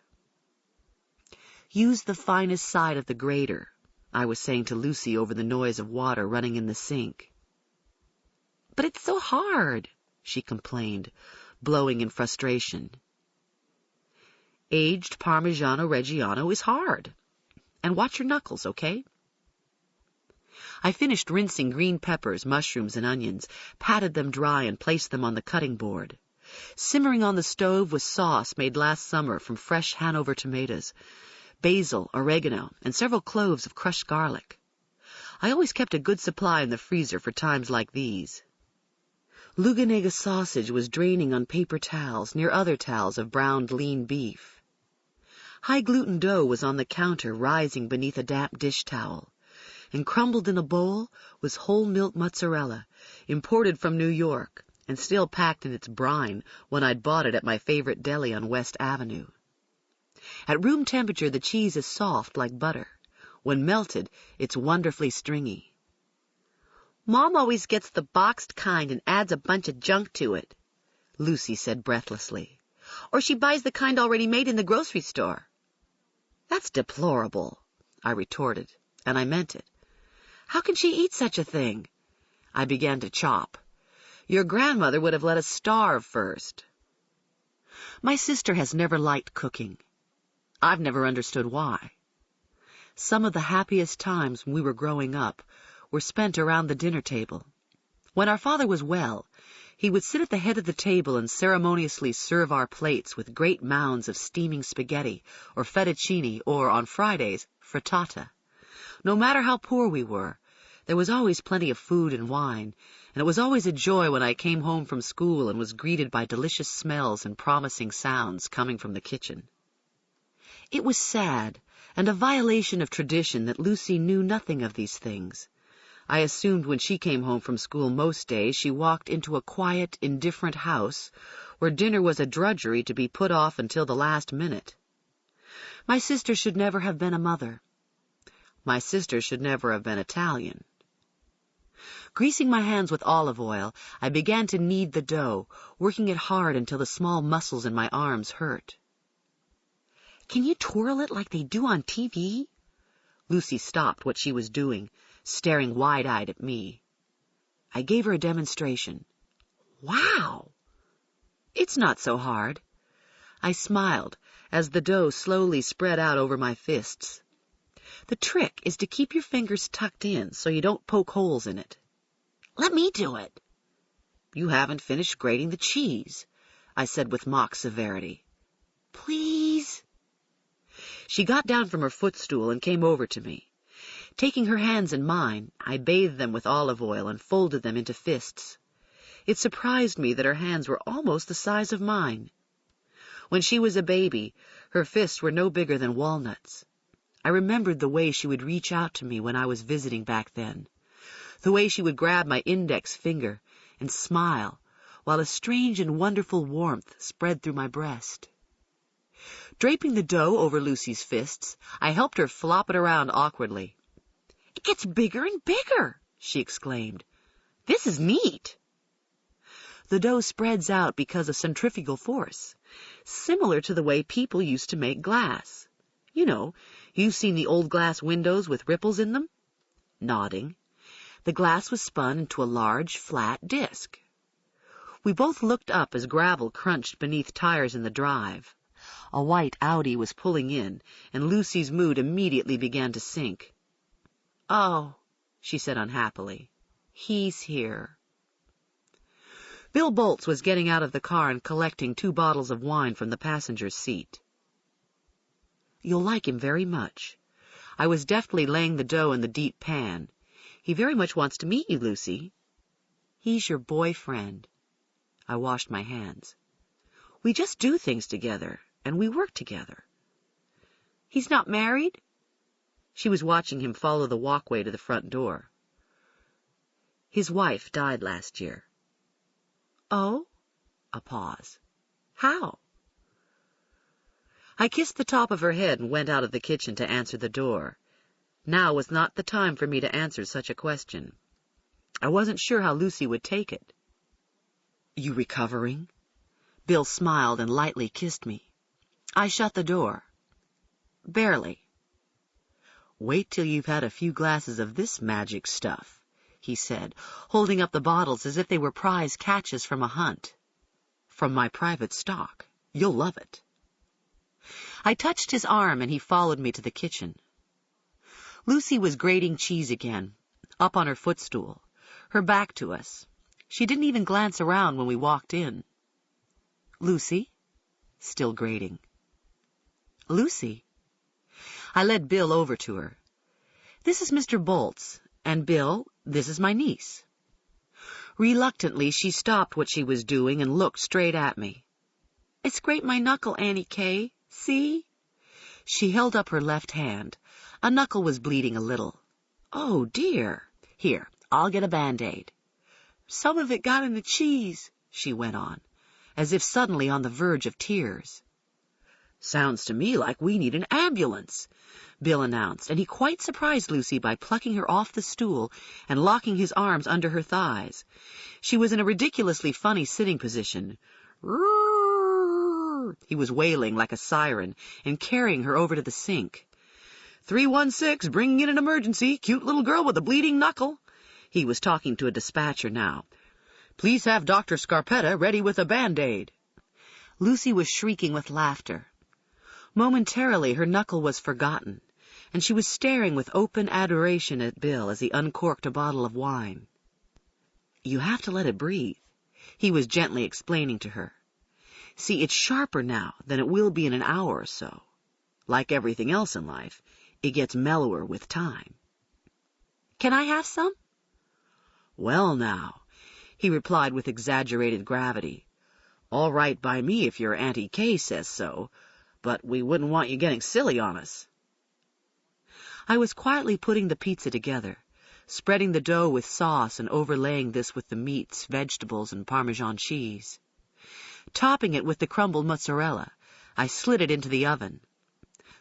Use the finest side of the grater, I was saying to Lucy over the noise of water running in the sink. But it's so hard, she complained, blowing in frustration. Aged Parmigiano Reggiano is hard. And watch your knuckles, okay? I finished rinsing green peppers, mushrooms, and onions, patted them dry, and placed them on the cutting board. Simmering on the stove was sauce made last summer from fresh Hanover tomatoes, basil, oregano, and several cloves of crushed garlic. I always kept a good supply in the freezer for times like these. Luganega sausage was draining on paper towels near other towels of browned lean beef. High-gluten dough was on the counter, rising beneath a damp dish towel, and crumbled in a bowl was whole milk mozzarella, imported from New York, and still packed in its brine when I'd bought it at my favorite deli on West Avenue. At room temperature, the cheese is soft like butter. When melted, it's wonderfully stringy. Mom always gets the boxed kind and adds a bunch of junk to it, Lucy said breathlessly. Or she buys the kind already made in the grocery store. That's deplorable, I retorted, and I meant it. How can she eat such a thing? I began to chop. Your grandmother would have let us starve first. My sister has never liked cooking. I've never understood why. Some of the happiest times when we were growing up were spent around the dinner table. When our father was well, he would sit at the head of the table and ceremoniously serve our plates with great mounds of steaming spaghetti or fettuccine or, on Fridays, frittata. No matter how poor we were, there was always plenty of food and wine, and it was always a joy when I came home from school and was greeted by delicious smells and promising sounds coming from the kitchen. It was sad and a violation of tradition that Lucy knew nothing of these things. I assumed when she came home from school most days she walked into a quiet, indifferent house where dinner was a drudgery to be put off until the last minute. My sister should never have been a mother. My sister should never have been Italian. Greasing my hands with olive oil, I began to knead the dough, working it hard until the small muscles in my arms hurt. Can you twirl it like they do on TV? Lucy stopped what she was doing, staring wide-eyed at me. I gave her a demonstration. Wow! It's not so hard. I smiled as the dough slowly spread out over my fists. The trick is to keep your fingers tucked in so you don't poke holes in it. Let me do it. You haven't finished grating the cheese, I said with mock severity. Please? She got down from her footstool and came over to me. Taking her hands in mine, I bathed them with olive oil and folded them into fists. It surprised me that her hands were almost the size of mine. When she was a baby, her fists were no bigger than walnuts. I remembered the way she would reach out to me when I was visiting back then, the way she would grab my index finger and smile, while a strange and wonderful warmth spread through my breast. Draping the dough over Lucy's fists, I helped her flop it around awkwardly. It gets bigger and bigger, she exclaimed. This is neat. The dough spreads out because of centrifugal force, similar to the way people used to make glass. You know, you've seen the old glass windows with ripples in them? Nodding. The glass was spun into a large, flat disc. We both looked up as gravel crunched beneath tires in the drive. A white Audi was pulling in, and Lucy's mood immediately began to sink. Oh, she said unhappily. He's here. Bill Boltz was getting out of the car and collecting 2 bottles of wine from the passenger's seat. You'll like him very much. I was deftly laying the dough in the deep pan. He very much wants to meet you, Lucy. He's your boyfriend. I washed my hands. We just do things together, and we work together. He's not married? She was watching him follow the walkway to the front door. His wife died last year. Oh? A pause. How? I kissed the top of her head and went out of the kitchen to answer the door. Now was not the time for me to answer such a question. I wasn't sure how Lucy would take it. You recovering? Bill smiled and lightly kissed me. I shut the door. Barely. Wait till you've had a few glasses of this magic stuff, he said, holding up the bottles as if they were prize catches from a hunt. From my private stock. You'll love it. I touched his arm and he followed me to the kitchen. Lucy was grating cheese again, up on her footstool, her back to us. She didn't even glance around when we walked in. Lucy? Still grating. Lucy? I led Bill over to her. This is Mr. Boltz, and Bill, this is my niece. Reluctantly, she stopped what she was doing and looked straight at me. I scraped my knuckle, Auntie Kay. See? She held up her left hand. A knuckle was bleeding a little. Oh, dear. Here, I'll get a Band-Aid. Some of it got in the cheese, she went on, as if suddenly on the verge of tears. Sounds to me like we need an ambulance, Bill announced, and he quite surprised Lucy by plucking her off the stool and locking his arms under her thighs. She was in a ridiculously funny sitting position. Roar! He was wailing like a siren and carrying her over to the sink. 316, bringing in an emergency. Cute little girl with a bleeding knuckle. He was talking to a dispatcher now. Please have Dr. Scarpetta ready with a Band-Aid. Lucy was shrieking with laughter. Momentarily, her knuckle was forgotten, and she was staring with open adoration at Bill as he uncorked a bottle of wine. You have to let it breathe, he was gently explaining to her. See, it's sharper now than it will be in an hour or so. Like everything else in life, it gets mellower with time. Can I have some? Well, now, he replied with exaggerated gravity. All right by me if your Auntie Kay says so, but we wouldn't want you getting silly on us. I was quietly putting the pizza together, spreading the dough with sauce and overlaying this with the meats, vegetables, and Parmesan cheese. Topping it with the crumbled mozzarella, I slid it into the oven.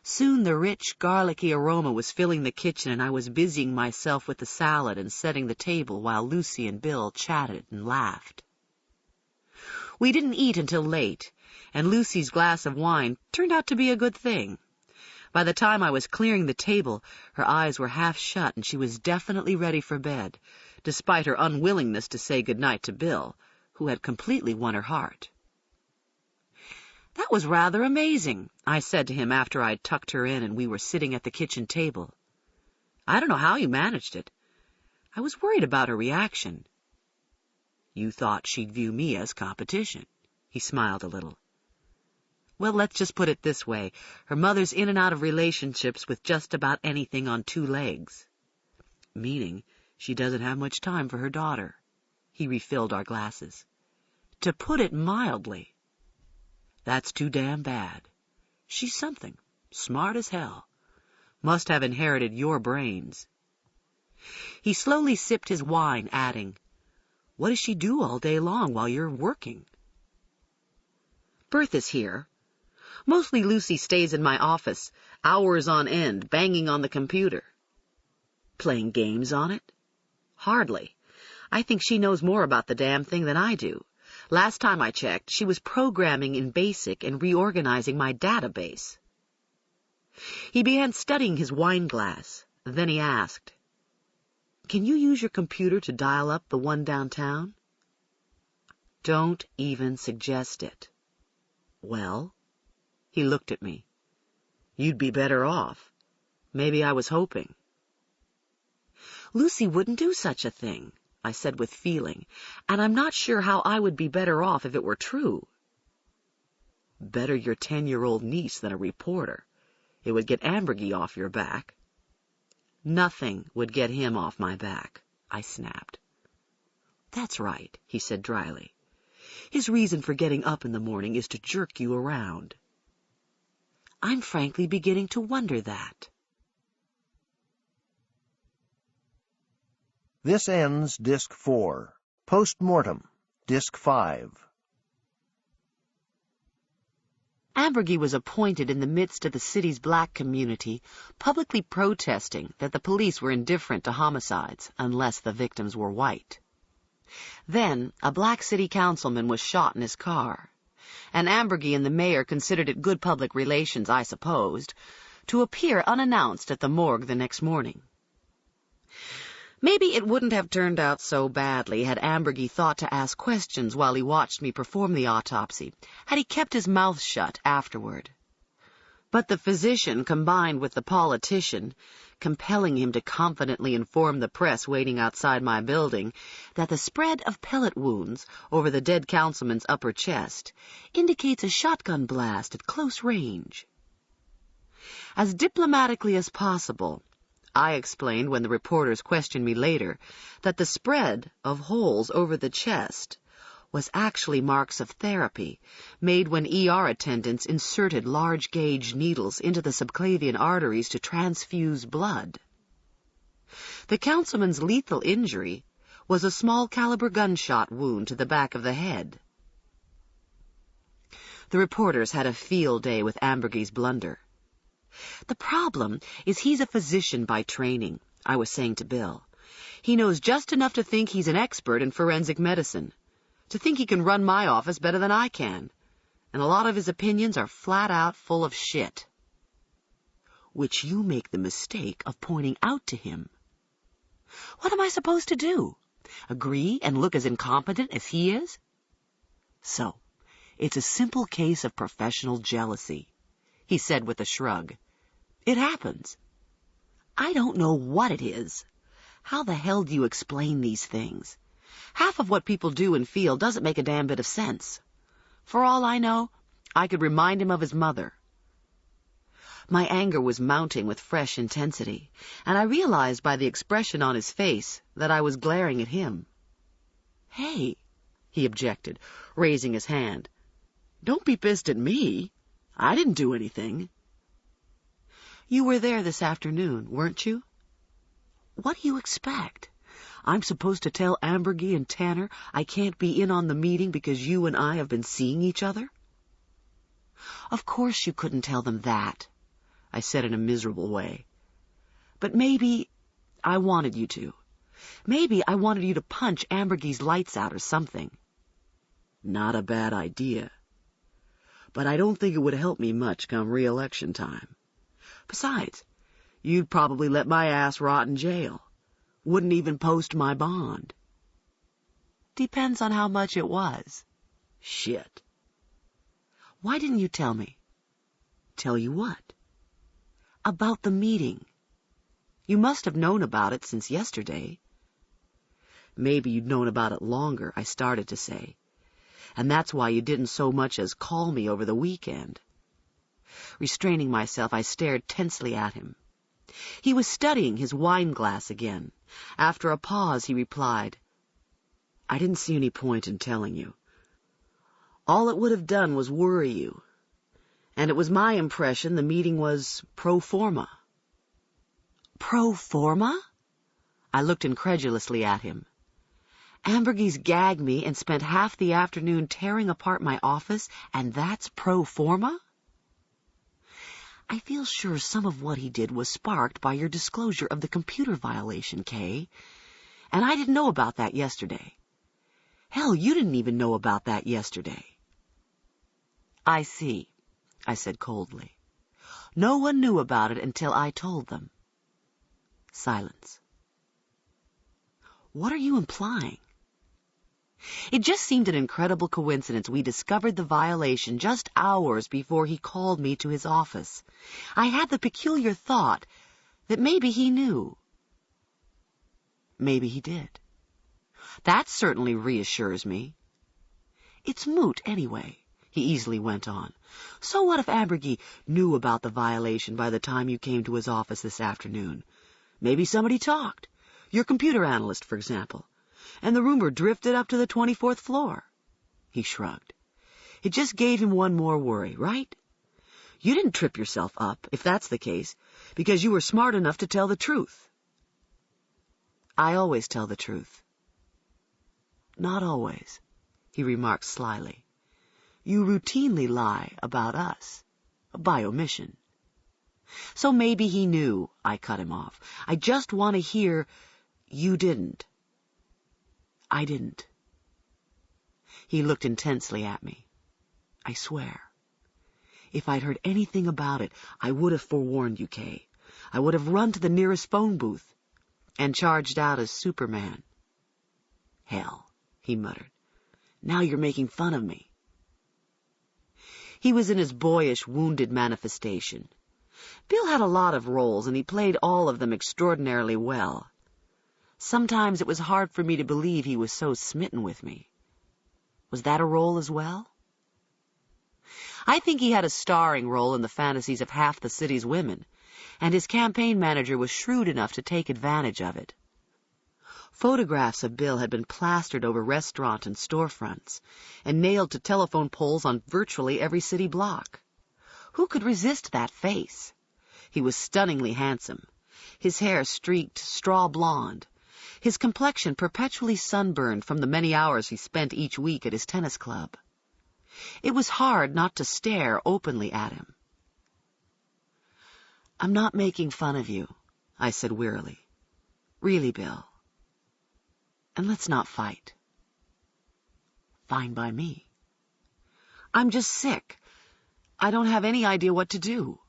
Soon the rich, garlicky aroma was filling the kitchen, and I was busying myself with the salad and setting the table while Lucy and Bill chatted and laughed. We didn't eat until late, and Lucy's glass of wine turned out to be a good thing. By the time I was clearing the table, her eyes were half shut and she was definitely ready for bed, despite her unwillingness to say goodnight to Bill, who had completely won her heart. That was rather amazing, I said to him after I'd tucked her in and we were sitting at the kitchen table. I don't know how you managed it. I was worried about her reaction. You thought she'd view me as competition. He smiled a little. Well, let's just put it this way. Her mother's in and out of relationships with just about anything on two legs. Meaning she doesn't have much time for her daughter. He refilled our glasses. To put it mildly. That's too damn bad. She's something. Smart as hell. Must have inherited your brains. He slowly sipped his wine, adding, What does she do all day long while you're working? Bertha's here. Mostly Lucy stays in my office, hours on end, banging on the computer. Playing games on it? Hardly. I think she knows more about the damn thing than I do. Last time I checked, she was programming in BASIC and reorganizing my database. He began studying his wine glass. Then he asked, Can you use your computer to dial up the one downtown? Don't even suggest it. Well? He looked at me. You'd be better off. Maybe I was hoping. Lucy wouldn't do such a thing, I said with feeling, and I'm not sure how I would be better off if it were true. Better your 10-year-old niece than a reporter. It would get Ambergy off your back. Nothing would get him off my back, I snapped. That's right, he said dryly. His reason for getting up in the morning is to jerk you around. I'm frankly beginning to wonder that. This ends Disc 4. Postmortem, Disc 5. Ambergy was appointed in the midst of the city's black community, publicly protesting that the police were indifferent to homicides unless the victims were white. Then, a black city councilman was shot in his car, and Ambergy and the mayor considered it good public relations, I supposed, to appear unannounced at the morgue the next morning. Maybe it wouldn't have turned out so badly had Ambergy thought to ask questions while he watched me perform the autopsy, had he kept his mouth shut afterward. But the physician, combined with the politician, compelling him to confidently inform the press waiting outside my building that the spread of pellet wounds over the dead councilman's upper chest indicates a shotgun blast at close range. As diplomatically as possible, I explained when the reporters questioned me later that the spread of holes over the chest was actually marks of therapy made when ER attendants inserted large-gauge needles into the subclavian arteries to transfuse blood. The councilman's lethal injury was a small-caliber gunshot wound to the back of the head. The reporters had a field day with Ambergy's blunder. The problem is he's a physician by training, I was saying to Bill. He knows just enough to think he's an expert in forensic medicine, to think he can run my office better than I can, and a lot of his opinions are flat out full of shit. Which you make the mistake of pointing out to him. What am I supposed to do? Agree and look as incompetent as he is? So, it's a simple case of professional jealousy, he said with a shrug. It happens. I don't know what it is. How the hell do you explain these things? Half of what people do and feel doesn't make a damn bit of sense. For all I know, I could remind him of his mother. My anger was mounting with fresh intensity, and I realized by the expression on his face that I was glaring at him. Hey, he objected, raising his hand. Don't be pissed at me. I didn't do anything. You were there this afternoon, weren't you? What do you expect? I'm supposed to tell Ambergy and Tanner I can't be in on the meeting because you and I have been seeing each other? Of course you couldn't tell them that, I said in a miserable way. But maybe I wanted you to. Maybe I wanted you to punch Ambergy's lights out or something. Not a bad idea. But I don't think it would help me much come re-election time. Besides, you'd probably let my ass rot in jail. Wouldn't even post my bond. Depends on how much it was. Shit. Why didn't you tell me? Tell you what? About the meeting. You must have known about it since yesterday. Maybe you'd known about it longer, I started to say. And that's why you didn't so much as call me over the weekend. Restraining myself, I stared tensely at him. He was studying his wine glass again. After a pause, he replied, I didn't see any point in telling you. All it would have done was worry you. And it was my impression the meeting was pro forma. Pro forma? I looked incredulously at him. Ambergy's gagged me and spent half the afternoon tearing apart my office, and that's pro forma? I feel sure some of what he did was sparked by your disclosure of the computer violation, Kay. And I didn't know about that yesterday. Hell, you didn't even know about that yesterday. I see, I said coldly. No one knew about it until I told them. Silence. What are you implying? It just seemed an incredible coincidence we discovered the violation just hours before he called me to his office. I had the peculiar thought that maybe he knew. Maybe he did. That certainly reassures me. It's moot anyway, he easily went on. So what if Ambergy knew about the violation by the time you came to his office this afternoon? Maybe somebody talked. Your computer analyst, for example. And the rumor drifted up to the 24th floor. He shrugged. It just gave him one more worry, right? You didn't trip yourself up, if that's the case, because you were smart enough to tell the truth. I always tell the truth. Not always, he remarked slyly. You routinely lie about us, by omission. So maybe he knew, I cut him off. I just want to hear, you didn't. I didn't. He looked intensely at me. I swear. If I'd heard anything about it, I would have forewarned you, Kay. I would have run to the nearest phone booth and charged out as Superman. Hell, he muttered. Now you're making fun of me. He was in his boyish, wounded manifestation. Bill had a lot of roles, and he played all of them extraordinarily well. Sometimes it was hard for me to believe he was so smitten with me. Was that a role as well? I think he had a starring role in the fantasies of half the city's women, and his campaign manager was shrewd enough to take advantage of it. Photographs of Bill had been plastered over restaurant and storefronts, and nailed to telephone poles on virtually every city block. Who could resist that face? He was stunningly handsome, his hair streaked straw blonde, his complexion perpetually sunburned from the many hours he spent each week at his tennis club. It was hard not to stare openly at him. I'm not making fun of you, I said wearily. Really, Bill. And let's not fight. Fine by me. I'm just sick. I don't have any idea what to do.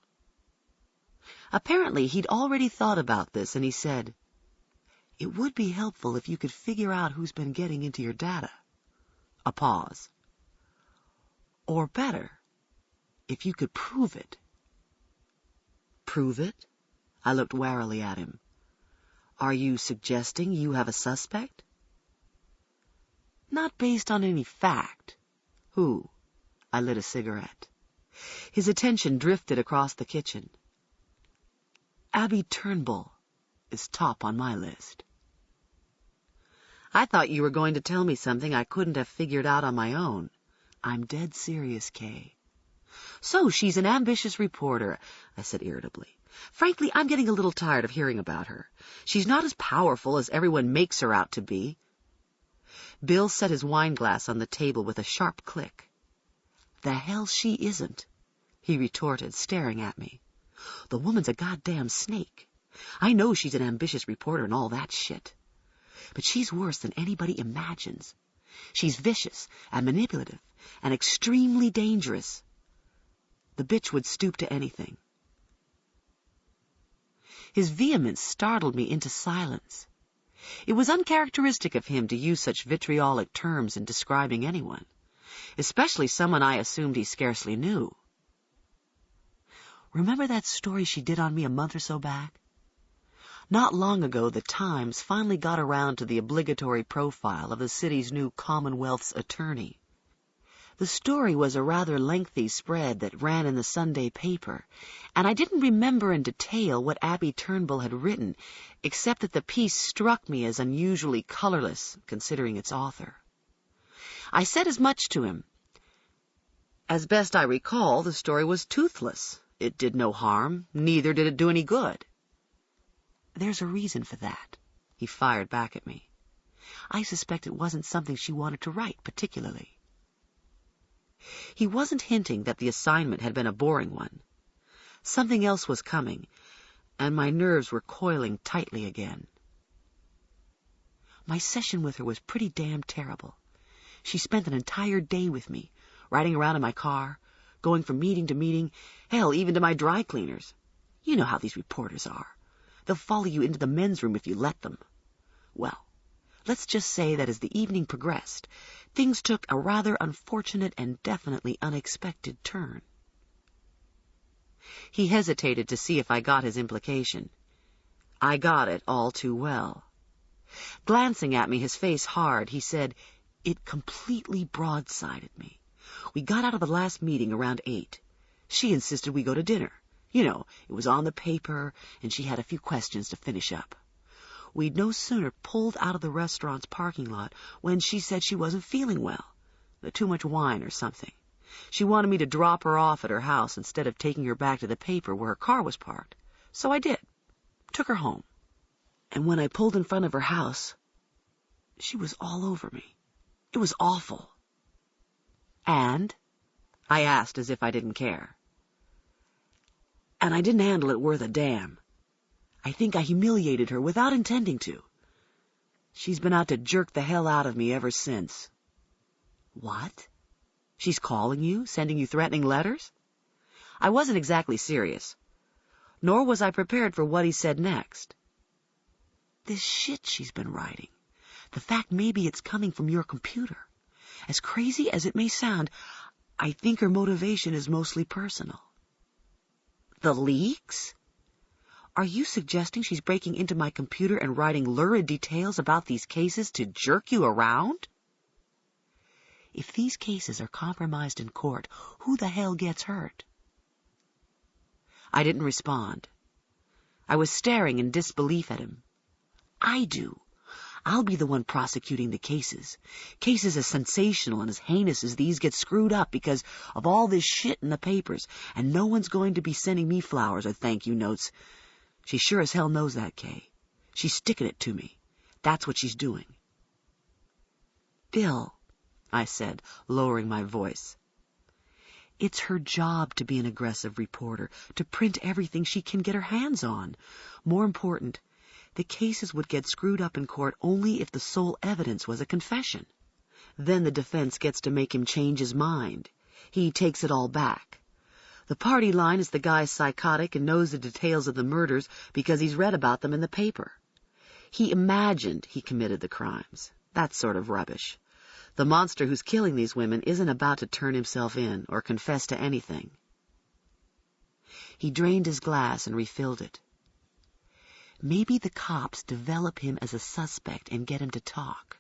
Apparently, he'd already thought about this, and he said, It would be helpful if you could figure out who's been getting into your data. A pause. Or better, if you could prove it. Prove it? I looked warily at him. Are you suggesting you have a suspect? Not based on any fact. Who? I lit a cigarette. His attention drifted across the kitchen. Abby Turnbull is top on my list. I thought you were going to tell me something I couldn't have figured out on my own. I'm dead serious, Kay. So she's an ambitious reporter, I said irritably. Frankly, I'm getting a little tired of hearing about her. She's not as powerful as everyone makes her out to be. Bill set his wineglass on the table with a sharp click. The hell she isn't, he retorted, staring at me. The woman's a goddamn snake. I know she's an ambitious reporter and all that shit. But she's worse than anybody imagines. She's vicious and manipulative and extremely dangerous. The bitch would stoop to anything. His vehemence startled me into silence. It was uncharacteristic of him to use such vitriolic terms in describing anyone, especially someone I assumed he scarcely knew. Remember that story she did on me a month or so back? Not long ago, the Times finally got around to the obligatory profile of the city's new Commonwealth's attorney. The story was a rather lengthy spread that ran in the Sunday paper, and I didn't remember in detail what Abby Turnbull had written, except that the piece struck me as unusually colorless, considering its author. I said as much to him. As best I recall, the story was toothless. It did no harm, neither did it do any good. There's a reason for that, he fired back at me. I suspect it wasn't something she wanted to write particularly. He wasn't hinting that the assignment had been a boring one. Something else was coming, and my nerves were coiling tightly again. My session with her was pretty damn terrible. She spent an entire day with me, riding around in my car, going from meeting to meeting, hell, even to my dry cleaners. You know how these reporters are. They'll follow you into the men's room if you let them. Well, let's just say that as the evening progressed, things took a rather unfortunate and definitely unexpected turn. He hesitated to see if I got his implication. I got it all too well. Glancing at me, his face hard, he said, It completely broadsided me. We got out of the last meeting around 8. She insisted we go to dinner. You know, it was on the paper, and she had a few questions to finish up. We'd no sooner pulled out of the restaurant's parking lot when she said she wasn't feeling well. Too much wine or something. She wanted me to drop her off at her house instead of taking her back to the paper where her car was parked. So I did. Took her home. And when I pulled in front of her house, she was all over me. It was awful. And? I asked as if I didn't care. And I didn't handle it worth a damn. I think I humiliated her without intending to. She's been out to jerk the hell out of me ever since. What? She's calling you, sending you threatening letters? I wasn't exactly serious, nor was I prepared for what he said next. This shit she's been writing, the fact maybe it's coming from your computer. As crazy as it may sound, I think her motivation is mostly personal. The leaks? Are you suggesting she's breaking into my computer and writing lurid details about these cases to jerk you around? If these cases are compromised in court, who the hell gets hurt? I didn't respond. I was staring in disbelief at him. I do. I'll be the one prosecuting the cases. Cases as sensational and as heinous as these get screwed up because of all this shit in the papers, and no one's going to be sending me flowers or thank you notes. She sure as hell knows that, Kay. She's sticking it to me. That's what she's doing. Bill, I said, lowering my voice. It's her job to be an aggressive reporter, to print everything she can get her hands on. More important, the cases would get screwed up in court only if the sole evidence was a confession. Then the defense gets to make him change his mind. He takes it all back. The party line is the guy's psychotic and knows the details of the murders because he's read about them in the paper. He imagined he committed the crimes. That sort of rubbish. The monster who's killing these women isn't about to turn himself in or confess to anything. He drained his glass and refilled it. Maybe the cops develop him as a suspect and get him to talk.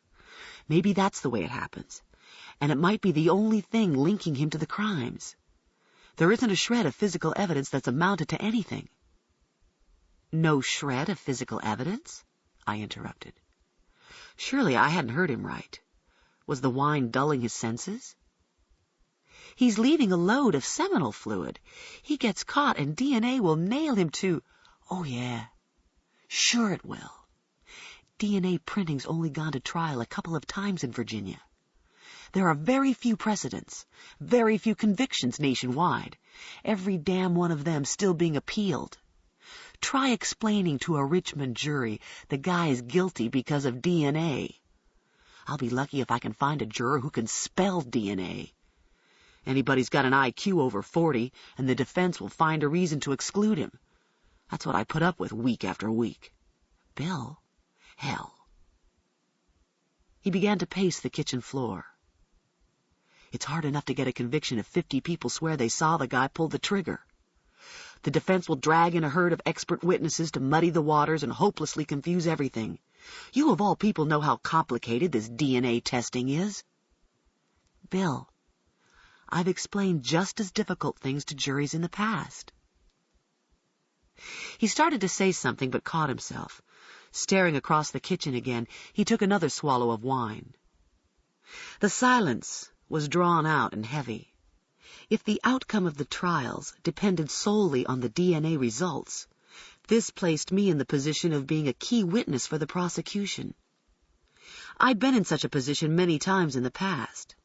Maybe that's the way it happens. And it might be the only thing linking him to the crimes. There isn't a shred of physical evidence that's amounted to anything. No shred of physical evidence? I interrupted. Surely I hadn't heard him right. Was the wine dulling his senses? He's leaving a load of seminal fluid. He gets caught and DNA will nail him to... Oh, yeah. Sure it will. DNA printing's only gone to trial a couple of times in Virginia. There are very few precedents, very few convictions nationwide, every damn one of them still being appealed. Try explaining to a Richmond jury the guy is guilty because of DNA. I'll be lucky if I can find a juror who can spell DNA. Anybody's got an IQ over 40, and the defense will find a reason to exclude him. That's what I put up with week after week. Bill, hell. He began to pace the kitchen floor. It's hard enough to get a conviction if 50 people swear they saw the guy pull the trigger. The defense will drag in a herd of expert witnesses to muddy the waters and hopelessly confuse everything. You of all people know how complicated this DNA testing is. Bill, I've explained just as difficult things to juries in the past. He started to say something but caught himself. Staring across the kitchen again, he took another swallow of wine. The silence was drawn out and heavy. If the outcome of the trials depended solely on the DNA results, this placed me in the position of being a key witness for the prosecution. I'd been in such a position many times in the past,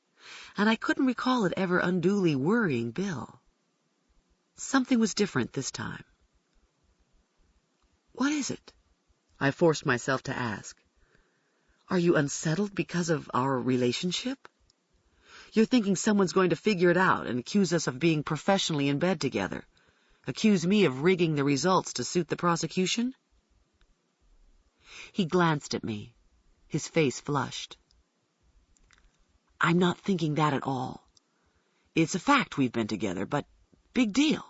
and I couldn't recall it ever unduly worrying Bill. Something was different this time. What is it? I forced myself to ask. Are you unsettled because of our relationship? You're thinking someone's going to figure it out and accuse us of being professionally in bed together. Accuse me of rigging the results to suit the prosecution? He glanced at me. His face flushed. I'm not thinking that at all. It's a fact we've been together, but big deal.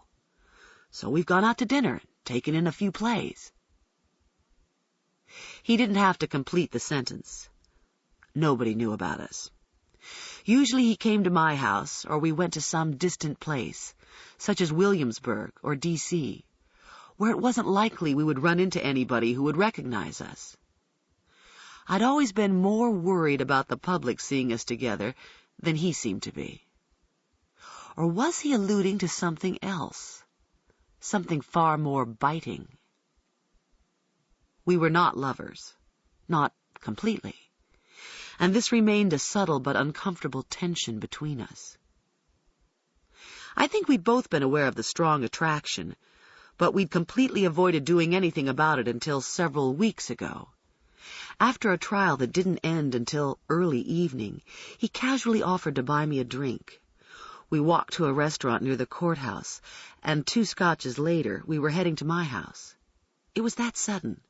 So we've gone out to dinner, taken in a few plays. He didn't have to complete the sentence. Nobody knew about us. Usually he came to my house, or we went to some distant place, such as Williamsburg or D.C., where it wasn't likely we would run into anybody who would recognize us. I'd always been more worried about the public seeing us together than he seemed to be. Or was he alluding to something else? Something far more biting? We were not lovers. Not completely. And this remained a subtle but uncomfortable tension between us. I think we'd both been aware of the strong attraction, but we'd completely avoided doing anything about it until several weeks ago. After a trial that didn't end until early evening, he casually offered to buy me a drink. We walked to a restaurant near the courthouse, and 2 scotches later, we were heading to my house. It was that sudden.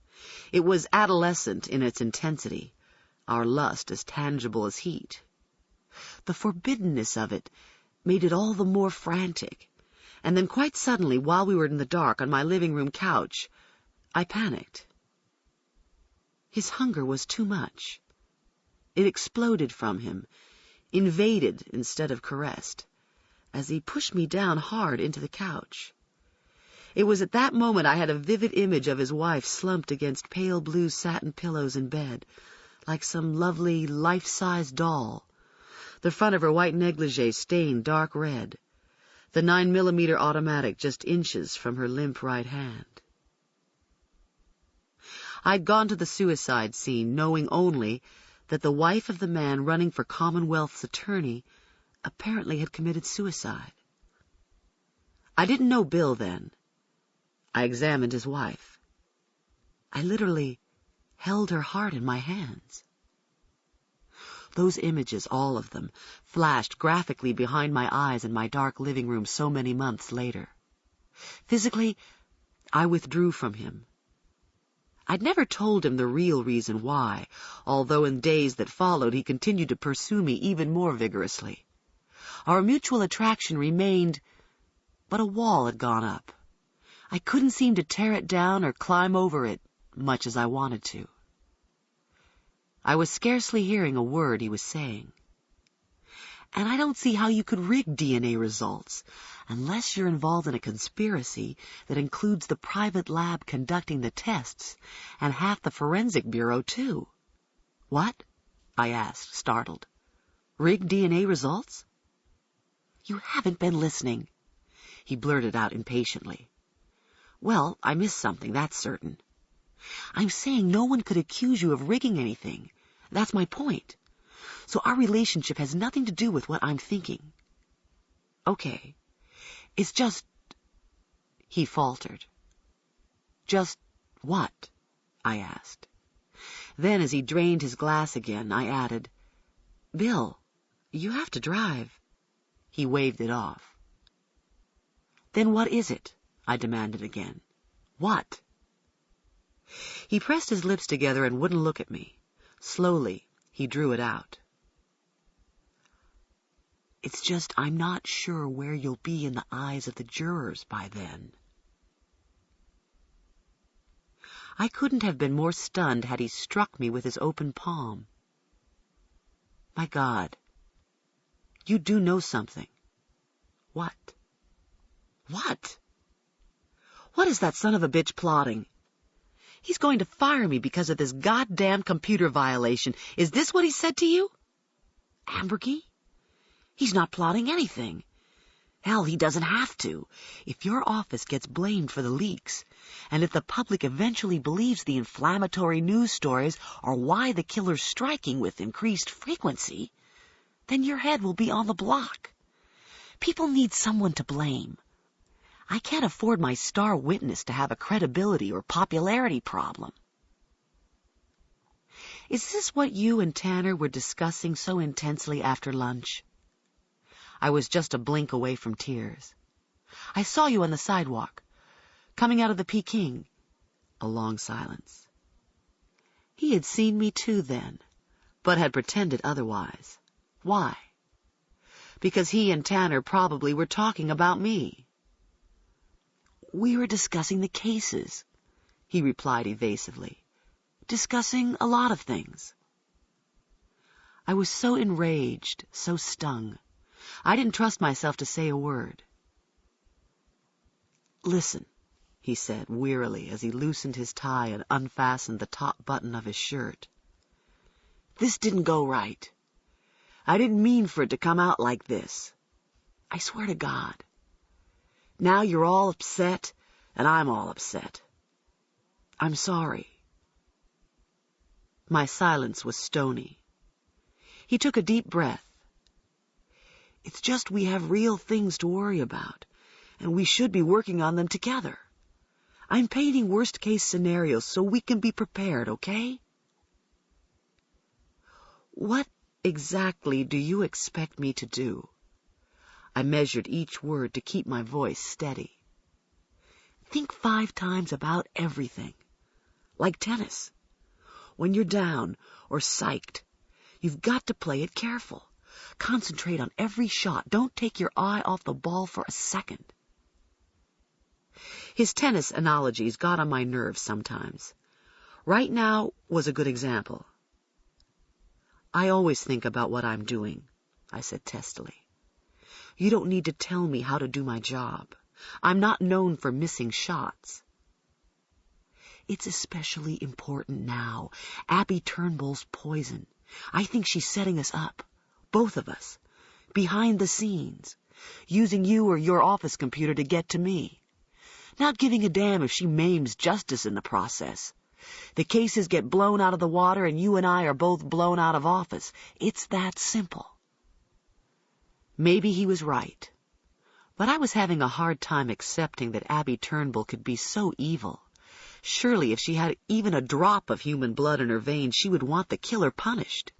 It was adolescent in its intensity, our lust as tangible as heat. The forbiddenness of it made it all the more frantic, and then quite suddenly, while we were in the dark on my living room couch, I panicked. His hunger was too much. It exploded from him, invaded instead of caressed, as he pushed me down hard into the couch. It was at that moment I had a vivid image of his wife slumped against pale blue satin pillows in bed, like some lovely life-size doll, the front of her white negligee stained dark red, the 9mm automatic just inches from her limp right hand. I'd gone to the suicide scene knowing only that the wife of the man running for Commonwealth's attorney apparently had committed suicide. I didn't know Bill then. I examined his wife. I literally held her heart in my hands. Those images, all of them, flashed graphically behind my eyes in my dark living room so many months later. Physically, I withdrew from him. I'd never told him the real reason why, although in days that followed he continued to pursue me even more vigorously. Our mutual attraction remained, but a wall had gone up. I couldn't seem to tear it down or climb over it, much as I wanted to. I was scarcely hearing a word he was saying. And I don't see how you could rig DNA results unless you're involved in a conspiracy that includes the private lab conducting the tests and half the forensic bureau, too. What? I asked, startled. Rig DNA results? You haven't been listening, he blurted out impatiently. Well, I missed something, that's certain. I'm saying no one could accuse you of rigging anything. That's my point. So our relationship has nothing to do with what I'm thinking. Okay. It's just... He faltered. Just what? I asked. Then, as he drained his glass again, I added, Bill, you have to drive. He waved it off. Then what is it? I demanded again. What? He pressed his lips together and wouldn't look at me. Slowly, he drew it out. It's just I'm not sure where you'll be in the eyes of the jurors by then. I couldn't have been more stunned had he struck me with his open palm. My God, you do know something. What? What? What is that son of a bitch plotting? He's going to fire me because of this goddamn computer violation. Is this what he said to you? Ambergy? He's not plotting anything. Hell, he doesn't have to. If your office gets blamed for the leaks, and if the public eventually believes the inflammatory news stories are why the killer's striking with increased frequency, then your head will be on the block. People need someone to blame. I can't afford my star witness to have a credibility or popularity problem. Is this what you and Tanner were discussing so intensely after lunch? I was just a blink away from tears. I saw you on the sidewalk, coming out of the Peking. A long silence. He had seen me too then, but had pretended otherwise. Why? Because he and Tanner probably were talking about me. We were discussing the cases, he replied evasively. Discussing a lot of things. I was so enraged, so stung. I didn't trust myself to say a word. Listen, he said wearily as he loosened his tie and unfastened the top button of his shirt. This didn't go right. I didn't mean for it to come out like this. I swear to God. Now you're all upset, and I'm all upset. I'm sorry. My silence was stony. He took a deep breath. It's just we have real things to worry about, and we should be working on them together. I'm painting worst-case scenarios so we can be prepared, okay? What exactly do you expect me to do? I measured each word to keep my voice steady. Think 5 times about everything. Like tennis. When you're down or psyched, you've got to play it careful. Concentrate on every shot. Don't take your eye off the ball for a second. His tennis analogies got on my nerves sometimes. Right now was a good example. I always think about what I'm doing, I said testily. You don't need to tell me how to do my job. I'm not known for missing shots. It's especially important now. Abby Turnbull's poison. I think she's setting us up. Both of us. Behind the scenes. Using you or your office computer to get to me. Not giving a damn if she maims justice in the process. The cases get blown out of the water and you and I are both blown out of office. It's that simple. Maybe he was right. But I was having a hard time accepting that Abby Turnbull could be so evil. Surely if she had even a drop of human blood in her veins, she would want the killer punished.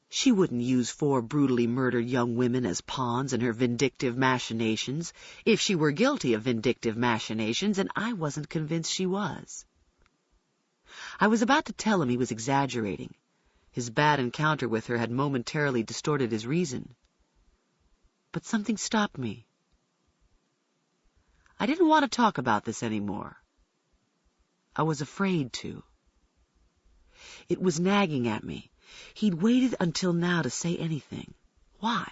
She wouldn't use 4 brutally murdered young women as pawns in her vindictive machinations, if she were guilty of vindictive machinations, and I wasn't convinced she was. I was about to tell him he was exaggerating. His bad encounter with her had momentarily distorted his reason. But something stopped me. I didn't want to talk about this anymore. I was afraid to. It was nagging at me. He'd waited until now to say anything. Why?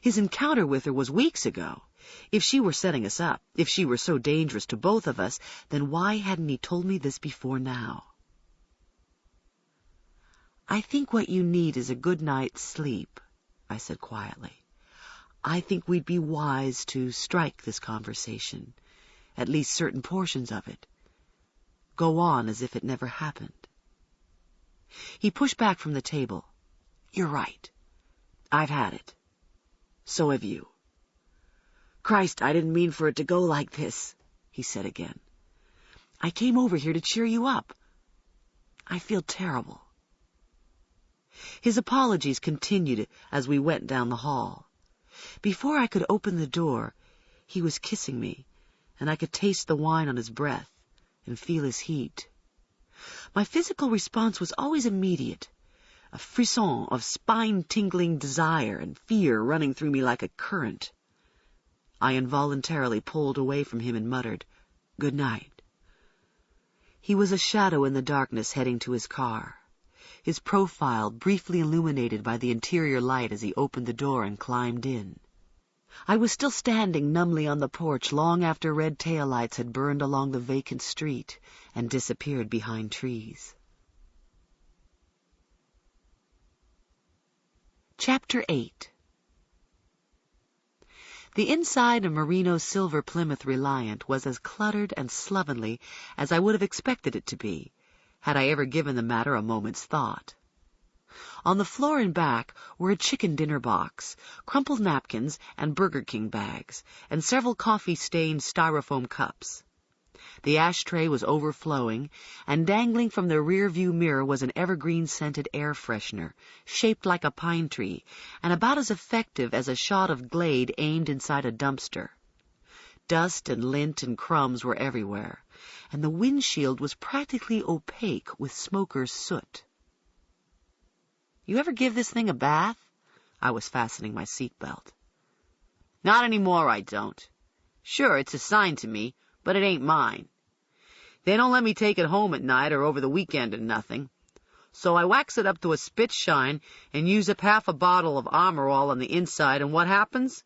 His encounter with her was weeks ago. If she were setting us up, if she were so dangerous to both of us, then why hadn't he told me this before now? I think what you need is a good night's sleep, I said quietly. I think we'd be wise to strike this conversation, at least certain portions of it. Go on as if it never happened. He pushed back from the table. You're right. I've had it. So have you. Christ, I didn't mean for it to go like this, he said again. I came over here to cheer you up. I feel terrible. His apologies continued as we went down the hall. Before I could open the door, he was kissing me, and I could taste the wine on his breath and feel his heat. My physical response was always immediate, a frisson of spine-tingling desire and fear running through me like a current. I involuntarily pulled away from him and muttered, "Good night." He was a shadow in the darkness heading to his car, his profile briefly illuminated by the interior light as he opened the door and climbed in. I was still standing numbly on the porch long after red taillights had burned along the vacant street and disappeared behind trees. Chapter 8. The inside of Marino's silver Plymouth Reliant was as cluttered and slovenly as I would have expected it to be, had I ever given the matter a moment's thought. On the floor and back were a chicken dinner box, crumpled napkins and Burger King bags, and several coffee-stained styrofoam cups. The ashtray was overflowing, and dangling from the rear-view mirror was an evergreen-scented air freshener, shaped like a pine tree, and about as effective as a shot of Glade aimed inside a dumpster. Dust and lint and crumbs were everywhere, and the windshield was practically opaque with smoker's soot. You ever give this thing a bath? I was fastening my seatbelt. Not anymore, I don't. Sure, it's a sign to me, but it ain't mine. They don't let me take it home at night or over the weekend or nothing. So I wax it up to a spit shine and use up half a bottle of Armor All on the inside, and what happens?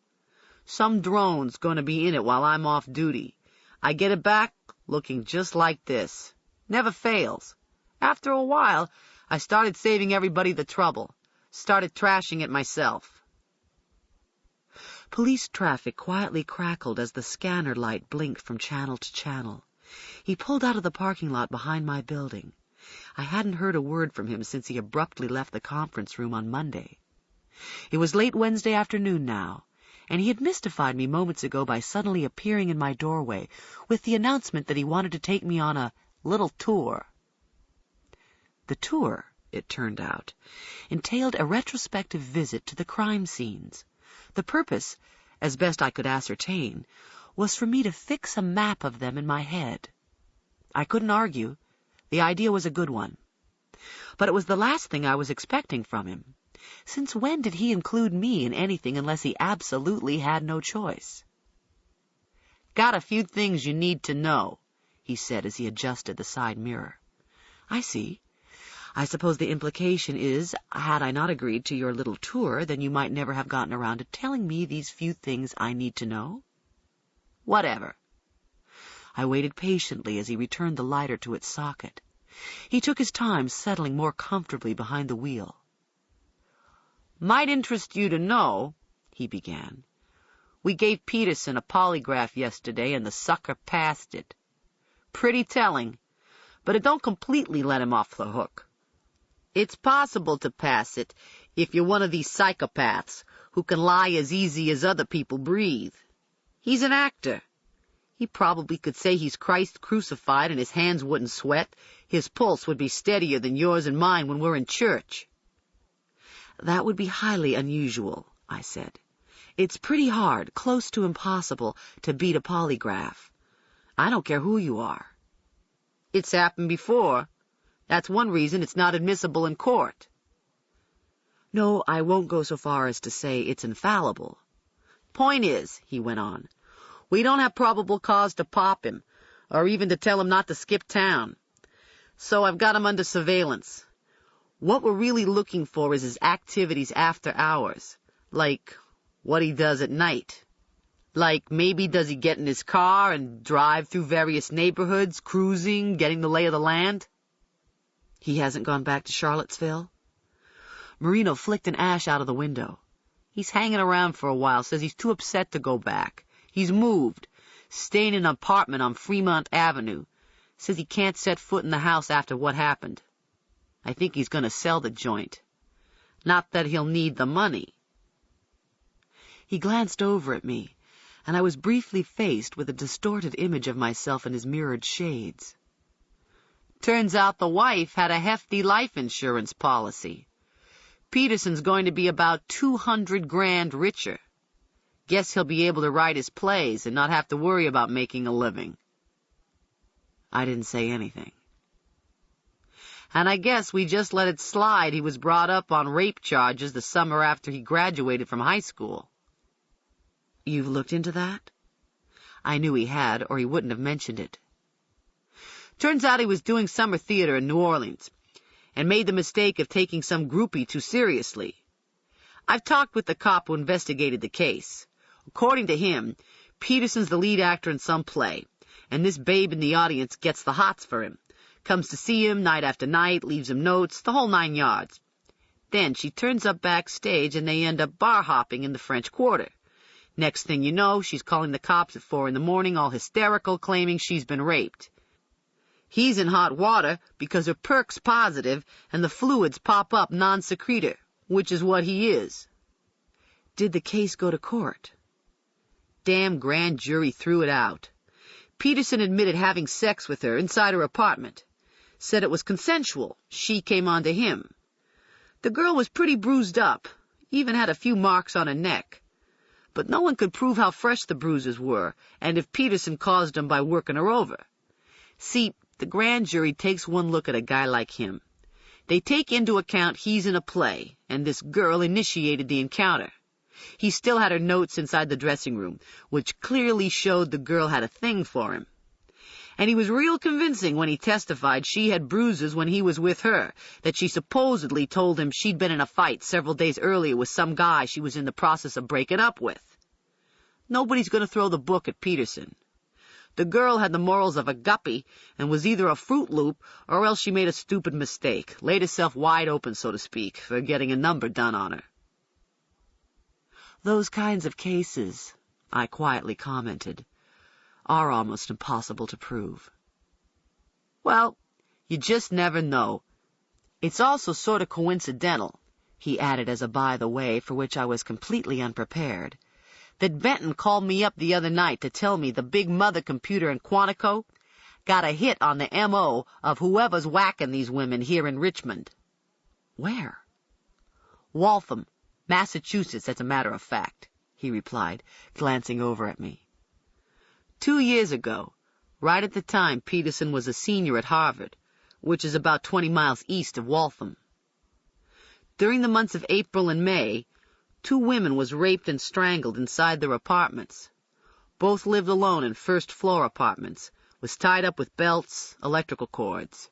Some drone's going to be in it while I'm off duty. I get it back looking just like this. Never fails. After a while, I started saving everybody the trouble. Started trashing it myself. Police traffic quietly crackled as the scanner light blinked from channel to channel. He pulled out of the parking lot behind my building. I hadn't heard a word from him since he abruptly left the conference room on Monday. It was late Wednesday afternoon now, and he had mystified me moments ago by suddenly appearing in my doorway with the announcement that he wanted to take me on a little tour. The tour, it turned out, entailed a retrospective visit to the crime scenes. The purpose, as best I could ascertain, was for me to fix a map of them in my head. I couldn't argue. The idea was a good one. But it was the last thing I was expecting from him. Since when did he include me in anything unless he absolutely had no choice? "Got a few things you need to know," he said as he adjusted the side mirror. "I see. I suppose the implication is, had I not agreed to your little tour, then you might never have gotten around to telling me these few things I need to know?" "Whatever." I waited patiently as he returned the lighter to its socket. He took his time settling more comfortably behind the wheel. "Might interest you to know," he began, "we gave Peterson a polygraph yesterday, and the sucker passed it. Pretty telling, but it don't completely let him off the hook. It's possible to pass it if you're one of these psychopaths who can lie as easy as other people breathe. He's an actor. He probably could say he's Christ crucified and his hands wouldn't sweat. His pulse would be steadier than yours and mine when we're in church." "That would be highly unusual," I said. "It's pretty hard, close to impossible, to beat a polygraph. I don't care who you are." "It's happened before. That's one reason it's not admissible in court." "No, I won't go so far as to say it's infallible." "Point is," he went on, "we don't have probable cause to pop him, or even to tell him not to skip town. So I've got him under surveillance. What we're really looking for is his activities after hours, like what he does at night. Like maybe does he get in his car and drive through various neighborhoods, cruising, getting the lay of the land?" "He hasn't gone back to Charlottesville?" Marino flicked an ash out of the window. "He's hanging around for a while, says he's too upset to go back. He's moved, staying in an apartment on Fremont Avenue. Says he can't set foot in the house after what happened. I think he's going to sell the joint. Not that he'll need the money." He glanced over at me, and I was briefly faced with a distorted image of myself in his mirrored shades. "Turns out the wife had a hefty life insurance policy. Peterson's going to be about 200 grand richer. Guess he'll be able to write his plays and not have to worry about making a living." I didn't say anything. "And I guess we just let it slide he was brought up on rape charges the summer after he graduated from high school." "You've looked into that?" I knew he had, or he wouldn't have mentioned it. "Turns out he was doing summer theater in New Orleans, and made the mistake of taking some groupie too seriously. I've talked with the cop who investigated the case. According to him, Peterson's the lead actor in some play, and this babe in the audience gets the hots for him. Comes to see him night after night, leaves him notes, the whole 9 yards. Then she turns up backstage and they end up bar hopping in the French Quarter. Next thing you know, she's calling the cops at 4 a.m, all hysterical, claiming she's been raped. He's in hot water because her perk's positive and the fluids pop up non-secretor, which is what he is." "Did the case go to court?" "Damn grand jury threw it out. Peterson admitted having sex with her inside her apartment. Said it was consensual. She came on to him. The girl was pretty bruised up, even had a few marks on her neck. But no one could prove how fresh the bruises were, and if Peterson caused them by working her over. See, the grand jury takes one look at a guy like him. They take into account he's in a play, and this girl initiated the encounter. He still had her notes inside the dressing room, which clearly showed the girl had a thing for him. And he was real convincing when he testified she had bruises when he was with her, that she supposedly told him she'd been in a fight several days earlier with some guy she was in the process of breaking up with. Nobody's going to throw the book at Peterson. The girl had the morals of a guppy and was either a Fruit Loop or else she made a stupid mistake, laid herself wide open, so to speak, for getting a number done on her." "Those kinds of cases," I quietly commented, "are almost impossible to prove." "Well, You just never know. It's also sort of coincidental," he added as a by-the-way for which I was completely unprepared, "that Benton called me up the other night to tell me the big mother computer in Quantico got a hit on the M.O. of whoever's whacking these women here in Richmond." "Where?" "Waltham, Massachusetts, as a matter of fact," he replied, glancing over at me. 2 years ago, right at the time Peterson was a senior at Harvard, which is about 20 miles east of Waltham. During the months of April and May, 2 women was raped and strangled inside their apartments. Both lived alone in first-floor apartments, was tied up with belts, electrical cords.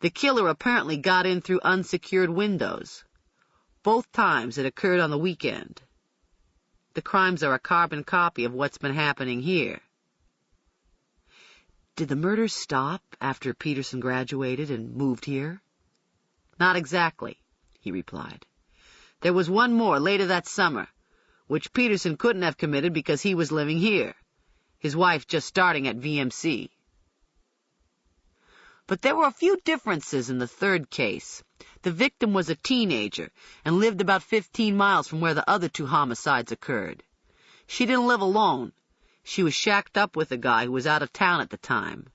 The killer apparently got in through unsecured windows. Both times it occurred on the weekend. The crimes are a carbon copy of what's been happening here. Did the murders stop after Peterson graduated and moved here? Not exactly, he replied. There was one more later that summer, which Peterson couldn't have committed because he was living here, his wife just starting at VMC. But there were a few differences in the third case. The victim was a teenager and lived about 15 miles from where the other 2 homicides occurred. She didn't live alone. She was shacked up with a guy who was out of town at the time.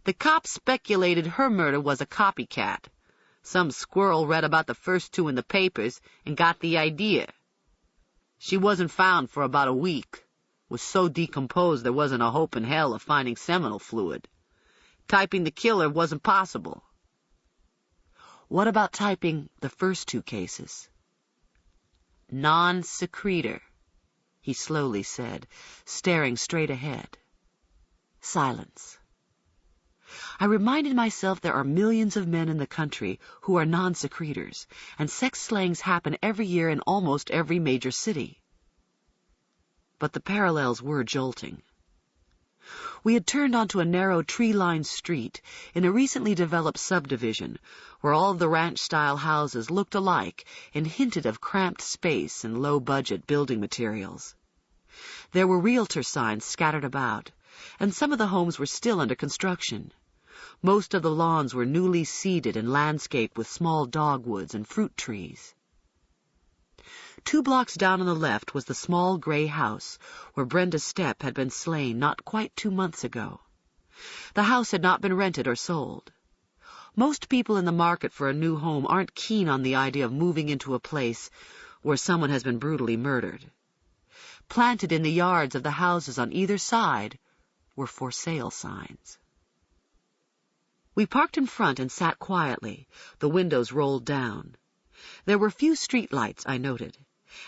The cops speculated her murder was a copycat. Some squirrel read about the first 2 in the papers and got the idea. She wasn't found for about a week. Was so decomposed there wasn't a hope in hell of finding seminal fluid. Typing the killer wasn't possible. What about typing the first 2 cases? Non-secretor, he slowly said, staring straight ahead. Silence. I reminded myself there are millions of men in the country who are non-secretors, and sex slayings happen every year in almost every major city. But the parallels were jolting. We had turned onto a narrow tree-lined street in a recently developed subdivision where all of the ranch-style houses looked alike and hinted of cramped space and low-budget building materials. There were realtor signs scattered about, and some of the homes were still under construction. Most of the lawns were newly seeded and landscaped with small dogwoods and fruit trees. 2 blocks down on the left was the small gray house where Brenda Stepp had been slain not quite 2 months ago. The house had not been rented or sold. Most people in the market for a new home aren't keen on the idea of moving into a place where someone has been brutally murdered. Planted in the yards of the houses on either side were for sale signs. We parked in front and sat quietly, the windows rolled down. There were few street lights, I noted.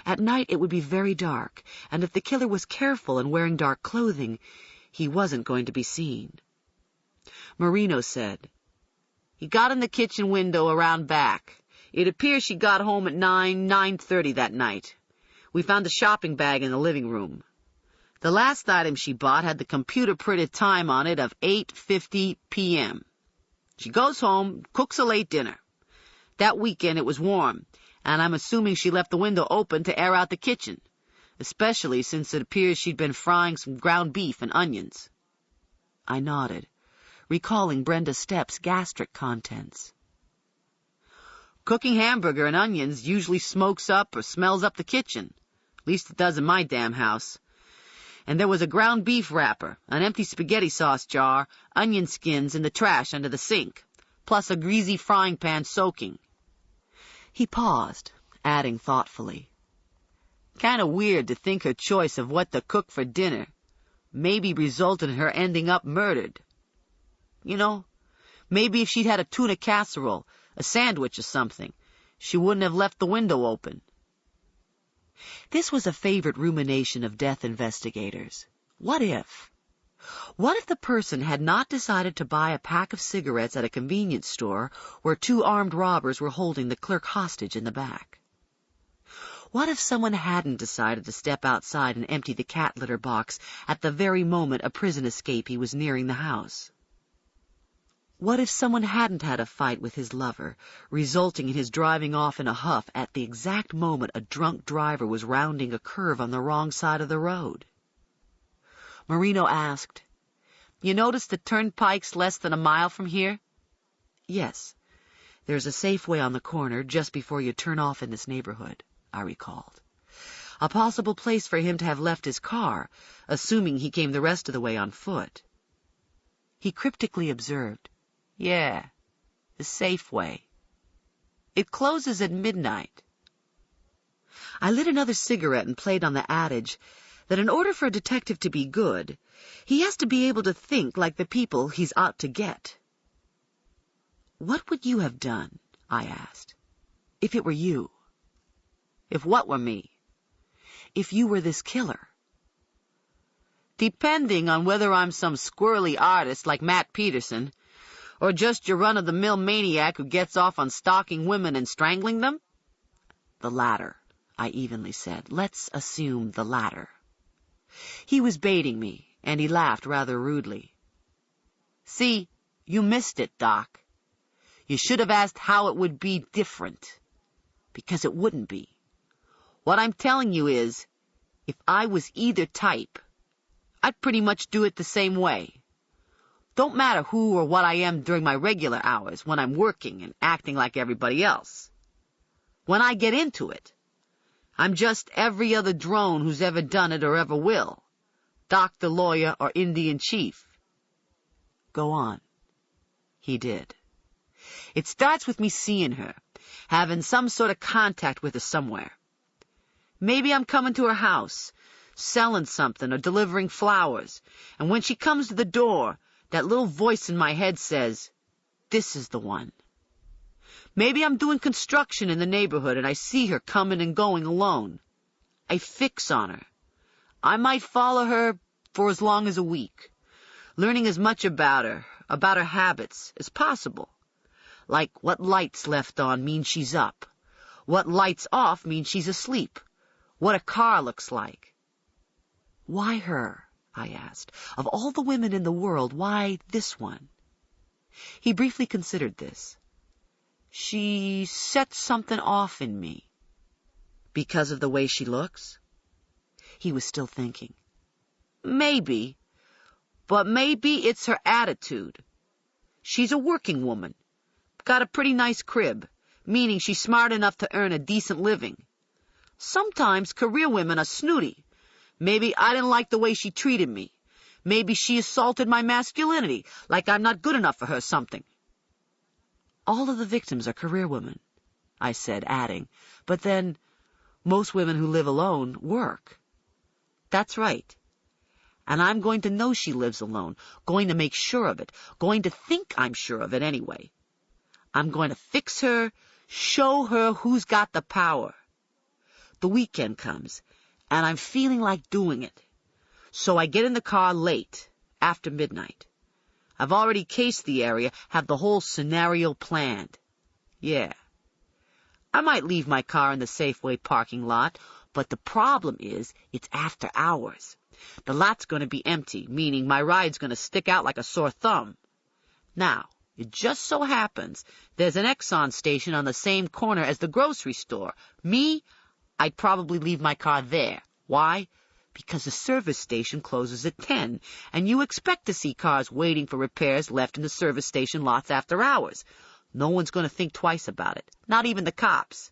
At night it would be very dark, and if the killer was careful and wearing dark clothing, he wasn't going to be seen. Marino said, "He got in the kitchen window around back. It appears she got home at 9:30 that night. We found a shopping bag in the living room. The last item she bought had the computer-printed time on it of 8:50 p.m. She goes home, cooks a late dinner. That weekend it was warm, and I'm assuming she left the window open to air out the kitchen, especially since it appears she'd been frying some ground beef and onions." I nodded, recalling Brenda Stepp's gastric contents. "Cooking hamburger and onions usually smokes up or smells up the kitchen. At least it does in my damn house. And there was a ground beef wrapper, an empty spaghetti sauce jar, onion skins in the trash under the sink, plus a greasy frying pan soaking." He paused, adding thoughtfully, "Kind of weird to think her choice of what to cook for dinner maybe resulted in her ending up murdered. You know, maybe if she'd had a tuna casserole, a sandwich or something, she wouldn't have left the window open." This was a favorite rumination of death investigators. What if? What if the person had not decided to buy a pack of cigarettes at a convenience store where 2 armed robbers were holding the clerk hostage in the back? What if someone hadn't decided to step outside and empty the cat litter box at the very moment a prison escapee was nearing the house? What if someone hadn't had a fight with his lover, resulting in his driving off in a huff at the exact moment a drunk driver was rounding a curve on the wrong side of the road? Marino asked, "You notice the turnpike's less than a mile from here?" Yes, there's a Safeway on the corner just before you turn off in this neighborhood, I recalled. A possible place for him to have left his car, assuming he came the rest of the way on foot. He cryptically observed, "Yeah, the Safeway. It closes at midnight." I lit another cigarette and played on the adage that in order for a detective to be good, he has to be able to think like the people he's out to get. "What would you have done," I asked, "if it were you?" If what were me? If you were this killer. Depending on whether I'm some squirrely artist like Matt Peterson, or just your run-of-the-mill maniac who gets off on stalking women and strangling them? The latter, I evenly said. Let's assume the latter. He was baiting me, and he laughed rather rudely. See, you missed it, Doc. You should have asked how it would be different. Because it wouldn't be. What I'm telling you is, if I was either type, I'd pretty much do it the same way. Don't matter who or what I am during my regular hours, when I'm working and acting like everybody else. When I get into it, I'm just every other drone who's ever done it or ever will. Doctor, lawyer, or Indian chief. Go on. He did. It starts with me seeing her, having some sort of contact with her somewhere. Maybe I'm coming to her house, selling something or delivering flowers, and when she comes to the door, that little voice in my head says, "This is the one." Maybe I'm doing construction in the neighborhood and I see her coming and going alone. I fix on her. I might follow her for as long as a week, learning as much about her habits, as possible. Like what lights left on mean she's up, what lights off mean she's asleep, what a car looks like. Why her? I asked. Of all the women in the world, why this one? He briefly considered this. She sets something off in me. Because of the way she looks? He was still thinking. Maybe, but maybe it's her attitude. She's a working woman. Got a pretty nice crib, meaning she's smart enough to earn a decent living. Sometimes career women are snooty. Maybe I didn't like the way she treated me. Maybe she assaulted my masculinity, like I'm not good enough for her or something. All of the victims are career women, I said, adding, but then most women who live alone work. That's right. And I'm going to know she lives alone, going to make sure of it, going to think I'm sure of it anyway. I'm going to fix her, show her who's got the power. The weekend comes, and I'm feeling like doing it. So I get in the car late, after midnight. I've already cased the area, have the whole scenario planned. Yeah. I might leave my car in the Safeway parking lot, but the problem is it's after hours. The lot's going to be empty, meaning my ride's going to stick out like a sore thumb. Now, it just so happens there's an Exxon station on the same corner as the grocery store. Me, I'd probably leave my car there. Why? Because the service station closes at 10, and you expect to see cars waiting for repairs left in the service station lots after hours. No one's going to think twice about it, not even the cops.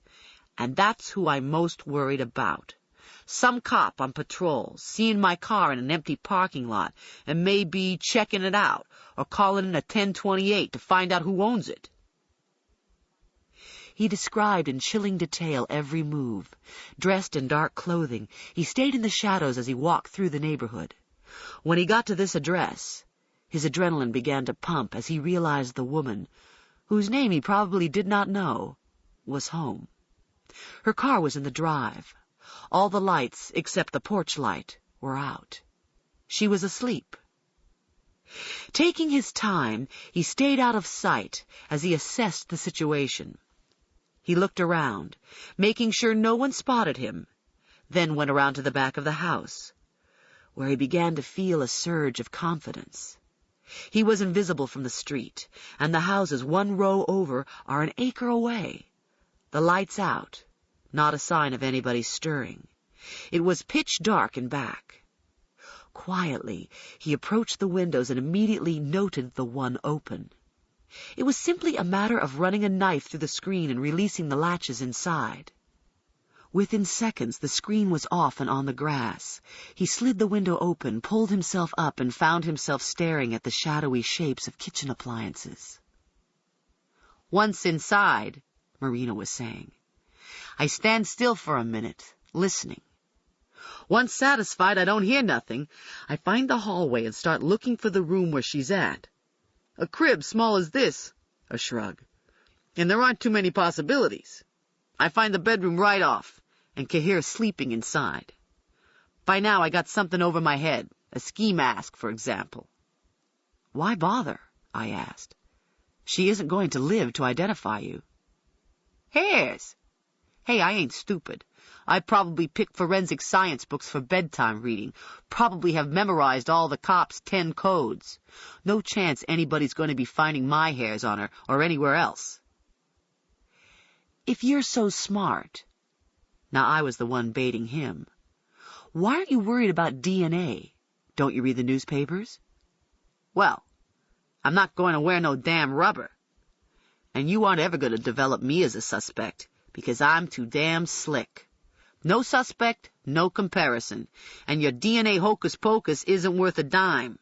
And that's who I'm most worried about. Some cop on patrol, seeing my car in an empty parking lot, and maybe checking it out, or calling in a 1028 to find out who owns it. He described in chilling detail every move. Dressed in dark clothing, he stayed in the shadows as he walked through the neighborhood. When he got to this address, his adrenaline began to pump as he realized the woman, whose name he probably did not know, was home. Her car was in the drive. All the lights, except the porch light, were out. She was asleep. Taking his time, he stayed out of sight as he assessed the situation. He looked around, making sure no one spotted him, then went around to the back of the house, where he began to feel a surge of confidence. He was invisible from the street, and the houses one row over are an acre away. The lights out, not a sign of anybody stirring. It was pitch dark in back. Quietly, he approached the windows and immediately noted the one open. It was simply a matter of running a knife through the screen and releasing the latches inside. Within seconds, the screen was off and on the grass. He slid the window open, pulled himself up, and found himself staring at the shadowy shapes of kitchen appliances. "Once inside," Marina was saying, "I stand still for a minute, listening. Once satisfied I don't hear nothing, I find the hallway and start looking for the room where she's at. A crib small as this," a shrug, "and there aren't too many possibilities. I find the bedroom right off, and can hear sleeping inside. By now I got something over my head, a ski mask, for example." "Why bother?" I asked. "She isn't going to live to identify you." "Hairs. Hey, I ain't stupid. I probably picked forensic science books for bedtime reading, probably have memorized all the cops' 10 codes. No chance anybody's going to be finding my hairs on her or anywhere else." "If you're so smart," now I was the one baiting him, "why aren't you worried about DNA? Don't you read the newspapers?" "Well, I'm not going to wear no damn rubber. And you aren't ever going to develop me as a suspect, because I'm too damn slick. No suspect, no comparison, and your DNA hocus-pocus isn't worth a dime.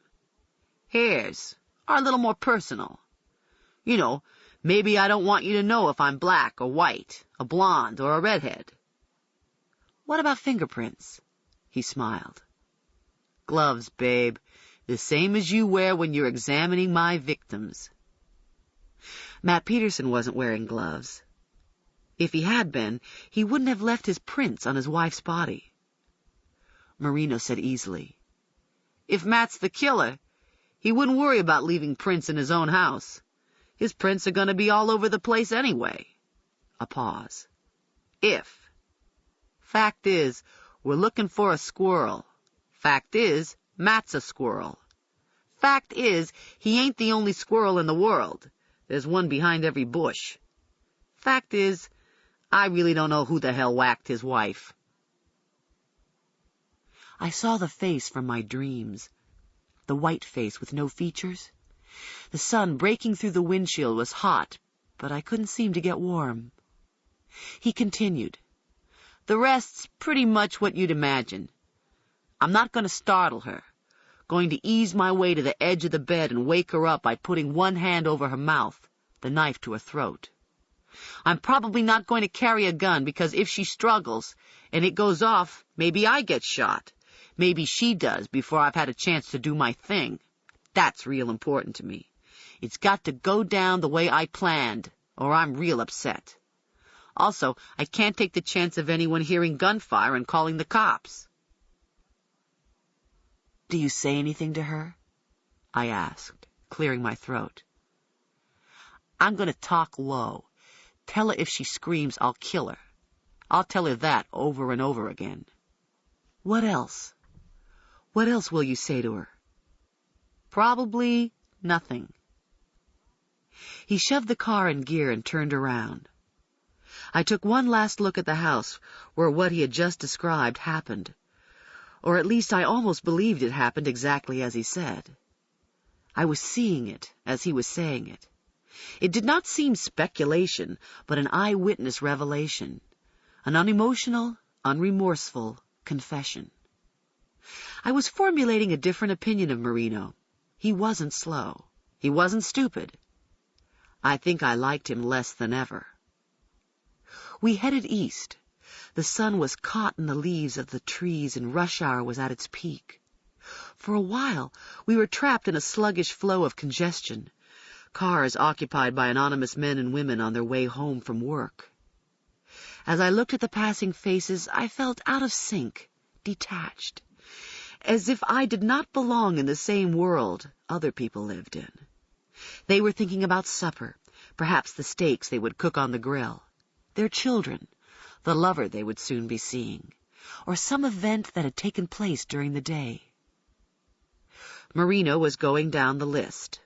Hairs are a little more personal. You know, maybe I don't want you to know if I'm black or white, a blonde or a redhead." "What about fingerprints?" He smiled. "Gloves, babe, the same as you wear when you're examining my victims." Matt Peterson wasn't wearing gloves. If he had been, he wouldn't have left his prints on his wife's body. Marino said easily, "If Matt's the killer, he wouldn't worry about leaving prints in his own house. His prints are going to be all over the place anyway." A pause. "If. Fact is, we're looking for a squirrel. Fact is, Matt's a squirrel. Fact is, he ain't the only squirrel in the world. There's one behind every bush. Fact is, I really don't know who the hell whacked his wife." I saw the face from my dreams, the white face with no features. The sun breaking through the windshield was hot, but I couldn't seem to get warm. He continued, "The rest's pretty much what you'd imagine. I'm not going to startle her. Going to ease my way to the edge of the bed and wake her up by putting one hand over her mouth, the knife to her throat. I'm probably not going to carry a gun because if she struggles and it goes off, maybe I get shot. Maybe she does before I've had a chance to do my thing. That's real important to me. It's got to go down the way I planned, or I'm real upset. Also, I can't take the chance of anyone hearing gunfire and calling the cops." "Do you say anything to her?" I asked, clearing my throat. "I'm going to talk low. Tell her if she screams, I'll kill her. I'll tell her that over and over again." "What else? What else will you say to her?" "Probably nothing." He shoved the car in gear and turned around. I took one last look at the house where what he had just described happened. Or at least I almost believed it happened exactly as he said. I was seeing it as he was saying it. It did not seem speculation, but an eyewitness revelation, an unemotional, unremorseful confession. I was formulating a different opinion of Marino. He wasn't slow. He wasn't stupid. I think I liked him less than ever. We headed east. The sun was caught in the leaves of the trees and rush hour was at its peak. For a while, we were trapped in a sluggish flow of congestion, cars occupied by anonymous men and women on their way home from work. As I looked at the passing faces, I felt out of sync, detached, as if I did not belong in the same world other people lived in. They were thinking about supper, perhaps the steaks they would cook on the grill, their children, the lover they would soon be seeing, or some event that had taken place during the day. Marino was going down the list.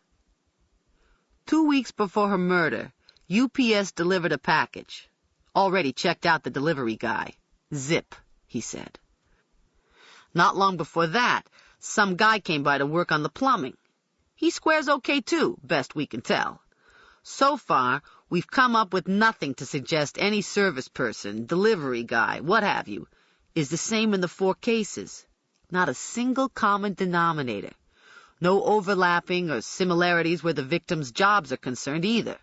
2 weeks before her murder, UPS delivered a package. Already checked out the delivery guy. Zip, he said. Not long before that, some guy came by to work on the plumbing. He squares okay too, best we can tell. So far, we've come up with nothing to suggest any service person, delivery guy, what have you, is the same in the 4 cases. Not a single common denominator. No overlapping or similarities where the victims' jobs are concerned either.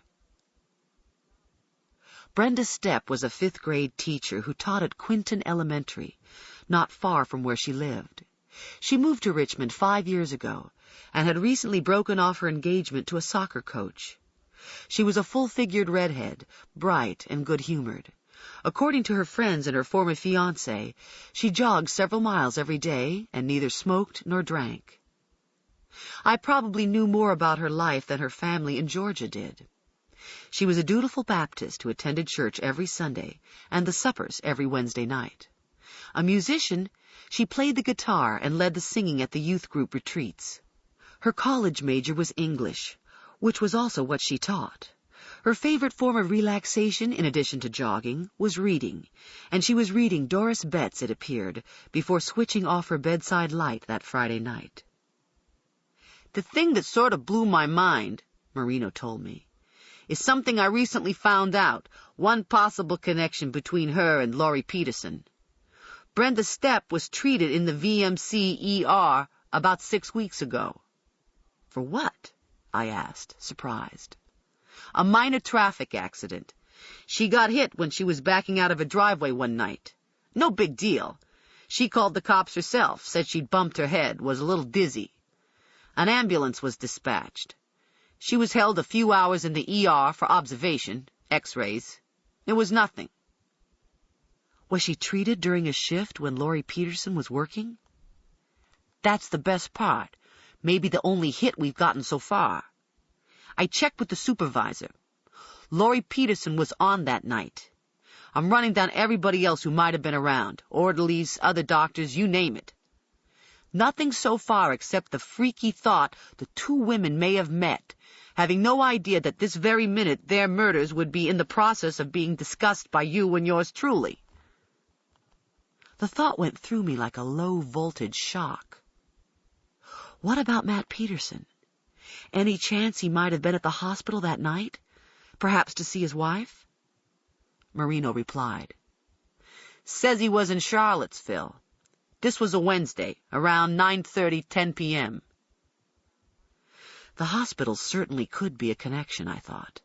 Brenda Stepp was a 5th-grade teacher who taught at Quinton Elementary, not far from where she lived. She moved to Richmond 5 years ago and had recently broken off her engagement to a soccer coach. She was a full-figured redhead, bright and good-humored. According to her friends and her former fiancé, she jogged several miles every day and neither smoked nor drank. I probably knew more about her life than her family in Georgia did. She was a dutiful Baptist who attended church every Sunday and the suppers every Wednesday night. A musician, she played the guitar and led the singing at the youth group retreats. Her college major was English, which was also what she taught. Her favorite form of relaxation, in addition to jogging, was reading, and she was reading Doris Betts, it appeared, before switching off her bedside light that Friday night. "The thing that sort of blew my mind," Marino told me, "is something I recently found out, one possible connection between her and Laurie Peterson. Brenda Stepp was treated in the VMC ER about 6 weeks ago." "For what?" I asked, surprised. "A minor traffic accident. She got hit when she was backing out of a driveway one night. No big deal. She called the cops herself, said she'd bumped her head, was a little dizzy. An ambulance was dispatched. She was held a few hours in the ER for observation, x-rays. It was nothing." "Was she treated during a shift when Laurie Peterson was working?" "That's the best part. Maybe the only hit we've gotten so far. I checked with the supervisor. Laurie Peterson was on that night. I'm running down everybody else who might have been around, orderlies, other doctors, you name it. Nothing so far except the freaky thought the 2 women may have met, having no idea that this very minute their murders would be in the process of being discussed by you and yours truly." The thought went through me like a low-voltage shock. What about Matt Peterson? Any chance he might have been at the hospital that night? Perhaps to see his wife? Marino replied, "Says he was in Charlottesville. This was a Wednesday, around 9:30, 10 p.m. The hospital certainly could be a connection, I thought.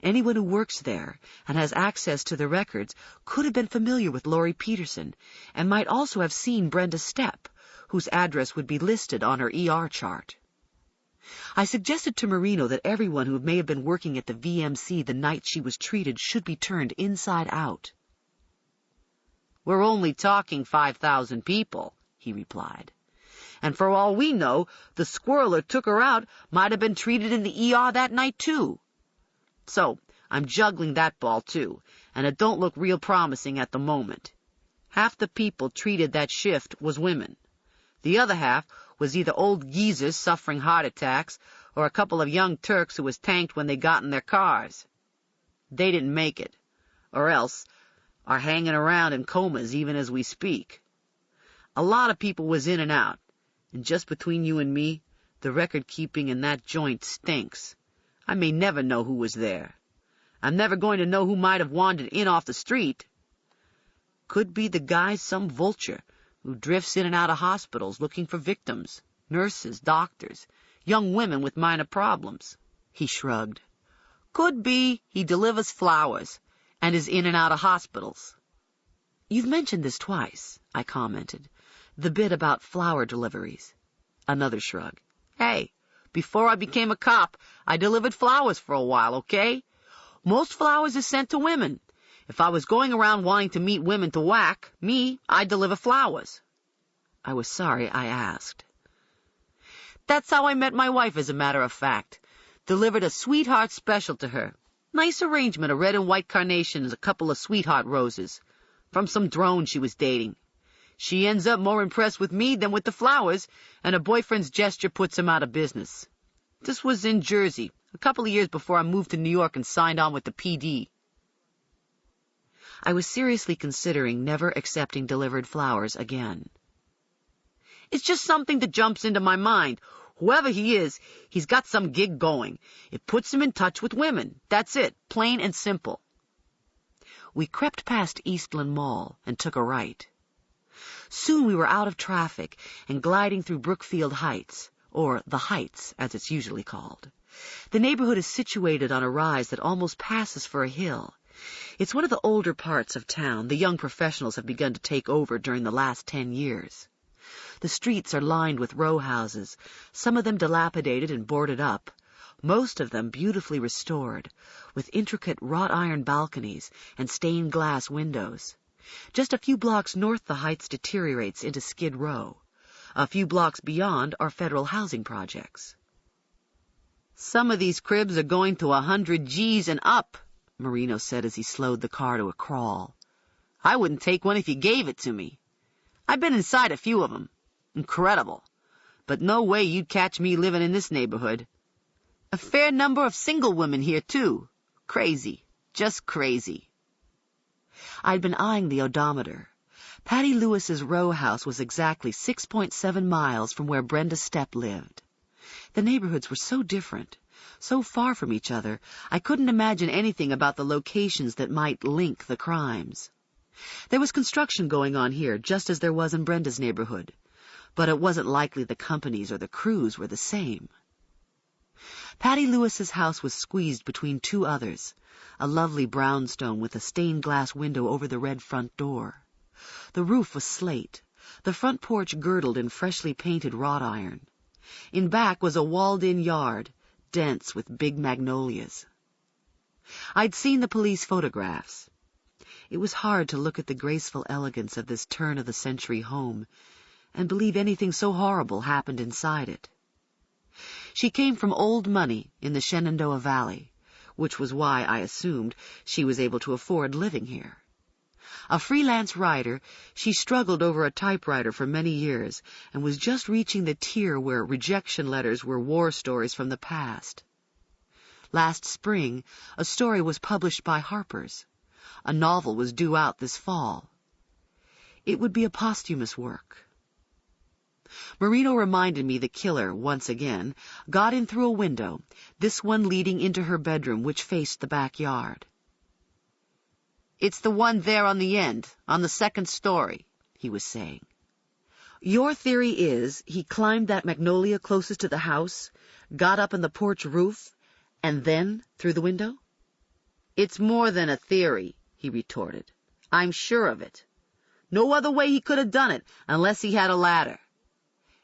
Anyone who works there and has access to the records could have been familiar with Laurie Peterson and might also have seen Brenda Stepp, whose address would be listed on her ER chart. I suggested to Marino that everyone who may have been working at the VMC the night she was treated should be turned inside out. "We're only talking 5,000 people," he replied. "And for all we know, the squirrel who took her out might have been treated in the ER that night, too. So I'm juggling that ball, too, and it don't look real promising at the moment. Half the people treated that shift was women. The other half was either old geezers suffering heart attacks or a couple of young Turks who was tanked when they got in their cars. They didn't make it, or else are hanging around in comas even as we speak. A lot of people was in and out, and just between you and me, the record-keeping in that joint stinks. I may never know who was there. I'm never going to know who might have wandered in off the street. Could be the guy's some vulture who drifts in and out of hospitals looking for victims, nurses, doctors, young women with minor problems." He shrugged. "Could be he delivers flowers and is in and out of hospitals." "You've mentioned this twice," I commented, "the bit about flower deliveries." Another shrug. "Hey, before I became a cop, I delivered flowers for a while, okay? Most flowers are sent to women. If I was going around wanting to meet women to whack, I'd deliver flowers." I was sorry I asked. "That's how I met my wife, as a matter of fact. Delivered a sweetheart special to her. Nice arrangement of red and white carnations, a couple of sweetheart roses. From some drone she was dating. She ends up more impressed with me than with the flowers, and her boyfriend's gesture puts him out of business. This was in Jersey, a couple of years before I moved to New York and signed on with the PD." I was seriously considering never accepting delivered flowers again. "It's just something that jumps into my mind. Whoever he is, he's got some gig going. It puts him in touch with women. That's it, plain and simple. We crept past Eastland Mall and took a right. Soon we were out of traffic and gliding through Brookfield Heights, or the Heights, as it's usually called. The neighborhood is situated on a rise that almost passes for a hill. It's one of the older parts of town the young professionals have begun to take over during the last 10 years. The streets are lined with row houses, some of them dilapidated and boarded up, most of them beautifully restored, with intricate wrought iron balconies and stained glass windows. Just a few blocks north the Heights deteriorates into Skid Row. A few blocks beyond are federal housing projects. Some of these cribs are going to 100 G's and up, Marino said as he slowed the car to a crawl. I wouldn't take one if you gave it to me. I've been inside a few of them. Incredible. But no way you'd catch me living in this neighborhood. A fair number of single women here, too. Crazy. Just crazy. I'd been eyeing the odometer. Patty Lewis's row house was exactly 6.7 miles from where Brenda Stepp lived. The neighborhoods were so different, so far from each other, I couldn't imagine anything about the locations that might link the crimes. There was construction going on here, just as there was in Brenda's neighborhood, but it wasn't likely the companies or the crews were the same. Patty Lewis's house was squeezed between two others, a lovely brownstone with a stained glass window over the red front door. The roof was slate, the front porch girdled in freshly painted wrought iron. In back was a walled-in yard, dense with big magnolias. I'd seen the police photographs. It was hard to look at the graceful elegance of this turn-of-the-century home and believe anything so horrible happened inside it. She came from old money in the Shenandoah Valley, which was why I assumed she was able to afford living here. A freelance writer, she struggled over a typewriter for many years and was just reaching the tier where rejection letters were war stories from the past. Last spring, a story was published by Harper's. A novel was due out this fall. It would be a posthumous work. Marino reminded me the killer, once again, got in through a window, this one leading into her bedroom, which faced the backyard. It's the one there on the end, on the second story, he was saying. Your theory is he climbed that magnolia closest to the house, got up on the porch roof, and then through the window? It's more than a theory, he retorted. I'm sure of it. No other way he could have done it, unless he had a ladder.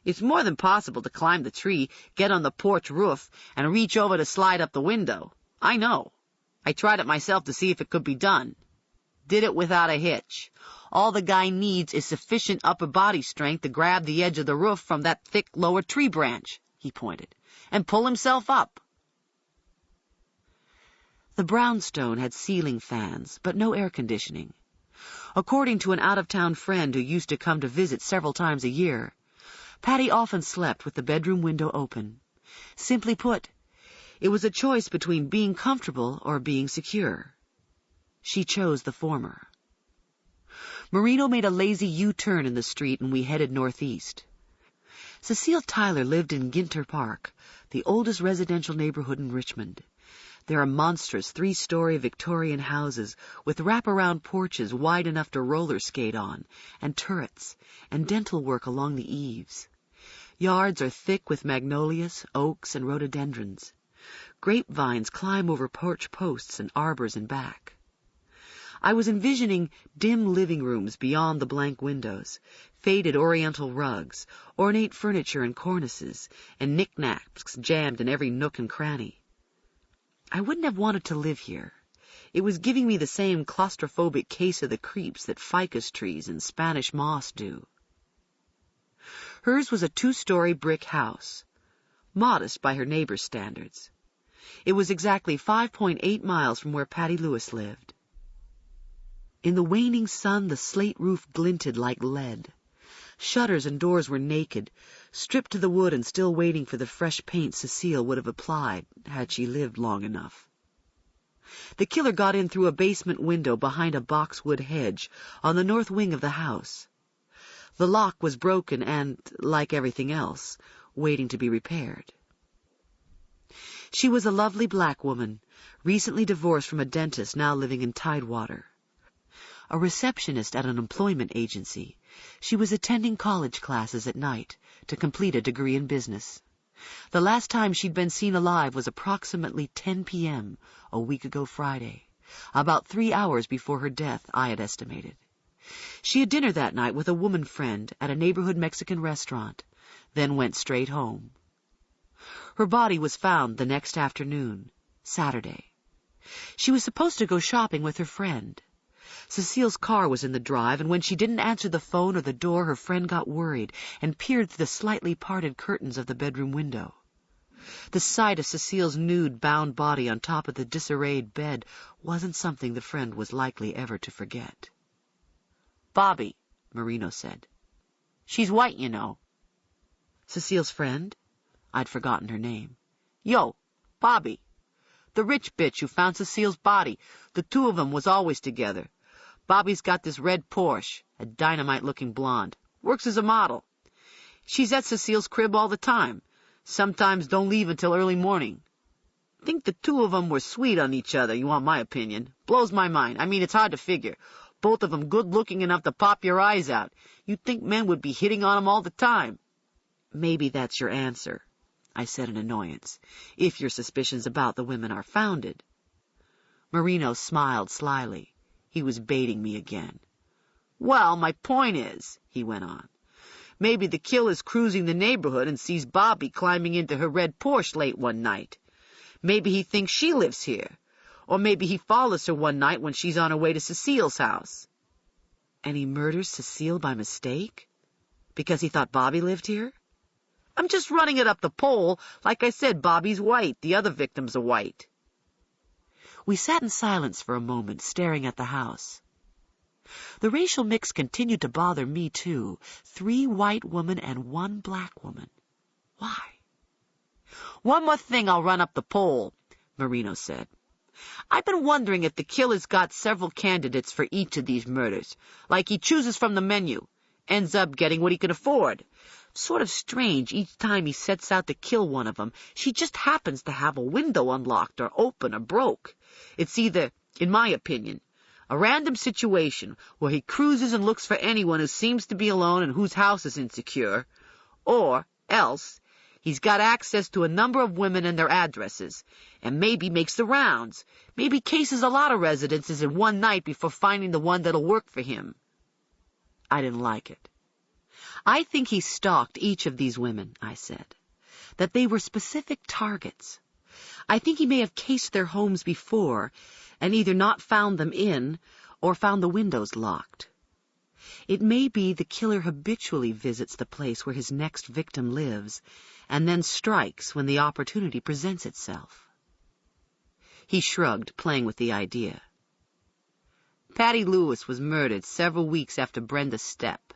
It's more than possible to climb the tree, get on the porch roof, and reach over to slide up the window. I know. I tried it myself to see if it could be done. Did it without a hitch. All the guy needs is sufficient upper body strength to grab the edge of the roof from that thick lower tree branch, he pointed, and pull himself up. The brownstone had ceiling fans, but no air conditioning. According to an out-of-town friend who used to come to visit several times a year, Patty often slept with the bedroom window open. Simply put, it was a choice between being comfortable or being secure. She chose the former. Marino made a lazy U-turn in the street and we headed northeast. Cecile Tyler lived in Ginter Park, the oldest residential neighborhood in Richmond. There are monstrous 3-story Victorian houses with wraparound porches wide enough to roller skate on, and turrets, and dental work along the eaves. Yards are thick with magnolias, oaks, and rhododendrons. Grapevines climb over porch posts and arbors in back. I was envisioning dim living rooms beyond the blank windows, faded oriental rugs, ornate furniture and cornices, and knickknacks jammed in every nook and cranny. I wouldn't have wanted to live here. It was giving me the same claustrophobic case of the creeps that ficus trees and Spanish moss do. Hers was a 2-story brick house, modest by her neighbor's standards. It was exactly 5.8 miles from where Patty Lewis lived. In the waning sun, the slate roof glinted like lead. Shutters and doors were naked, stripped to the wood and still waiting for the fresh paint Cecile would have applied had she lived long enough. The killer got in through a basement window behind a boxwood hedge on the north wing of the house. The lock was broken and, like everything else, waiting to be repaired. She was a lovely black woman, recently divorced from a dentist now living in Tidewater. A receptionist at an employment agency, she was attending college classes at night to complete a degree in business. The last time she'd been seen alive was approximately 10 p.m. a week ago Friday, about 3 hours before her death, I had estimated. She had dinner that night with a woman friend at a neighborhood Mexican restaurant, then went straight home. Her body was found the next afternoon, Saturday. She was supposed to go shopping with her friend. Cecile's car was in the drive, and when she didn't answer the phone or the door, her friend got worried and peered through the slightly parted curtains of the bedroom window. The sight of Cecile's nude, bound body on top of the disarrayed bed wasn't something the friend was likely ever to forget. "Bobby," Marino said. "She's white, you know." Cecile's friend? I'd forgotten her name. "Yo, Bobby. The rich bitch who found Cecile's body. The two of them was always together. Bobby's got this red Porsche, a dynamite-looking blonde. Works as a model. She's at Cecile's crib all the time. Sometimes don't leave until early morning. Think the two of them were sweet on each other, you want my opinion. Blows my mind. I mean, it's hard to figure. Both of them good-looking enough to pop your eyes out. You'd think men would be hitting on them all the time." "Maybe that's your answer," I said in annoyance, "if your suspicions about the women are founded." Marino smiled slyly. He was baiting me again. "Well, my point is," he went on, "maybe the killer's cruising the neighborhood and sees Bobby climbing into her red Porsche late one night. Maybe he thinks she lives here. Or maybe he follows her one night when she's on her way to Cecile's house." "And he murders Cecile by mistake? Because he thought Bobby lived here?" "I'm just running it up the pole. Like I said, Bobby's white. The other victims are white." We sat in silence for a moment, staring at the house. The racial mix continued to bother me, too. 3 white women and 1 black woman. Why? "One more thing I'll run up the pole," Marino said. "I've been wondering if the killer's got several candidates for each of these murders. Like he chooses from the menu. Ends up getting what he can afford. Sort of strange, each time he sets out to kill one of them, she just happens to have a window unlocked or open or broke. It's either, in my opinion, a random situation where he cruises and looks for anyone who seems to be alone and whose house is insecure, or else he's got access to a number of women and their addresses, and maybe makes the rounds, maybe cases a lot of residences in one night before finding the one that'll work for him." I didn't like it. "I think he stalked each of these women," I said, "that they were specific targets. I think he may have cased their homes before and either not found them in or found the windows locked. It may be the killer habitually visits the place where his next victim lives and then strikes when the opportunity presents itself." He shrugged, playing with the idea. "Patty Lewis was murdered several weeks after Brenda Stepp.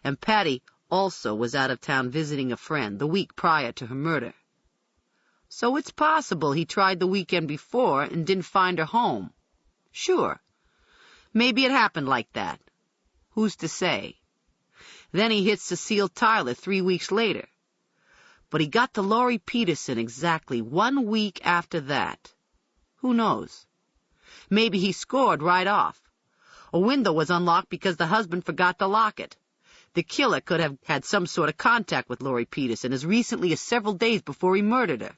And Patty also was out of town visiting a friend the week prior to her murder. So it's possible he tried the weekend before and didn't find her home. Sure. Maybe it happened like that. Who's to say? Then he hits Cecile Tyler 3 weeks later. But he got to Laurie Peterson exactly 1 week after that. Who knows? Maybe he scored right off. A window was unlocked because the husband forgot to lock it. The killer could have had some sort of contact with Laurie Peterson as recently as several days before he murdered her.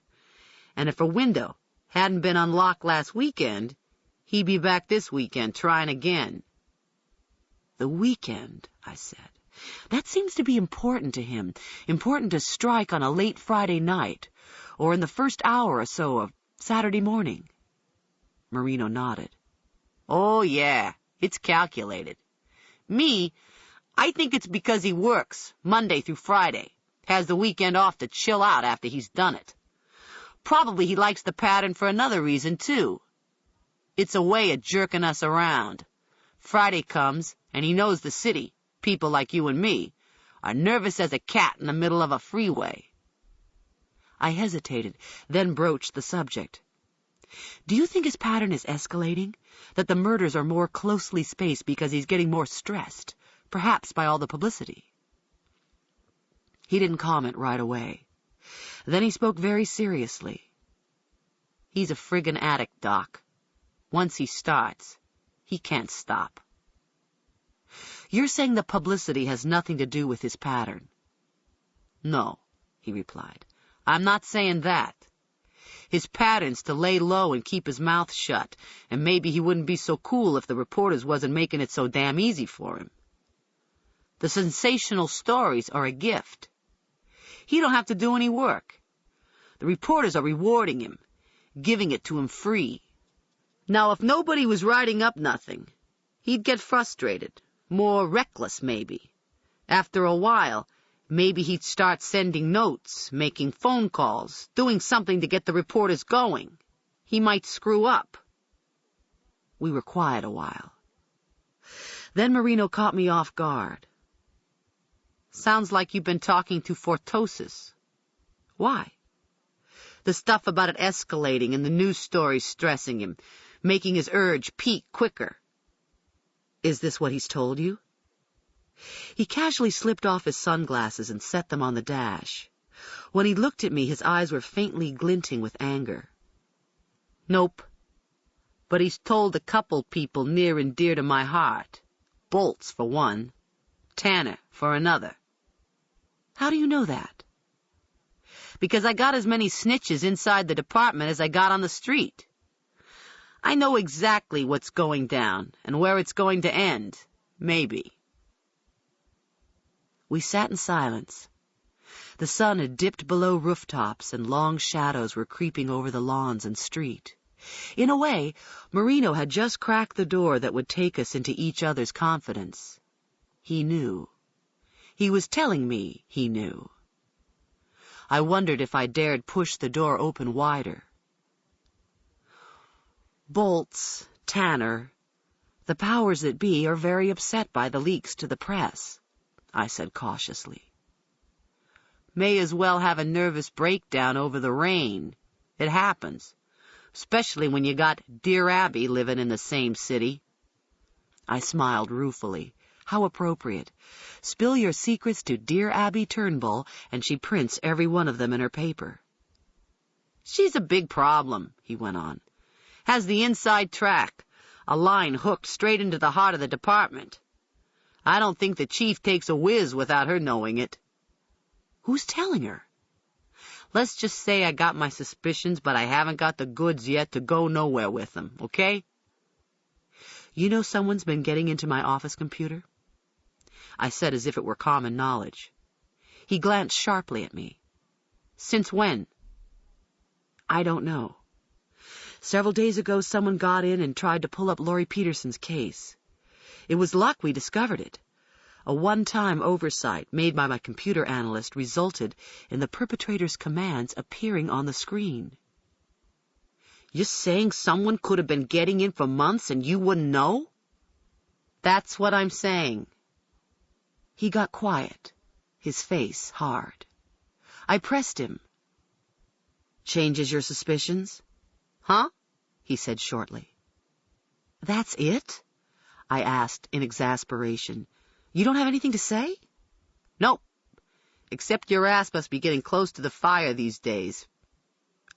And if her window hadn't been unlocked last weekend, he'd be back this weekend trying again." "The weekend," I said. "That seems to be important to him, important to strike on a late Friday night, or in the first hour or so of Saturday morning." Marino nodded. "Oh, yeah, it's calculated. I think it's because he works Monday through Friday, has the weekend off to chill out after he's done it. Probably he likes the pattern for another reason, too. It's a way of jerking us around. Friday comes, and he knows the city, people like you and me, are nervous as a cat in the middle of a freeway." I hesitated, then broached the subject. "Do you think his pattern is escalating? That the murders are more closely spaced because he's getting more stressed? Perhaps by all the publicity?" He didn't comment right away. Then he spoke very seriously. He's a friggin' addict, Doc. Once he starts, he can't stop. You're saying the publicity has nothing to do with his pattern? No, he replied. I'm not saying that. His pattern's to lay low and keep his mouth shut, and maybe he wouldn't be so cool if the reporters wasn't making it so damn easy for him. The sensational stories are a gift. He don't have to do any work. The reporters are rewarding him, giving it to him free. Now, if nobody was writing up nothing, he'd get frustrated, more reckless maybe. After a while, maybe he'd start sending notes, making phone calls, doing something to get the reporters going. He might screw up. We were quiet a while. Then Marino caught me off guard. Sounds like you've been talking to Fortosis. Why? The stuff about it escalating and the news stories stressing him, making his urge peak quicker. Is this what he's told you? He casually slipped off his sunglasses and set them on the dash. When he looked at me, his eyes were faintly glinting with anger. Nope. But he's told a couple people near and dear to my heart. Bolts, for one. Tanner, for another. How do you know that? Because I got as many snitches inside the department as I got on the street. I know exactly what's going down and where it's going to end. Maybe. We sat in silence. The sun had dipped below rooftops and long shadows were creeping over the lawns and street. In a way, Marino had just cracked the door that would take us into each other's confidence. He knew. He was telling me he knew. I wondered if I dared push the door open wider. Bolts, Tanner, the powers that be are very upset by the leaks to the press, I said cautiously. May as well have a nervous breakdown over the rain. It happens, especially when you got Dear Abby living in the same city. I smiled ruefully. How appropriate. Spill your secrets to Dear Abby Turnbull, and she prints every one of them in her paper. She's a big problem, he went on. Has the inside track, a line hooked straight into the heart of the department. I don't think the chief takes a whiz without her knowing it. Who's telling her? Let's just say I got my suspicions, but I haven't got the goods yet to go nowhere with them, okay? You know someone's been getting into my office computer? I said as if it were common knowledge. He glanced sharply at me. Since when? I don't know. Several days ago, someone got in and tried to pull up Laurie Peterson's case. It was luck we discovered it. A one-time oversight made by my computer analyst resulted in the perpetrator's commands appearing on the screen. You're saying someone could have been getting in for months and you wouldn't know? That's what I'm saying. He got quiet, his face hard. I pressed him. Changes your suspicions? Huh? He said shortly. That's it? I asked in exasperation. You don't have anything to say? Nope. Except your ass must be getting close to the fire these days.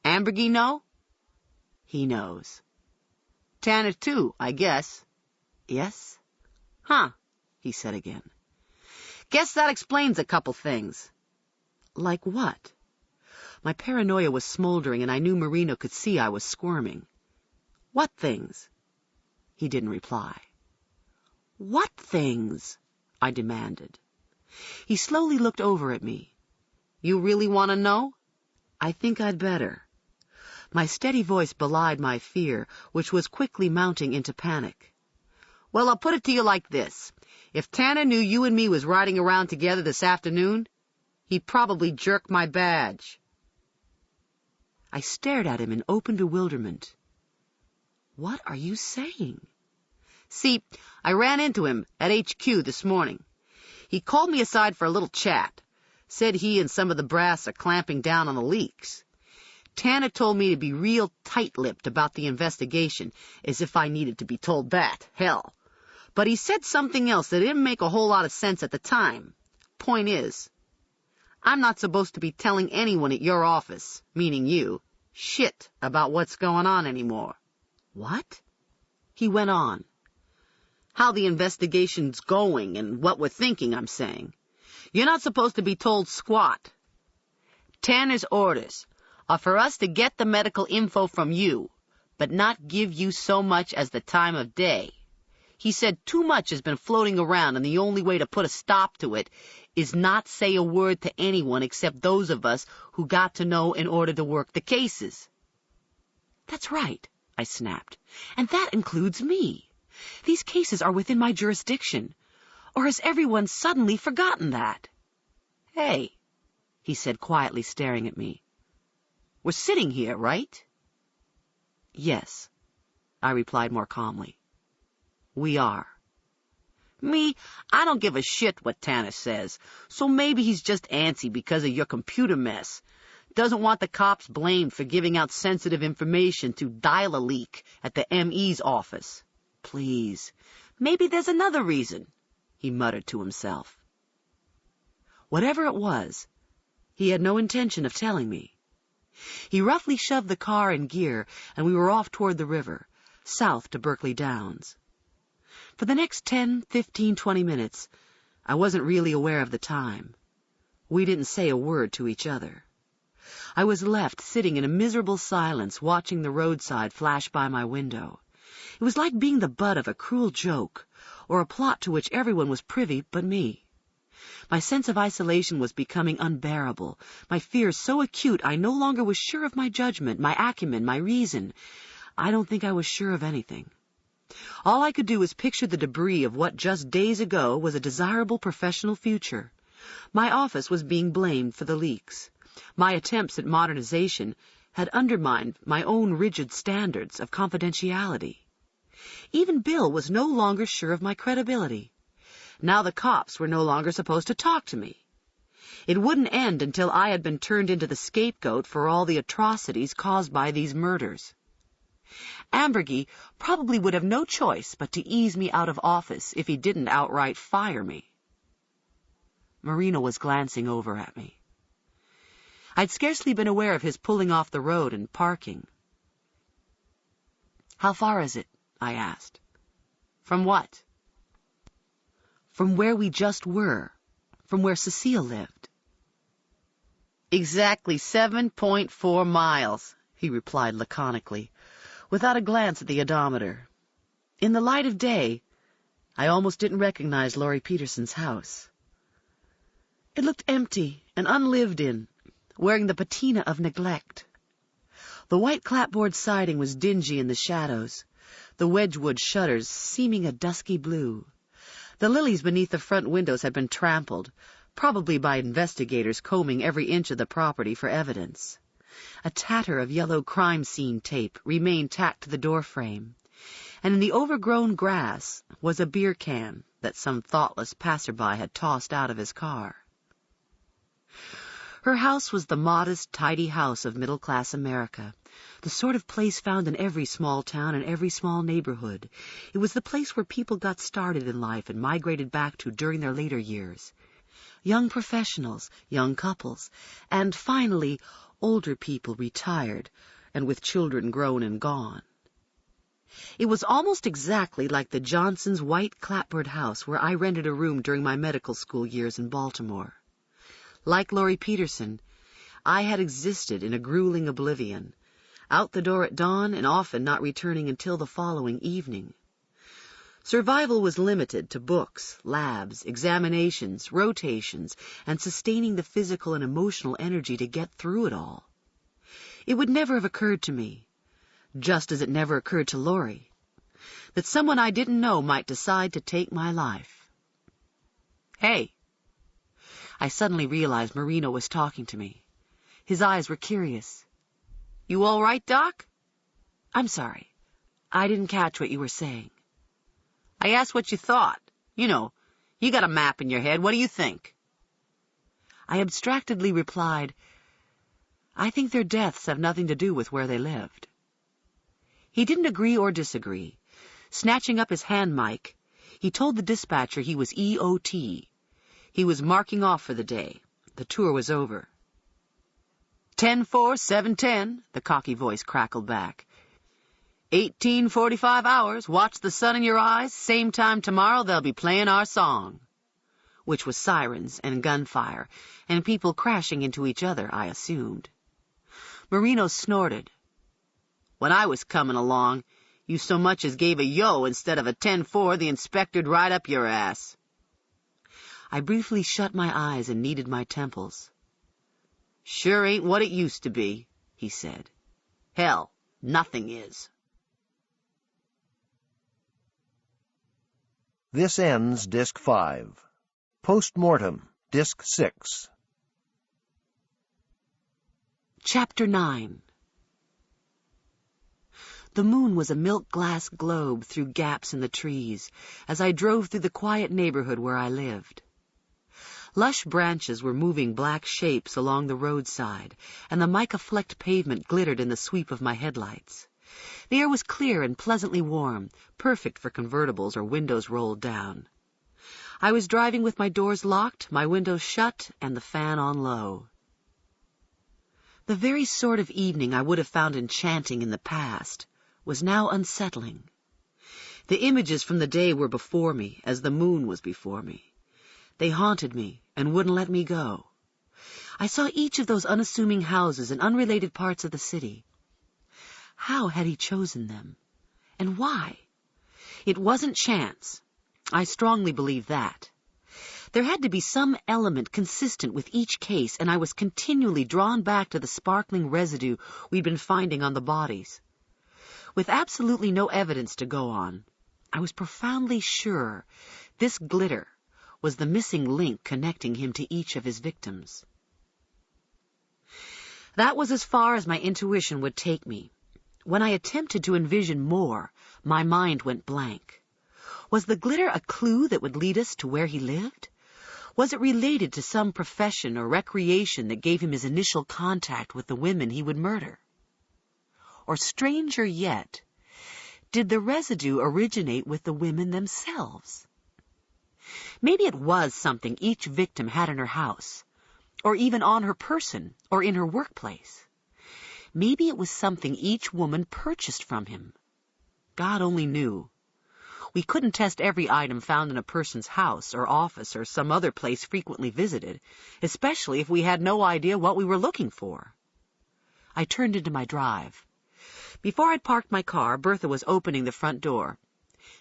Ambergy know? He knows. Tanner too, I guess. Yes? Huh, he said again. Guess that explains a couple things. Like what? My paranoia was smoldering, and I knew Marino could see I was squirming. What things? He didn't reply. What things? I demanded. He slowly looked over at me. You really want to know? I think I'd better. My steady voice belied my fear, which was quickly mounting into panic. Well, I'll put it to you like this. If Tanner knew you and me was riding around together this afternoon, he'd probably jerk my badge. I stared at him in open bewilderment. What are you saying? See, I ran into him at HQ this morning. He called me aside for a little chat. Said he and some of the brass are clamping down on the leaks. Tanner told me to be real tight-lipped about the investigation, as if I needed to be told that. Hell. But he said something else that didn't make a whole lot of sense at the time. Point is, I'm not supposed to be telling anyone at your office, meaning you, shit about what's going on anymore. What? He went on. How the investigation's going and what we're thinking, I'm saying. You're not supposed to be told squat. Tanner's orders are for us to get the medical info from you, but not give you so much as the time of day. He said too much has been floating around, and the only way to put a stop to it is not say a word to anyone except those of us who got to know in order to work the cases. That's right, I snapped, and that includes me. These cases are within my jurisdiction. Or has everyone suddenly forgotten that? Hey, he said quietly, staring at me. We're sitting here, right? Yes, I replied more calmly. We are. Me, I don't give a shit what Tanner says, so maybe he's just antsy because of your computer mess. Doesn't want the cops blamed for giving out sensitive information to dial-a-leak at the ME's office. Please, maybe there's another reason, he muttered to himself. Whatever it was, he had no intention of telling me. He roughly shoved the car in gear, and we were off toward the river, south to Berkeley Downs. For the next 10, 15, 20 minutes, I wasn't really aware of the time. We didn't say a word to each other. I was left sitting in a miserable silence, watching the roadside flash by my window. It was like being the butt of a cruel joke, or a plot to which everyone was privy but me. My sense of isolation was becoming unbearable, my fears so acute I no longer was sure of my judgment, my acumen, my reason. I don't think I was sure of anything. All I could do was picture the debris of what just days ago was a desirable professional future. My office was being blamed for the leaks. My attempts at modernization had undermined my own rigid standards of confidentiality. Even Bill was no longer sure of my credibility. Now the cops were no longer supposed to talk to me. It wouldn't end until I had been turned into the scapegoat for all the atrocities caused by these murders. Ambergy probably would have no choice but to ease me out of office if he didn't outright fire me. Marino was glancing over at me. I'd scarcely been aware of his pulling off the road and parking. "How far is it?" I asked. "From what?" "From where we just were, from where Cecile lived." "Exactly 7.4 miles, he replied laconically, without a glance at the odometer. In the light of day, I almost didn't recognize Laurie Peterson's house. It looked empty and unlived in, wearing the patina of neglect. The white clapboard siding was dingy in the shadows, the Wedgwood shutters seeming a dusky blue. The lilies beneath the front windows had been trampled, probably by investigators combing every inch of the property for evidence. A tatter of yellow crime scene tape remained tacked to the doorframe, and in the overgrown grass was a beer can that some thoughtless passerby had tossed out of his car. Her house was the modest, tidy house of middle-class America, the sort of place found in every small town and every small neighborhood. It was the place where people got started in life and migrated back to during their later years. Young professionals, young couples, and finally, older people retired and with children grown and gone. It was almost exactly like the Johnsons' white clapboard house where I rented a room during my medical school years in Baltimore. Like Laurie Peterson, I had existed in a grueling oblivion, out the door at dawn and often not returning until the following evening. Survival was limited to books, labs, examinations, rotations, and sustaining the physical and emotional energy to get through it all. It would never have occurred to me, just as it never occurred to Laurie, that someone I didn't know might decide to take my life. "Hey!" I suddenly realized Marino was talking to me. His eyes were curious. "You all right, Doc?" "I'm sorry. I didn't catch what you were saying." "I asked what you thought. You know, you got a map in your head. What do you think?" I abstractedly replied, "I think their deaths have nothing to do with where they lived." He didn't agree or disagree. Snatching up his hand mic, he told the dispatcher he was EOT. He was marking off for the day. The tour was over. 10-4, 7-10, the cocky voice crackled back. 18:45 hours, watch the sun in your eyes, same time tomorrow they'll be playing our song. Which was sirens and gunfire, and people crashing into each other, I assumed. Marino snorted. When I was coming along, you so much as gave a yo instead of a 10-4, the inspector'd ride up your ass. I briefly shut my eyes and kneaded my temples. Sure ain't what it used to be, he said. Hell, nothing is. This ends Disc 5. Postmortem, Disc 6. Chapter 9. The moon was a milk-glass globe through gaps in the trees as I drove through the quiet neighborhood where I lived. Lush branches were moving black shapes along the roadside, and the mica-flecked pavement glittered in the sweep of my headlights. The air was clear and pleasantly warm, perfect for convertibles or windows rolled down. I was driving with my doors locked, my windows shut, and the fan on low. The very sort of evening I would have found enchanting in the past was now unsettling. The images from the day were before me, as the moon was before me. They haunted me and wouldn't let me go. I saw each of those unassuming houses in unrelated parts of the city. How had he chosen them? And why? It wasn't chance. I strongly believe that. There had to be some element consistent with each case, and I was continually drawn back to the sparkling residue we'd been finding on the bodies. With absolutely no evidence to go on, I was profoundly sure this glitter was the missing link connecting him to each of his victims. That was as far as my intuition would take me. When I attempted to envision more, my mind went blank. Was the glitter a clue that would lead us to where he lived? Was it related to some profession or recreation that gave him his initial contact with the women he would murder? Or stranger yet, did the residue originate with the women themselves? Maybe it was something each victim had in her house, or even on her person, or in her workplace. Maybe it was something each woman purchased from him. God only knew. We couldn't test every item found in a person's house or office or some other place frequently visited, especially if we had no idea what we were looking for. I turned into my drive. Before I'd parked my car, Bertha was opening the front door.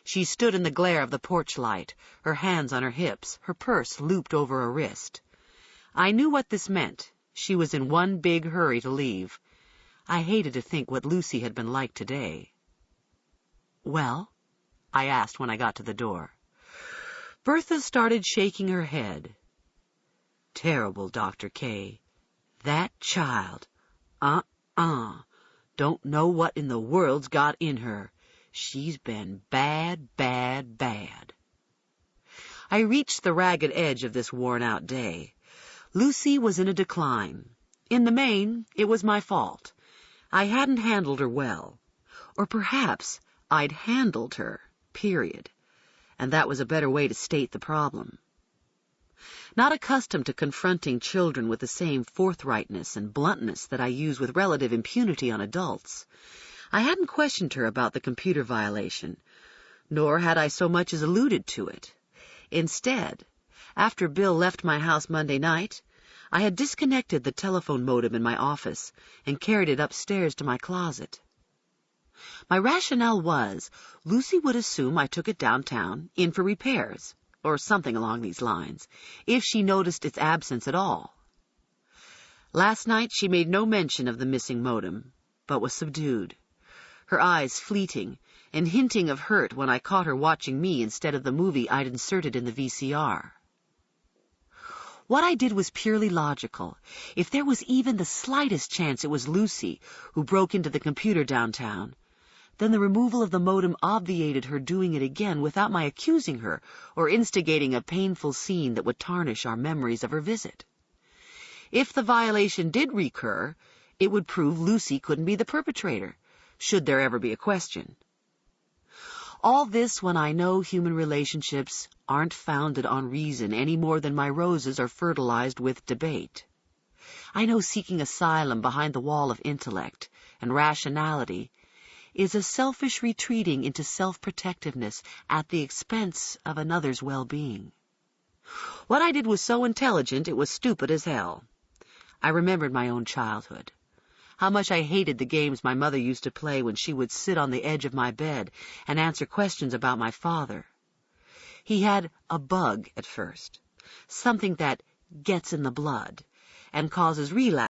She stood in the glare of the porch light, her hands on her hips, her purse looped over a wrist. I knew what this meant. She was in one big hurry to leave. I hated to think what Lucy had been like today. Well? I asked when I got to the door. Bertha started shaking her head. Terrible, Dr. Kay. That child. Don't know what in the world's got in her. She's been bad, bad, bad. I reached the ragged edge of this worn-out day. Lucy was in a decline. In the main, it was my fault. I hadn't handled her well. Or perhaps I'd handled her, period. And that was a better way to state the problem. Not accustomed to confronting children with the same forthrightness and bluntness that I use with relative impunity on adults, I hadn't questioned her about the computer violation, nor had I so much as alluded to it. Instead, after Bill left my house Monday night, I had disconnected the telephone modem in my office and carried it upstairs to my closet. My rationale was, Lucy would assume I took it downtown, in for repairs, or something along these lines, if she noticed its absence at all. Last night she made no mention of the missing modem, but was subdued, her eyes fleeting and hinting of hurt when I caught her watching me instead of the movie I'd inserted in the VCR. What I did was purely logical. If there was even the slightest chance it was Lucy who broke into the computer downtown, then the removal of the modem obviated her doing it again without my accusing her or instigating a painful scene that would tarnish our memories of her visit. If the violation did recur, it would prove Lucy couldn't be the perpetrator, should there ever be a question. All this when I know human relationships aren't founded on reason any more than my roses are fertilized with debate. I know seeking asylum behind the wall of intellect and rationality is a selfish retreating into self-protectiveness at the expense of another's well-being. What I did was so intelligent it was stupid as hell. I remembered my own childhood. How much I hated the games my mother used to play when she would sit on the edge of my bed and answer questions about my father. He had a bug at first, something that gets in the blood and causes relapse